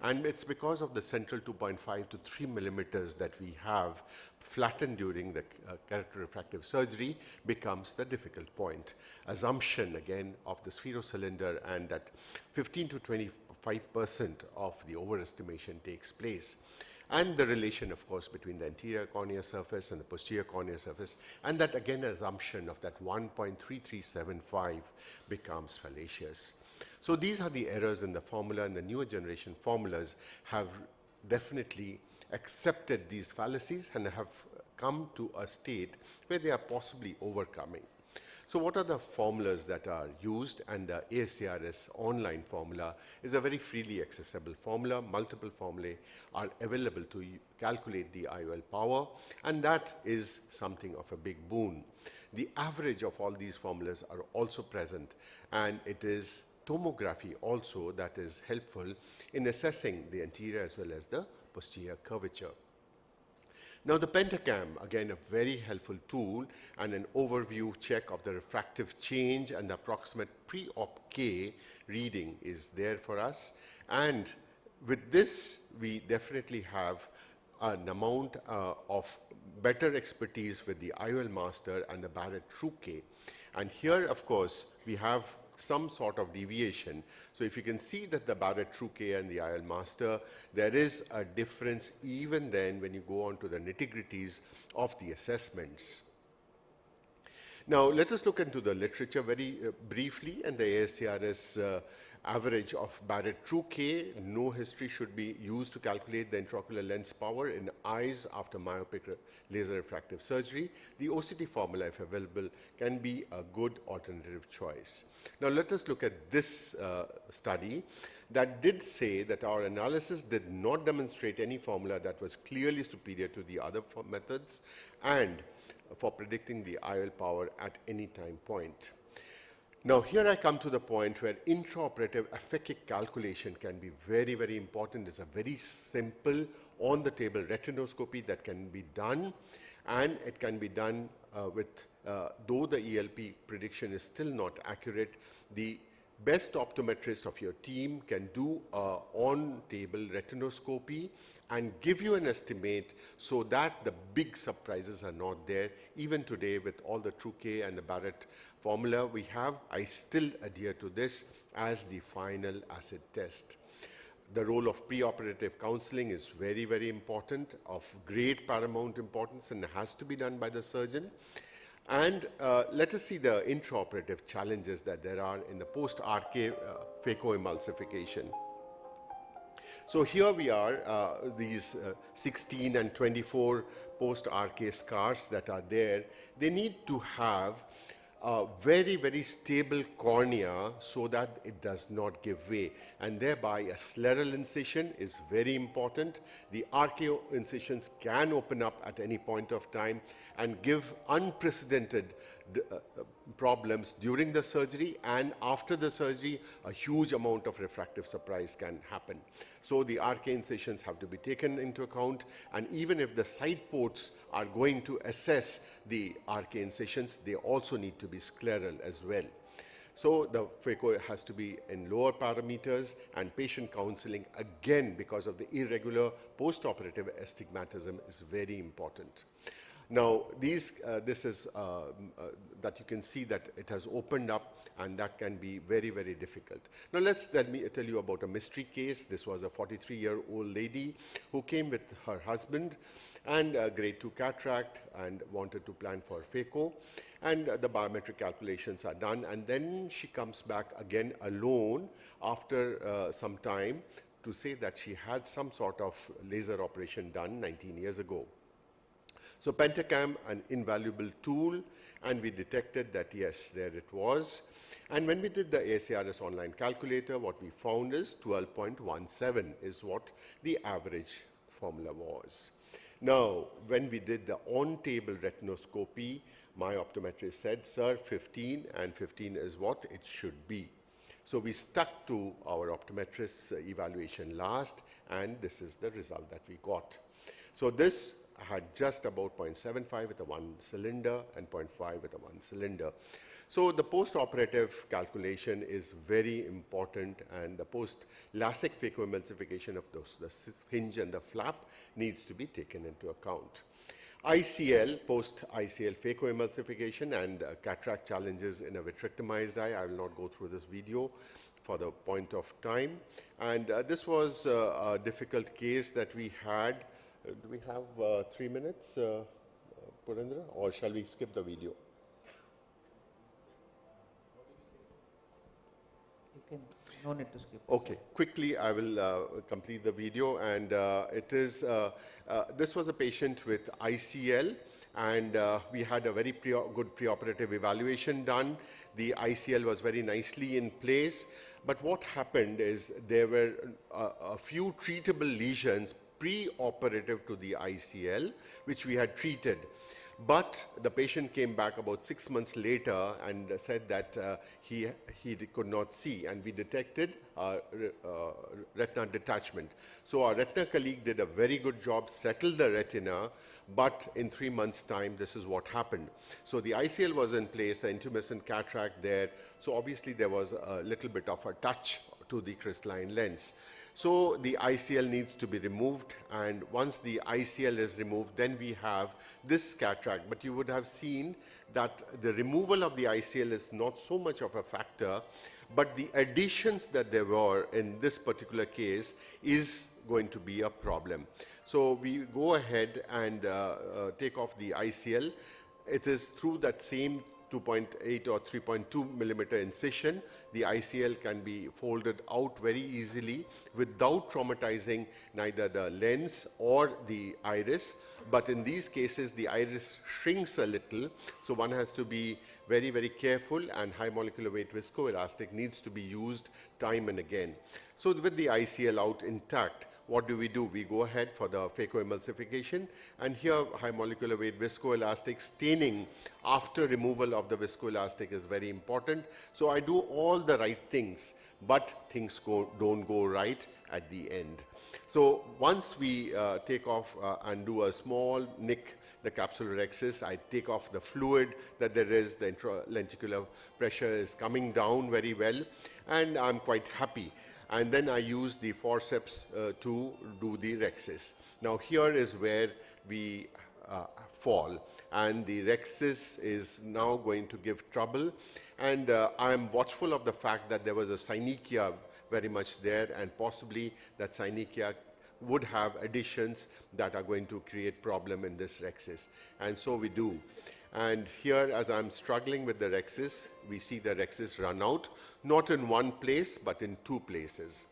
and it's because of the central 2.5 to 3 millimeters that we have flattened during the keratorefractive surgery becomes the difficult point. Assumption again of the spherocylinder, and that 15 to 25% of the overestimation takes place. And the relation, of course, between the anterior cornea surface and the posterior cornea surface, and that again assumption of that 1.3375 becomes fallacious. So these are the errors in the formula, and the newer generation formulas have definitely accepted these fallacies and have come to a state where they are possibly overcoming. So what are the formulas that are used? And the ASCRS online formula is a very freely accessible formula. Multiple formulae are available to calculate the IOL power, and that is something of a big boon. The average of all these formulas are also present, and it is tomography also that is helpful in assessing the anterior as well as the posterior curvature. Now the Pentacam, again a very helpful tool, and an overview check of the refractive change and the approximate pre-op K reading is there for us. And with this, we definitely have an amount of better expertise with the IOL Master and the Barrett TrueK. And here, of course, we have some sort of deviation. So if you can see that the Barrett TrueK and the IOL Master, there is a difference even then when you go on to the nitty-gritties of the assessments. Now let us look into the literature very briefly, and the ASCRS average of Barrett TrueK. No history should be used to calculate the intraocular lens power in eyes after myopic laser refractive surgery. The OCT formula, if available, can be a good alternative choice. Now let us look at this study that did say that our analysis did not demonstrate any formula that was clearly superior to the other methods and for predicting the IOL power at any time point. Now here I come to the point where intraoperative aphakic calculation can be very, very important. It's a very simple on-the-table retinoscopy that can be done, and it can be done though the ELP prediction is still not accurate, the best optometrist of your team can do a on-table retinoscopy and give you an estimate so that the big surprises are not there. Even today, with all the TrueK and the Barrett formula we have, I still adhere to this as the final acid test. The role of preoperative counseling is very, very important, of great paramount importance, and has to be done by the surgeon. And let us see the intraoperative challenges that there are in the post-RK phacoemulsification. So here we are, these 16 and 24 post-RK scars that are there. They need to have a very, very stable cornea so that it does not give way, and thereby a scleral incision is very important. The RKO incisions can open up at any point of time and give unprecedented problems during the surgery, and after the surgery a huge amount of refractive surprise can happen. So the RK incisions have to be taken into account, and even if the side ports are going to assess the RK incisions, they also need to be scleral as well. So the phaco has to be in lower parameters, and patient counseling, again because of the irregular post-operative astigmatism, is very important. Now, this is that you can see that it has opened up, and that can be very, very difficult. Now, let me tell you about a mystery case. This was a 43-year-old lady who came with her husband and grade 2 cataract and wanted to plan for phaco. And the biometric calculations are done, and then she comes back again alone after some time to say that she had some sort of laser operation done 19 years ago. So Pentacam, an invaluable tool, and we detected that yes, there it was. And when we did the ASCRS online calculator, what we found is 12.17 is what the average formula was. Now, when we did the on-table retinoscopy, my optometrist said, sir, 15, and 15 is what it should be. So we stuck to our optometrist's evaluation last, and this is the result that we got. So this had just about 0.75 with a 1 cylinder and 0.5 with a 1 cylinder. So the post-operative calculation is very important, and the post-LASIK phacoemulsification of the hinge and the flap needs to be taken into account. ICL, post-ICL phacoemulsification and cataract challenges in a vitrectomized eye. I will not go through this video for the point of time. And this was a difficult case that we had. Do we have 3 minutes, Purendra, or shall we skip the video? You can, no need to skip. Okay, quickly I will complete the video, and it is, this was a patient with ICL, and we had a very good preoperative evaluation done. The ICL was very nicely in place, but what happened is there were a few treatable lesions pre-operative to the ICL, which we had treated. But the patient came back about 6 months later and said that he could not see, and we detected retina detachment. So our retina colleague did a very good job, settled the retina, but in 3 months' time, this is what happened. So the ICL was in place, the intumescent cataract there, so obviously there was a little bit of a touch to the crystalline lens. So the ICL needs to be removed, and once the ICL is removed, then we have this cataract. But you would have seen that the removal of the ICL is not so much of a factor, but the additions that there were in this particular case is going to be a problem. So we go ahead and take off the ICL. It is through that same 2.8 or 3.2 millimeter incision. The ICL can be folded out very easily without traumatizing neither the lens or the iris. But in these cases, the iris shrinks a little, so one has to be very, very careful, and high molecular weight viscoelastic needs to be used time and again. So with the ICL out intact, what do? We go ahead for the phacoemulsification, and here high molecular weight viscoelastic staining after removal of the viscoelastic is very important. So I do all the right things, but things don't go right at the end. So once we take off and do a small nick, the capsular rhexis, I take off the fluid that there is, the intralenticular pressure is coming down very well, and I'm quite happy. And then I use the forceps to do the rhexis. Now here is where we fall, and the rhexis is now going to give trouble, and I am watchful of the fact that there was a synechia very much there, and possibly that synechia would have additions that are going to create problem in this rhexis, and so we do. And here, as I'm struggling with the rhexis, we see the rhexis run out, not in one place, but in 2 places.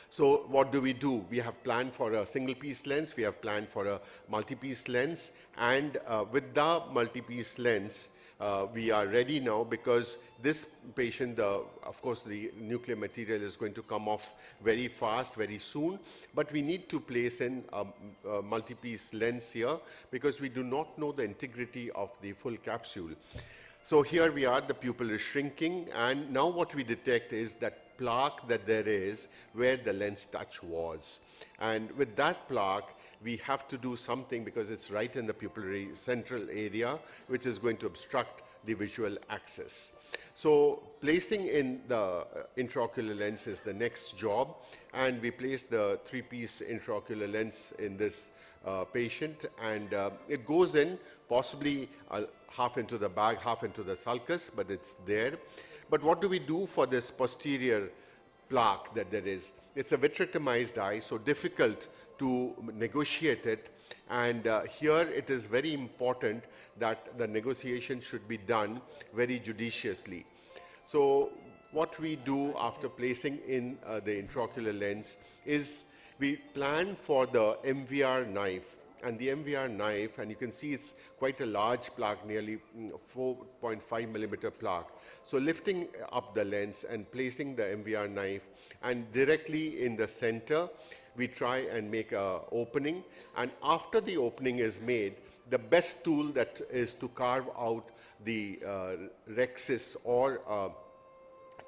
So what do? We have planned for a single-piece lens, we have planned for a multi-piece lens, and with the multi-piece lens, we are ready now, because this patient, of course, the nuclear material is going to come off very fast, very soon, but we need to place in a multi-piece lens here, because we do not know the integrity of the full capsule. So here we are, the pupil is shrinking, and now what we detect is that plaque that there is where the lens touch was. And with that plaque, we have to do something, because it's right in the pupillary central area, which is going to obstruct the visual axis. So placing in the intraocular lens is the next job, and we place the 3-piece intraocular lens in this patient, and it goes in possibly half into the bag, half into the sulcus, but it's there. But what do we do for this posterior plaque that there is? It's a vitrectomized eye, so difficult to negotiate it, and here it is very important that the negotiation should be done very judiciously. So what we do after placing in the intraocular lens is we plan for the MVR knife, and the MVR knife, and you can see it's quite a large plaque, nearly 4.5 millimeter plaque. So lifting up the lens and placing the MVR knife, and directly in the center, we try and make an opening, and after the opening is made, the best tool that is to carve out the rhexis or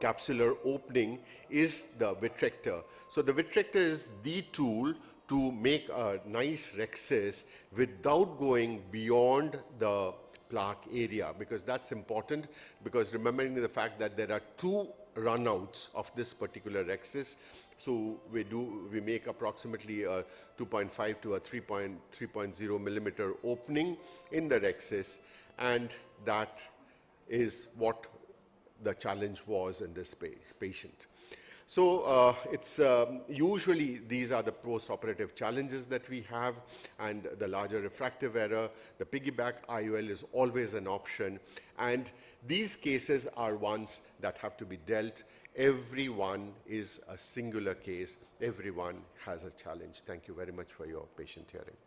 capsular opening is the vitrector. So the vitrector is the tool to make a nice rhexis without going beyond the plaque area, because that's important, because remembering the fact that there are 2 runouts of this particular rhexis. So we make approximately a 2.5 to a 3.0 millimeter opening in the rhexis, and that is what the challenge was in this patient. So it's usually these are the post-operative challenges that we have, and the larger refractive error, the piggyback IOL is always an option, and these cases are ones that have to be dealt. Everyone is a singular case. Everyone has a challenge. Thank you very much for your patient hearing.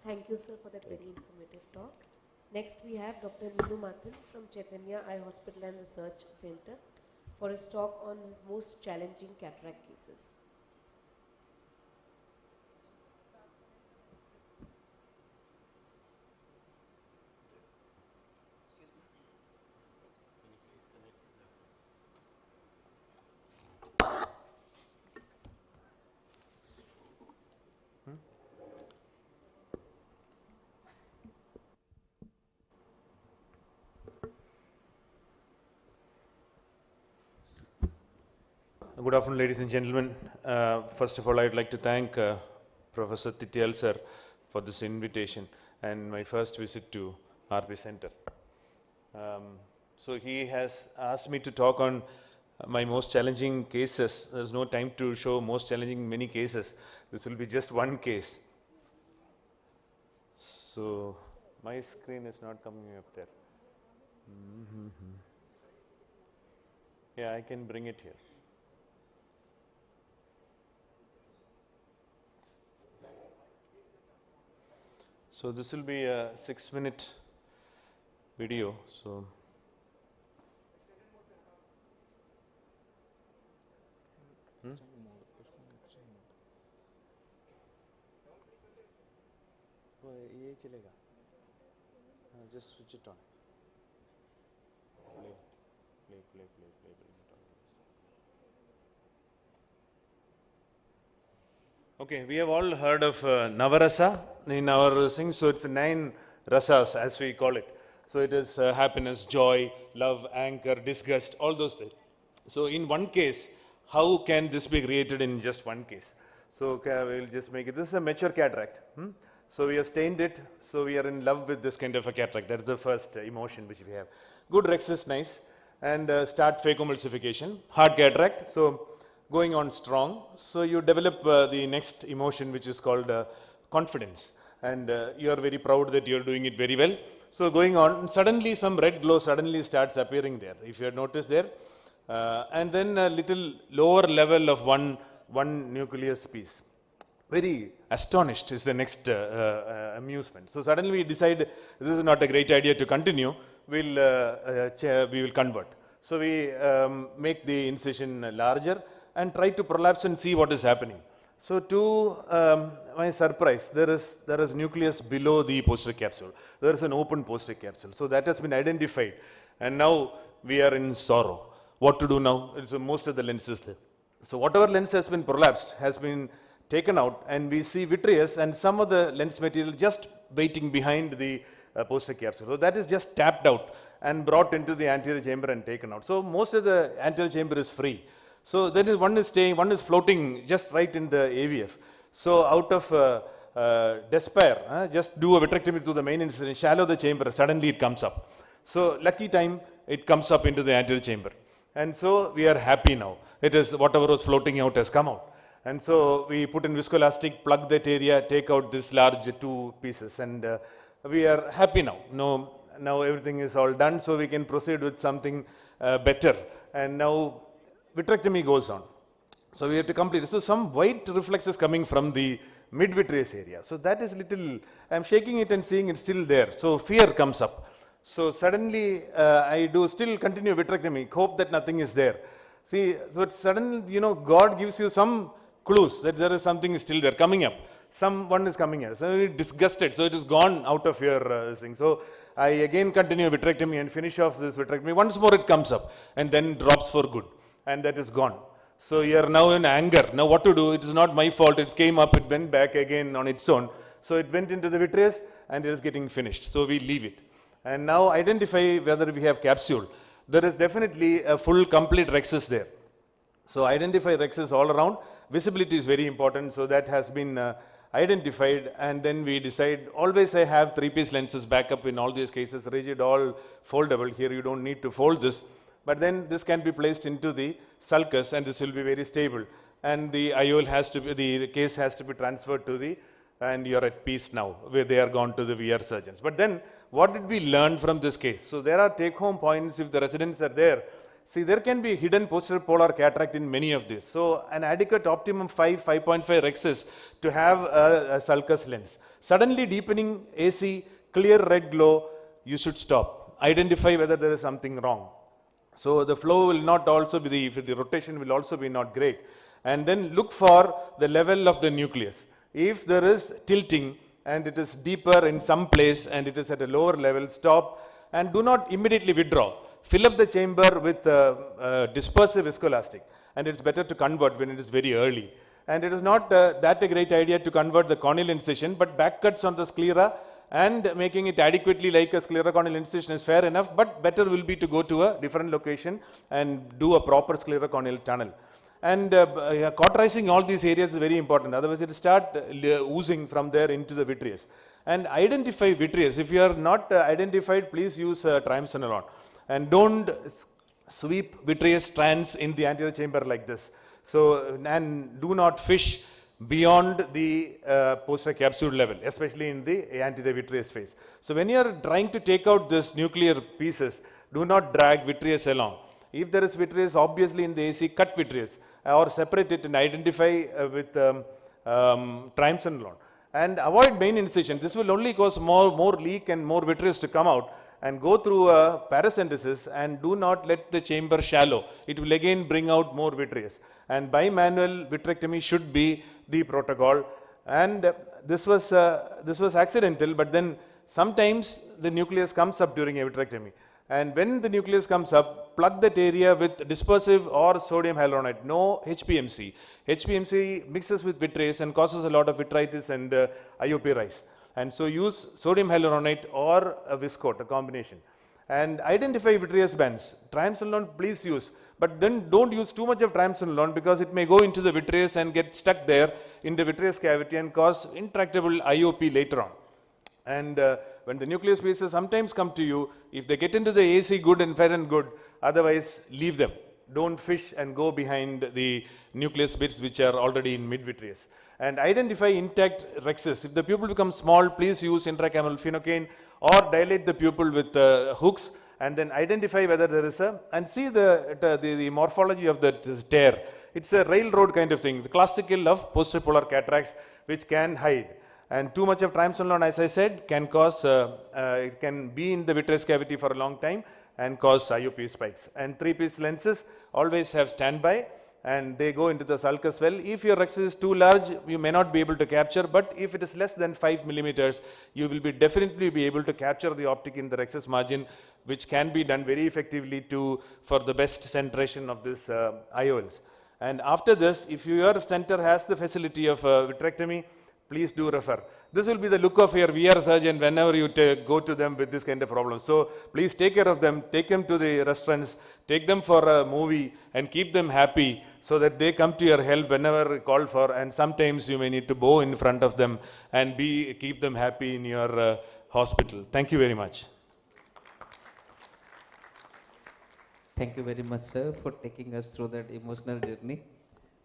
Thank you, sir, for that very informative talk. Next, we have Dr. Neenu Mathan from Chaitanya Eye Hospital and Research Center for his talk on his most challenging cataract cases. Good afternoon, ladies and gentlemen. First of all, I'd like to thank Professor Titial sir for this invitation and my first visit to RP Center. So he has asked me to talk on my most challenging cases. There's no time to show most challenging many cases. This will be just one case. So my screen is not coming up there. Yeah, I can bring it here. So this will be a 6-minute video. So just switch it on. Play. Okay, we have all heard of Navarasa in our thing. So it's 9 rasas as we call it. So it is happiness, joy, love, anger, disgust, all those things. So in one case, how can this be created in just one case? So we'll just make it. This is a mature cataract. So we have stained it. So we are in love with this kind of a cataract. That's the first emotion which we have. Good Rex is nice. And start phacoemulsification. Hard cataract. So going on strong. So you develop the next emotion which is called confidence. And you are very proud that you are doing it very well. So going on, suddenly some red glow suddenly starts appearing there. If you have noticed there. And then a little lower level of one nucleus piece. Very astonished is the next amusement. So suddenly we decide this is not a great idea to continue. We will convert. So we make the incision larger and try to prolapse and see what is happening. So to my surprise, there is nucleus below the posterior capsule. There is an open posterior capsule. So that has been identified. And now we are in sorrow. What to do now? It's most of the lenses there. So whatever lens has been prolapsed has been taken out, and we see vitreous and some of the lens material just waiting behind the posterior capsule. So that is just tapped out and brought into the anterior chamber and taken out. So most of the anterior chamber is free. So that is one is staying, one is floating just right in the AVF. So out of despair, just do a vitrectomy through the main incision, shallow the chamber, suddenly it comes up. So lucky time, it comes up into the anterior chamber. And so we are happy now. It is whatever was floating out has come out. And so we put in viscoelastic, plug that area, take out this large 2 pieces, and we are happy now. Now everything is all done, so we can proceed with something better. And now vitrectomy goes on. So we have to complete it. So some white reflex is coming from the mid-vitreous area. So that is little, I'm shaking it and seeing it's still there. So fear comes up. So suddenly I do still continue vitrectomy, hope that nothing is there. See, so it's suddenly, God gives you some clues that there is something still there coming up. Someone is coming here. So you're disgusted. So it is gone out of your thing. So I again continue vitrectomy and finish off this vitrectomy. Once more it comes up and then drops for good. And that is gone. So you are now in anger. Now what to do? It is not my fault. It came up, it went back again on its own. So it went into the vitreous and it is getting finished. So we leave it. And now identify whether we have capsule. There is definitely a full complete rexus there. So identify rexus all around. Visibility is very important. So that has been identified, and then we decide, always I have 3-piece lenses backup in all these cases, rigid, all foldable. Here you don't need to fold this. But then this can be placed into the sulcus and this will be very stable. And the IOL has to be, the case has to be transferred to the, and you're at peace now, where they are gone to the VR surgeons. But then what did we learn from this case? So there are take-home points if the residents are there. See, there can be hidden posterior polar cataract in many of these. So, an adequate optimum 5.5 rexes to have a sulcus lens. Suddenly deepening AC, clear red glow, you should stop. Identify whether there is something wrong. So, the flow will not also be, the rotation will also be not great. And then look for the level of the nucleus. If there is tilting and it is deeper in some place and it is at a lower level, stop and do not immediately withdraw. Fill up the chamber with dispersive viscoelastic, and it's better to convert when it is very early. And it is not that a great idea to convert the corneal incision, but back cuts on the sclera and making it adequately like a sclerocorneal incision is fair enough, but better will be to go to a different location and do a proper sclerocorneal tunnel. And cauterizing all these areas is very important, otherwise it will start oozing from there into the vitreous. And identify vitreous. If you are not identified, please use triamcinolone. And don't sweep vitreous strands in the anterior chamber like this. So, and do not fish beyond the posterior capsule level, especially in the anterior vitreous phase. So, when you are trying to take out this nuclear pieces, do not drag vitreous along. If there is vitreous, obviously in the AC, cut vitreous or separate it and identify with triamcinolone. And avoid main incision. This will only cause more leak and more vitreous to come out. And go through a paracentesis and do not let the chamber shallow. It will again bring out more vitreous. And bimanual vitrectomy should be the protocol. And this was accidental, but then sometimes the nucleus comes up during a vitrectomy. And when the nucleus comes up, plug that area with dispersive or sodium hyaluronate, no HPMC. HPMC mixes with vitreous and causes a lot of vitritis and IOP rise. And so use sodium hyaluronate or a viscoat, a combination. And identify vitreous bands. Triamcinolone, please use. But then don't use too much of triamcinolone because it may go into the vitreous and get stuck there in the vitreous cavity and cause intractable IOP later on. And when the nucleus pieces sometimes come to you, if they get into the AC, good and fair and good, otherwise leave them. Don't fish and go behind the nucleus bits which are already in mid-vitreous. And identify intact rexes. If the pupil becomes small, please use intracameral phenocaine or dilate the pupil with hooks and then identify whether there is and see the morphology of the tear. It's a railroad kind of thing, the classical of posterior polar cataracts which can hide. And too much of triamcinolone, as I said, can cause, it can be in the vitreous cavity for a long time and cause IOP spikes. And 3-piece lenses always have standby and they go into the sulcus well. If your rexus is too large, you may not be able to capture, but if it is less than 5 millimeters, you will definitely be able to capture the optic in the rexus margin, which can be done very effectively for the best centration of this IOLs. And after this, if your center has the facility of vitrectomy, please do refer. This will be the look of your VR surgeon whenever you go to them with this kind of problem. So please take care of them, take them to the restaurants, take them for a movie and keep them happy so that they come to your help whenever called for, and sometimes you may need to bow in front of them and keep them happy in your hospital. Thank you very much. Thank you very much, sir, for taking us through that emotional journey.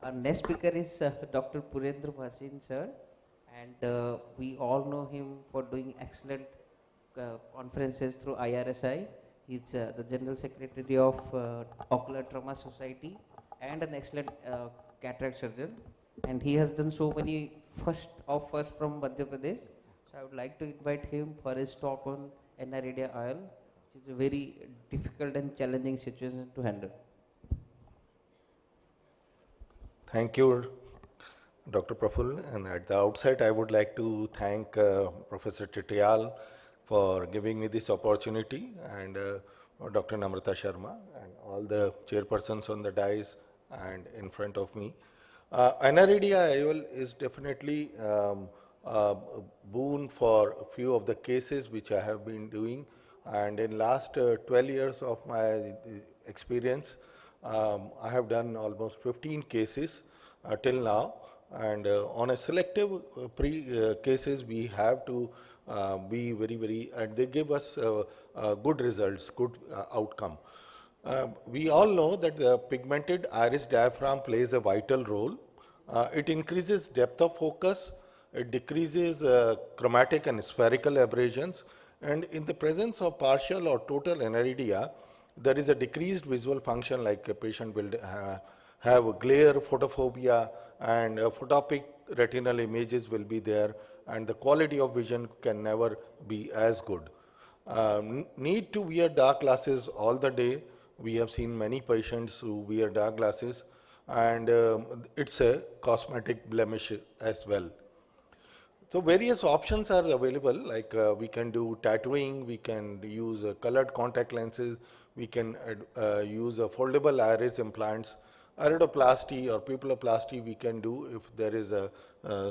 Our next speaker is Dr. Purendra Bhasin, sir. And we all know him for doing excellent conferences through IRSI. He's the General Secretary of Ocular Trauma Society and an excellent cataract surgeon. And he has done so many first from Madhya Pradesh. So I would like to invite him for his talk on Aniridia oil, which is a very difficult and challenging situation to handle. Thank you, Dr. Praful, and at the outset I would like to thank Professor Titial for giving me this opportunity, and Dr. Namrata Sharma and all the chairpersons on the dais and in front of me. Aniridia IOL is definitely a boon for a few of the cases which I have been doing, and in last 12 years of my experience, I have done almost 15 cases till now. And on a selective cases, we have to be very, and they give us good results, good outcome. We all know that the pigmented iris diaphragm plays a vital role. It increases depth of focus, it decreases chromatic and spherical aberrations, and in the presence of partial or total aniridia, there is a decreased visual function, like a patient will have a glare, photophobia, and photopic retinal images will be there, and the quality of vision can never be as good. Need to wear dark glasses all the day. We have seen many patients who wear dark glasses, and it's a cosmetic blemish as well. So various options are available, like we can do tattooing, we can use colored contact lenses, we can use foldable iris implants, iridoplasty or pupilloplasty we can do if there is a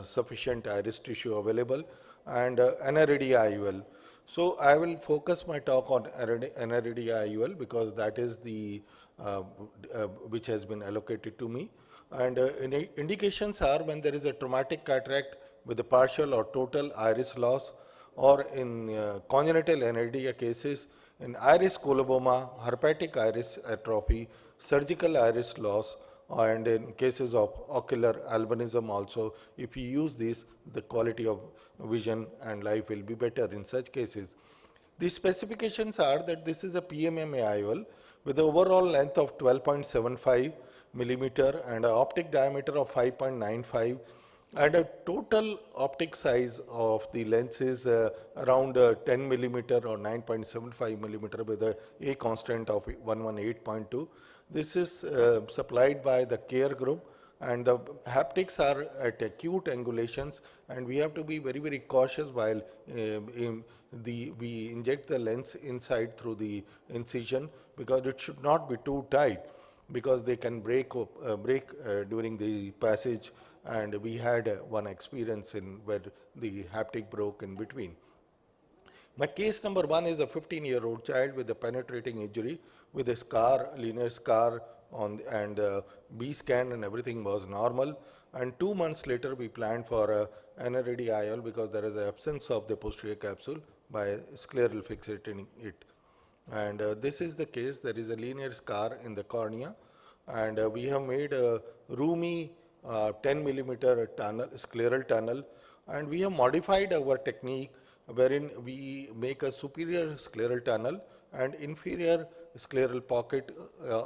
sufficient iris tissue available, and NRD IUL. So I will focus my talk on NRD IUL because that is the which has been allocated to me. And indications are when there is a traumatic cataract with a partial or total iris loss, or in congenital NRD cases, in iris coloboma, herpetic iris atrophy, surgical iris loss, and in cases of ocular albinism also, if you use this, the quality of vision and life will be better in such cases. The specifications are that this is a PMMA IOL with an overall length of 12.75 millimeter and an optic diameter of 5.95, and a total optic size of the lens is around 10 millimeter or 9.75 millimeter with a constant of 118.2. This is supplied by the Care Group, and the haptics are at acute angulations, and we have to be very, very cautious while we inject the lens inside through the incision, because it should not be too tight, because they can break during the passage, and we had one experience in where the haptic broke in between. My case number 1 is a 15-year-old child with a penetrating injury with a scar, linear scar on, and B scan and everything was normal. And 2 months later, we planned for a NRD IOL because there is an absence of the posterior capsule by scleral fixating it. And this is the case. There is a linear scar in the cornea, and we have made a roomy 10 millimeter tunnel, scleral tunnel, and we have modified our technique wherein we make a superior scleral tunnel and inferior scleral pocket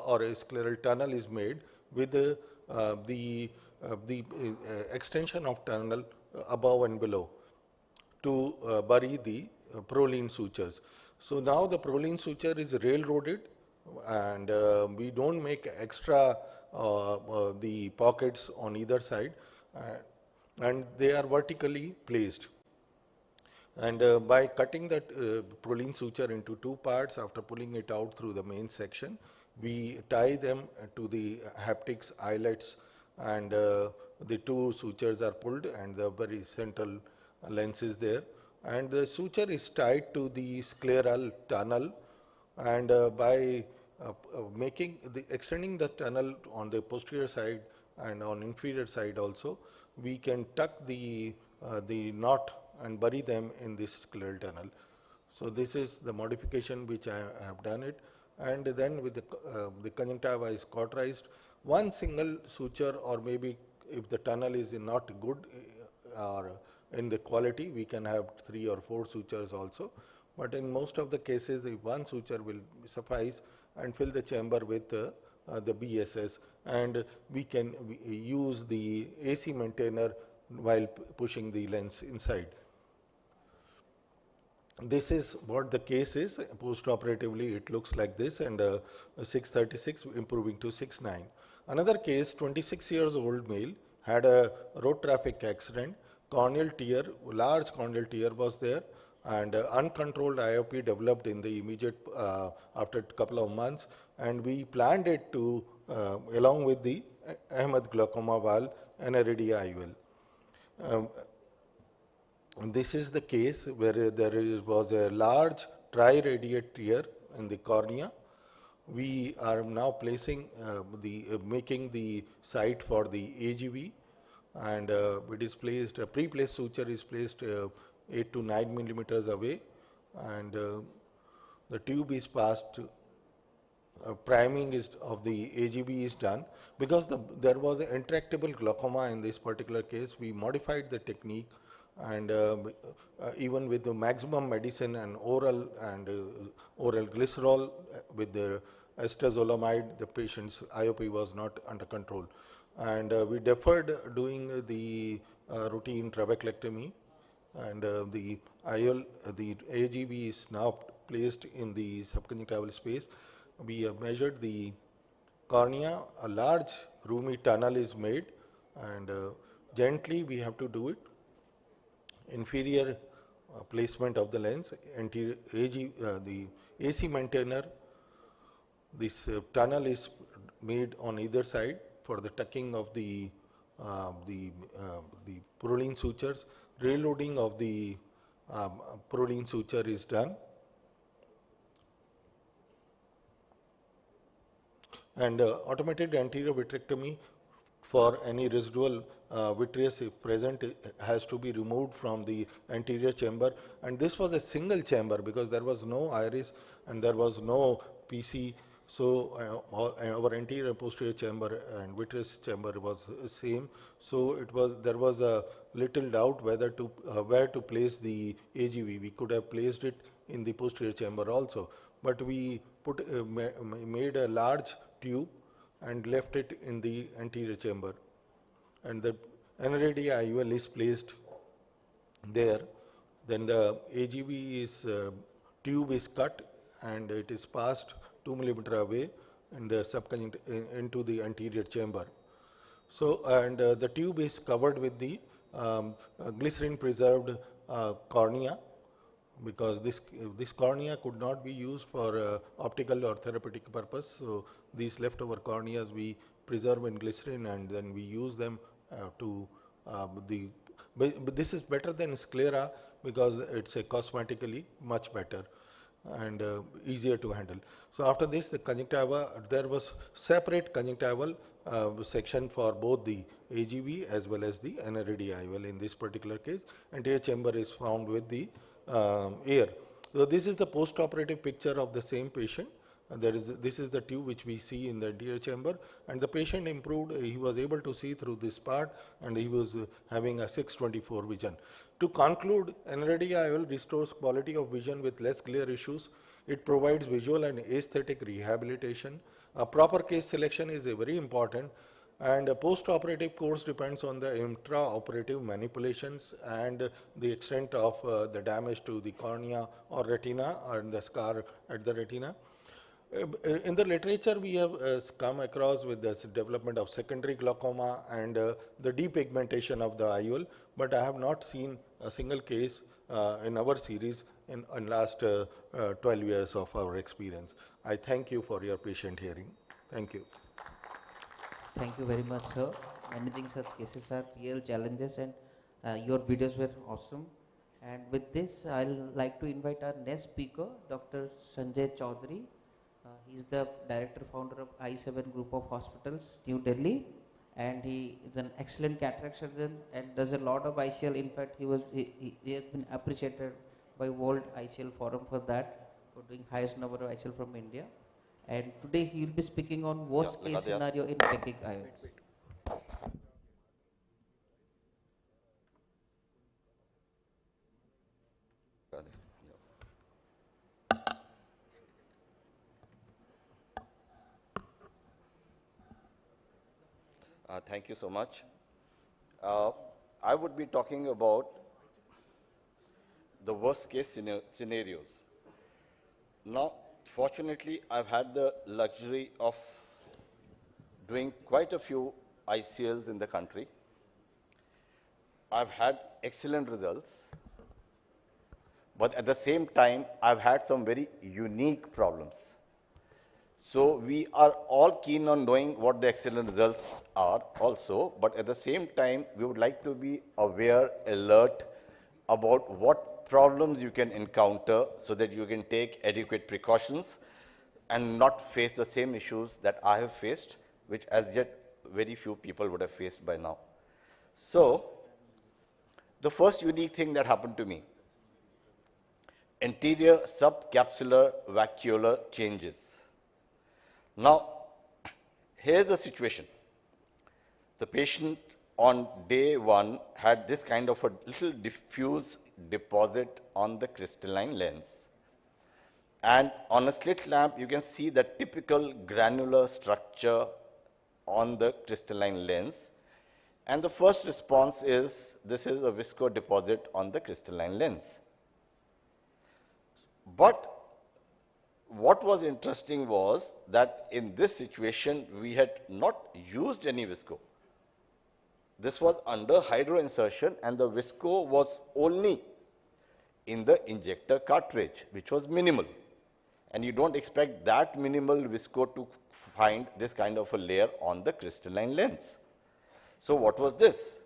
or a scleral tunnel is made with the extension of tunnel above and below to bury the proline sutures. So now the proline suture is railroaded, and we don't make extra the pockets on either side, and they are vertically placed. And by cutting that proline suture into 2 parts, after pulling it out through the main section, we tie them to the haptics eyelets, and the 2 sutures are pulled, and the very central lens is there, and the suture is tied to the scleral tunnel, and by extending the tunnel on the posterior side and on inferior side also, we can tuck the knot and bury them in this scleral tunnel. So this is the modification which I have done it, and then with the conjunctiva is cauterized. One single suture, or maybe if the tunnel is not good or in the quality, we can have 3 or 4 sutures also. But in most of the cases, if one suture will suffice and fill the chamber with the BSS, and we can use the AC maintainer while pushing the lens inside. This is what the case is. Post-operatively, it looks like this, and 636 improving to 69. Another case, 26 years old male, had a road traffic accident, corneal tear, large corneal tear was there, and uncontrolled IOP developed in the immediate after a couple of months, and we planned it to along with the Ahmed glaucoma valve NRD IOL. This is the case where there was a large tri-radiate tear in the cornea. We are now placing making the site for the AGV, and it is placed, a pre-placed suture is placed 8 to 9 millimeters away, and the tube is passed. Priming of the AGV is done. Because there was an intractable glaucoma in this particular case, we modified the technique, and even with the maximum medicine and oral glycerol with the acetazolamide, the patient's IOP was not under control. And we deferred doing the routine trabeculectomy, and the AGV is now placed in the subconjunctival space. We have measured the cornea, a large roomy tunnel is made, and gently we have to do it. Inferior placement of the lens, anterior the AC maintainer, this tunnel is made on either side for the tucking of the proline sutures. Reloading of the proline suture is done, and automated anterior vitrectomy for any residual vitreous if present has to be removed from the anterior chamber. And this was a single chamber because there was no iris and there was no PC. So our anterior and posterior chamber and vitreous chamber was same. So there was a little doubt whether to where to place the AGV. We could have placed it in the posterior chamber also, but we made a large tube and left it in the anterior chamber, and the NRAD IOL is placed there. Then the AGV tube is cut and it is passed 2 millimeter away in the into the anterior chamber. So, and the tube is covered with the glycerin preserved cornea, because this cornea could not be used for optical or therapeutic purpose. So these leftover corneas we preserve in glycerin and then we use them but this is better than sclera because it's a cosmetically much better and easier to handle. So after this, the conjunctiva, there was separate conjunctival section for both the AGV as well as the NRAD IOL. In this particular case, anterior chamber is found with the air. So this is the post-operative picture of the same patient. This is the tube which we see in the anterior chamber, and the patient improved. He was able to see through this part, and he was having a 624 vision. To conclude, NRAD IOL restores quality of vision with less glare issues. It provides visual and aesthetic rehabilitation. A proper case selection is very important, and a post-operative course depends on the intra-operative manipulations and the extent of the damage to the cornea or retina and the scar at the retina. In the literature, we have come across with the development of secondary glaucoma and the depigmentation of the IOL, but I have not seen a single case in our series in last 12 years of our experience. I thank you for your patient hearing. Thank you. Thank you very much, sir. Many such cases are real challenges, and your videos were awesome. And with this, I'll like to invite our next speaker, Dr. Sanjay Chaudhary. He is the director founder of I7 Group of Hospitals, New Delhi, and he is an excellent cataract surgeon and does a lot of ICL. In fact, he has been appreciated by World ICL Forum for that, for doing highest number of ICL from India. And today he will be speaking on worst case scenario in phakic IOLs. Thank you so much. I would be talking about the worst case scenarios. Now, fortunately, I've had the luxury of doing quite a few ICLs in the country. I've had excellent results, but at the same time, I've had some very unique problems. So we are all keen on knowing what the excellent results are also, but at the same time, we would like to be aware, alert about what problems you can encounter so that you can take adequate precautions and not face the same issues that I have faced, which as yet very few people would have faced by now. So the first unique thing that happened to me, anterior subcapsular vacuolar changes. Now, here's the situation. The patient on day 1 had this kind of a little diffuse deposit on the crystalline lens. And on a slit lamp, you can see the typical granular structure on the crystalline lens. And the first response is, this is a visco deposit on the crystalline lens. But what was interesting was that in this situation, we had not used any visco. This was under hydroinsertion, and the visco was only in the injector cartridge, which was minimal. And you don't expect that minimal visco to find this kind of a layer on the crystalline lens. So what was this?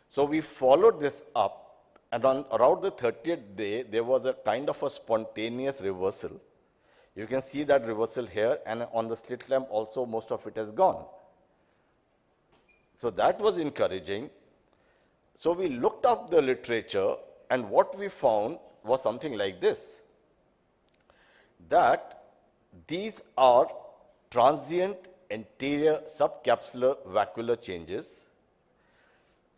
So we followed this up, and on around the 30th day, there was a kind of a spontaneous reversal. You can see that reversal here, and on the slit lamp also most of it has gone. So that was encouraging. So we looked up the literature, and what we found was something like this, that these are transient anterior subcapsular vacuolar changes,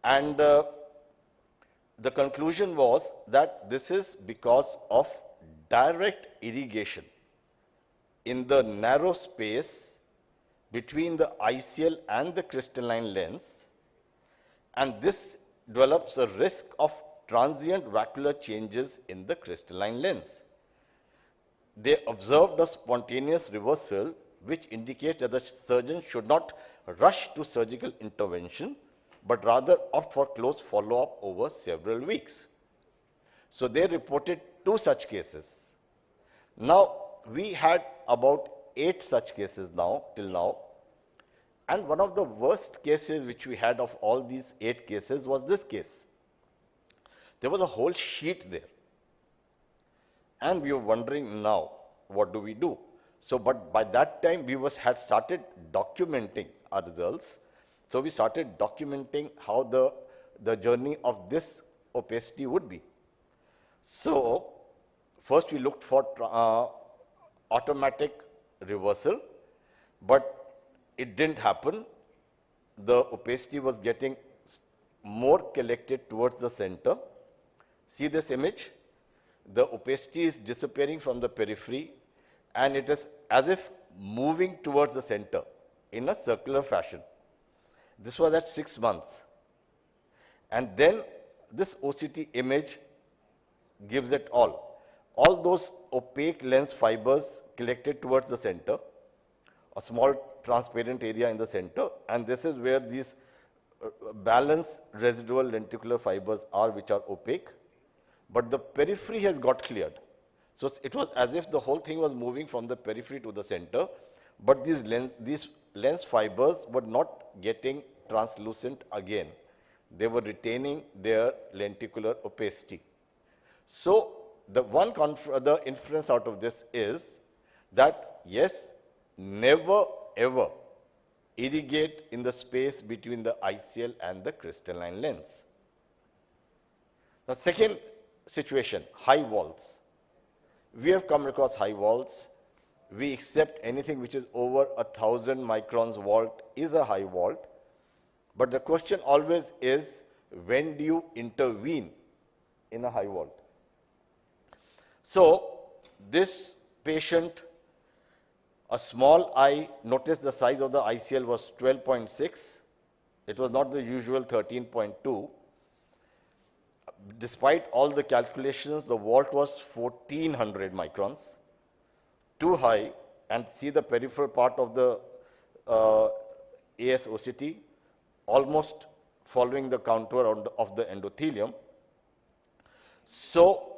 and the conclusion was that this is because of direct irrigation in the narrow space between the ICL and the crystalline lens, and this develops a risk of transient vacuolar changes in the crystalline lens. They observed a spontaneous reversal, which indicates that the surgeon should not rush to surgical intervention, but rather opt for close follow-up over several weeks. So they reported 2 such cases. Now, we had about 8 such cases now, till now. And one of the worst cases which we had of all these 8 cases was this case. There was a whole sheet there. And we were wondering now, what do we do? So, but by that time, we had started documenting our results. So we started documenting how the journey of this opacity would be. So first we looked for automatic reversal, but it didn't happen. The opacity was getting more collected towards the center. See this image? The opacity is disappearing from the periphery, and it is as if moving towards the center in a circular fashion. This was at 6 months. And then this OCT image gives it all. All those opaque lens fibers collected towards the center, a small transparent area in the center, and this is where these balanced residual lenticular fibers are, which are opaque. But the periphery has got cleared. So it was as if the whole thing was moving from the periphery to the center, but these lens fibers were not getting translucent again. They were retaining their lenticular opacity. So the inference out of this is that yes, never ever irrigate in the space between the ICL and the crystalline lens. The second situation, high walls. We have come across high walls. We accept anything which is over 1,000 microns vault is a high vault. But the question always is, when do you intervene in a high vault? So this patient, a small eye, notice the size of the ICL was 12.6. It was not the usual 13.2. Despite all the calculations, the vault was 1400 microns, too high, and see the peripheral part of the ASOCT, almost following the contour of the endothelium. So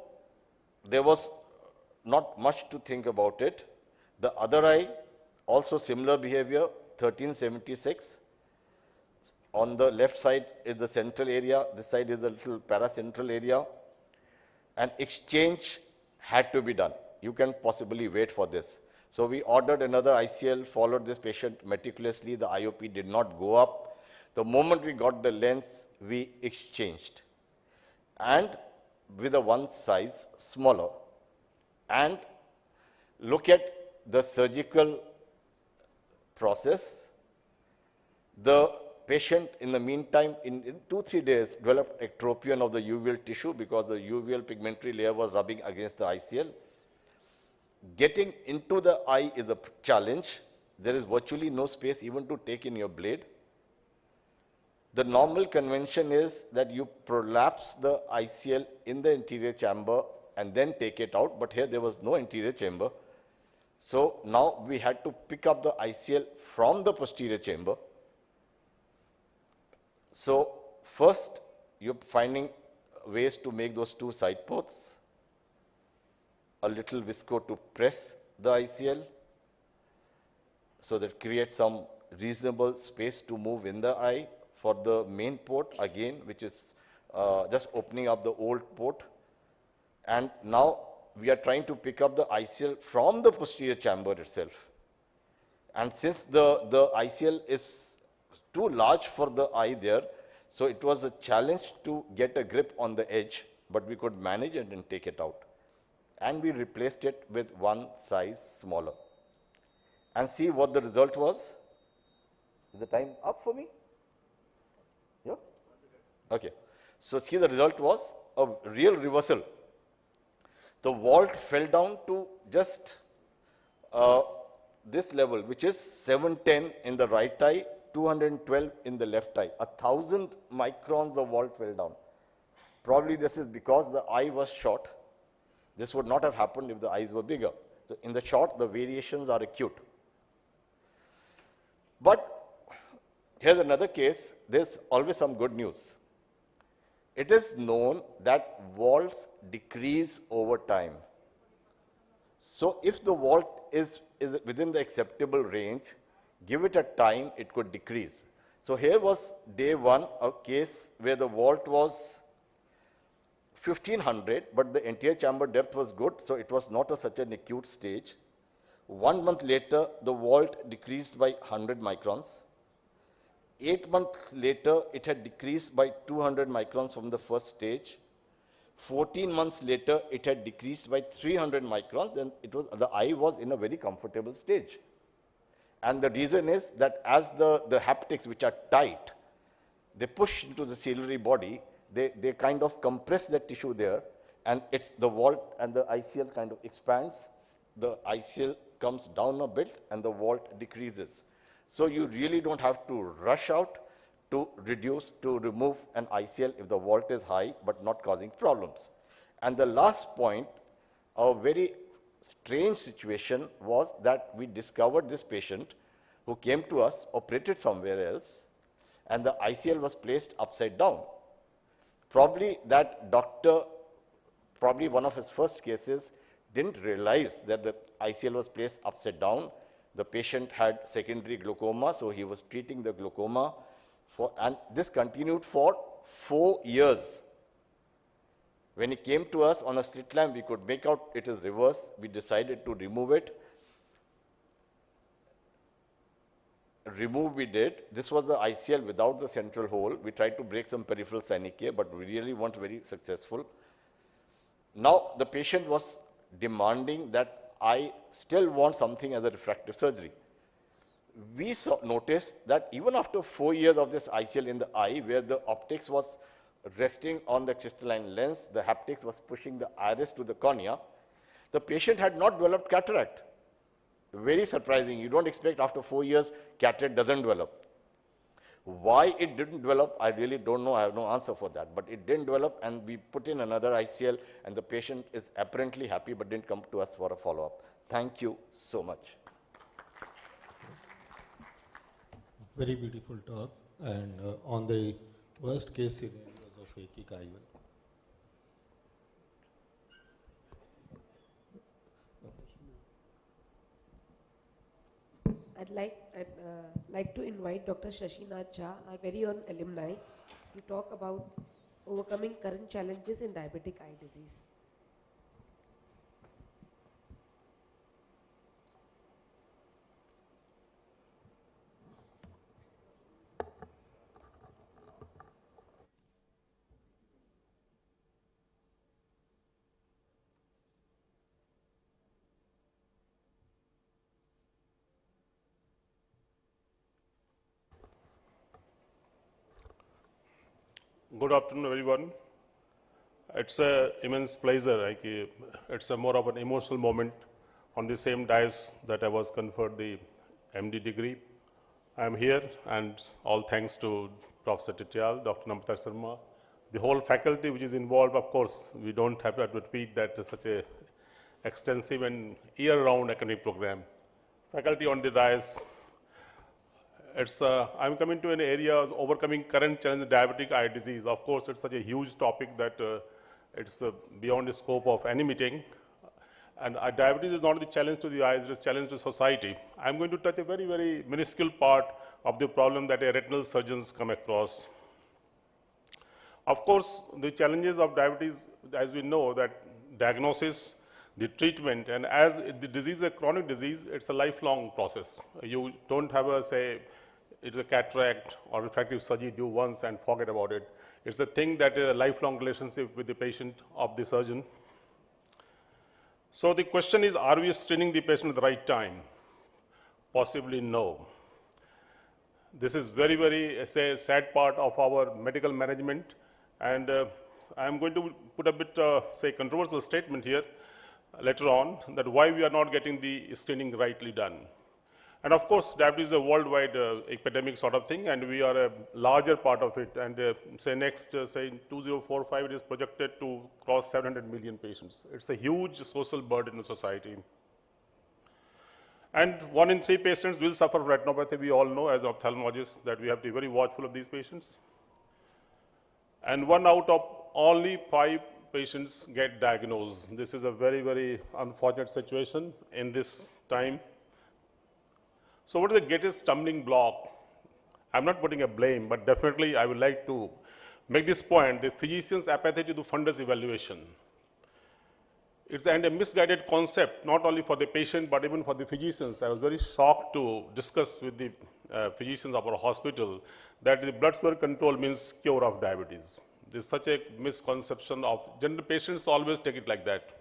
there was not much to think about it. The other eye, also similar behavior, 1376. On the left side is the central area, this side is the little paracentral area, and exchange had to be done. You can possibly wait for this. So we ordered another ICL, followed this patient meticulously, the IOP did not go up. The moment we got the lens, we exchanged, and with a one size smaller. And look at the surgical process. The patient, in the meantime, in 2-3 days, developed ectropion of the uveal tissue because the uveal pigmentary layer was rubbing against the ICL. Getting into the eye is a challenge. There is virtually no space even to take in your blade. The normal convention is that you prolapse the ICL in the anterior chamber and then take it out, but here there was no anterior chamber. So now we had to pick up the ICL from the posterior chamber. So first, you're finding ways to make those two side ports, a little visco to press the ICL, so that creates some reasonable space to move in the eye for the main port again, which is just opening up the old port. And now we are trying to pick up the ICL from the posterior chamber itself. And since the ICL is too large for the eye there, so it was a challenge to get a grip on the edge, but we could manage it and take it out. And we replaced it with one size smaller. And see what the result was. Is the time up for me? Yeah? Okay. So see, the result was a real reversal. The vault fell down to just this level, which is 710 in the right eye, 212 in the left eye. 1,000 microns the vault fell down. Probably this is because the eye was short. This would not have happened if the eyes were bigger. So in the short, the variations are acute. But here's another case. There's always some good news. It is known that vaults decrease over time. So if the vault is within the acceptable range, give it a time, it could decrease. So here was day one, a case where the vault was 1500, but the anterior chamber depth was good, so it was not such an acute stage. 1 month later, the vault decreased by 100 microns. 8 months later, it had decreased by 200 microns from the first stage. 14 months later, it had decreased by 300 microns, and the eye was in a very comfortable stage. And the reason is that as the haptics, which are tight, they push into the ciliary body, they kind of compress the tissue there, and the vault and the ICL kind of expands. The ICL comes down a bit, and the vault decreases. So you really don't have to rush out to remove an ICL if the vault is high, but not causing problems. And the last point, a very strange situation was that we discovered this patient who came to us, operated somewhere else, and the ICL was placed upside down. Probably that doctor, probably one of his first cases, didn't realize that the ICL was placed upside down. The patient had secondary glaucoma, so he was treating the glaucoma, and this continued for 4 years. When he came to us on a slit lamp, we could make out it is reverse. We decided to remove it. Remove we did. This was the ICL without the central hole. We tried to break some peripheral synechia, but we really weren't very successful. Now the patient was demanding that I still want something as a refractive surgery. We noticed that even after 4 years of this ICL in the eye, where the optics was resting on the crystalline lens, the haptics was pushing the iris to the cornea, the patient had not developed cataract. Very surprising. You don't expect after 4 years cataract doesn't develop. Why it didn't develop, I really don't know. I have no answer for that. But it didn't develop, and we put in another ICL, and the patient is apparently happy but didn't come to us for a follow-up. Thank you so much. Very beautiful talk, and on the worst case scenarios of phakic IOL. I'd like to invite Dr. Shashinath Jha, our very own alumni, to talk about overcoming current challenges in diabetic eye disease. Good afternoon, everyone. It's an immense pleasure. It's a more of an emotional moment on the same dais that I was conferred the MD degree. I'm here, and all thanks to Professor Tityal, Dr. Namita Sharma, the whole faculty which is involved. Of course, we don't have to repeat that such a extensive and year-round academic program. Faculty on the dais. I'm coming to an area of overcoming current challenge of diabetic eye disease. Of course, it's such a huge topic that it's beyond the scope of any meeting. And diabetes is not the challenge to the eyes, it is a challenge to society. I'm going to touch a very, very minuscule part of the problem that retinal surgeons come across. Of course, the challenges of diabetes, as we know, that diagnosis, the treatment, and as the disease is a chronic disease, it's a lifelong process. You don't have a, say, it's a cataract or refractive surgery, do once and forget about it. It's a thing that is a lifelong relationship with the patient of the surgeon. So the question is, are we screening the patient at the right time? Possibly no. This is very, very, say, sad part of our medical management, and I'm going to put a bit, say, controversial statement here later on, that why we are not getting the screening rightly done. And of course, diabetes is a worldwide epidemic sort of thing, and we are a larger part of it. And say next, say in 2045, it is projected to cross 700 million patients. It's a huge social burden in society. And 1 in 3 patients will suffer from retinopathy. We all know as ophthalmologists that we have to be very watchful of these patients. And 1 out of only 5 patients get diagnosed. This is a very, very unfortunate situation in this time. So what is the greatest stumbling block? I'm not putting a blame, but definitely I would like to make this point, the physician's apathy to do fundus evaluation. It's a misguided concept, not only for the patient, but even for the physicians. I was very shocked to discuss with the physicians of our hospital that the blood sugar control means cure of diabetes. There's such a misconception of general patients always take it like that.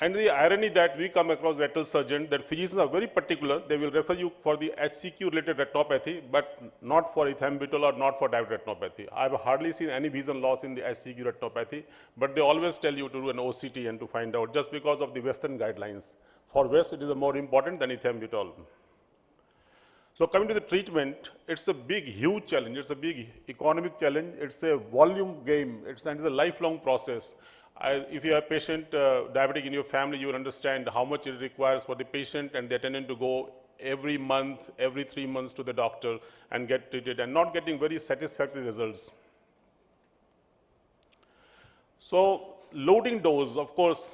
And the irony that we come across retinal surgeons, that physicians are very particular. They will refer you for the HCQ-related retinopathy, but not for ethambutol or not for diabetic retinopathy. I've hardly seen any vision loss in the HCQ retinopathy, but they always tell you to do an OCT and to find out, just because of the Western guidelines. For West, it is more important than ethambutol. So coming to the treatment, it's a big, huge challenge. It's a big economic challenge. It's a volume game. It's a lifelong process. If you have a patient diabetic in your family, you will understand how much it requires for the patient, and they're tending to go every month, every 3 months to the doctor and get treated and not getting very satisfactory results. So loading dose, of course,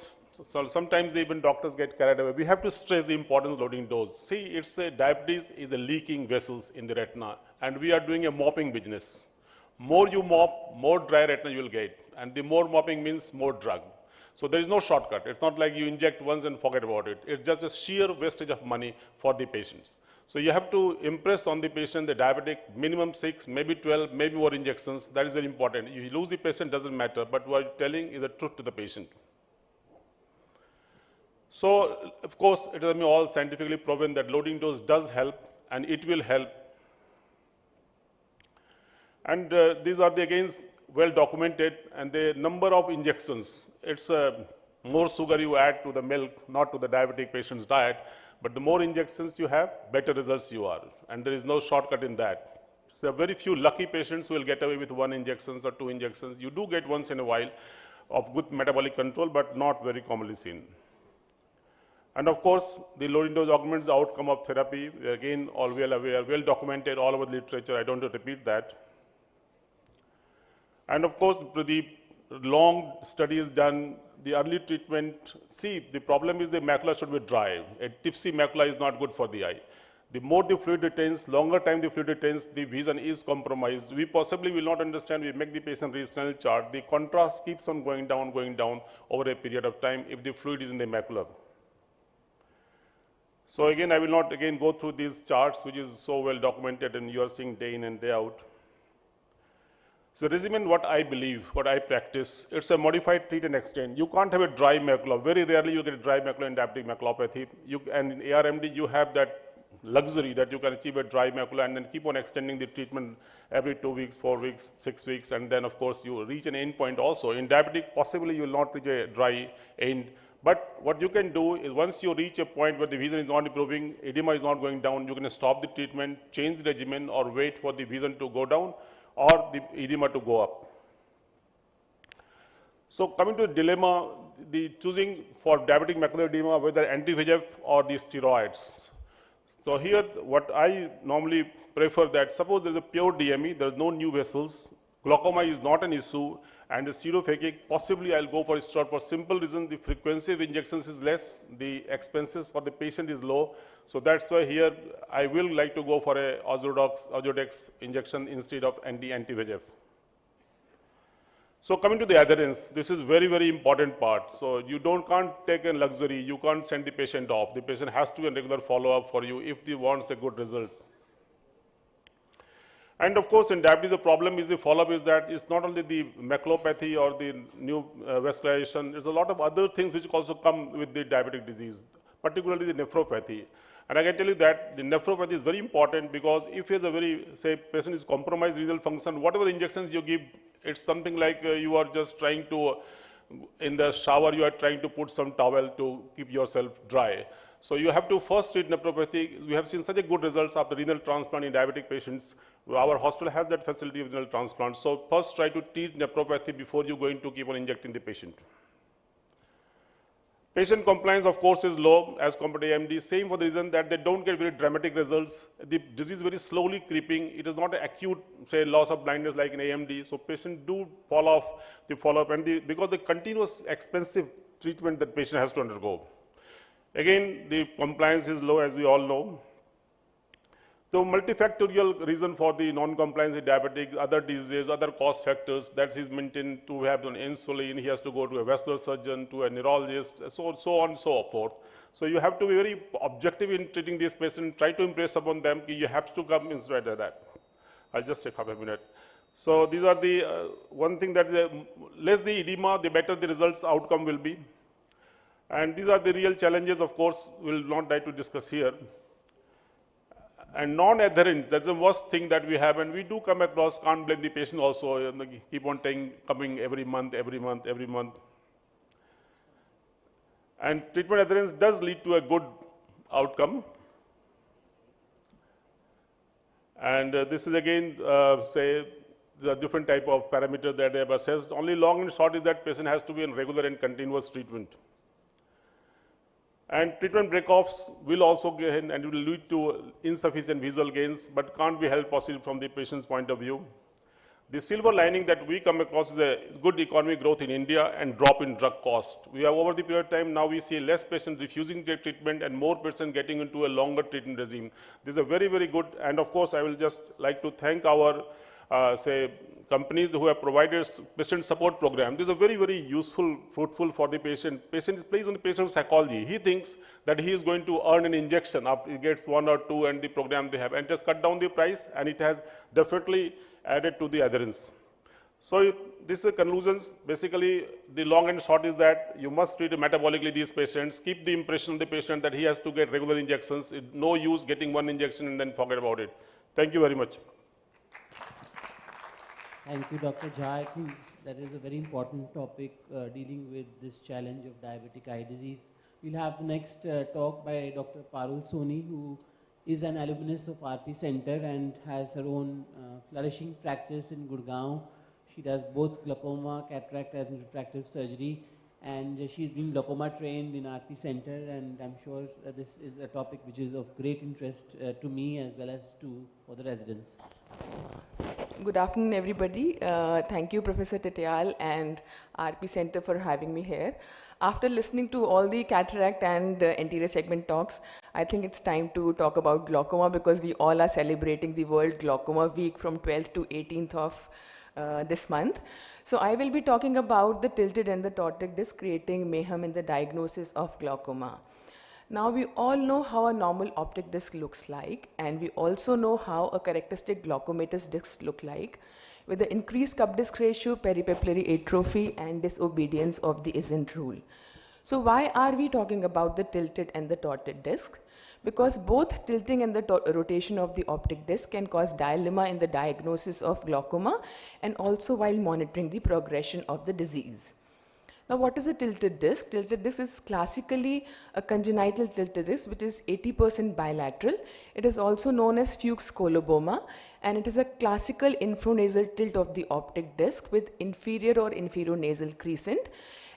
so sometimes even doctors get carried away. We have to stress the importance of loading dose. See, it's a diabetes is a leaking vessels in the retina, and we are doing a mopping business. More you mop, more dry retina you will get. And the more mopping means more drug. So there is no shortcut. It's not like you inject once and forget about it. It's just a sheer wastage of money for the patients. So you have to impress on the patient, the diabetic, minimum 6, maybe 12, maybe more injections. That is very important. If you lose the patient, doesn't matter. But what you're telling is the truth to the patient. So, of course, it is all scientifically proven that loading dose does help, and it will help. And these are, again, well documented, and the number of injections, it's more sugar you add to the milk, not to the diabetic patient's diet, but the more injections you have, better results you are, and there is no shortcut in that. So very few lucky patients will get away with 1 injection or 2 injections. You do get once in a while of good metabolic control, but not very commonly seen. And of course, the loading dose augments the outcome of therapy. Again, all well aware, well documented all over the literature. I don't want to repeat that. And of course, the long studies done, the early treatment, see, the problem is the macula should be dry. A tipsy macula is not good for the eye. The more the fluid retains, longer time the fluid retains, the vision is compromised. We possibly will not understand, we make the patient read Snell chart. The contrast keeps on going down over a period of time if the fluid is in the macula. So again, I will not again go through these charts, which is so well documented and you are seeing day in and day out. So resume what I believe, what I practice, it's a modified treat and extend. You can't have a dry macula. Very rarely you get a dry macula in diabetic maculopathy. And in ARMD, you have that luxury that you can achieve a dry macula and then keep on extending the treatment every 2 weeks, 4 weeks, 6 weeks, and then of course you reach an end point also. In diabetic, possibly you will not reach a dry end, but what you can do is once you reach a point where the vision is not improving, edema is not going down, you can stop the treatment, change the regimen, or wait for the vision to go down or the edema to go up. So coming to the dilemma, the choosing for diabetic macular edema, whether anti-VEGF or the steroids. So here, what I normally prefer that, suppose there is a pure DME, there is no new vessels, glaucoma is not an issue, and the pseudophakic, possibly I'll go for a steroid for simple reason, the frequency of injections is less, the expenses for the patient is low. So that's why here I will like to go for a Ozurdex injection instead of anti-VEGF. So coming to the adherence, this is very, very important part. So you can't take a luxury, you can't send the patient off. The patient has to be a regular follow-up for you if he wants a good result. And of course, in diabetes, the problem is the follow-up is that it's not only the maculopathy or the new vascularization, there's a lot of other things which also come with the diabetic disease, particularly the nephropathy. And I can tell you that the nephropathy is very important because if he has a very, say, patient is compromised renal function, whatever injections you give, it's something like you are just trying to, in the shower, you are trying to put some towel to keep yourself dry. So you have to first treat nephropathy. We have seen such a good results after renal transplant in diabetic patients. Our hospital has that facility of renal transplant. So first try to treat nephropathy before you going to keep on injecting the patient. Patient compliance, of course, is low as compared to AMD. Same for the reason that they don't get very dramatic results. The disease is very slowly creeping. It is not an acute, say, loss of blindness like in AMD. So patients do fall off the follow-up, and because the continuous expensive treatment that patient has to undergo. Again, the compliance is low, as we all know. The multifactorial reason for the non-compliance in diabetic, other diseases, other cost factors, that is maintained to have an insulin, he has to go to a vascular surgeon, to a neurologist, so on and so forth. So you have to be very objective in treating these patients, try to impress upon them, you have to come instead of that. I'll just take half a minute. So these are the, one thing that less the edema, the better the results outcome will be. And these are the real challenges, of course, we'll not try to discuss here. And non-adherent, that's the worst thing that we have, and we do come across, can't blame the patient also, keep on coming every month. And treatment adherence does lead to a good outcome. And this is again, say, the different type of parameter that they have assessed. Only long and short is that patient has to be in regular and continuous treatment. And treatment break-offs will also gain and will lead to insufficient visual gains, but can't be held possible from the patient's point of view. The silver lining that we come across is a good economic growth in India and drop in drug cost. We have over the period of time, now we see less patients refusing their treatment and more patients getting into a longer treatment regime. This is a very, very good, and of course, I will just like to thank our, say, companies who have provided patient support program. This is a very, very useful, fruitful for the patient. Patient is placed on the patient's psychology. He thinks that he is going to earn an injection after he gets 1 or 2 and the program they have, and it has cut down the price, and it has definitely added to the adherence. So this is conclusions. Basically, the long and short is that you must treat metabolically these patients, keep the impression of the patient that he has to get regular injections. It's no use getting one injection and then forget about it. Thank you very much. Thank you, Dr. Jha. I think that is a very important topic dealing with this challenge of diabetic eye disease. We'll have the next talk by Dr. Parul Soni, who is an alumnus of RP Center and has her own flourishing practice in Gurgaon. She does both glaucoma, cataract and refractive surgery, and she's been glaucoma trained in RP Center, and I'm sure this is a topic which is of great interest to me as well as for the residents. Good afternoon, everybody. Thank you, Professor Titial and RP Center for having me here. After listening to all the cataract and anterior segment talks, I think it's time to talk about glaucoma because we all are celebrating the World Glaucoma Week from 12th to 18th of this month. So I will be talking about the tilted and the ptotic disc creating mayhem in the diagnosis of glaucoma. Now we all know how a normal optic disc looks like, and we also know how a characteristic glaucomatous disc look like with the increased cup disc ratio, peripapillary atrophy and disobedience of the isn't rule. So why are we talking about the tilted and the ptotic disc? because both tilting and the rotation of the optic disc can cause dilemma in the diagnosis of glaucoma and also while monitoring the progression of the disease. Now, what is a tilted disc? Tilted disc is classically a congenital tilted disc which is 80% bilateral. It is also known as Fuchs' coloboma, and it is a classical infranasal tilt of the optic disc with inferior or inferionasal crescent,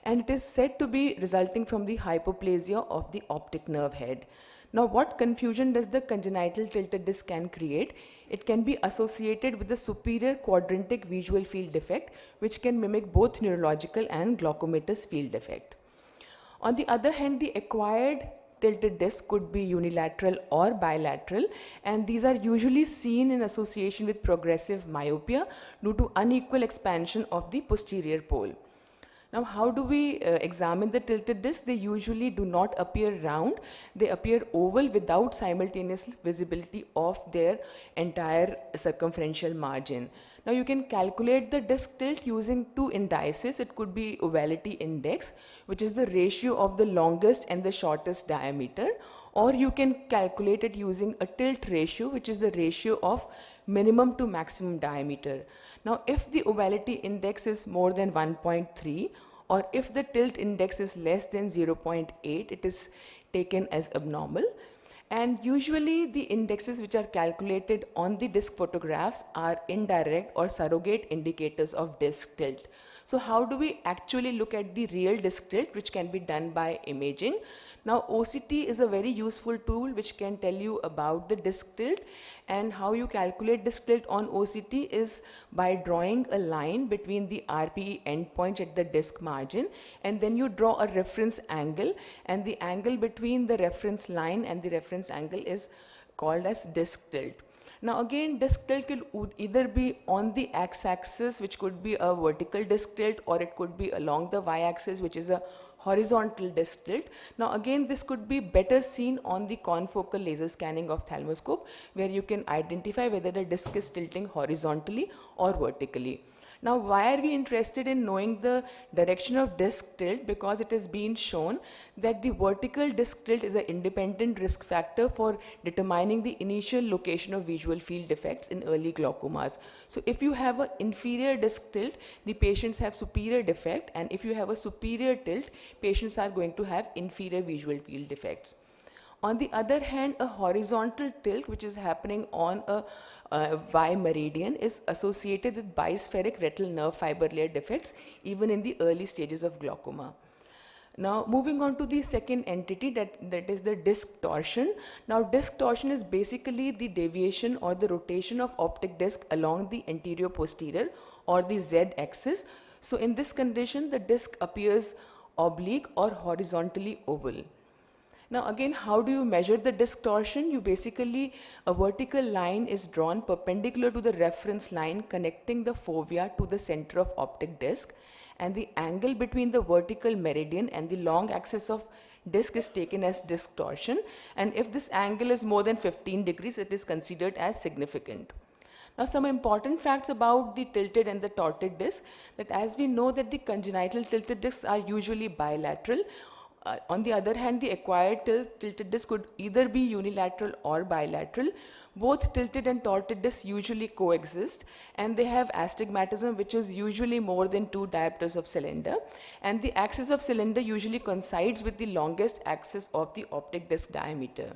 and it is said to be resulting from the hypoplasia of the optic nerve head. Now, what confusion does the congenital tilted disc can create? It can be associated with the superior quadrantic visual field defect, which can mimic both neurological and glaucomatous field defect. On the other hand, the acquired tilted disc could be unilateral or bilateral, and these are usually seen in association with progressive myopia due to unequal expansion of the posterior pole. Now, how do we examine the tilted disc? They usually do not appear round. They appear oval without simultaneous visibility of their entire circumferential margin. Now, you can calculate the disc tilt using two indices. It could be ovality index, which is the ratio of the longest and the shortest diameter, or you can calculate it using a tilt ratio, which is the ratio of minimum to maximum diameter. Now, if the ovality index is more than 1.3 or if the tilt index is less than 0.8, it is taken as abnormal. And usually the indexes which are calculated on the disc photographs are indirect or surrogate indicators of disc tilt. So how do we actually look at the real disc tilt, which can be done by imaging? Now, OCT is a very useful tool which can tell you about the disc tilt, and how you calculate disc tilt on OCT is by drawing a line between the RPE endpoint at the disc margin, and then you draw a reference angle, and the angle between the reference line and the reference angle is called as disc tilt. Now again, disc tilt could either be on the x-axis, which could be a vertical disc tilt, or it could be along the y-axis, which is a horizontal disc tilt. Now again, this could be better seen on the confocal laser scanning ophthalmoscope, where you can identify whether the disc is tilting horizontally or vertically. Now, why are we interested in knowing the direction of disc tilt? Because it has been shown that the vertical disc tilt is an independent risk factor for determining the initial location of visual field defects in early glaucomas. So, if you have an inferior disc tilt, the patients have superior defect, and if you have a superior tilt, patients are going to have inferior visual field defects. On the other hand, a horizontal tilt, which is happening on a Y meridian, is associated with bispheric retinal nerve fiber layer defects even in the early stages of glaucoma. Now, moving on to the second entity, that is the disc torsion. Now, disc torsion is basically the deviation or the rotation of optic disc along the anterior posterior or the Z axis. So, in this condition, the disc appears oblique or horizontally oval. Now again, how do you measure the disc torsion? You basically, a vertical line is drawn perpendicular to the reference line connecting the fovea to the center of optic disc, and the angle between the vertical meridian and the long axis of disc is taken as disc torsion, and if this angle is more than 15 degrees, it is considered as significant. Now, some important facts about the tilted and the torted disc, that as we know that the congenital tilted discs are usually bilateral. On the other hand, the acquired tilted disc could either be unilateral or bilateral. Both tilted and torted discs usually coexist, and they have astigmatism, which is usually more than 2 diopters of cylinder, and the axis of cylinder usually coincides with the longest axis of the optic disc diameter.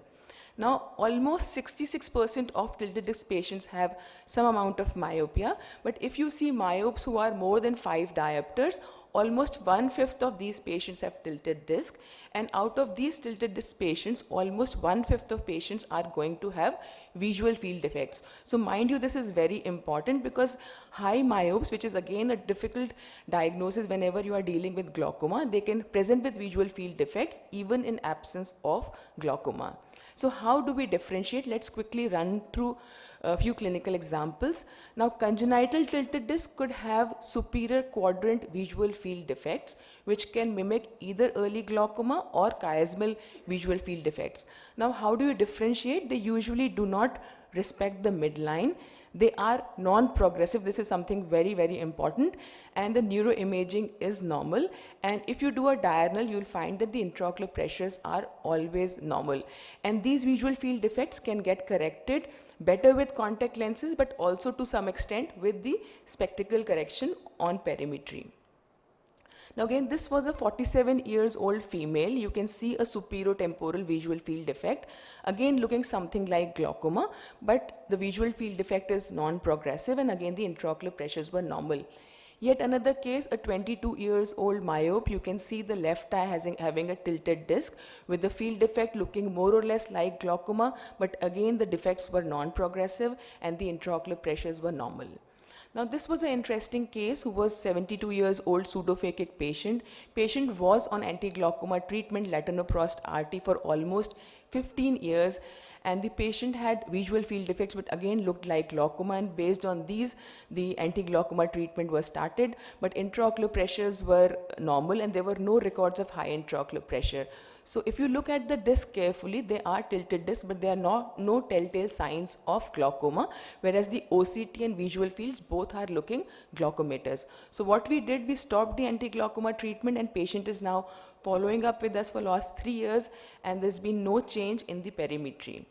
Now, almost 66% of tilted disc patients have some amount of myopia, but if you see myopes who are more than 5 diopters, almost 1/5 of these patients have tilted disc, and out of these tilted disc patients, almost 1/5 of patients are going to have visual field defects. So mind you, this is very important because high myopes, which is again a difficult diagnosis whenever you are dealing with glaucoma, they can present with visual field defects even in absence of glaucoma. So how do we differentiate? Let's quickly run through a few clinical examples. Now, congenital tilted disc could have superior quadrant visual field defects, which can mimic either early glaucoma or chiasmal visual field defects. Now, how do you differentiate? They usually do not respect the midline. They are non-progressive. This is something very, very important. And the neuroimaging is normal. And if you do a diurnal, you'll find that the intraocular pressures are always normal. And these visual field defects can get corrected better with contact lenses, but also to some extent with the spectacle correction on perimetry. Now again, this was a 47 years old female. You can see a superiotemporal visual field defect. Again, looking something like glaucoma, but the visual field defect is non-progressive, and again the intraocular pressures were normal. Yet another case, a 22 years old myope. You can see the left eye having a tilted disc with the field defect looking more or less like glaucoma, but again the defects were non-progressive and the intraocular pressures were normal. Now this was an interesting case who was 72 years old pseudophakic patient. Patient was on anti-glaucoma treatment, latanoprost RT, for almost 15 years, and the patient had visual field defects but again looked like glaucoma, and based on these the anti-glaucoma treatment was started, but intraocular pressures were normal and there were no records of high intraocular pressure. So if you look at the disc carefully, they are tilted discs, but there are no telltale signs of glaucoma, whereas the OCT and visual fields both are looking glaucomatous. So what we did, we stopped the anti-glaucoma treatment, and patient is now following up with us for last 3 years, and there's been no change in the perimetry.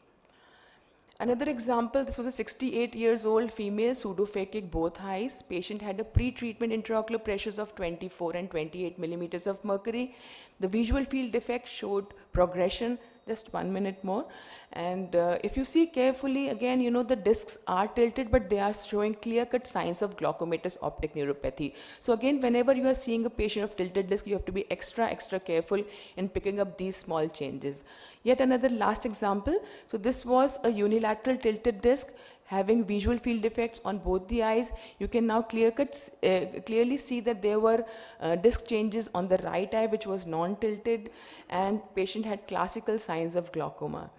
Another example, this was a 68 years old female, pseudophakic both eyes. Patient had a pre-treatment intraocular pressures of 24 and 28 millimeters of mercury. The visual field defect showed progression. Just 1 minute more. And if you see carefully, again, you know, the discs are tilted, but they are showing clear-cut signs of glaucomatous optic neuropathy. So again, whenever you are seeing a patient of tilted disc, you have to be extra careful in picking up these small changes. Yet another last example. So this was a unilateral tilted disc having visual field defects on both the eyes. You can now clearly see that there were disc changes on the right eye, which was non-tilted, and patient had classical signs of glaucoma.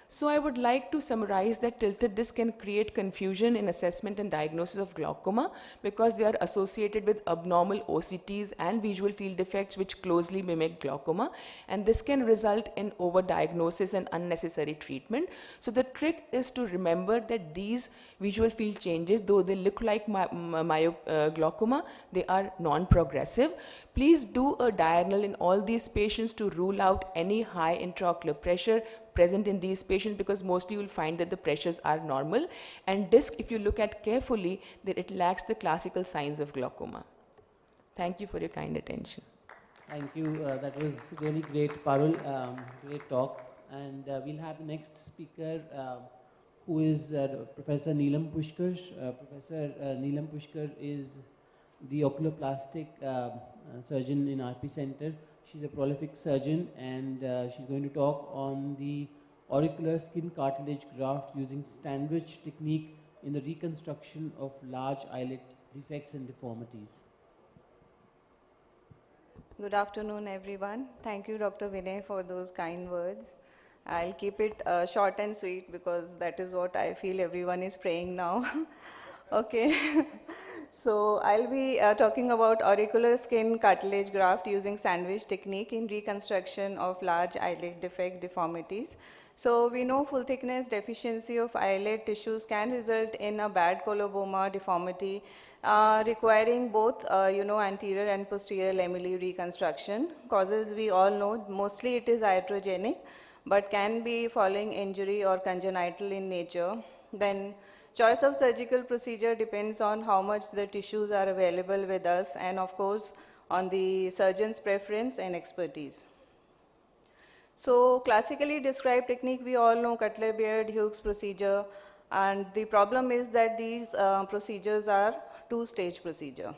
So I would like to summarize that tilted disc can create confusion in assessment and diagnosis of glaucoma because they are associated with abnormal OCTs and visual field defects which closely mimic glaucoma, and this can result in overdiagnosis and unnecessary treatment. So the trick is to remember that these visual field changes, though they look like glaucoma, they are non-progressive. Please do a diurnal in all these patients to rule out any high intraocular pressure present in these patients, because mostly you will find that the pressures are normal, and disc, if you look at carefully, that it lacks the classical signs of glaucoma. Thank you for your kind attention. Thank you. That was really great, Parul. Great talk. And we'll have the next speaker, who is Professor Neelam Pushkar. Professor Neelam Pushkar is the oculoplastic surgeon in RP Center. She's a prolific surgeon, and she's going to talk on the auricular skin cartilage graft using sandwich technique in the reconstruction of large eyelid defects and deformities. Good afternoon, everyone. Thank you, Dr. Vinay, for those kind words. I'll keep it short and sweet because that is what I feel everyone is praying now. Okay. So I'll be talking about auricular skin cartilage graft using sandwich technique in reconstruction of large eyelid defect deformities. So we know full thickness deficiency of eyelid tissues can result in a bad coloboma deformity requiring both anterior and posterior lamellae reconstruction. Causes we all know, mostly it is iatrogenic, but can be following injury or congenital in nature. Then choice of surgical procedure depends on how much the tissues are available with us, and of course on the surgeon's preference and expertise. So classically described technique we all know, Cutler-Baird Hughes procedure, and the problem is that these procedures are two-stage procedure.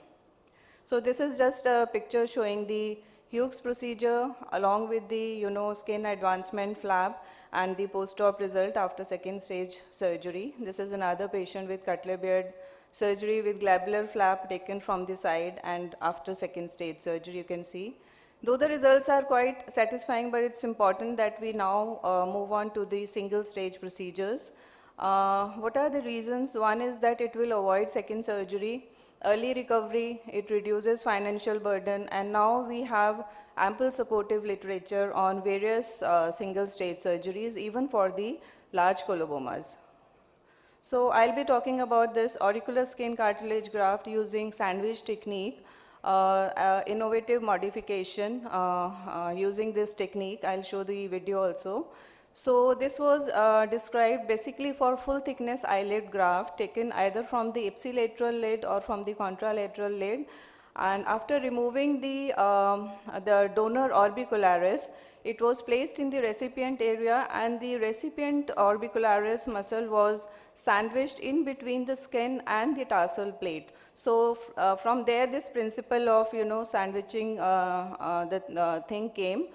So this is just a picture showing the Hughes procedure along with the skin advancement flap and the post-op result after second stage surgery. This is another patient with Cutler-Baird surgery with glabular flap taken from the side and after second stage surgery, you can see. Though the results are quite satisfying, but it's important that we now move on to the single stage procedures. What are the reasons? One is that it will avoid second surgery, early recovery, it reduces financial burden, and now we have ample supportive literature on various single stage surgeries, even for the large colobomas. So I'll be talking about this auricular skin cartilage graft using sandwich technique, innovative modification using this technique. I'll show the video also. So this was described basically for full thickness eyelid graft taken either from the ipsilateral lid or from the contralateral lid. And after removing the donor orbicularis, it was placed in the recipient area, and the recipient orbicularis muscle was sandwiched in between the skin and the tarsal plate. So from there this principle of sandwiching the thing came.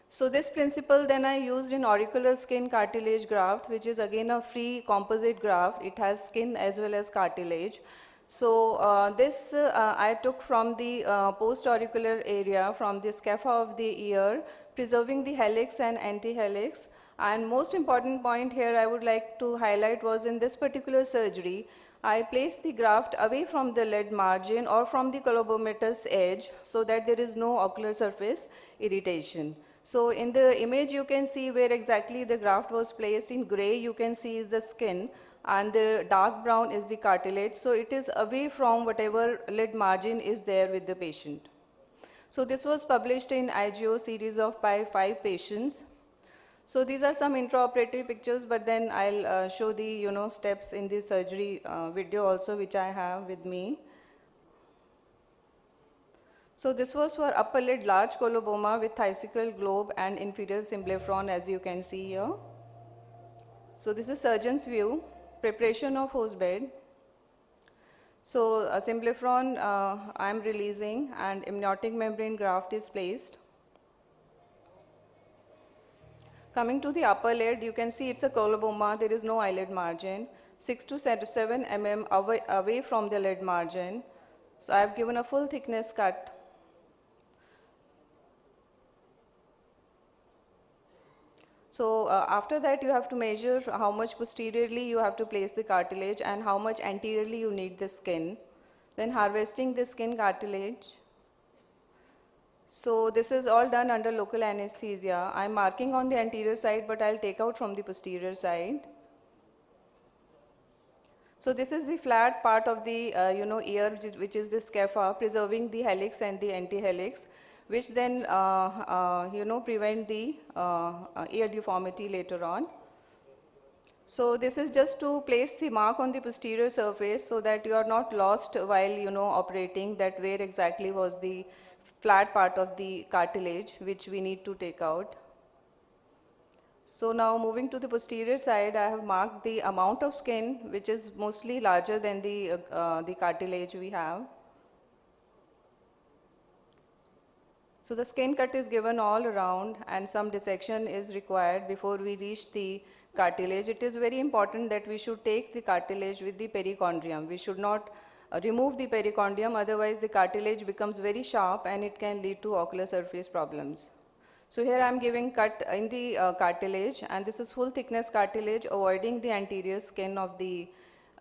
So this principle then I used in auricular skin cartilage graft, which is again a free composite graft. It has skin as well as cartilage. So this I took from the post-auricular area, from the scapha of the ear, preserving the helix and antihelix. And most important point here I would like to highlight was in this particular surgery, I placed the graft away from the lid margin or from the colobomatous edge so that there is no ocular surface irritation. So in the image you can see where exactly the graft was placed. In gray you can see is the skin, and the dark brown is the cartilage. So it is away from whatever lid margin is there with the patient. So this was published in IGO series of 5 patients. So these are some intraoperative pictures, but then I'll show the steps in the surgery video also, which I have with me. So this was for upper lid large coloboma with thicical globe and inferior symblepharon, as you can see here. So this is surgeon's view, preparation of hose bed. So a symblepharon I am releasing, and amniotic membrane graft is placed. Coming to the upper lid, you can see it's a coloboma. There is no eyelid margin, 6 to 7 mm away from the lid margin. So I have given a full thickness cut. So after that you have to measure how much posteriorly you have to place the cartilage and how much anteriorly you need the skin. Then harvesting the skin cartilage. So this is all done under local anesthesia. I am marking on the anterior side, but I will take out from the posterior side. So this is the flat part of the ear, which is the scapha, preserving the helix and the antihelix, which then prevent the ear deformity later on. So this is just to place the mark on the posterior surface so that you are not lost while operating, that where exactly was the flat part of the cartilage which we need to take out. So now moving to the posterior side, I have marked the amount of skin which is mostly larger than the cartilage we have. So the skin cut is given all around, and some dissection is required before we reach the cartilage. It is very important that we should take the cartilage with the perichondrium. We should not remove the perichondrium, otherwise the cartilage becomes very sharp and it can lead to ocular surface problems. So here I am giving cut in the cartilage, and this is full thickness cartilage, avoiding the anterior skin of the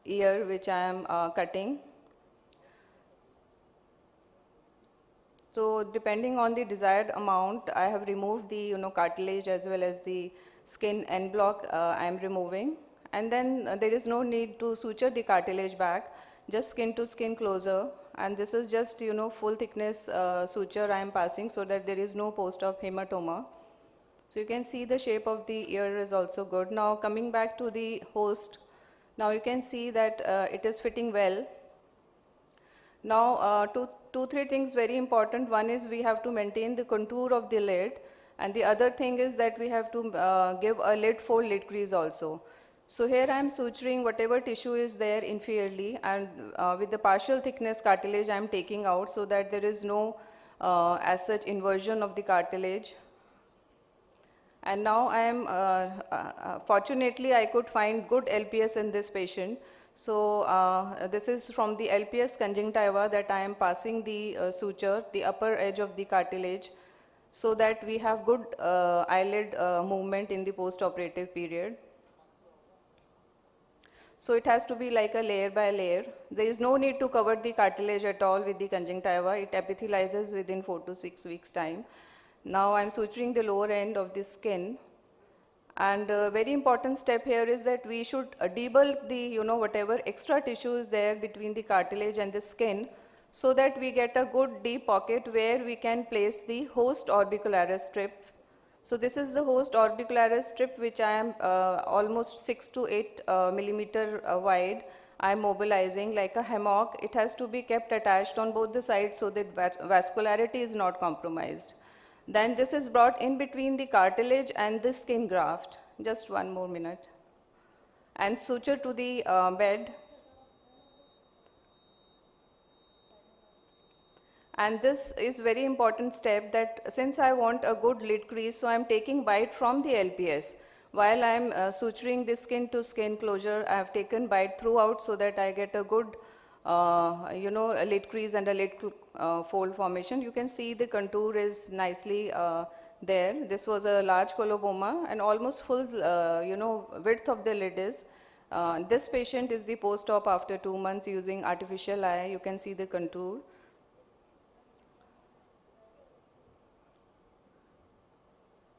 ear which I am cutting. So depending on the desired amount, I have removed the cartilage as well as the skin en bloc I am removing, and then there is no need to suture the cartilage back, just skin to skin closure, and this is just full thickness suture I am passing so that there is no post-op hematoma. So you can see the shape of the ear is also good. Now coming back to the host, now you can see that it is fitting well. Now two, three things very important. One is we have to maintain the contour of the lid, and the other thing is that we have to give a lid fold lid crease also. So here I am suturing whatever tissue is there inferiorly, and with the partial thickness cartilage I am taking out so that there is no as such inversion of the cartilage. And now I am, fortunately I could find good LPS in this patient. So this is from the LPS conjunctiva that I am passing the suture, the upper edge of the cartilage, so that we have good eyelid movement in the post-operative period. So it has to be like a layer by layer. There is no need to cover the cartilage at all with the conjunctiva. It epithelializes within 4 to 6 weeks time. Now I am suturing the lower end of the skin, And a very important step here is that we should debulk the, whatever extra tissue is there between the cartilage and the skin, so that we get a good deep pocket where we can place the host orbicularis strip. So this is the host orbicularis strip, which I am almost 6 to 8 millimeter wide. I am mobilizing like a hammock. It has to be kept attached on both the sides so that vascularity is not compromised. Then this is brought in between the cartilage and the skin graft. Just one more minute. And suture to the bed. And this is very important step, that since I want a good lid crease, so I am taking bite from the LPS. While I am suturing the skin to skin closure, I have taken bite throughout so that I get a good a lid crease and a lid fold formation. You can see the contour is nicely there. This was a large coloboma and almost full width of the lid is. This patient is the post-op after 2 months using artificial eye. You can see the contour.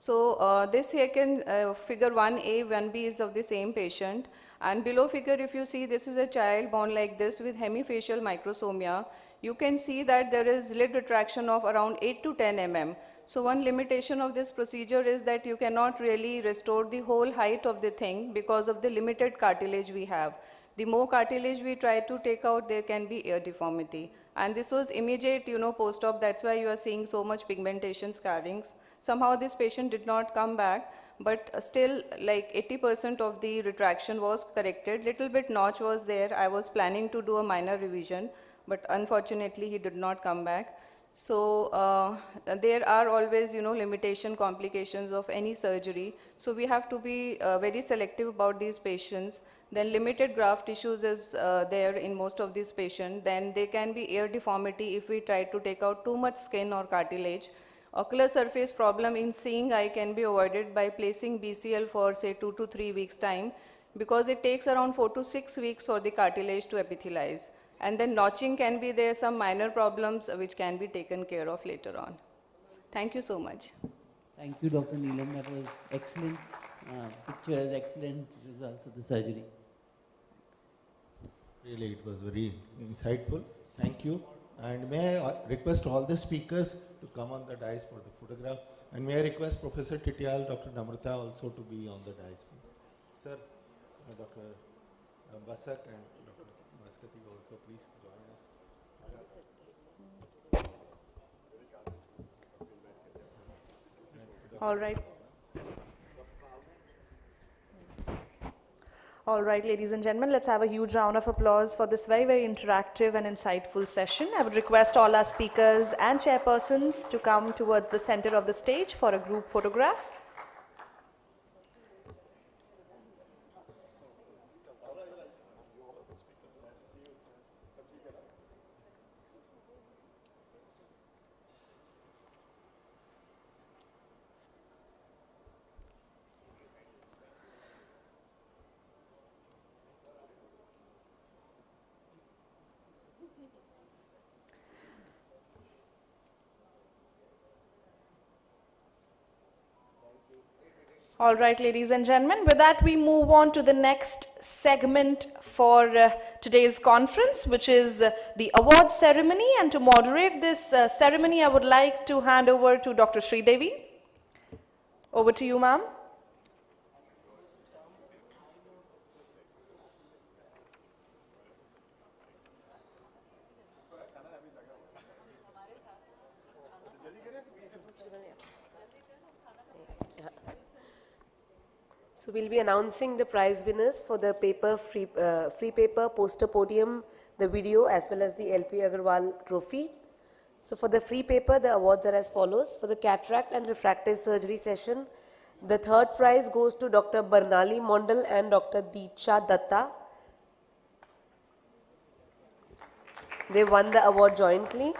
So this here can figure 1A, 1B is of the same patient. And below figure, if you see, this is a child born like this with hemifacial microsomia. You can see that there is lid retraction of around 8 to 10 mm. So one limitation of this procedure is that you cannot really restore the whole height of the thing because of the limited cartilage we have. The more cartilage we try to take out, there can be ear deformity. And this was immediate, post-op. That's why you are seeing so much pigmentation scarrings. Somehow this patient did not come back, but still like 80% of the retraction was corrected. Little bit notch was there. I was planning to do a minor revision, but unfortunately he did not come back. So there are always, limitation, complications of any surgery. So we have to be very selective about these patients. Then limited graft tissues is there in most of these patients. Then there can be ear deformity if we try to take out too much skin or cartilage. Ocular surface problem in seeing eye can be avoided by placing BCL for say 2 to 3 weeks time, because it takes around 4 to 6 weeks for the cartilage to epithelialize. And then notching can be there, some minor problems which can be taken care of later on. Thank you so much. Thank you, Dr. Neelam. That was excellent pictures, excellent results of the surgery. Really, it was very insightful. Thank you. And may I request all the speakers to come on the dais for the photograph. And may I request Professor Titial, Dr. Namrata also to be on the dais, please. Sir, Dr. Basak and Dr. Baskati also, please join us. All right. All right, ladies and gentlemen, let's have a huge round of applause for this very, very interactive and insightful session. I would request all our speakers and chairpersons to come towards the center of the stage for a group photograph. All right, ladies and gentlemen, with that we move on to the next segment for today's conference, which is the award ceremony. And to moderate this ceremony, I would like to hand over to Dr. Sridevi. Over to you, ma'am. So we'll be announcing the prize winners for the paper free paper, poster podium, the video, as well as the LP Agarwal trophy. So for the free paper, the awards are as follows. For the cataract and refractive surgery session, the third prize goes to Dr. Barnali Mondal and Dr. Deeksha Datta. They won the award jointly.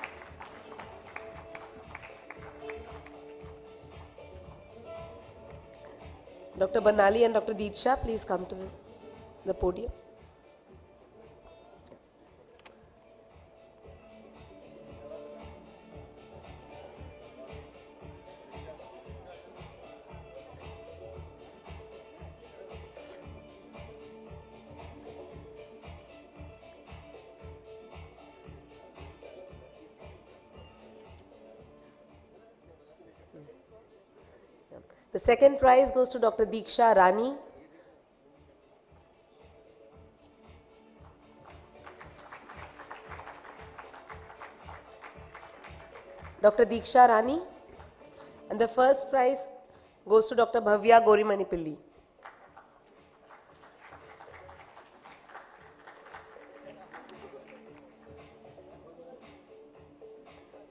Dr. Barnali and Dr. Deeksha, please come to the podium. The second prize goes to Dr. Diksha Rani. Dr. Diksha Rani. And the first prize goes to Dr. Bhavya Gorimanipilli.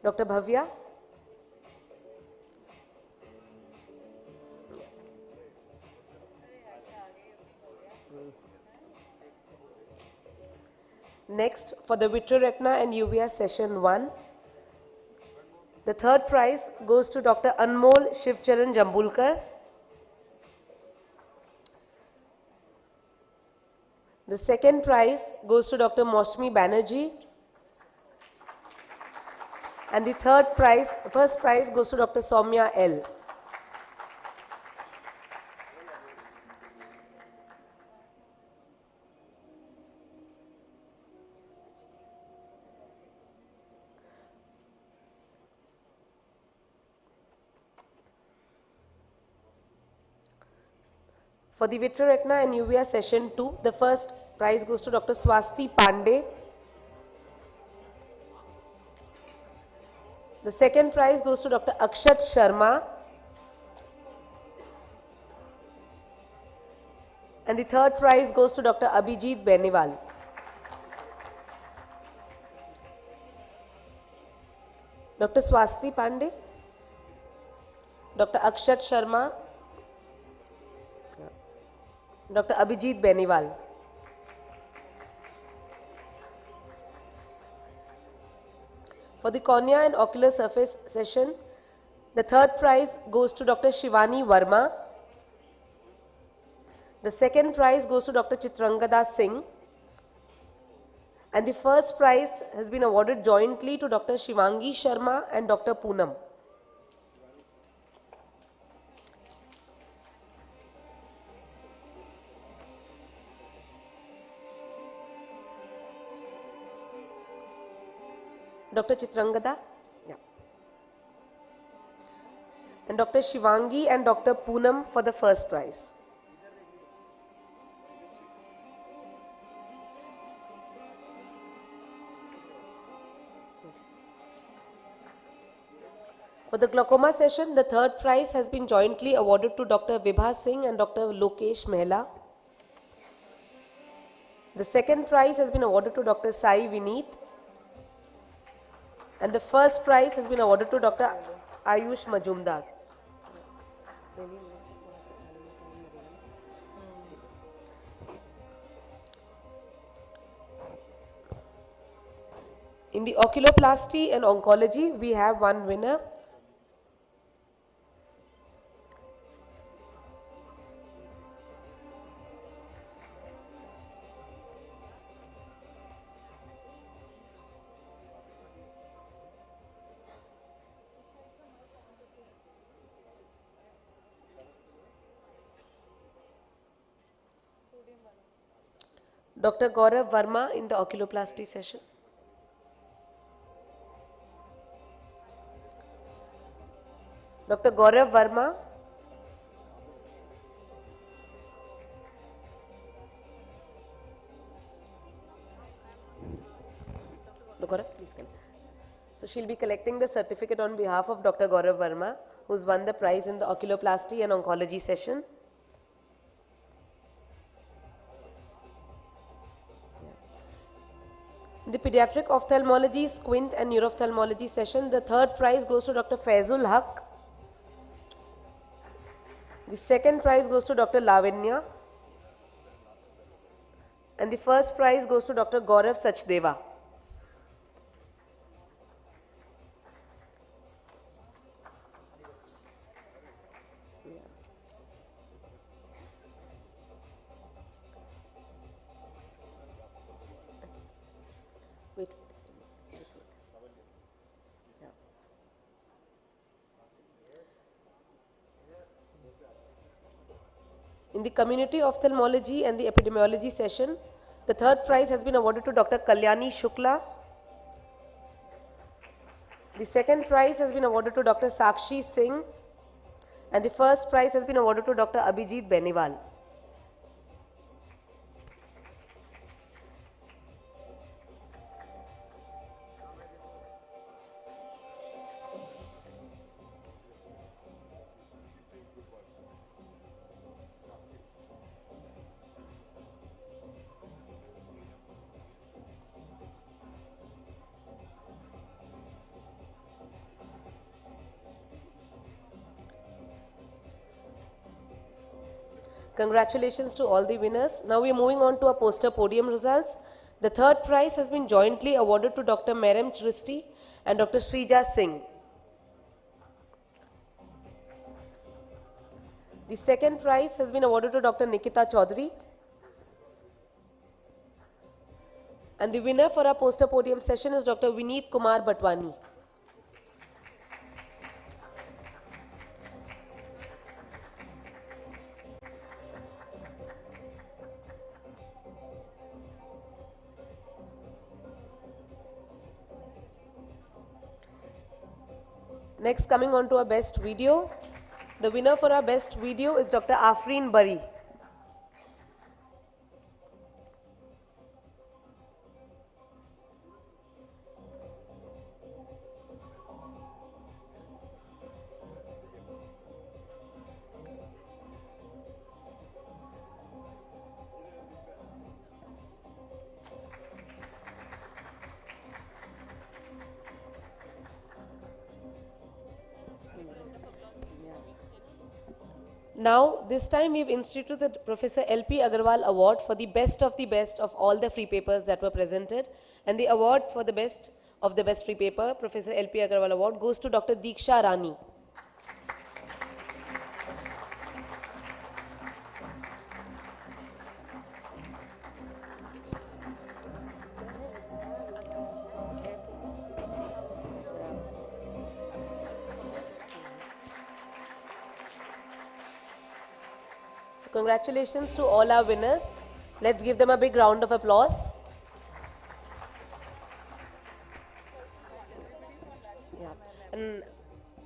Dr. Bhavya. Next, for the Vitreoretina and uvea session 1, the third prize goes to Dr. Anmol Shivcharan Jambulkar. The second prize goes to Dr. Moshmi Banerjee. And the first prize goes to Dr. Soumya L. For the Vitreoretina and uvea session 2, the first prize goes to Dr. Swasti Pandey. The second prize goes to Dr. Akshat Sharma. And the third prize goes to Dr. Abhijit Beniwal. Dr. Swasti Pandey, Dr. Akshat Sharma, Dr. Abhijit Beniwal. For the cornea and ocular surface session, the third prize goes to Dr. Shivani Verma. The second prize goes to Dr. Chitrangada Singh. And the first prize has been awarded jointly to Dr. Shivangi Sharma and Dr. Poonam. Dr. Chitrangada, yeah. And Dr. Shivangi and Dr. Poonam for the first prize. For the glaucoma session, the third prize has been jointly awarded to Dr. Vibha Singh and Dr. Lokesh Mehla. The second prize has been awarded to Dr. Sai Vineet. And the first prize has been awarded to Dr. Ayush Majumdar. In the oculoplasty and oncology, we have one winner. Dr. Gaurav Verma in the oculoplasty session. Dr. Gaurav Verma. Dr. Gaurav, please come. So she'll be collecting the certificate on behalf of Dr. Gaurav Verma, who's won the prize in the oculoplasty and oncology session. In the pediatric ophthalmology, squint and neurophthalmology session, the third prize goes to Dr. Faizul Haq. The second prize goes to Dr. Lavanya. And the first prize goes to Dr. Gaurav Sachdeva. Wait. Yeah. In the community ophthalmology and the epidemiology session, the third prize has been awarded to Dr. Kalyani Shukla. The second prize has been awarded to Dr. Sakshi Singh. And the first prize has been awarded to Dr. Abhijit Beniwal. Congratulations to all the winners. Now we are moving on to our poster podium results. The third prize has been jointly awarded to Dr. Merem Christie and Dr. Shrija Singh. The second prize has been awarded to Dr. Nikita Chaudhary. And the winner for our poster podium session is Dr. Vineet Kumar Batwani. Next, coming on to our best video. The winner for our best video is Dr. Afreen Bari. Now, this time we've instituted the Professor L.P. Agarwal Award for the best of all the free papers that were presented. And the award for the best of the best free paper, Professor L.P. Agarwal Award, goes to Dr. Deeksha Rani. So congratulations to all our winners. Let's give them a big round of applause. Yeah. And,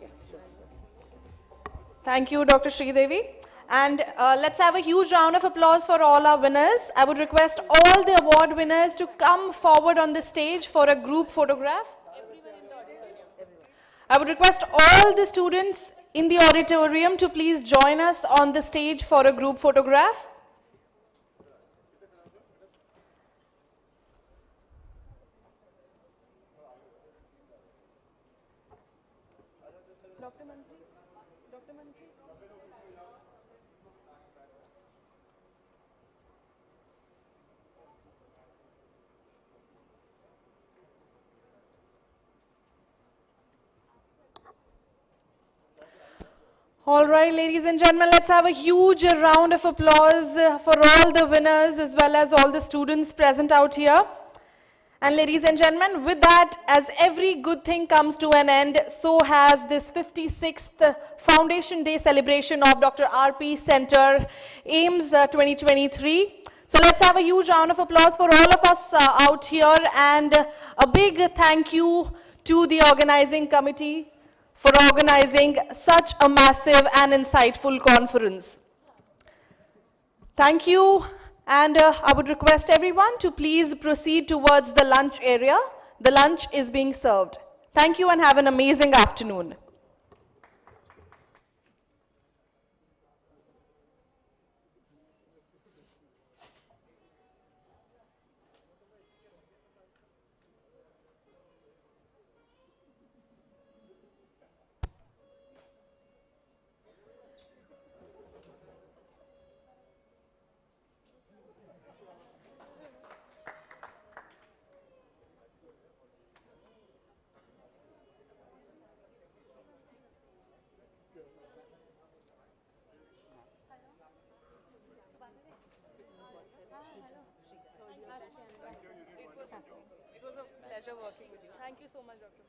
yeah, sure. Thank you, Dr. Sridevi. And let's have a huge round of applause for all our winners. I would request all the award winners to come forward on the stage for a group photograph. I would request all the students in the auditorium to please join us on the stage for a group photograph. All right, ladies and gentlemen, let's have a huge round of applause for all the winners as well as all the students present out here. And ladies and gentlemen, with that, as every good thing comes to an end, so has this 56th Foundation Day celebration of Dr. RP Center AIIMS 2023. So let's have a huge round of applause for all of us out here, and a big thank you to the organizing committee for organizing such a massive and insightful conference. Thank you, and I would request everyone to please proceed towards the lunch area. The lunch is being served. Thank you and have an amazing afternoon. It was a pleasure working with you. Thank you so much, Dr.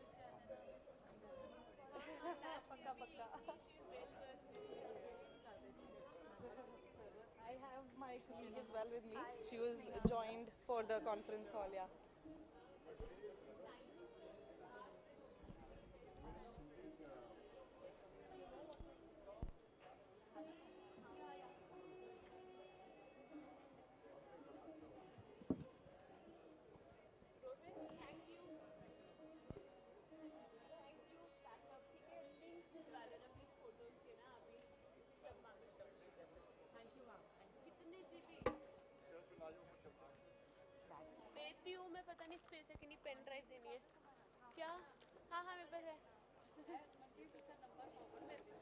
I have my colleague as well with me. She was joined for the conference hall, yeah. देती हूँ मैं, पता नहीं space है कि नहीं, pen drive देनी है क्या? हाँ हाँ मेरे पास है।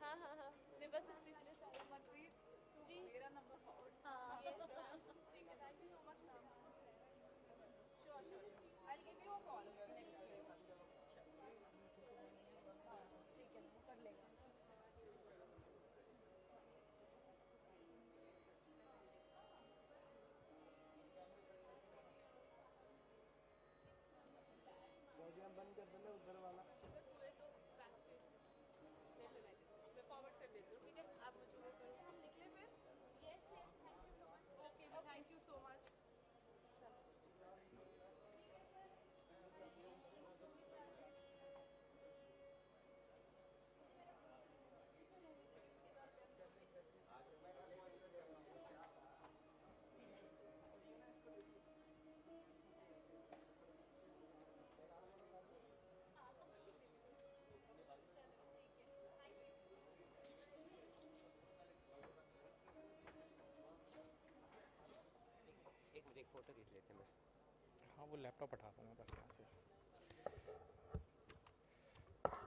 हाँ हाँ हाँ मेरे पास पिछले साल। मनप्रीत तू मेरा नंबर फॉरवर्ड। हाँ ठीक है, thank you so much ma'am. Sure sure, I will give you a call next week. ठीक है कर लेगा। बंद कर देना उधर वाला। अगर हुए तो बैक स्टेज मैं फॉरवर्ड कर देती हूँ, ठीक है? आप मुझे वो करो। हम निकले फिर? Yes yes, thank you so much. Okay जी, थैंक यू सो मच। एक फोटो खींच लेते हैं बस। हाँ वो लैपटॉप हटा दूंगा बस यहाँ से।